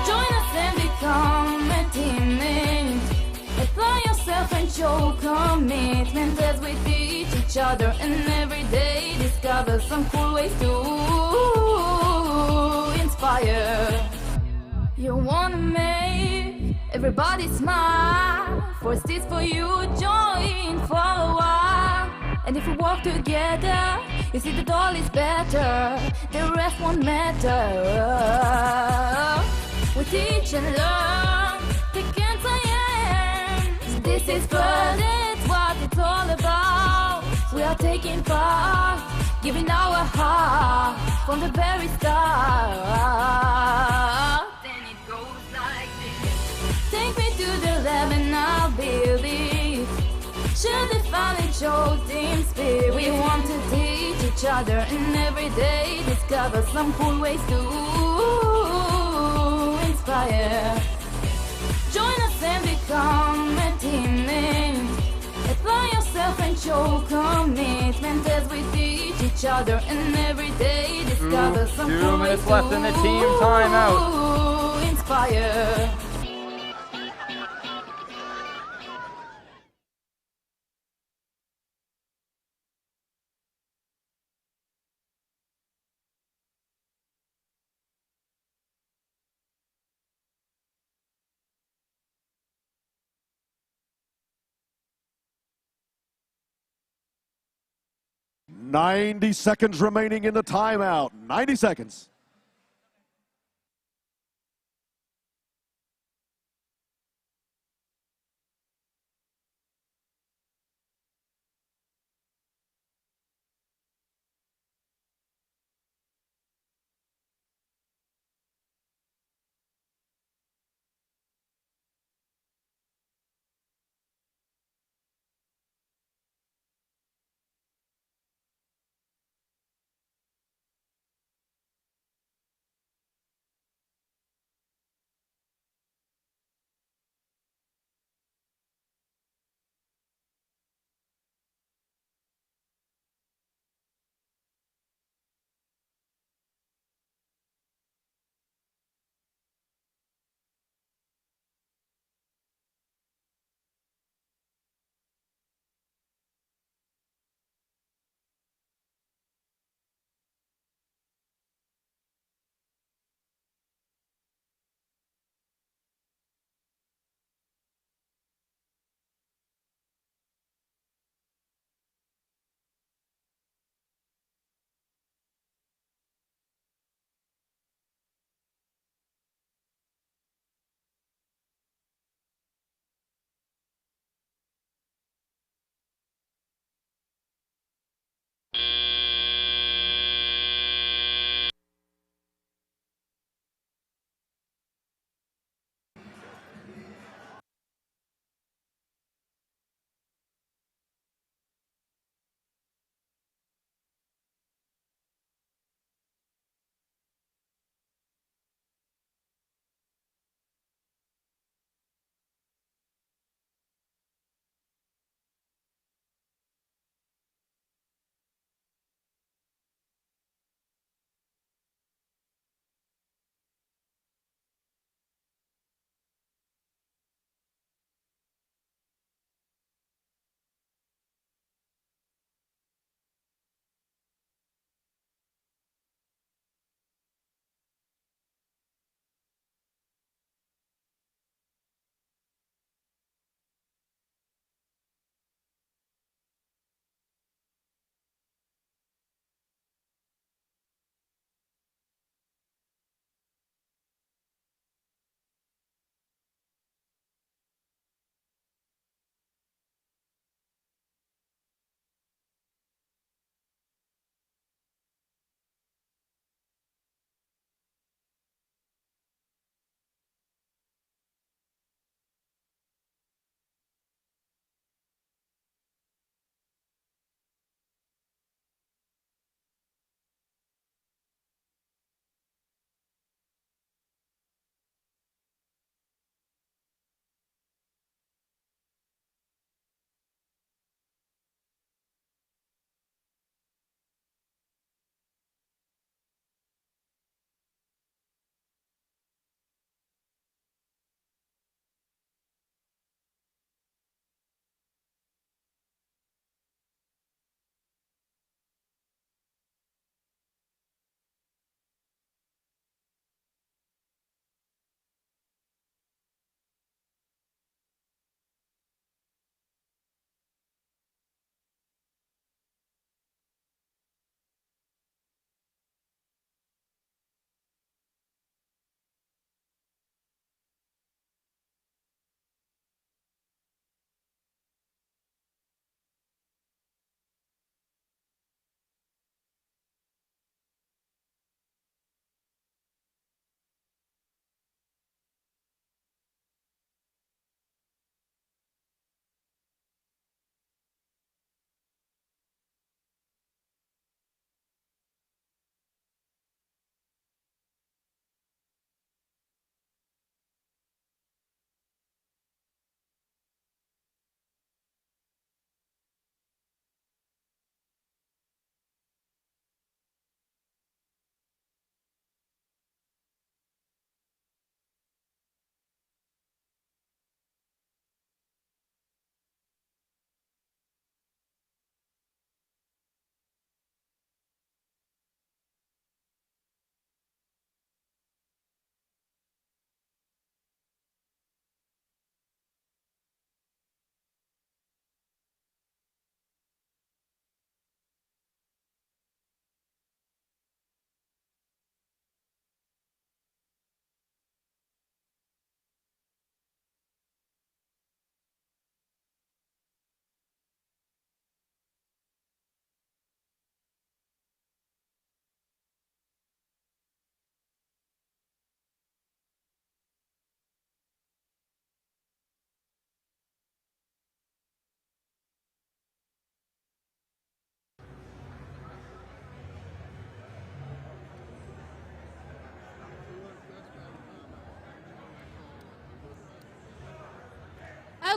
Join us and become a teammate. Apply yourself and show commitment as we teach each other and every day discover some cool ways to inspire. You wanna make everybody smile. First is for you, join for a while. And if we work together, you see that all is better. The rest won't matter. We teach and learn, take and science. This is fun, it's what it's all about. We are taking part, giving our heart from the very start. Then it goes like this. Take me to the lab and I'll build it. Share the fun and show team spirit. We want to teach each other and every day discover some cool ways to inspire. Join us and become a teammate. Apply yourself and show commitment as we teach each other and every day discover some cool 2 ways minutes left in the team timeout. to inspire. .90 seconds remaining in the timeout. 90 seconds.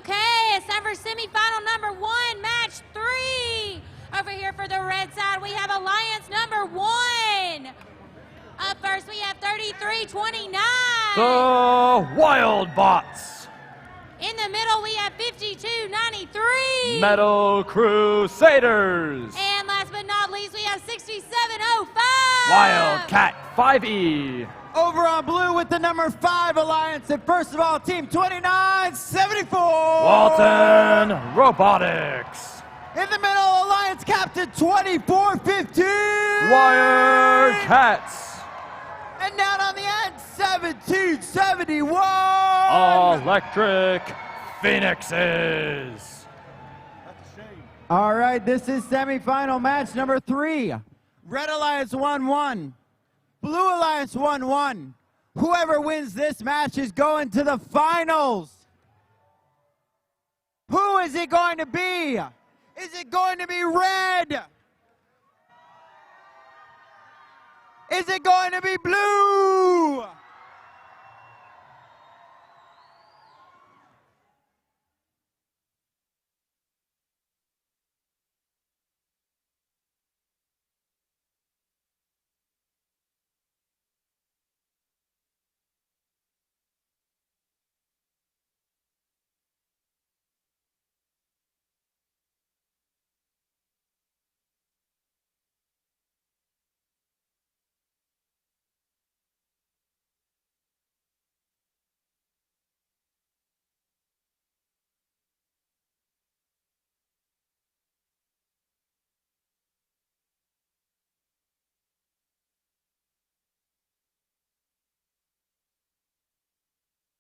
Okay, it's time for semifinal number 1, match 3. Over here for the red side, we have Alliance number 1. Up first, we have 33-29. The Wild Bots. In the middle, we have 52-93. Metal Crusaders. And last but not least, we have 67-05. Wildcat 5E. Over on blue with the number 5 Alliance, and first of all, team 2974. Walton Robotics. In the middle, Alliance captain 2415. Wildcats. And down on the end, 1771. Electric Phoenixes. All right, this is semifinal match number 3. Red Alliance 1-1. Blue Alliance 1-1. Whoever wins this match is going to the finals. Who is it going to be? Is it going to be red? Is it going to be blue?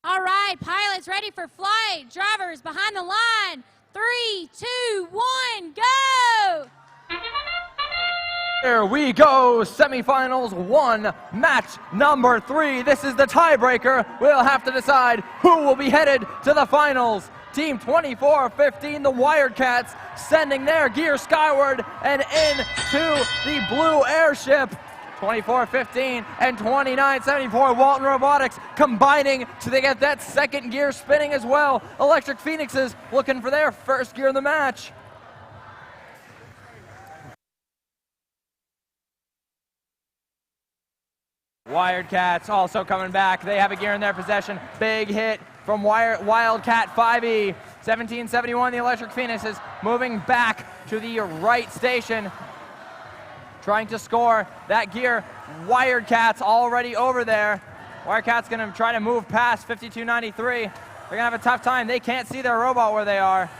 All right, pilots ready for flight. Drivers behind the line. 3, 2, 1, go! Here we go, semifinals 1, match number 3. This is the tiebreaker. We'll have to decide who will be headed to the finals. Team 2415, the Wildcats, sending their gear skyward and into the blue airship. 2415 and 2974, Walton Robotics combining to get that second gear spinning as well. Electric Phoenixes looking for their first gear in the match. Wildcats also coming back. They have a gear in their possession. Big hit from Wildcat 5E. 1771, the Electric Phoenixes moving back to the right station, trying to score that gear. Wildcats already over there. Wildcats gonna try to move past 5293. They're gonna have a tough time. They can't see their robot where they are.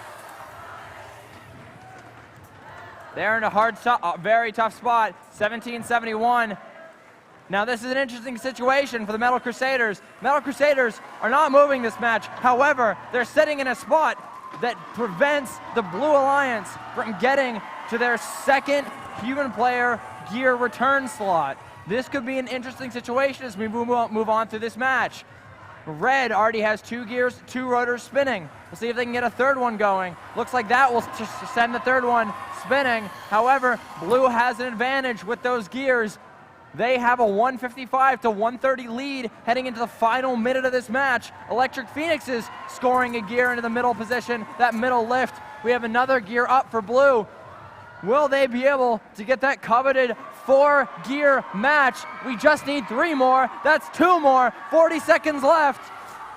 They're in a very tough spot. 1771. Now this is an interesting situation for the Metal Crusaders. Metal Crusaders are not moving this match. However, they're sitting in a spot that prevents the Blue Alliance from getting to their second human player gear return slot. This could be an interesting situation as we move on through this match. Red already has 2 gears, 2 rotors spinning. We'll see if they can get a third one going. Looks like that will just send the third one spinning. However, blue has an advantage with those gears. They have a 155 to 130 lead heading into the final minute of this match. Electric Phoenixes scoring a gear into the middle position, that middle lift. We have another gear up for blue. Will they be able to get that coveted 4-gear match? We just need 3 more. That's 2 more. 40 seconds left.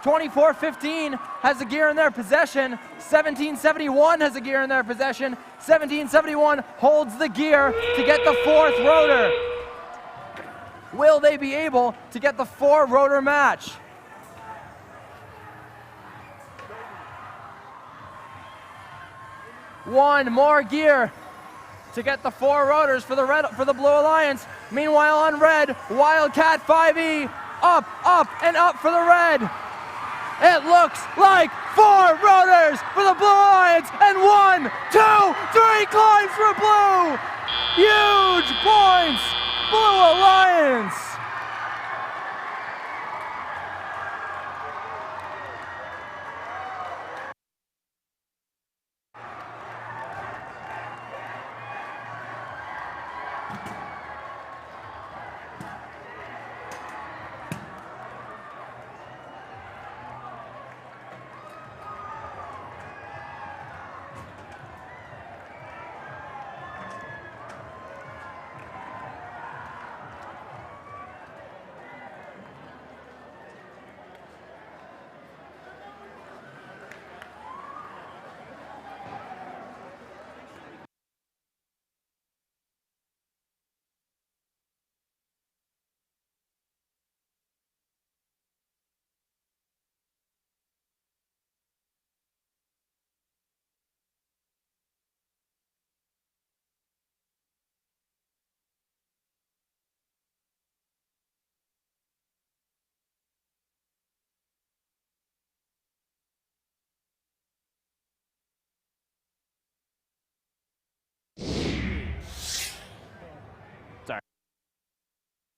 2415 has a gear in their possession. 1771 has a gear in their possession. 1771 holds the gear to get the 4th rotor. Will they be able to get the 4-rotor match? One more gear to get the 4 rotors for the Blue Alliance. Meanwhile on red, Wildcat 5E up, and up for the red. It looks like 4 rotors for the Blue Alliance, and 1, 2, 3 climbs for blue. Huge points, Blue Alliance.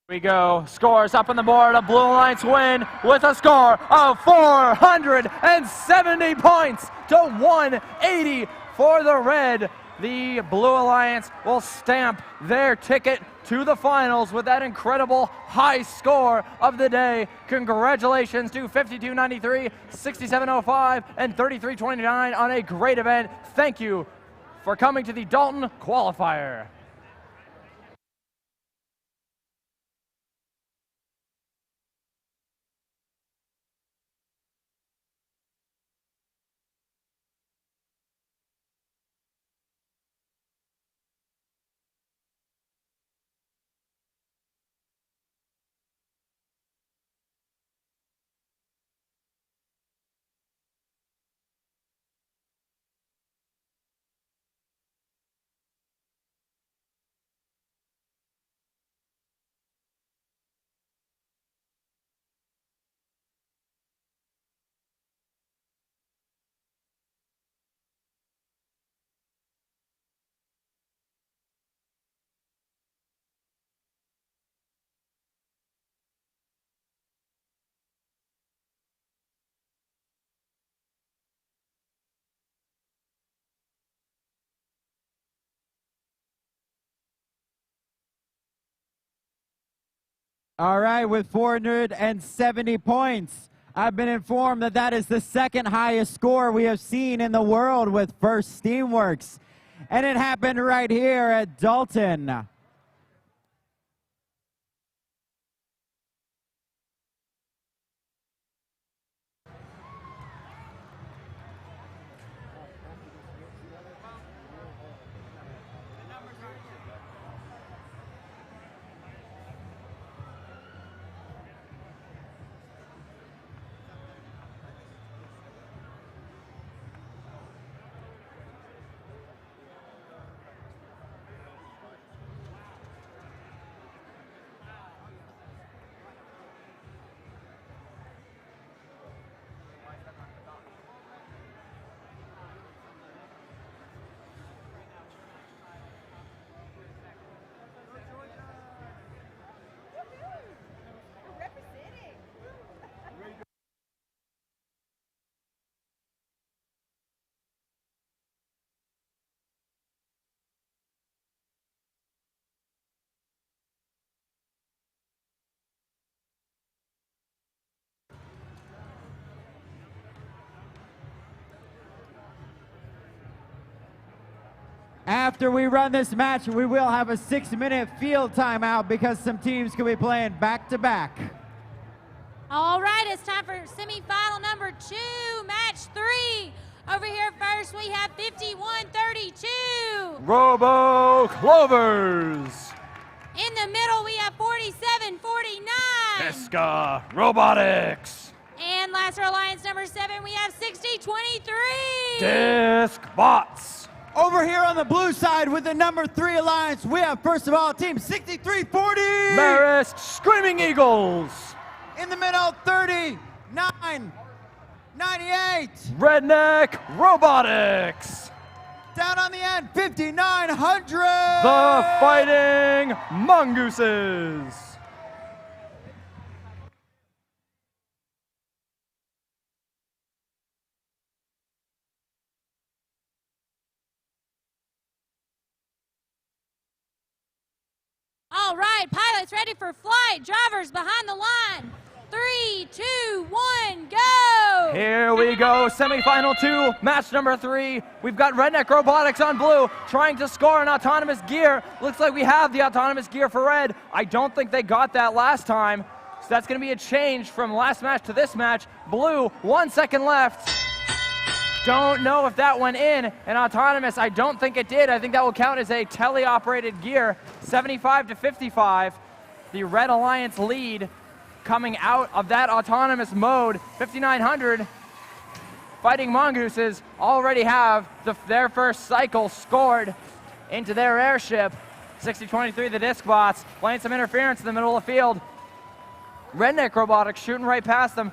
We go. Scores up on the board. A Blue Alliance win with a score of 470 points to 180 for the Red. The Blue Alliance will stamp their ticket to the finals with that incredible high score of the day. Congratulations to 5293, 6705, and 3329 on a great event. Thank you for coming to the Dalton qualifier. All right, with 470 points. I've been informed that that is the second highest score we have seen in the world with First Steamworks. And it happened right here at Dalton. After we run this match, we will have a 6-minute field timeout because some teams could be playing back-to-back. All right, it's time for semifinal number 2, match 3. Over here first, we have 5132. Robo Clovers. In the middle, we have 4749. Pisca Robotics. And last for Alliance number 7, we have 6023. Disc Bots. Over here on the blue side with the number 3 Alliance, we have first of all Team 6340. Marist Screaming Eagles. In the middle, 3998. Redneck Robotics. Down on the end, 5900. The Fighting Mongooses. All right, pilots ready for flight. Drivers behind the line. 3, 2, 1, go! Here we go, semifinal 2, match number 3. We've got Redneck Robotics on blue, trying to score an autonomous gear. Looks like we have the autonomous gear for red. I don't think they got that last time, so that's going to be a change from last match to this match. Blue, 1 second left. Don't know if that went in. And autonomous, I don't think it did. I think that will count as a teleoperated gear. 75 to 55. The Red Alliance lead coming out of that autonomous mode. 5900. Fighting Mongooses already have their first cycle scored into their airship. 6023, the disc bots, playing some interference in the middle of the field. Redneck Robotics shooting right past them.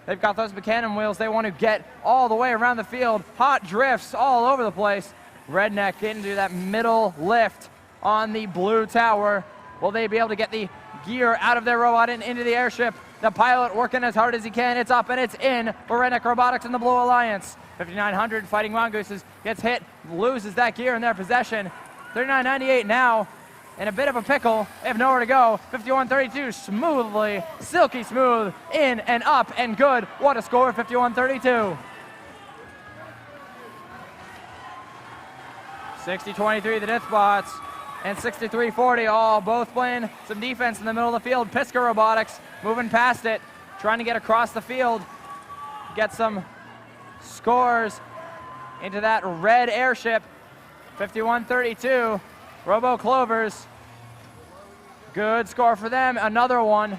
They've got those Buchanan wheels. They want to get all the way around the field. Hot drifts all over the place. Redneck getting to that middle lift on the blue tower. Will they be able to get the gear out of their robot and into the airship? The pilot working as hard as he can. It's up and it's in for Redneck Robotics and the Blue Alliance. 5900 Fighting Mongooses gets hit, loses that gear in their possession. 3998 now in a bit of a pickle. They have nowhere to go. 5132 smoothly, silky smooth, in and up and good. What a score, 5132. 60-23 the Dithbots and 63-40 all both playing some defense in the middle of the field. Pisgah Robotics moving past it, trying to get across the field, get some scores into that red airship. 51-32, Robo Clovers. Good score for them, another one.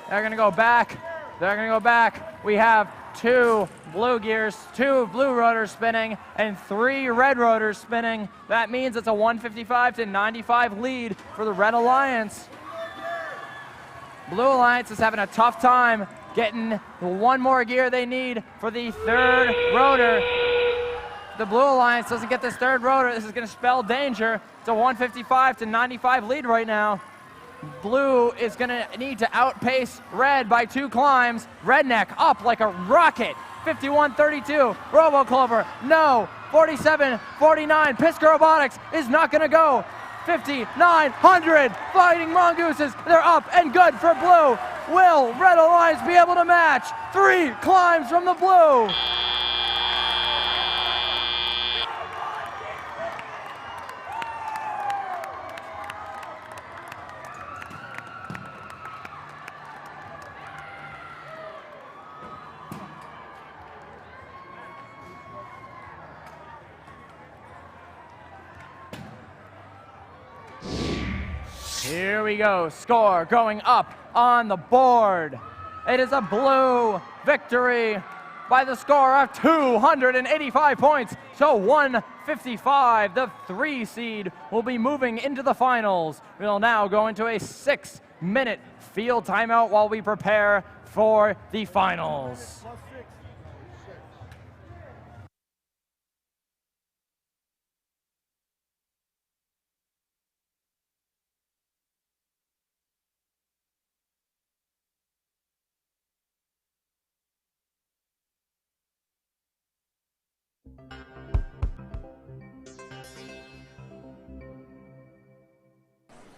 They're gonna go back, they're gonna go back. We have 2 blue gears, 2 blue rotors spinning, and 3 red rotors spinning. That means it's a 155-95 lead for the Red Alliance. Blue Alliance is having a tough time getting the one more gear they need for the 3rd rotor. The Blue Alliance doesn't get this 3rd rotor, this is going to spell danger. It's a 155-95 lead right now. Blue is going to need to outpace Red by 2 climbs. Redneck up like a rocket. 51-32. Robo Clover, no. 47-49. Pisgah Robotics is not going to go. 5,900. Fighting Mongooses, they're up and good for Blue. Will Red Alliance be able to match? 3 climbs from the Blue. Here we go, score going up on the board. It is a Blue victory by the score of 285 points to 155. The 3 seed will be moving into the finals. We'll now go into a 6-minute field timeout while we prepare for the finals.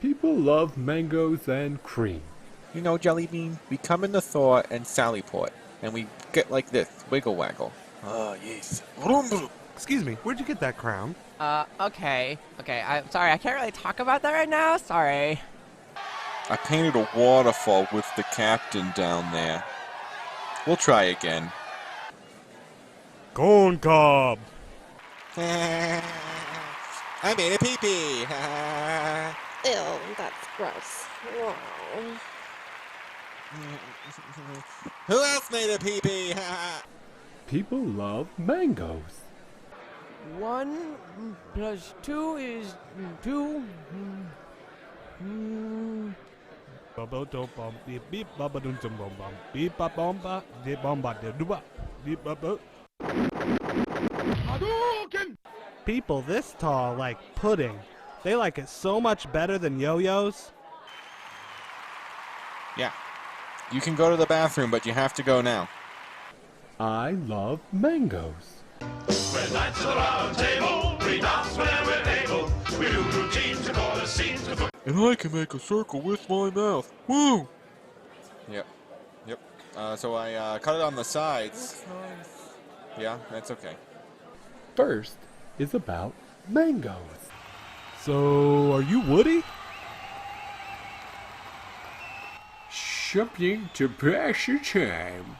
People love mangoes and cream. You know, Jelly Bean, we come into Thor and Sallyport, and we get like this, wiggle waggle. Oh, yes. Excuse me, where'd you get that crown? Okay, I'm sorry, I can't really talk about that right now, sorry. I painted a waterfall with the captain down there. We'll try again. Corn cob! I made a pee-pee! Ew, that's gross. Wow. Who else made a pee-pee? People love mangoes. 1 plus 2 is 2. People this tall like pudding. They like it so much better than yo-yos. Yeah. You can go to the bathroom, but you have to go now. I love mangoes. We're knights of the round table, we dance where we're able, we do routines and all the scenes before. And I can make a circle with my mouth. Woo! Yep. So I cut it on the sides. Yeah, that's okay. First is about mangoes. So, are you Woody? Something to pass the time.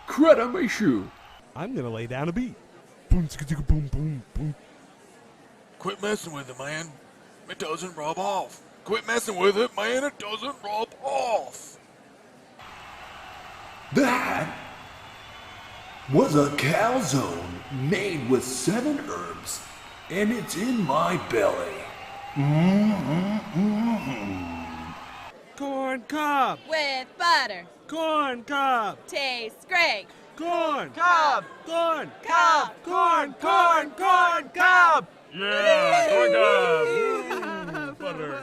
Crud on my shoe. I'm gonna lay down a beat. Boom, boom, boom, boom. Quit messing with it, man. It doesn't rub off. Quit messing with it, man. It doesn't rub off. That was a calzone made with 7 herbs, and it's in my belly. Corn cob! With butter. Corn cob! Tastes great. Corn cob. Corn Cob. Corn cob! Yeah, corn cob! Butter.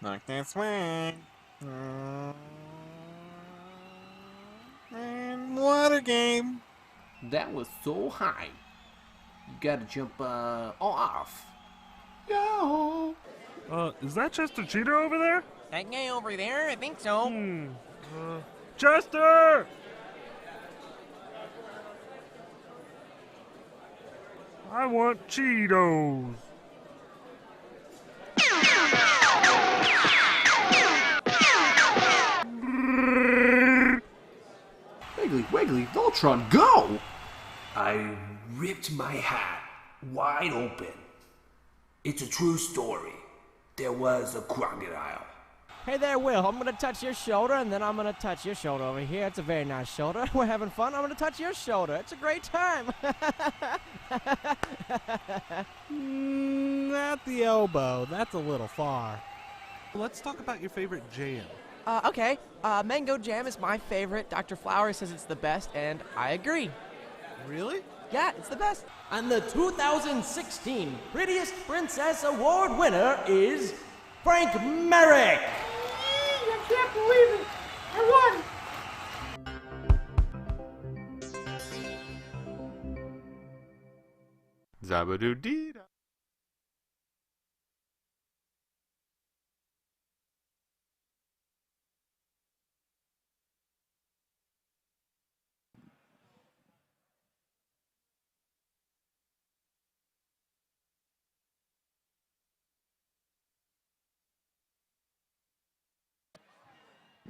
Knock that swing. And water game. That was so high. You gotta jump off. Yo. Is that Chester Cheater over there? That guy over there? I think so. Chester! I want Cheetos. Wiggly, Wiggly, Voltron, go! I ripped my hat wide open. It's a true story. There was a crocodile. Hey there, Will. I'm going to touch your shoulder, and then I'm going to touch your shoulder over here. It's a very nice shoulder. We're having fun. I'm going to touch your shoulder. It's a great time. At the elbow. That's a little far. Let's talk about your favorite jam. Okay. Mango jam is my favorite. Dr. Flower says it's the best, and I agree. Really? Yeah, it's the best. And the 2016 Prettiest Princess Award winner is Frank Merrick. I can't believe it. I won. Zabadoo-dee.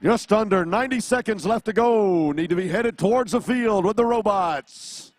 Just under 90 seconds left to go. Need to be headed towards the field with the robots.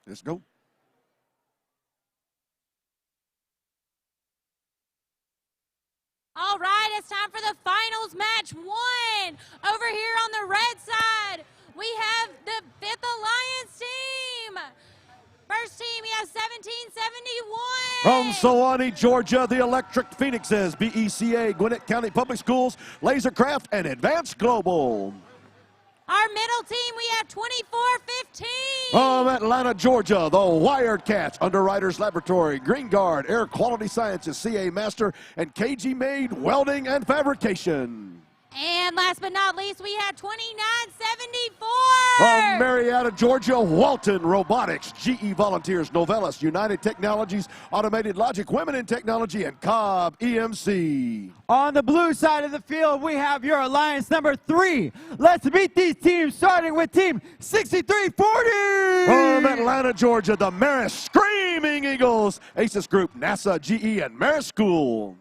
Let's go. All right, it's time for the finals match 1. Over here on the red side, we have the 5th Alliance team. First team, we have 1771. From Sewanee, Georgia, the Electric Phoenixes, BECA, Gwinnett County Public Schools, Lasercraft, and Advanced Global. Our middle team, we have 2415. From Atlanta, Georgia, the Wired Cats, Underwriters Laboratory, Green Guard, Air Quality Sciences, CA Master, and KG Made Welding and Fabrication. And last but not least, we have 2974. From Marietta, Georgia, Walton Robotics, GE Volunteers, Novellus, United Technologies, Automated Logic, Women in Technology, and Cobb EMC. On the blue side of the field, we have your alliance number 3. Let's meet these teams, starting with team 6340. From Atlanta, Georgia, the Marist Screaming Eagles, Aces Group, NASA, GE, and Marist School.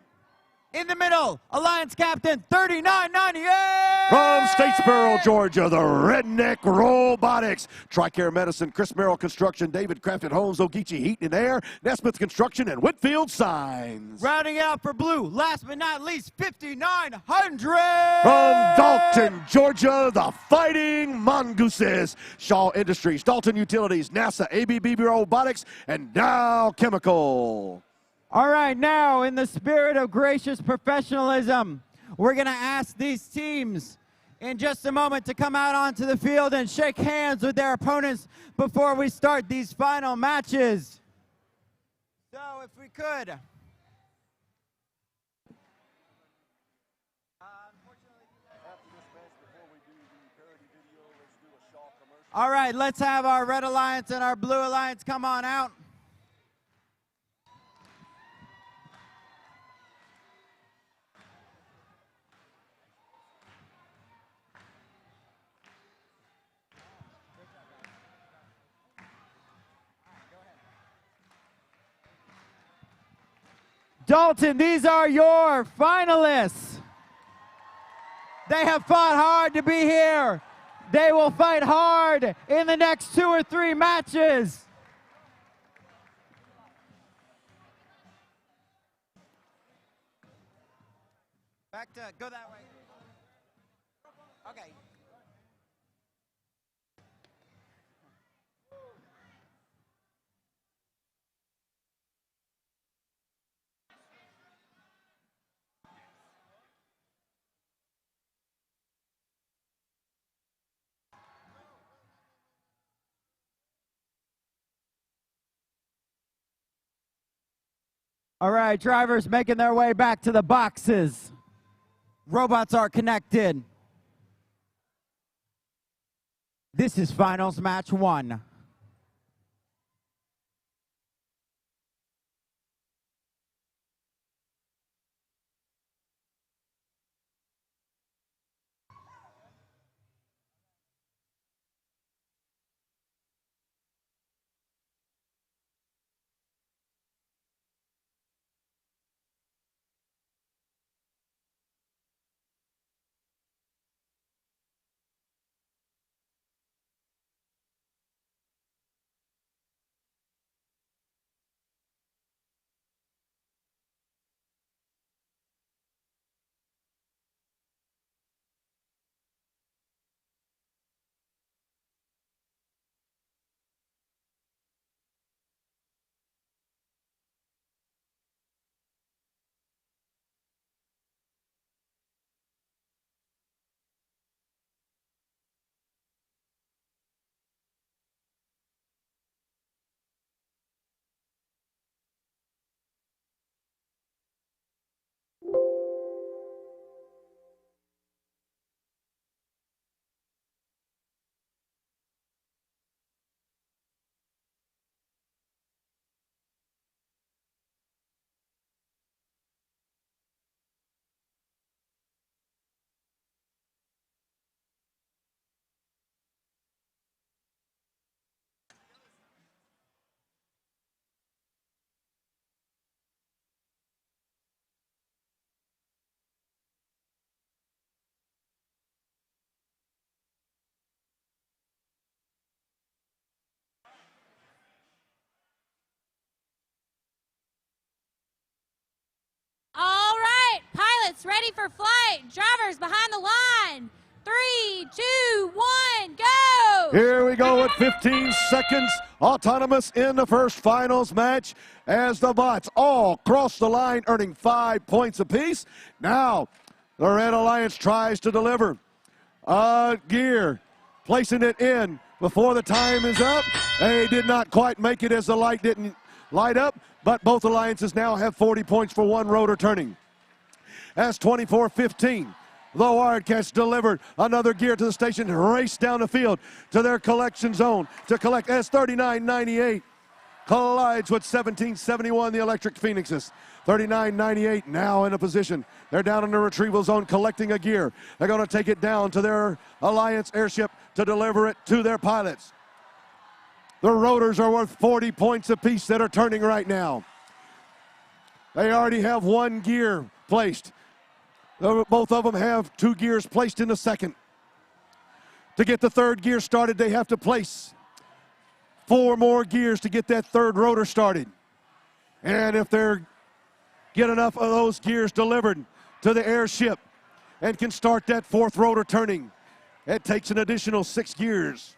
In the middle, Alliance Captain 3998. From Statesboro, Georgia, the Redneck Robotics, Tricare Medicine, Chris Merrill Construction, David Crafted Homes, Ogeechee Heat and Air, Nesmith Construction, and Whitfield Signs. Rounding out for blue, last but not least, 5900. From Dalton, Georgia, the Fighting Mongooses, Shaw Industries, Dalton Utilities, NASA, ABB Robotics, and Dow Chemical. All right, now in the spirit of gracious professionalism, we're going to ask these teams in just a moment to come out onto the field and shake hands with their opponents before we start these final matches. So if we could. All right, let's have our Red Alliance and our Blue Alliance come on out. Dalton, these are your finalists. They have fought hard to be here. They will fight hard in the next 2 or 3 matches. Back to, go that way. Okay. All right, drivers making their way back to the boxes. Robots are connected. This is finals match 1. robots ready for flight. Drivers behind the line. 3, 2, 1, go! Here we go with 15 seconds. Autonomous in the first finals match as the bots all cross the line, earning 5 points apiece. Now, the Red Alliance tries to deliver a gear, placing it in before the time is up. They did not quite make it as the light didn't light up, but both alliances now have 40 points for one rotor turning. As 24-15. The Wildcats delivered another gear to the station, raced down the field to their collection zone to collect as 39-98 collides with 17-71 the Electric Phoenixes. 39-98 now in a position. They're down in the retrieval zone collecting a gear. They're going to take it down to their Alliance airship to deliver it to their pilots. The rotors are worth 40 points apiece that are turning right now. They already have one gear placed. Both of them have 2 gears placed in the second. To get the third gear started, they have to place 4 more gears to get that third rotor started. And if they get enough of those gears delivered to the airship and can start that 4th rotor turning, it takes an additional 6 gears.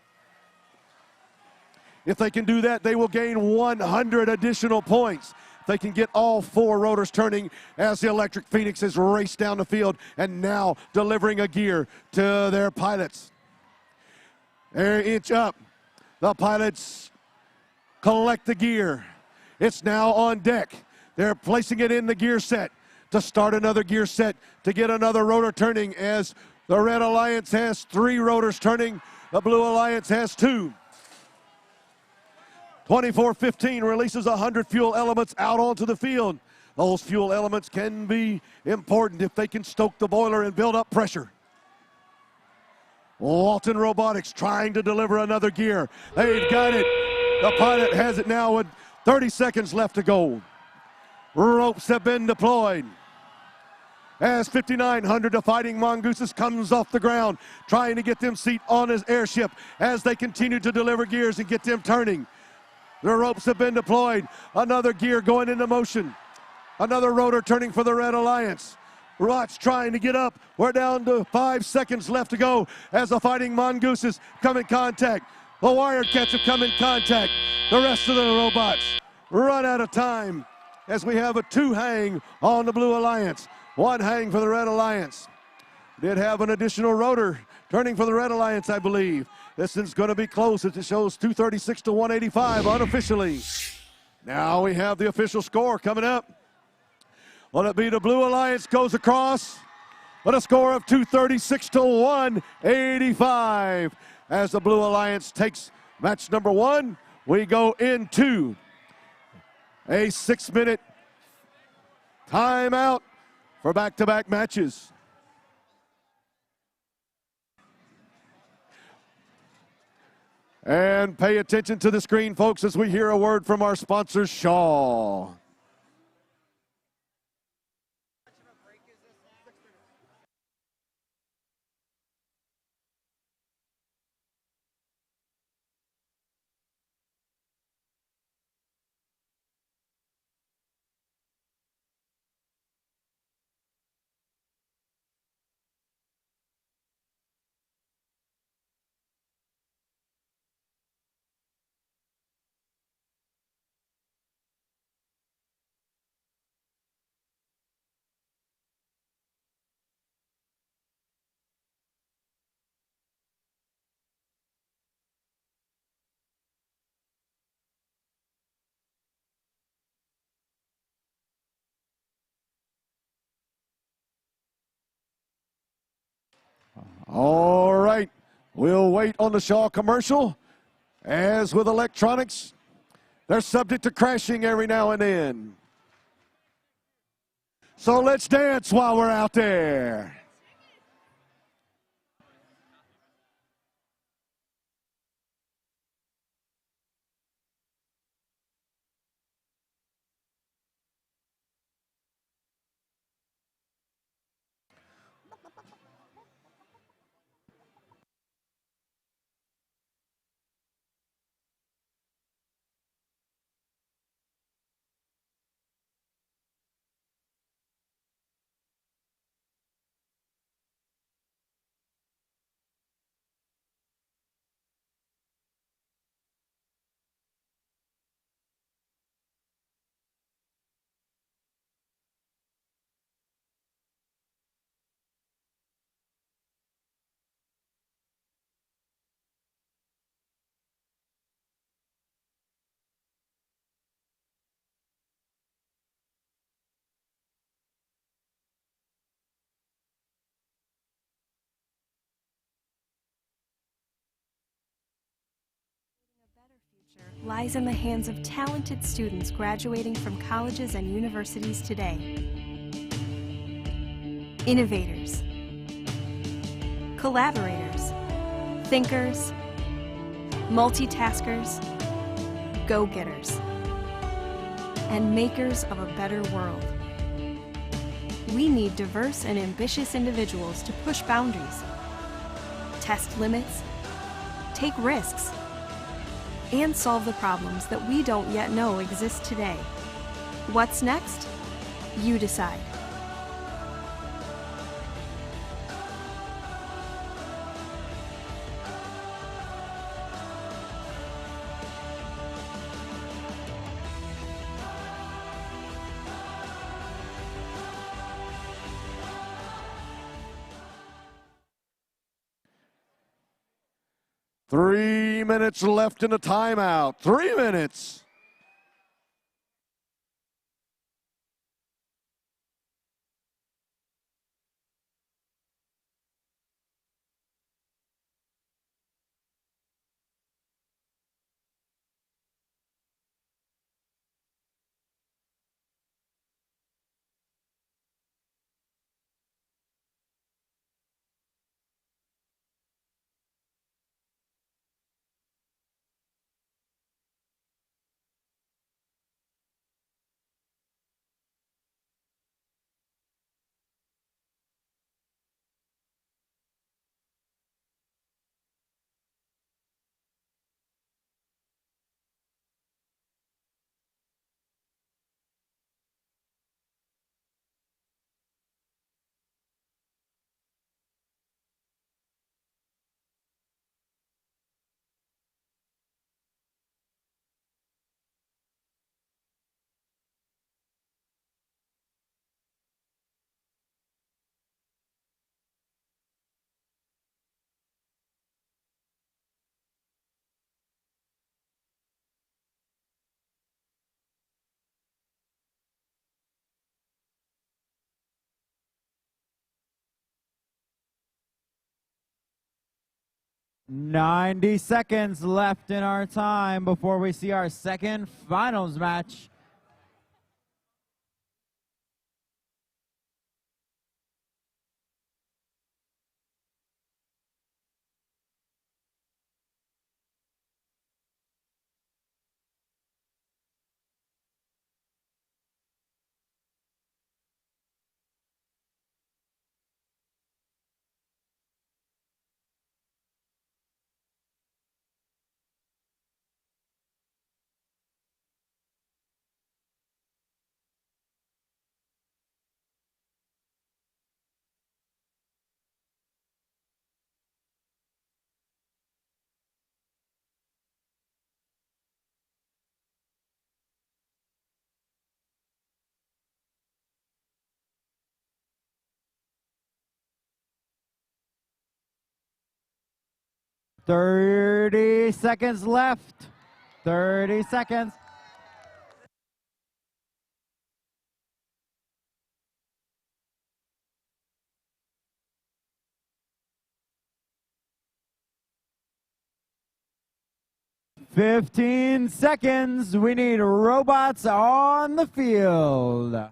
If they can do that, they will gain 100 additional points. They can get all 4 rotors turning as the Electric Phoenixes race down the field and now delivering a gear to their pilots. They're inch up. The pilots collect the gear. It's now on deck. They're placing it in the gear set to start another gear set to get another rotor turning as the Red Alliance has 3 rotors turning. The Blue Alliance has 2. 24-15 releases 100 fuel elements out onto the field. Those fuel elements can be important if they can stoke the boiler and build up pressure. Walton Robotics trying to deliver another gear. They've got it. The pilot has it now with 30 seconds left to go. Ropes have been deployed. As 5900, the Fighting Mongooses comes off the ground, trying to get them seat on his airship as they continue to deliver gears and get them turning. The ropes have been deployed. Another gear going into motion. Another rotor turning for the Red Alliance. Rots trying to get up. We're down to 5 seconds left to go as the Fighting Mongooses come in contact. The Wildcats have come in contact. The rest of the robots run out of time as we have a 2 hang on the Blue Alliance. 1 hang for the Red Alliance. Did have an additional rotor turning for the Red Alliance, I believe. This is going to be close as it shows 236 to 185 unofficially. Now we have the official score coming up. Will it be the Blue Alliance goes across with a score of 236 to 185. As the Blue Alliance takes match number 1, we go into a 6-minute timeout for back-to-back matches. And pay attention to the screen, folks, as we hear a word from our sponsor, Shaw. All right, we'll wait on the Shaw commercial. As with electronics, they're subject to crashing every now and then. So let's dance while we're out there. lies in the hands of talented students graduating from colleges and universities today. Innovators, collaborators, thinkers, multitaskers, go-getters, and makers of a better world. We need diverse and ambitious individuals to push boundaries, test limits, take risks, and solve the problems that we don't yet know exist today. What's next? You decide. Three minutes left in the timeout. 3 minutes. "90 seconds left in our time before we see our second finals match. "30 seconds left. 30 seconds. "15 seconds. We need robots on the field.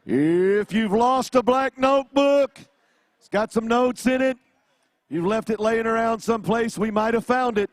If you've lost a black notebook, it's got some notes in it. You've left it laying around someplace, we might have found it.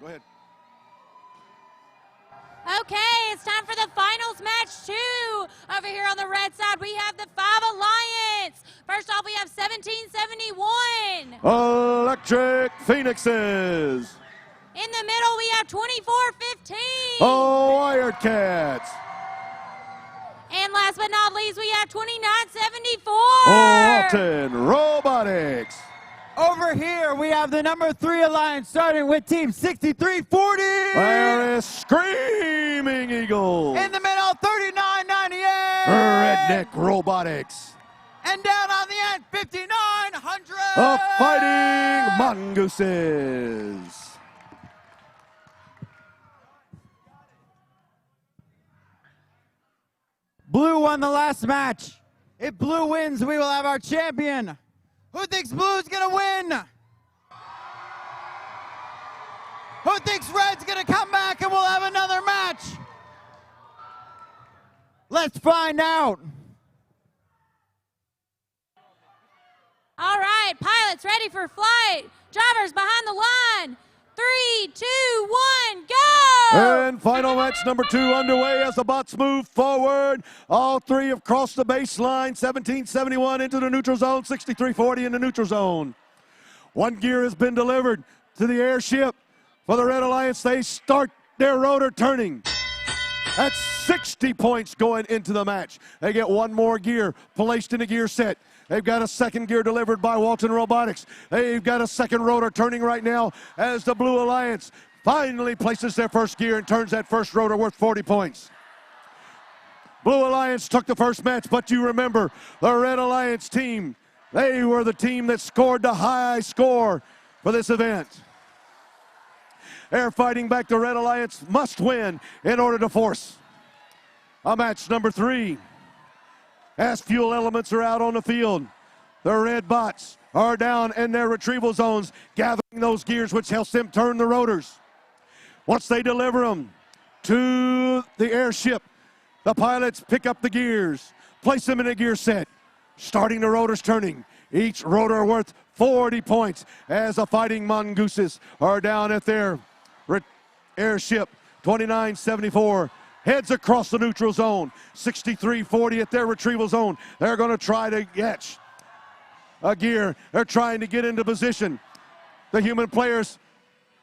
Go ahead. Okay, it's time for the finals match 2. Over here on the red side, we have the 5 Alliance. First off, we have 1771. Electric Phoenixes. In the middle, we have 2415. Oh, Wildcats. And last but not least, we have 2974. Walton Robotics. Over here, we have the number 3 Alliance starting with Team 6340. There is Screaming Eagle. In the middle, 3998. Redneck Robotics. And down on the end, 5900. The Fighting Mongooses. Blue won the last match. If Blue wins, we will have our champion. Who thinks Blue's gonna win? Who thinks Red's gonna come back and we'll have another match? Let's find out. All right, pilots ready for flight. Drivers behind the line. 3, 2, 1, go! And final match number 2 underway as the bots move forward. All 3 have crossed the baseline. 1771 into the neutral zone, 6340 in the neutral zone. 1 gear has been delivered to the airship. For the Red Alliance, they start their rotor turning. That's 60 points going into the match. They get 1 more gear placed in the gear set. They've got a 2nd gear delivered by Walton Robotics. They've got a 2nd rotor turning right now as the Blue Alliance finally places their 1st gear and turns that 1st rotor worth 40 points. Blue Alliance took the 1st match, but you remember the Red Alliance team. They were the team that scored the high score for this event. They're fighting back. The Red Alliance must win in order to force a match number 3. As fuel elements are out on the field, the red bots are down in their retrieval zones, gathering those gears, which helps them turn the rotors. Once they deliver them to the airship, the pilots pick up the gears, place them in a gear set, starting the rotors turning. Each rotor worth 40 points as the Fighting Mongooses are down at their airship. 2974 heads across the neutral zone. 6340 at their retrieval zone. They're going to try to catch a gear. They're trying to get into position. The human players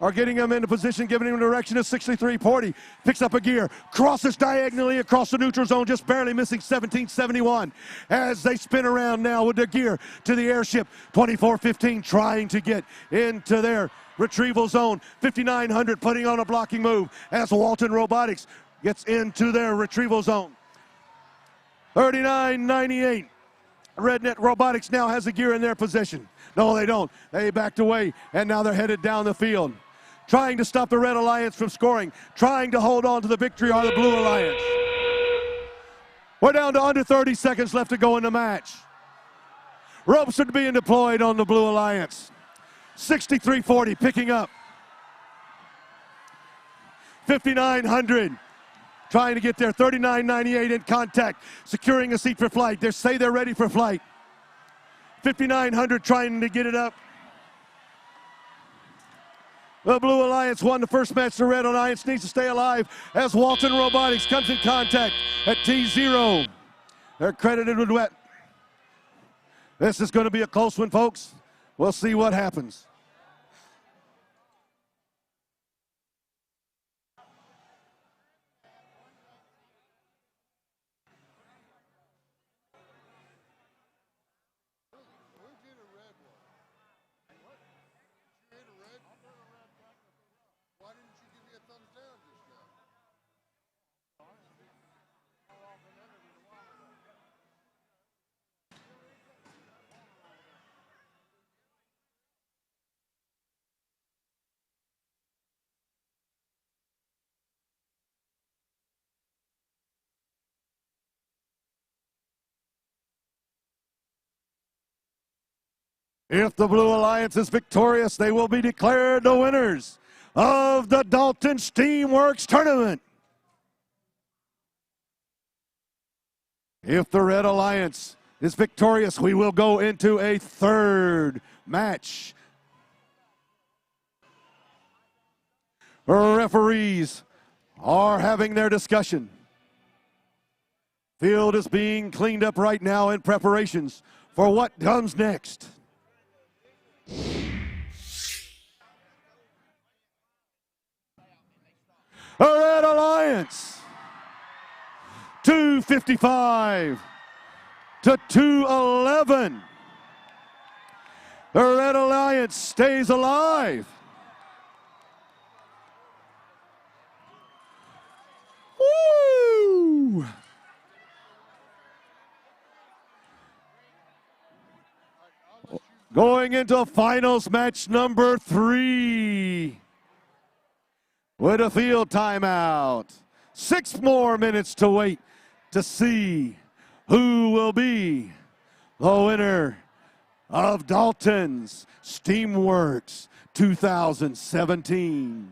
are getting them into position, giving them direction to 6340. Picks up a gear, crosses diagonally across the neutral zone, just barely missing 1771. As they spin around now with their gear to the airship. 2415 trying to get into their retrieval zone. 5900 putting on a blocking move as Walton Robotics gets into their retrieval zone. 3998. Redneck Robotics now has a gear in their possession. No, they don't. They backed away, and now they're headed down the field. Trying to stop the Red Alliance from scoring. Trying to hold on to the victory are the Blue Alliance. We're down to under 30 seconds left to go in the match. Ropes are being deployed on the Blue Alliance. 6340 picking up. 5900 trying to get there. 3998 in contact, securing a seat for flight. They say they're ready for flight. 5900 trying to get it up. The Blue Alliance won the first match. The Red Alliance needs to stay alive as Walton Robotics comes in contact at T0. They're credited with wet. This is going to be a close one, folks. We'll see what happens. If the Blue Alliance is victorious, they will be declared the winners of the Dalton Steamworks Tournament. If the Red Alliance is victorious, we will go into a 3rd match. Referees are having their discussion. Field is being cleaned up right now in preparations for what comes next. Red Alliance, 255 to 211. The Red Alliance stays alive. Woo! Going into finals match number 3 with a field timeout. 6 more minutes to wait to see who will be the winner of Dalton's Steamworks 2017.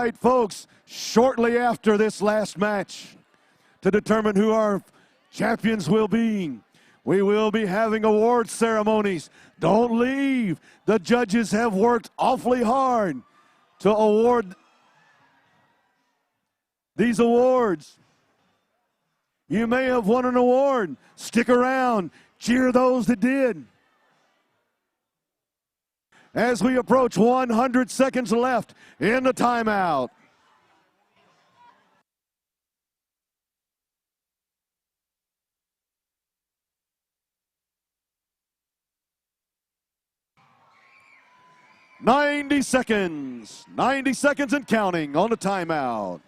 right, folks, shortly after this last match, to determine who our champions will be, we will be having award ceremonies. Don't leave. The judges have worked awfully hard to award these awards. You may have won an award. Stick around. Cheer those that did. As we approach 100 seconds left in the timeout. "90 seconds. 90 seconds and counting on the timeout.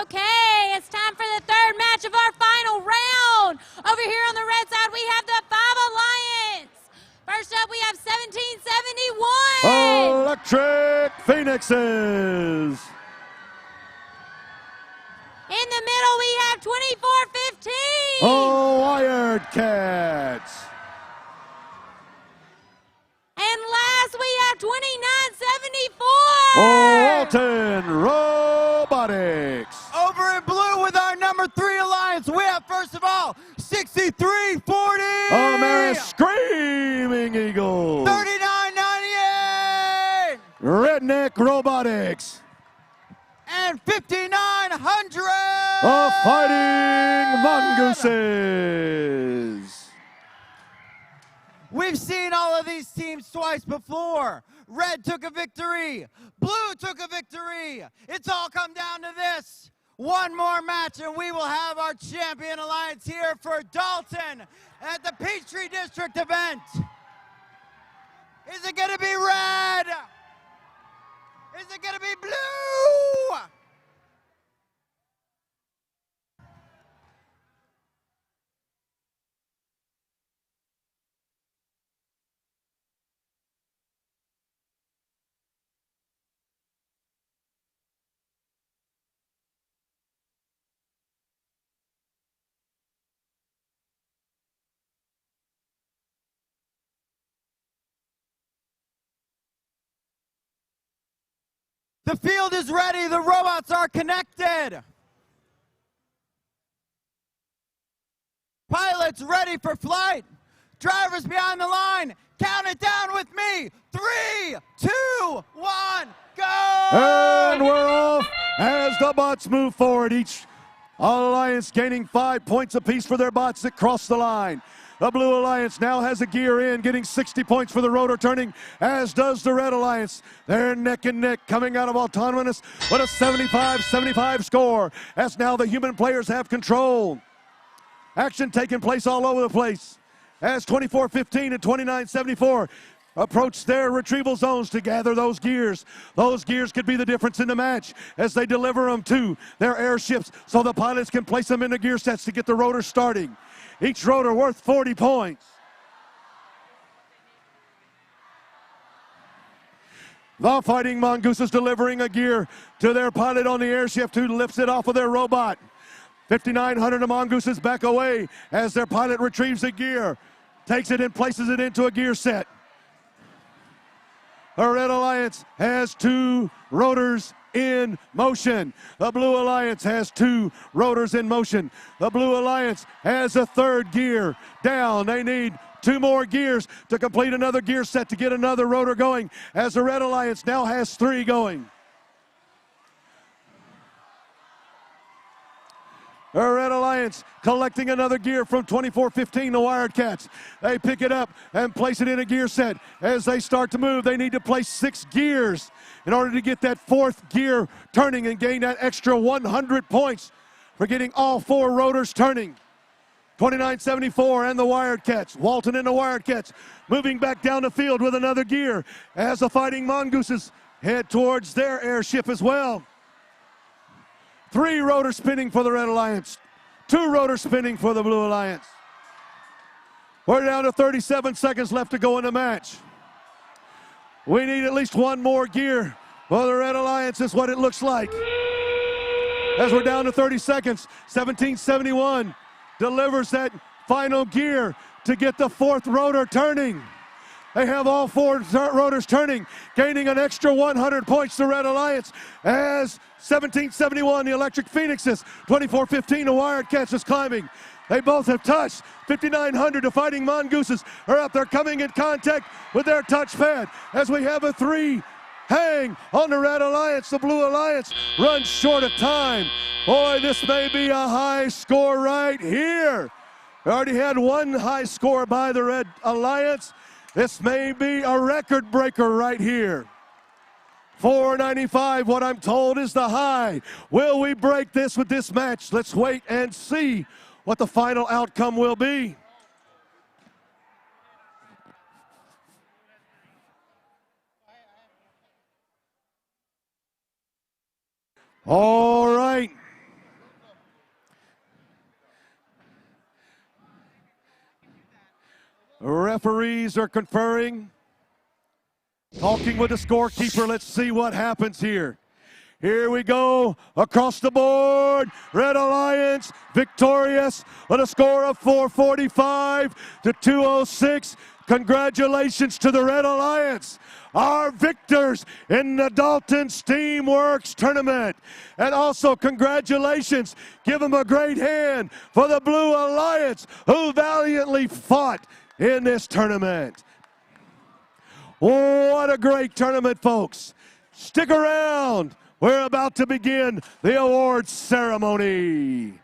Okay, it's time for the third match of our final round. Over here on the red side, we have the Five Alliance. First up, we have 1771. Electric Phoenixes. In the middle, we have 2415. Oh, Wired Cats. And last, we have 2974. Oh, Alton Robotics. Over in blue with our number 3 alliance, we have first of all 6340. Ameris Screaming Eagles. 3998. Redneck Robotics. And 5900. Fighting Mongooses. We've seen all of these teams twice before. Red took a victory. Blue took a victory. It's all come down to this. One more match and we will have our champion alliance here for Dalton at the Peachtree District event. Is it going to be red? Is it going to be blue? The field is ready. The robots are connected. Pilots ready for flight. Drivers behind the line. Count it down with me. 3, 2, 1, go! And we're off as the bots move forward. Each alliance gaining 5 points apiece for their bots that cross the line. The Blue Alliance now has a gear in, getting 60 points for the rotor turning, as does the Red Alliance. They're neck and neck coming out of Autonomous with a 75-75 score, as now the human players have control. Action taking place all over the place as 24-15 and 29-74 approach their retrieval zones to gather those gears. Those gears could be the difference in the match as they deliver them to their airships so the pilots can place them into gear sets to get the rotor starting. Each rotor worth 40 points. The Fighting Mongooses delivering a gear to their pilot on the airship who lifts it off of their robot. 5,900 of Mongooses back away as their pilot retrieves the gear, takes it and places it into a gear set. The Red Alliance has 2 rotors in motion. The Blue Alliance has 2 rotors in motion. The Blue Alliance has a 3rd gear down. They need 2 more gears to complete another gear set to get another rotor going, as the Red Alliance now has 3 going. The Red Alliance collecting another gear from 24-15, the Wired Cats. They pick it up and place it in a gear set. As they start to move, they need to place 6 gears in order to get that 4th gear turning and gain that extra 100 points for getting all 4 rotors turning. 29-74 and the Wired Cats. Walton and the Wired Cats moving back down the field with another gear as the Fighting Mongooses head towards their airship as well. 3 rotors spinning for the Red Alliance. 2 rotors spinning for the Blue Alliance. We're down to 37 seconds left to go in the match. We need at least 1 more gear for the Red Alliance is what it looks like. As we're down to 30 seconds, 1771 delivers that final gear to get the 4th rotor turning. They have all 4 rotors turning, gaining an extra 100 points to Red Alliance as 1771, the Electric Phoenixes, 24-15, the Wired Cats is climbing. They both have touched. 5,900, the Fighting Mongooses are up there coming in contact with their touchpad as we have a 3 hang on the Red Alliance. The Blue Alliance runs short of time. Boy, this may be a high score right here. We already had 1 high score by the Red Alliance. This may be a record breaker right here. 495, what I'm told is the high. Will we break this with this match? Let's wait and see what the final outcome will be. All right. Referees are conferring, talking with the scorekeeper. Let's see what happens here. Here we go, across the board. Red Alliance victorious with a score of 445 to 206. Congratulations to the Red Alliance, our victors in the Dalton Steamworks tournament. And also congratulations, give them a great hand for the Blue Alliance who valiantly fought in this tournament. What a great tournament, folks. Stick around. We're about to begin the awards ceremony.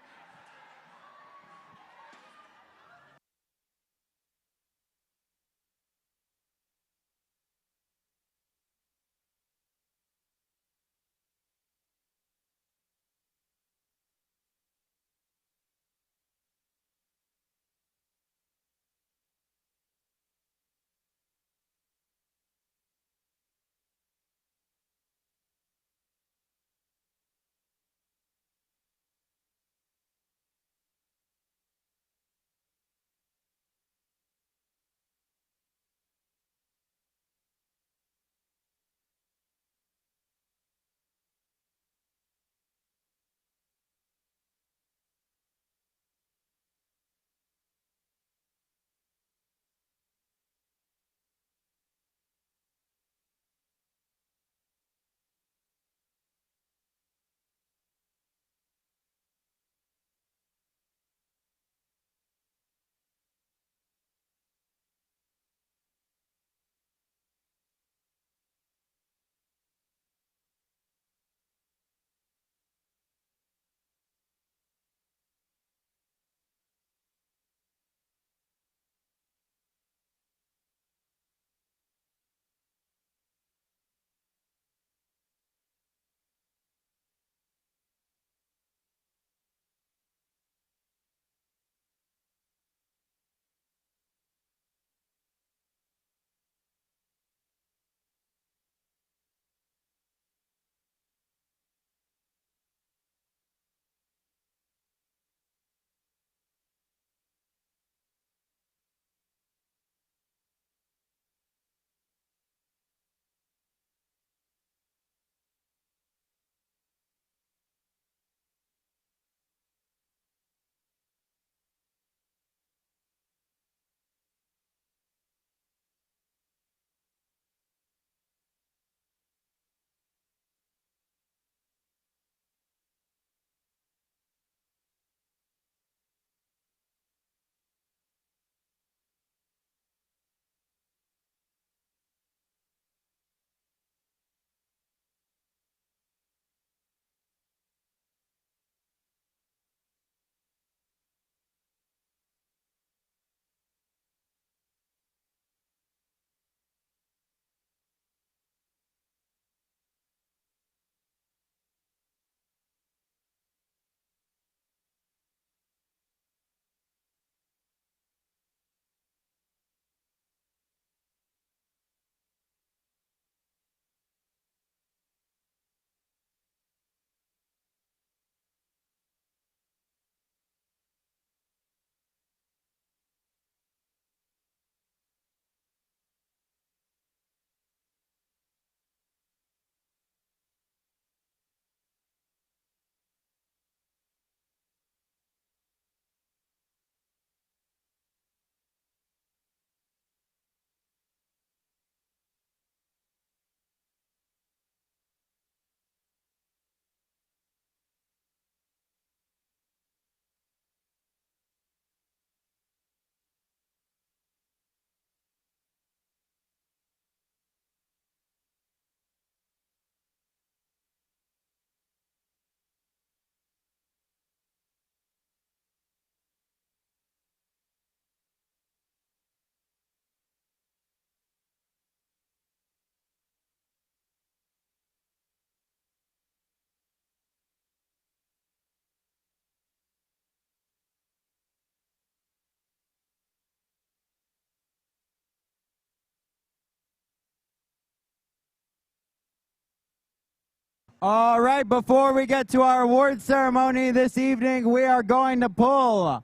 All right, before we get to our award ceremony this evening, we are going to pull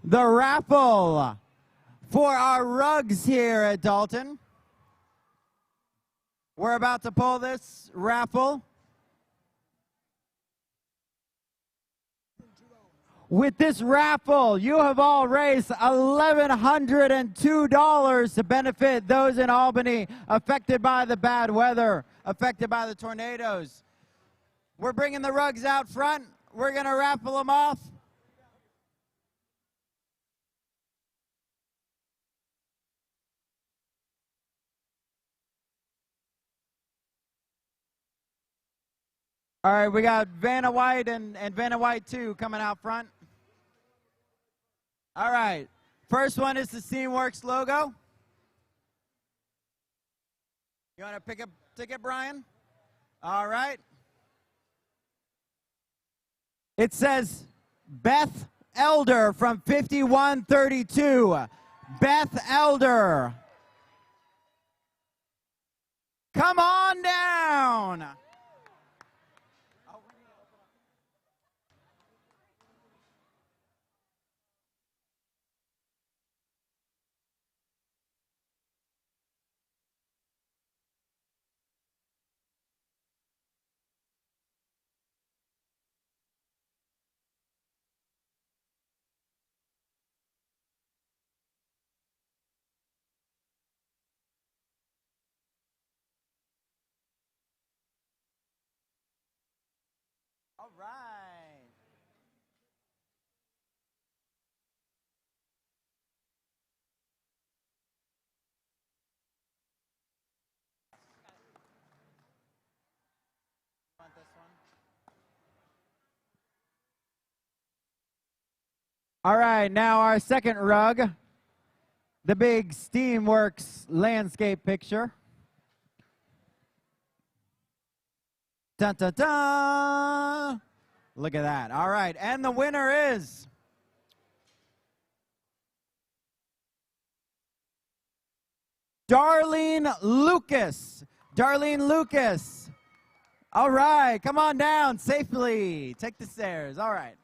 the raffle for our rugs here at Dalton. We're about to pull this raffle. With this raffle, you have all raised $1,102 to benefit those in Albany affected by the bad weather, affected by the tornadoes. We're bringing the rugs out front. We're going to raffle them off. All right, we got Vanna White and Vanna White 2 coming out front. All right, first one is the Steamworks logo. You want to pick up a ticket, Brian? All right. It says Beth Elder from 5132. Beth Elder. Come on down. All right. Want this one? All right, now our second rug, the big Steamworks landscape picture. Dun, dun, dun. Look at that. All right, and the winner is Darlene Lucas. Darlene Lucas. All right, come on down safely. Take the stairs. All right.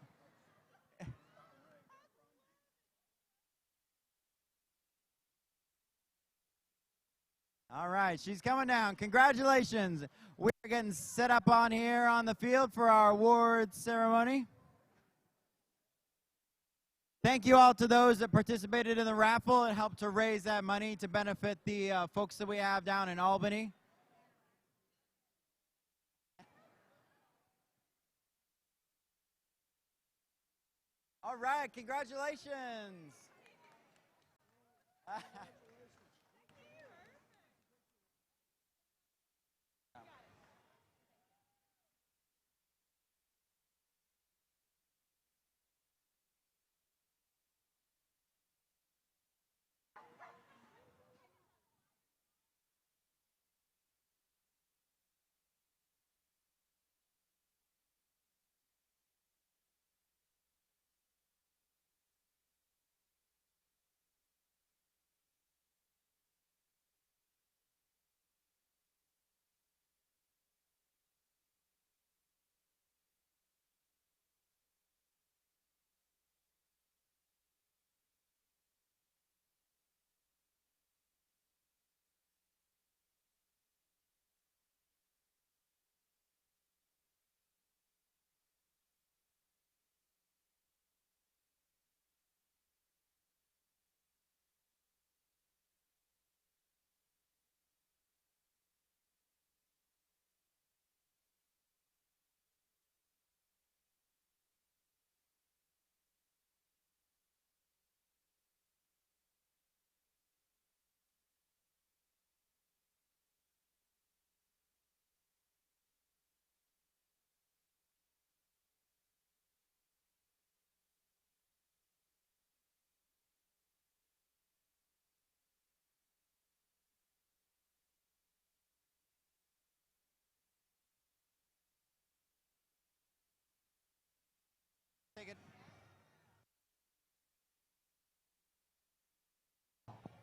All right, she's coming down. Congratulations. We're getting set up on here on the field for our awards ceremony. Thank you all to those that participated in the raffle and helped to raise that money to benefit the folks that we have down in Albany. All right, congratulations.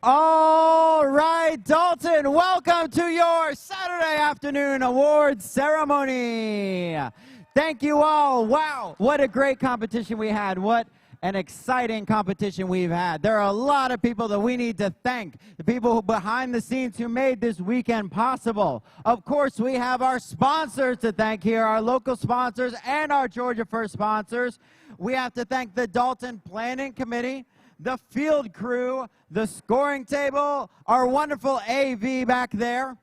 All right, Dalton, welcome to your Saturday afternoon awards ceremony. Thank you all. Wow, what a great competition we had. What an exciting competition we've had. There are a lot of people that we need to thank, the people who behind the scenes who made this weekend possible. Of course, we have our sponsors to thank here, our local sponsors and our Georgia First sponsors. We have to thank the Dalton Planning Committee, the field crew, the scoring table, our wonderful AV back there,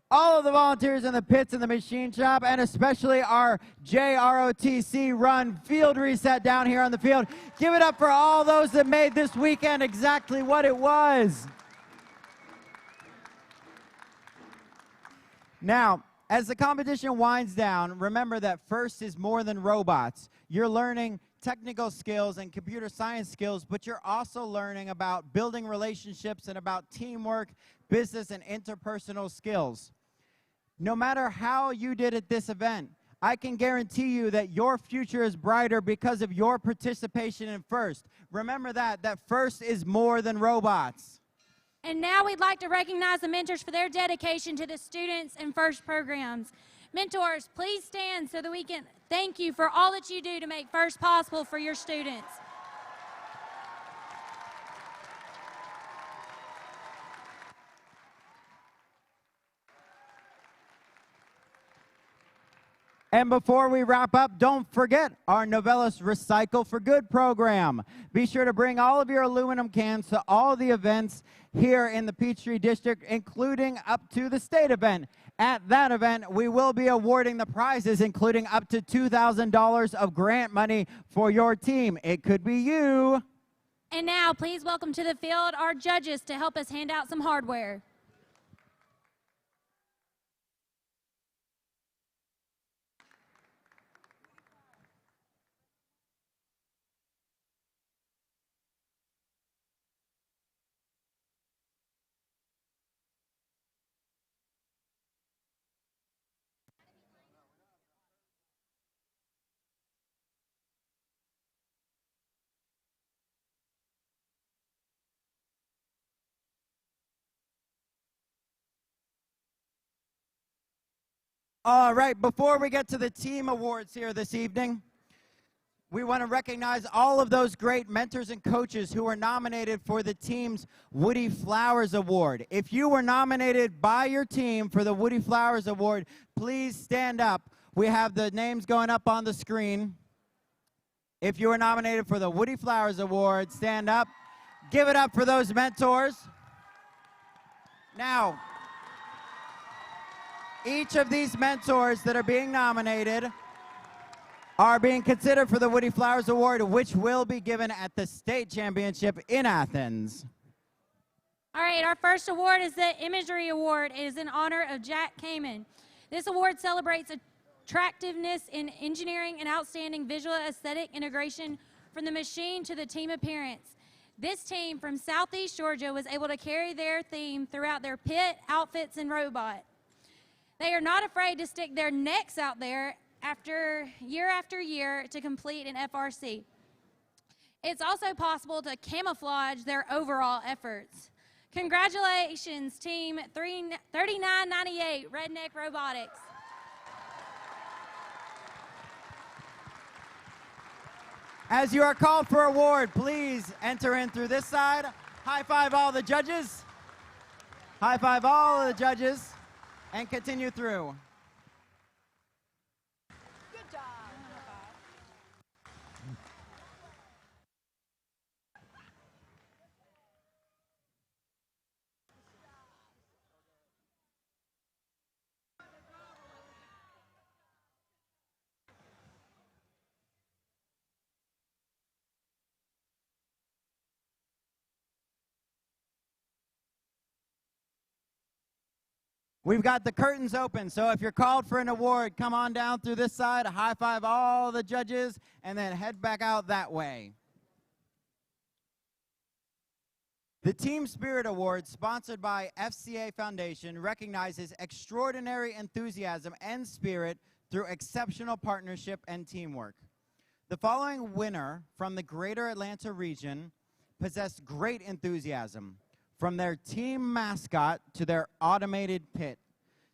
all of the volunteers in the pits and the machine shop, and especially our JROTC run field reset down here on the field. Give it up for all those that made this weekend exactly what it was. Now, as the competition winds down, remember that FIRST is more than robots. You're learning technical skills and computer science skills, but you're also learning about building relationships and about teamwork, business, and interpersonal skills. No matter how you did at this event, I can guarantee you that your future is brighter because of your participation in FIRST. Remember that FIRST is more than robots. And now we'd like to recognize the mentors for their dedication to the students and FIRST programs. Mentors, please stand so that we can thank you for all that you do to make FIRST possible for your students. And before we wrap up, don't forget our Novellus Recycle for Good program. Be sure to bring all of your aluminum cans to all the events here in the Peachtree District, including up to the state event. At that event, we will be awarding the prizes, including up to $2,000 of grant money for your team. It could be you. And now, please welcome to the field our judges to help us hand out some hardware. All right, before we get to the team awards here this evening, we want to recognize all of those great mentors and coaches who were nominated for the team's Woody Flowers Award. If you were nominated by your team for the Woody Flowers Award, please stand up. We have the names going up on the screen. If you were nominated for the Woody Flowers Award, stand up. Give it up for those mentors. Now, each of these mentors that are being nominated are being considered for the Woody Flowers Award, which will be given at the state championship in Athens. All right, our first award is the Imagery Award. It is in honor of Jack Kamen. This award celebrates attractiveness in engineering and outstanding visual aesthetic integration from the machine to the team appearance. This team from Southeast Georgia was able to carry their theme throughout their pit, outfits, and robot. They are not afraid to stick their necks out there after year to complete an FRC. It's also possible to camouflage their overall efforts. Congratulations, Team 3998 Redneck Robotics. As you are called for award, please enter in through this side. High five all the judges. High five all of the judges. And continue through. Good job. We've got the curtains open, so if you're called for an award, come on down through this side, high five all the judges, and then head back out that way. The Team Spirit Award, sponsored by FCA Foundation, recognizes extraordinary enthusiasm and spirit through exceptional partnership and teamwork. The following winner from the Greater Atlanta region possessed great enthusiasm. From their team mascot to their automated pit.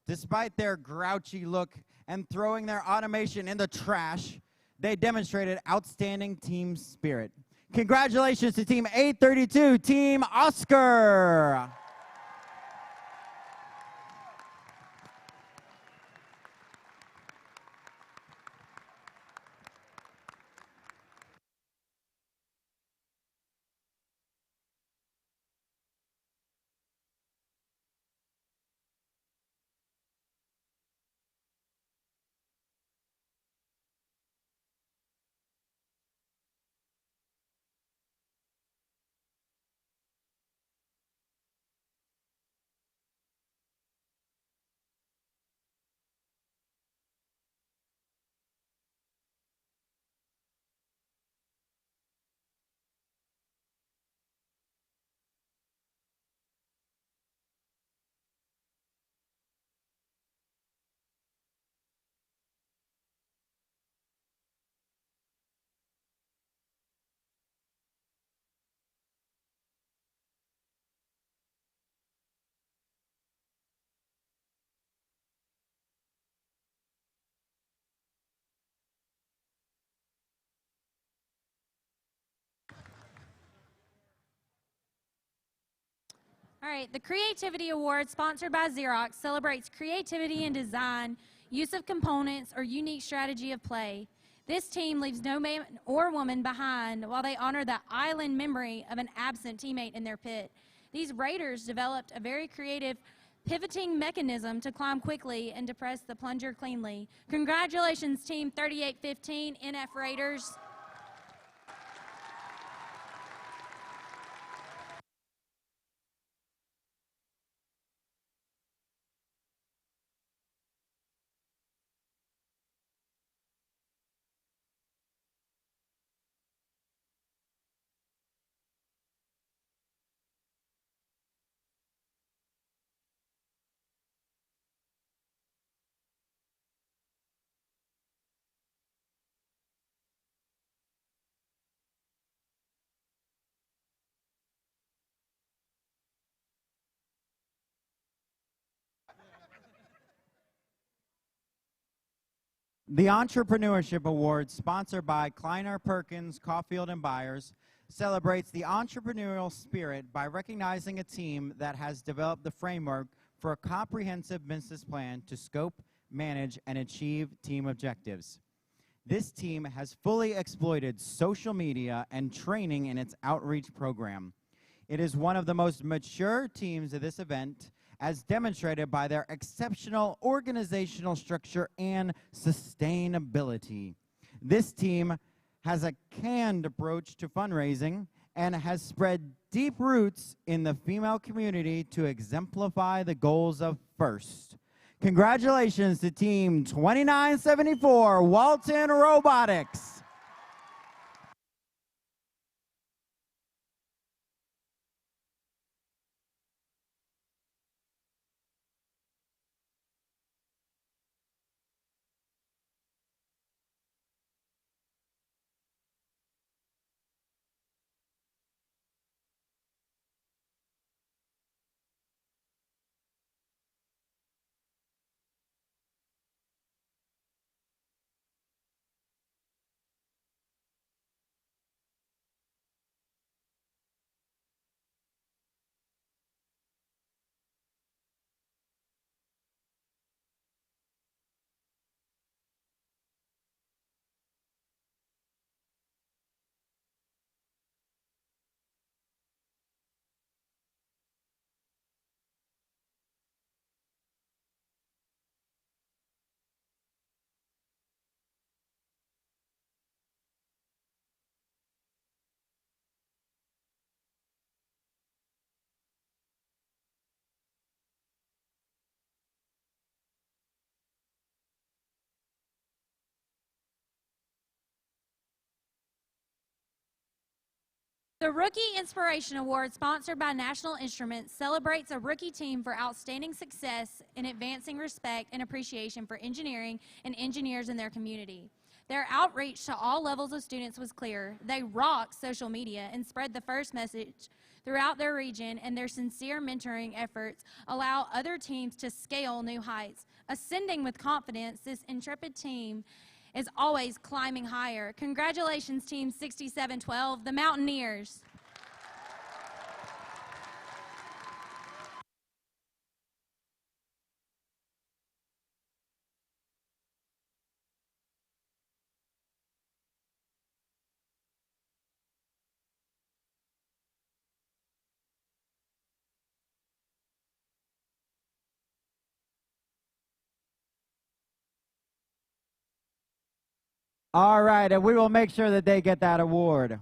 Despite their grouchy look and throwing their automation in the trash, they demonstrated outstanding team spirit. Congratulations to Team 832, Team Oscar. All right, the Creativity Award, sponsored by Xerox, celebrates creativity in design, use of components, or unique strategy of play. This team leaves no man or woman behind while they honor the island memory of an absent teammate in their pit. These Raiders developed a very creative pivoting mechanism to climb quickly and depress the plunger cleanly. Congratulations, Team 3815 NF Raiders. The Entrepreneurship Award, sponsored by Kleiner Perkins, Caulfield & Byers, celebrates the entrepreneurial spirit by recognizing a team that has developed the framework for a comprehensive business plan to scope, manage, and achieve team objectives. This team has fully exploited social media and training in its outreach program. It is one of the most mature teams of this event, as demonstrated by their exceptional organizational structure and sustainability. This team has a canned approach to fundraising and has spread deep roots in the female community to exemplify the goals of FIRST. Congratulations to Team 2974, Walton Robotics. The Rookie Inspiration Award, sponsored by National Instruments, celebrates a rookie team for outstanding success in advancing respect and appreciation for engineering and engineers in their community. Their outreach to all levels of students was clear. They rocked social media and spread the FIRST message throughout their region, and their sincere mentoring efforts allow other teams to scale new heights. Ascending with confidence, this intrepid team is always climbing higher. Congratulations, Team 6712, the Mountaineers. All right, and we will make sure that they get that award.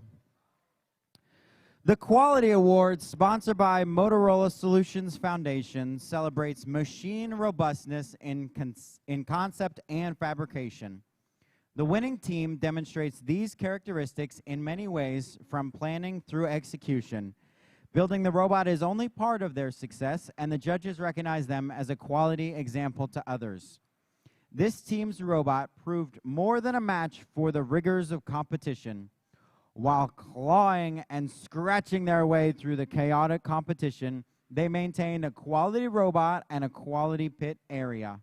The Quality Award, sponsored by Motorola Solutions Foundation, celebrates machine robustness in concept and fabrication. The winning team demonstrates these characteristics in many ways, from planning through execution. Building the robot is only part of their success, and the judges recognize them as a quality example to others. This team's robot proved more than a match for the rigors of competition. While clawing and scratching their way through the chaotic competition, they maintained a quality robot and a quality pit area.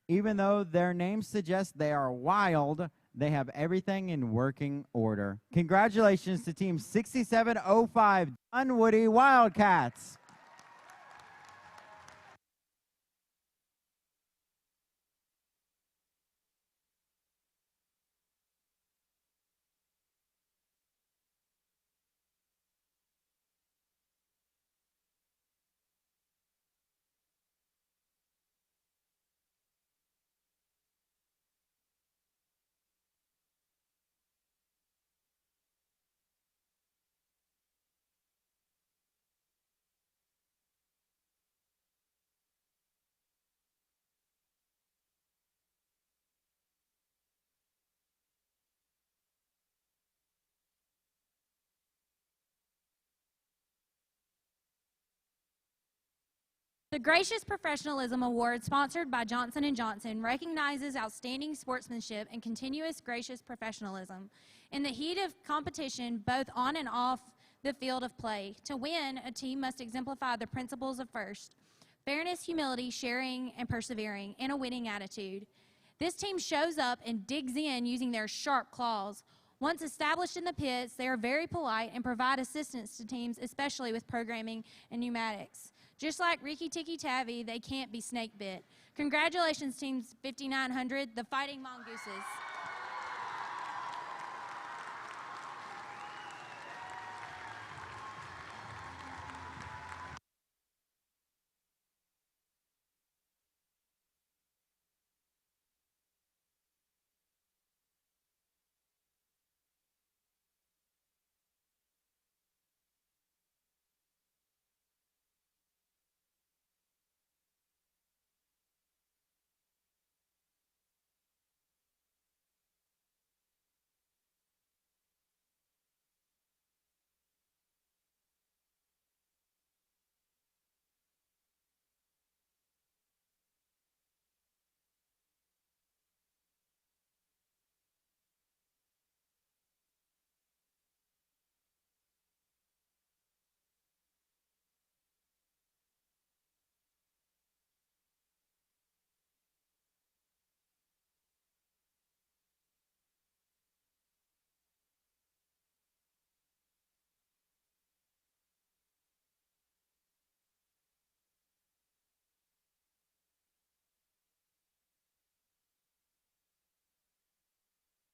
Even though their names suggest they are wild, they have everything in working order. Congratulations to Team 6705 Dunwoody Wildcats. The Gracious Professionalism Award, sponsored by Johnson & Johnson, recognizes outstanding sportsmanship and continuous gracious professionalism in the heat of competition, both on and off the field of play. To win, a team must exemplify the principles of FIRST: fairness, humility, sharing, and persevering, and a winning attitude. This team shows up and digs in using their sharp claws. Once established in the pits, they are very polite and provide assistance to teams, especially with programming and pneumatics. Just like Ricky Tikki Tavi, they can't be snake bit. Congratulations, Teams 5900, the Fighting Mongooses.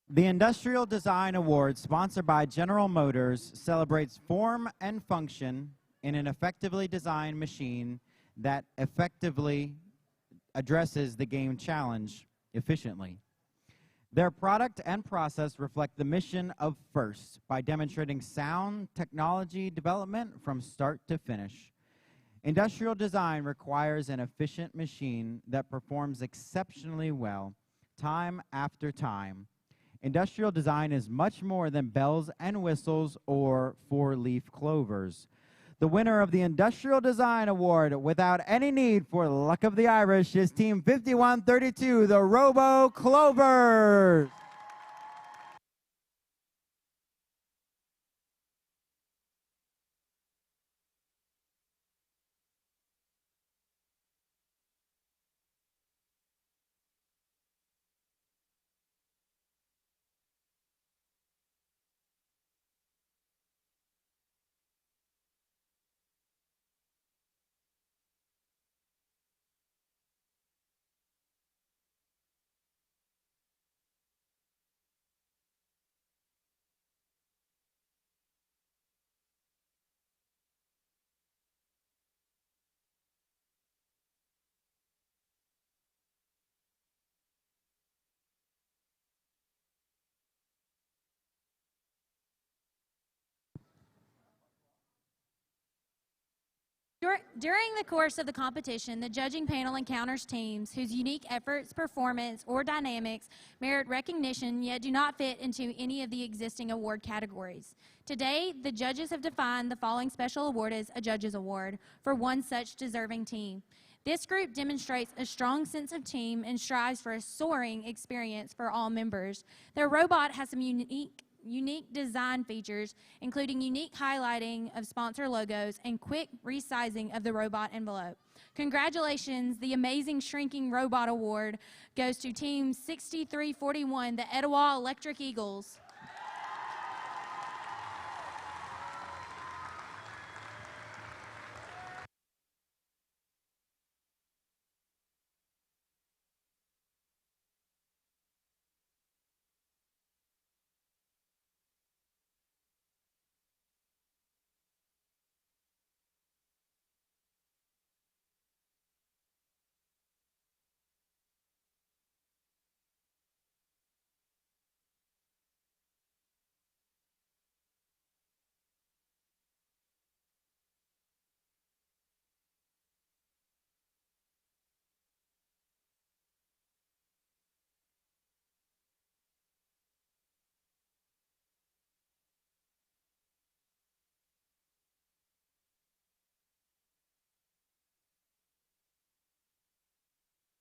The Industrial Design Award, sponsored by General Motors, celebrates form and function in an effectively designed machine that effectively addresses the game challenge efficiently. Their product and process reflect the mission of FIRST by demonstrating sound technology development from start to finish. Industrial design requires an efficient machine that performs exceptionally well, time after time. Industrial design is much more than bells and whistles or four-leaf clovers. The winner of the Industrial Design Award, without any need for luck of the Irish, is Team 5132, the Robo Clovers. During the course of the competition, the judging panel encounters teams whose unique efforts, performance, or dynamics merit recognition yet do not fit into any of the existing award categories. Today, the judges have defined the following special award as a Judges Award for one such deserving team. This group demonstrates a strong sense of team and strives for a soaring experience for all members. Their robot has some unique design features, including unique highlighting of sponsor logos and quick resizing of the robot envelope. Congratulations, the Amazing Shrinking Robot Award goes to Team 6341, the Etowah Electric Eagles.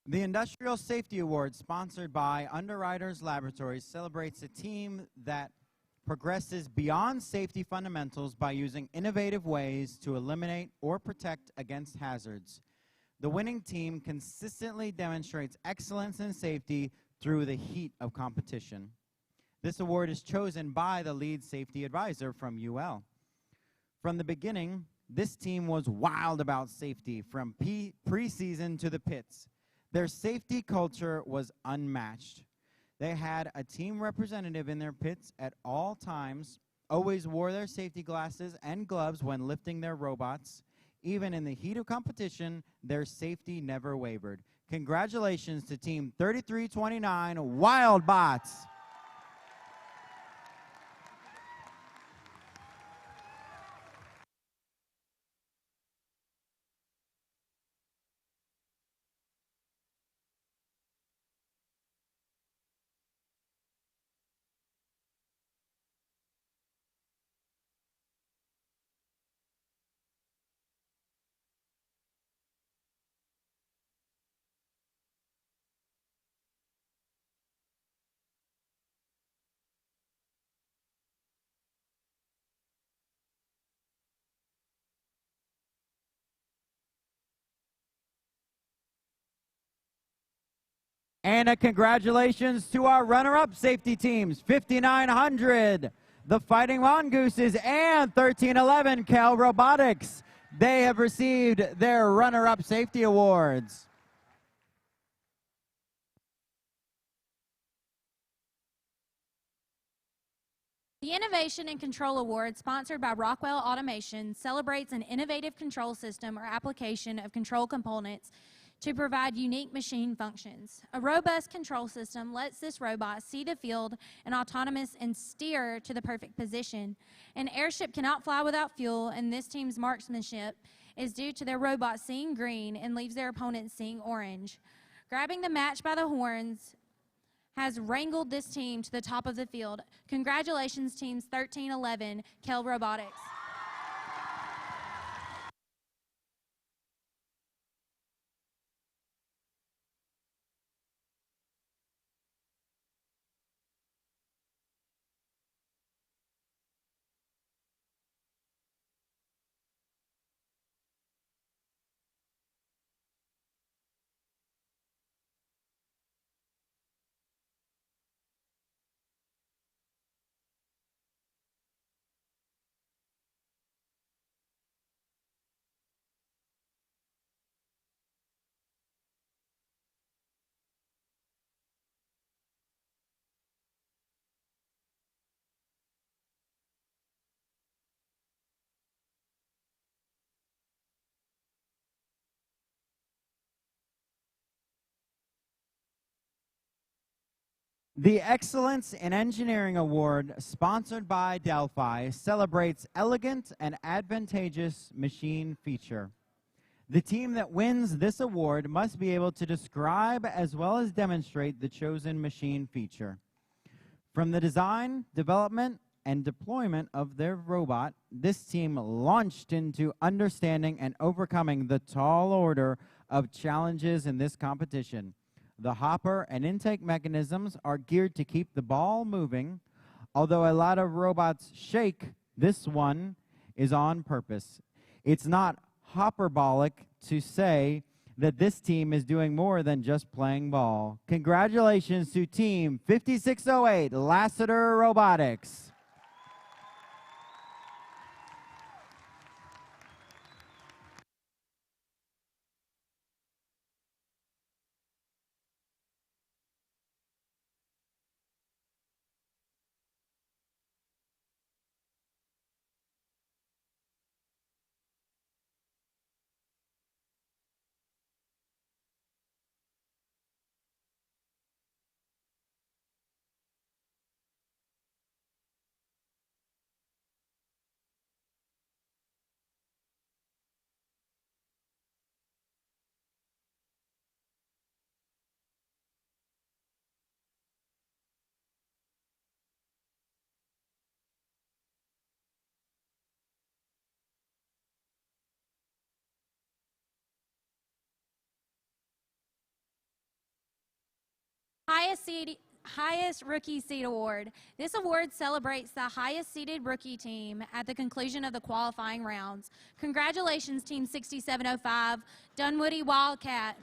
The Industrial Safety Award, sponsored by Underwriters Laboratories, celebrates a team that progresses beyond safety fundamentals by using innovative ways to eliminate or protect against hazards. The winning team consistently demonstrates excellence in safety through the heat of competition. This award is chosen by the lead safety advisor from UL. From the beginning, this team was wild about safety from preseason to the pits. Their safety culture was unmatched. They had a team representative in their pits at all times, always wore their safety glasses and gloves when lifting their robots. Even in the heat of competition, their safety never wavered. Congratulations to Team 3329 Wildbots. And a congratulations to our runner-up safety teams, 5900, the Fighting Mongooses, and 1311, Cal Robotics. They have received their runner-up safety awards. The Innovation and Control Award, sponsored by Rockwell Automation, celebrates an innovative control system or application of control components to provide unique machine functions. A robust control system lets this robot see the field and autonomous and steer to the perfect position. An airship cannot fly without fuel, and this team's marksmanship is due to their robot seeing green and leaves their opponent seeing orange. Grabbing the match by the horns has wrangled this team to the top of the field. Congratulations, teams 1311, Kel Robotics. The Excellence in Engineering Award, sponsored by Delphi, celebrates elegant and advantageous machine feature. The team that wins this award must be able to describe as well as demonstrate the chosen machine feature. From the design, development, and deployment of their robot, this team launched into understanding and overcoming the tall order of challenges in this competition. The hopper and intake mechanisms are geared to keep the ball moving. Although a lot of robots shake, this one is on purpose. It's not hyperbolic to say that this team is doing more than just playing ball. Congratulations to Team 5608 Lassiter Robotics. Highest rookie seed award. This award celebrates the highest seeded rookie team at the conclusion of the qualifying rounds. Congratulations, Team 6705, Dunwoody Wildcat.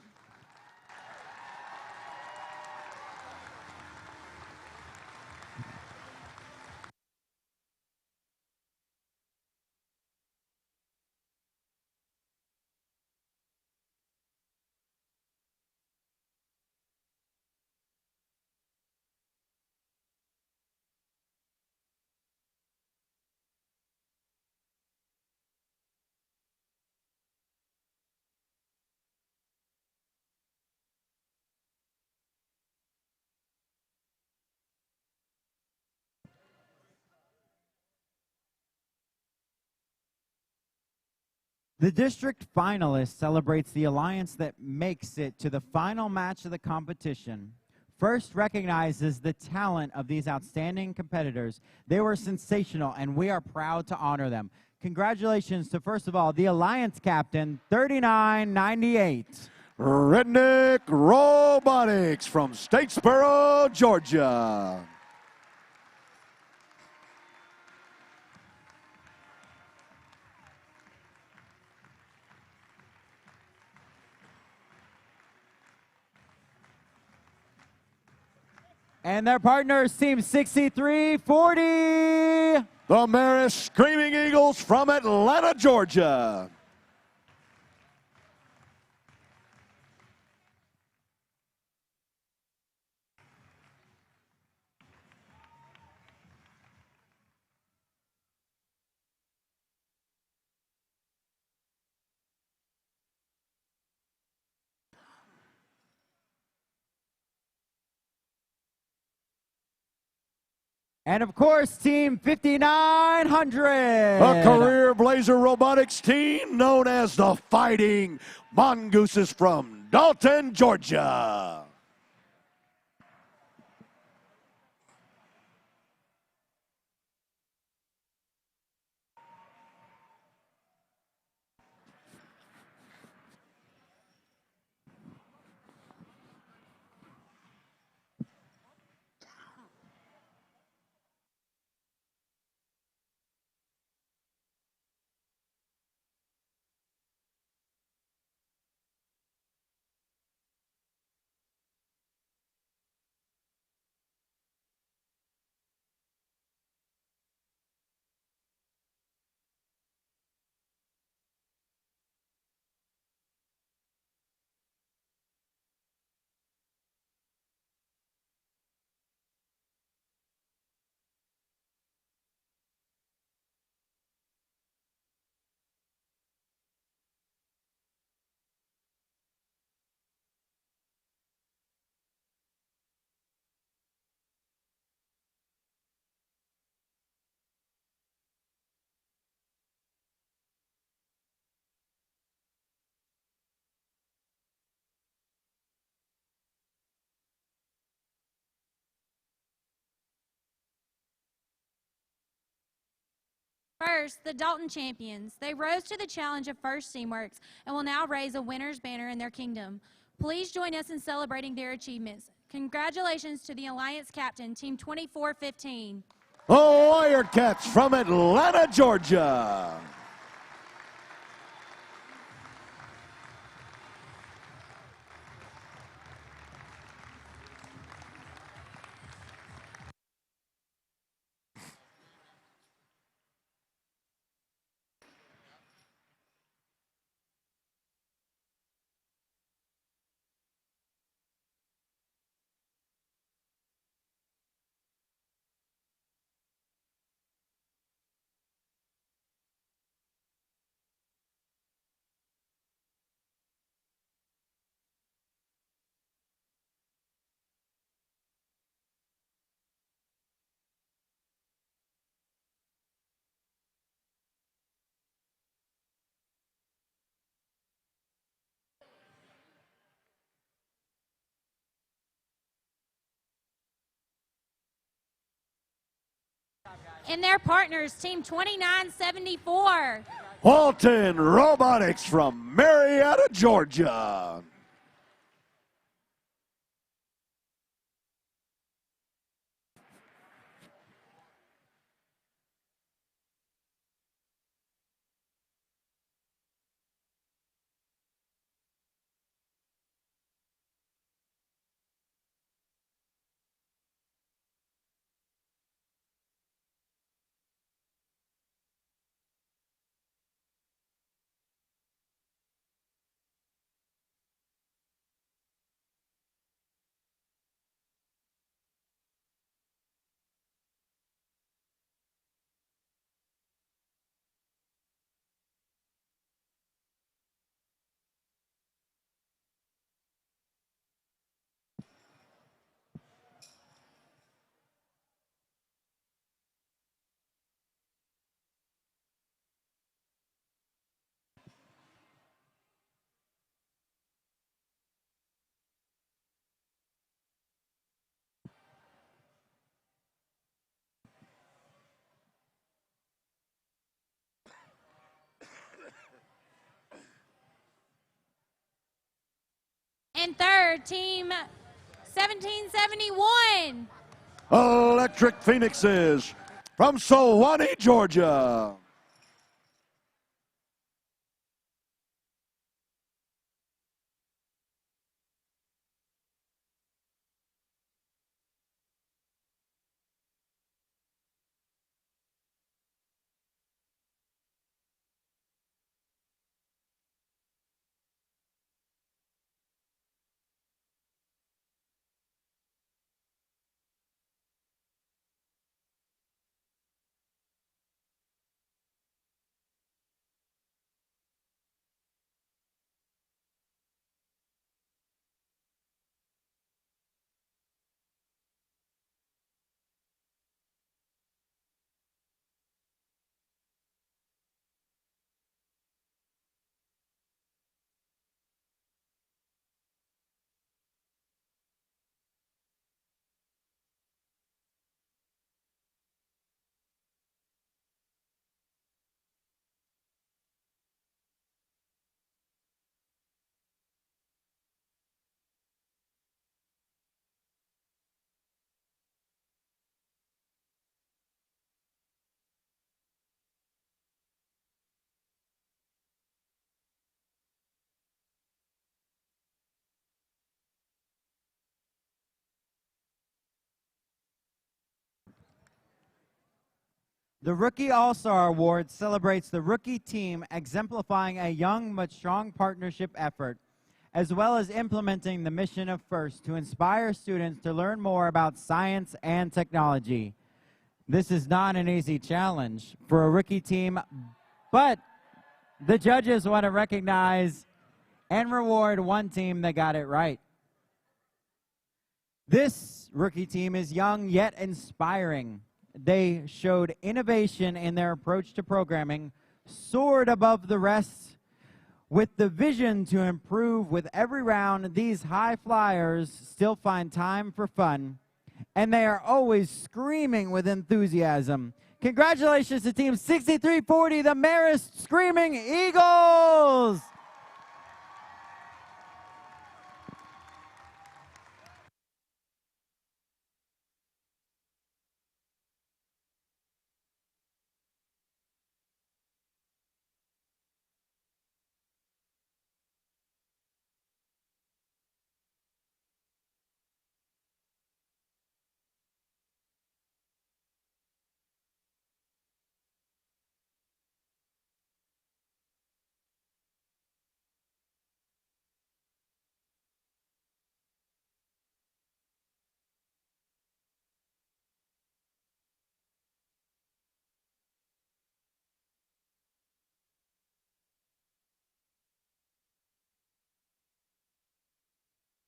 The district finalist celebrates the alliance that makes it to the final match of the competition. First recognizes the talent of these outstanding competitors. They were sensational, and we are proud to honor them. Congratulations to, first of all, the alliance captain, 3998. Redneck Robotics from Statesboro, Georgia. And their partners, Team 6340. The Marist Screaming Eagles from Atlanta, Georgia. And of course, Team 5900. A career Blazer Robotics team known as the Fighting Mongooses from Dalton, Georgia. First, the Dalton champions. They rose to the challenge of First Teamworks and will now raise a winner's banner in their kingdom. Please join us in celebrating their achievements. Congratulations to the Alliance captain, Team 2415. The Wildcats from Atlanta, Georgia. And their partners, Team 2974. Walton Robotics from Marietta, Georgia. And third, Team 1771. Electric Phoenixes from Sewanee, Georgia. The Rookie All-Star Award celebrates the rookie team exemplifying a young but strong partnership effort, as well as implementing the mission of FIRST to inspire students to learn more about science and technology. This is not an easy challenge for a rookie team, but the judges want to recognize and reward one team that got it right. This rookie team is young yet inspiring. They showed innovation in their approach to programming, soared above the rest with the vision to improve with every round. These high flyers still find time for fun, and they are always screaming with enthusiasm. Congratulations to Team 6340, the Marist Screaming Eagles.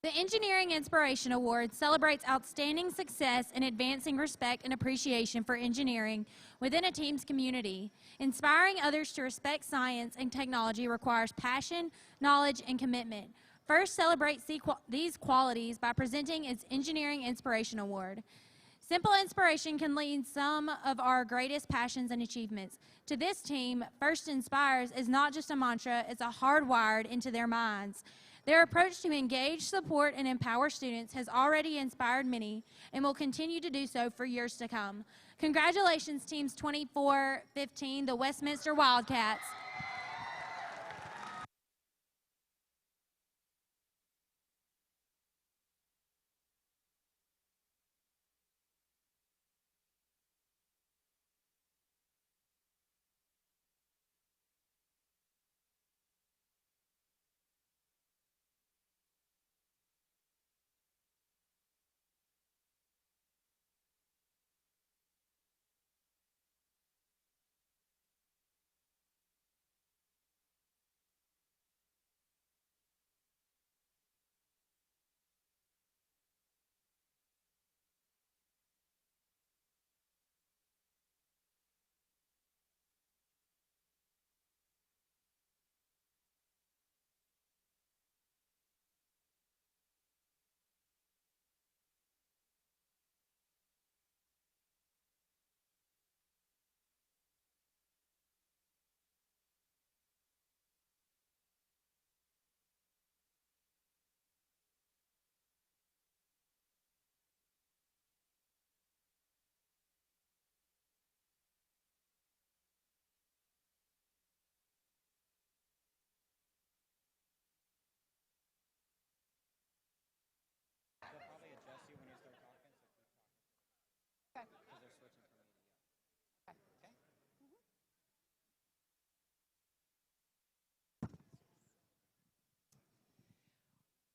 The Engineering Inspiration Award celebrates outstanding success in advancing respect and appreciation for engineering within a team's community. Inspiring others to respect science and technology requires passion, knowledge, and commitment. First celebrates these qualities by presenting its Engineering Inspiration Award. Simple inspiration can lead some of our greatest passions and achievements. To this team, First Inspires is not just a mantra, it's a hardwired into their minds. Their approach to engage, support, and empower students has already inspired many and will continue to do so for years to come. Congratulations, Teams 2415, the Westminster Wildcats.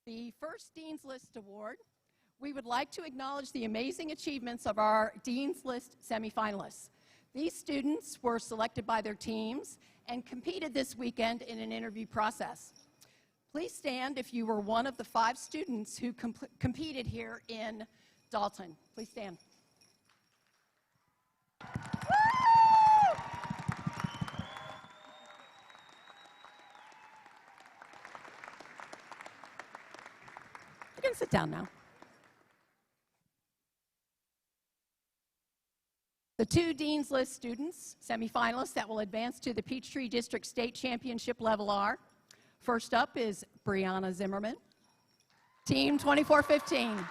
The first Dean's List Award, we would like to acknowledge the amazing achievements of our Dean's List semifinalists. These students were selected by their teams and competed this weekend in an interview process. Please stand if you were one of the 5 students who competed here in Dalton. Please stand. You can sit down now. The 2 Dean's List students, semifinalists that will advance to the Peachtree District State Championship level are, first up is Brianna Zimmerman, Team 2415.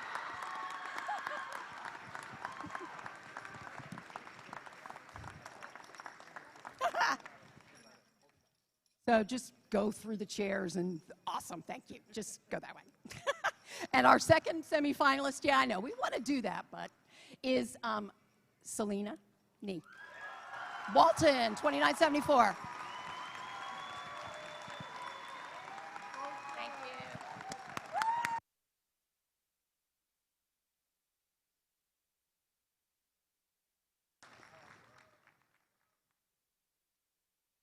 So just go through the chairs and awesome, thank you. Just go that way. And our second semifinalist, yeah, I know, we want to do that, but is Selena Nee. Walton, 2974. Thank you.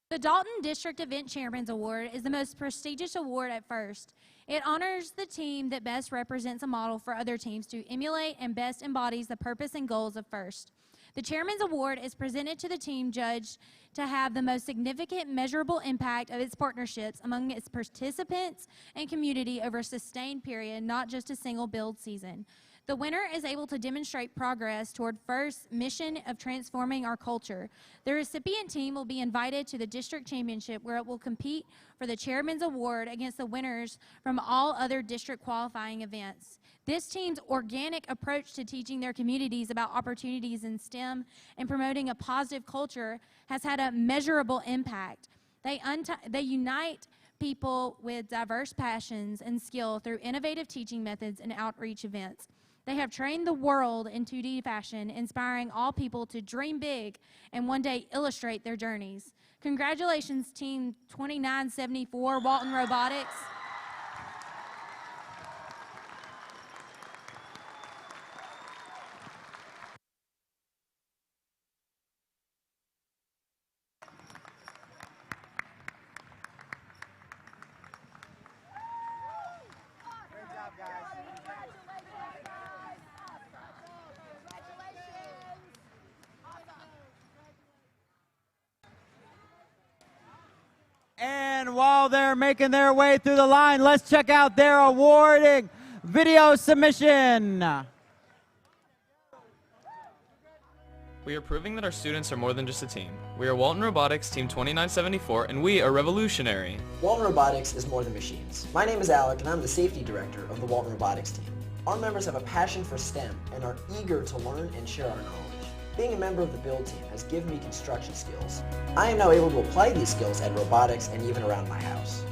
The Dalton District Event Chairman's Award is the most prestigious award at First. It honors the team that best represents a model for other teams to emulate and best embodies the purpose and goals of First. The Chairman's Award is presented to the team judged to have the most significant measurable impact of its partnerships among its participants and community over a sustained period, not just a single build season. The winner is able to demonstrate progress toward FIRST's mission of transforming our culture. The recipient team will be invited to the district championship, where it will compete for the chairman's award against the winners from all other district qualifying events. This team's organic approach to teaching their communities about opportunities in STEM and promoting a positive culture has had a measurable impact. They unite people with diverse passions and skill through innovative teaching methods and outreach events. They have trained the world in 2D fashion, inspiring all people to dream big and one day illustrate their journeys. Congratulations, Team 2974, Walton Robotics. And while they're making their way through the line, let's check out their awarding video submission. We are proving that our students are more than just a team. We are Walton Robotics Team 2974, and we are revolutionary. Walton Robotics is more than machines. My name is Alec, and I'm the safety director of the Walton Robotics team. Our members have a passion for STEM and are eager to learn and share our knowledge. Being a member of the build team has given me construction skills. I am now able to apply these skills at robotics and even around my house.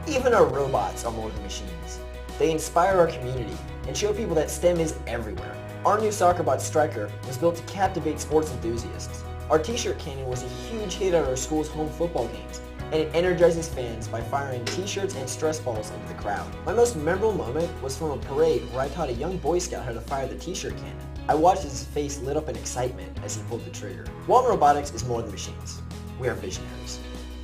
Even our robots are more than machines. They inspire our community and show people that STEM is everywhere. Our new soccer bot Striker was built to captivate sports enthusiasts. Our t-shirt cannon was a huge hit at our school's home football games, and it energizes fans by firing t-shirts and stress balls into the crowd. My most memorable moment was from a parade where I taught a young Boy Scout how to fire the t-shirt cannon. I watched his face lit up in excitement as he pulled the trigger. Walton Robotics is more than machines. We are visionaries.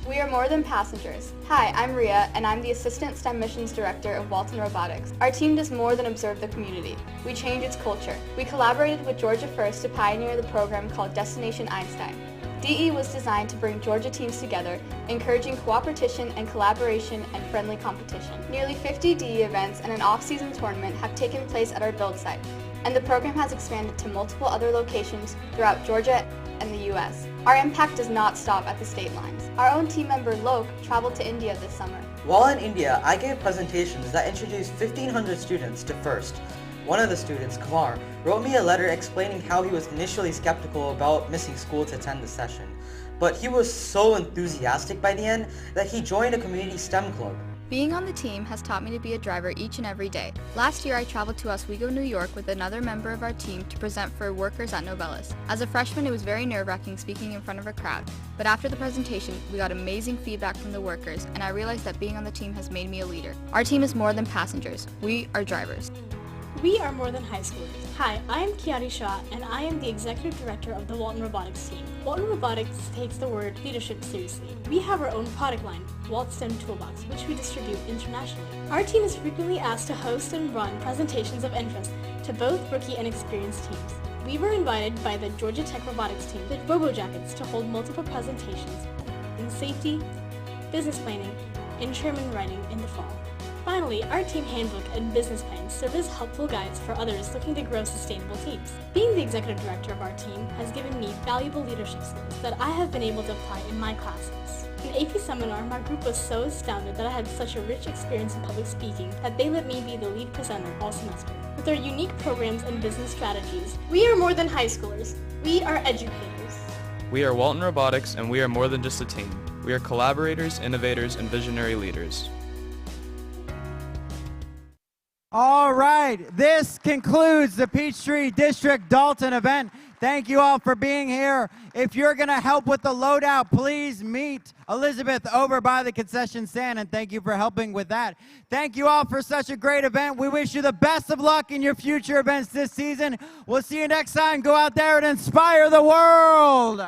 We are more than passengers. Hi, I'm Ria, and I'm the Assistant STEM Missions Director of Walton Robotics. Our team does more than observe the community. We change its culture. We collaborated with Georgia First to pioneer the program called Destination Einstein. DE was designed to bring Georgia teams together, encouraging cooperation and collaboration and friendly competition. Nearly 50 DE events and an off-season tournament have taken place at our build site, and the program has expanded to multiple other locations throughout Georgia and the U.S. Our impact does not stop at the state lines. Our own team member Lok traveled to India this summer. While in India, I gave presentations that introduced 1,500 students to FIRST. One of the students, Kumar, wrote me a letter explaining how he was initially skeptical about missing school to attend the session, but he was so enthusiastic by the end that he joined a community STEM club. Being on the team has taught me to be a driver each and every day. Last year I traveled to Oswego, New York with another member of our team to present for workers at Novelis. As a freshman, it was very nerve-wracking speaking in front of a crowd, but after the presentation, we got amazing feedback from the workers, and I realized that being on the team has made me a leader. Our team is more than passengers. We are drivers. We are more than high schoolers. Hi, I am Kiari Shah, and I am the Executive Director of the Walton Robotics team. Walton Robotics takes the word leadership seriously. We have our own product line, Walt STEM Toolbox, which we distribute internationally. Our team is frequently asked to host and run presentations of interest to both rookie and experienced teams. We were invited by the Georgia Tech Robotics team, the Bobo Jackets, to hold multiple presentations in safety, business planning, and Sherman writing in the fall. Finally, our team handbook and business plans serve as helpful guides for others looking to grow sustainable teams. Being the executive director of our team has given me valuable leadership skills that I have been able to apply in my classes. In AP Seminar, my group was so astounded that I had such a rich experience in public speaking that they let me be the lead presenter all semester. With our unique programs and business strategies, we are more than high schoolers. We are educators. We are Walton Robotics, and we are more than just a team. We are collaborators, innovators, and visionary leaders. All right, this concludes the Peachtree District Dalton event. Thank you all for being here. If you're going to help with the loadout, please meet Elizabeth over by the concession stand, and thank you for helping with that. Thank you all for such a great event. We wish you the best of luck in your future events this season. We'll see you next time. Go out there and inspire the world.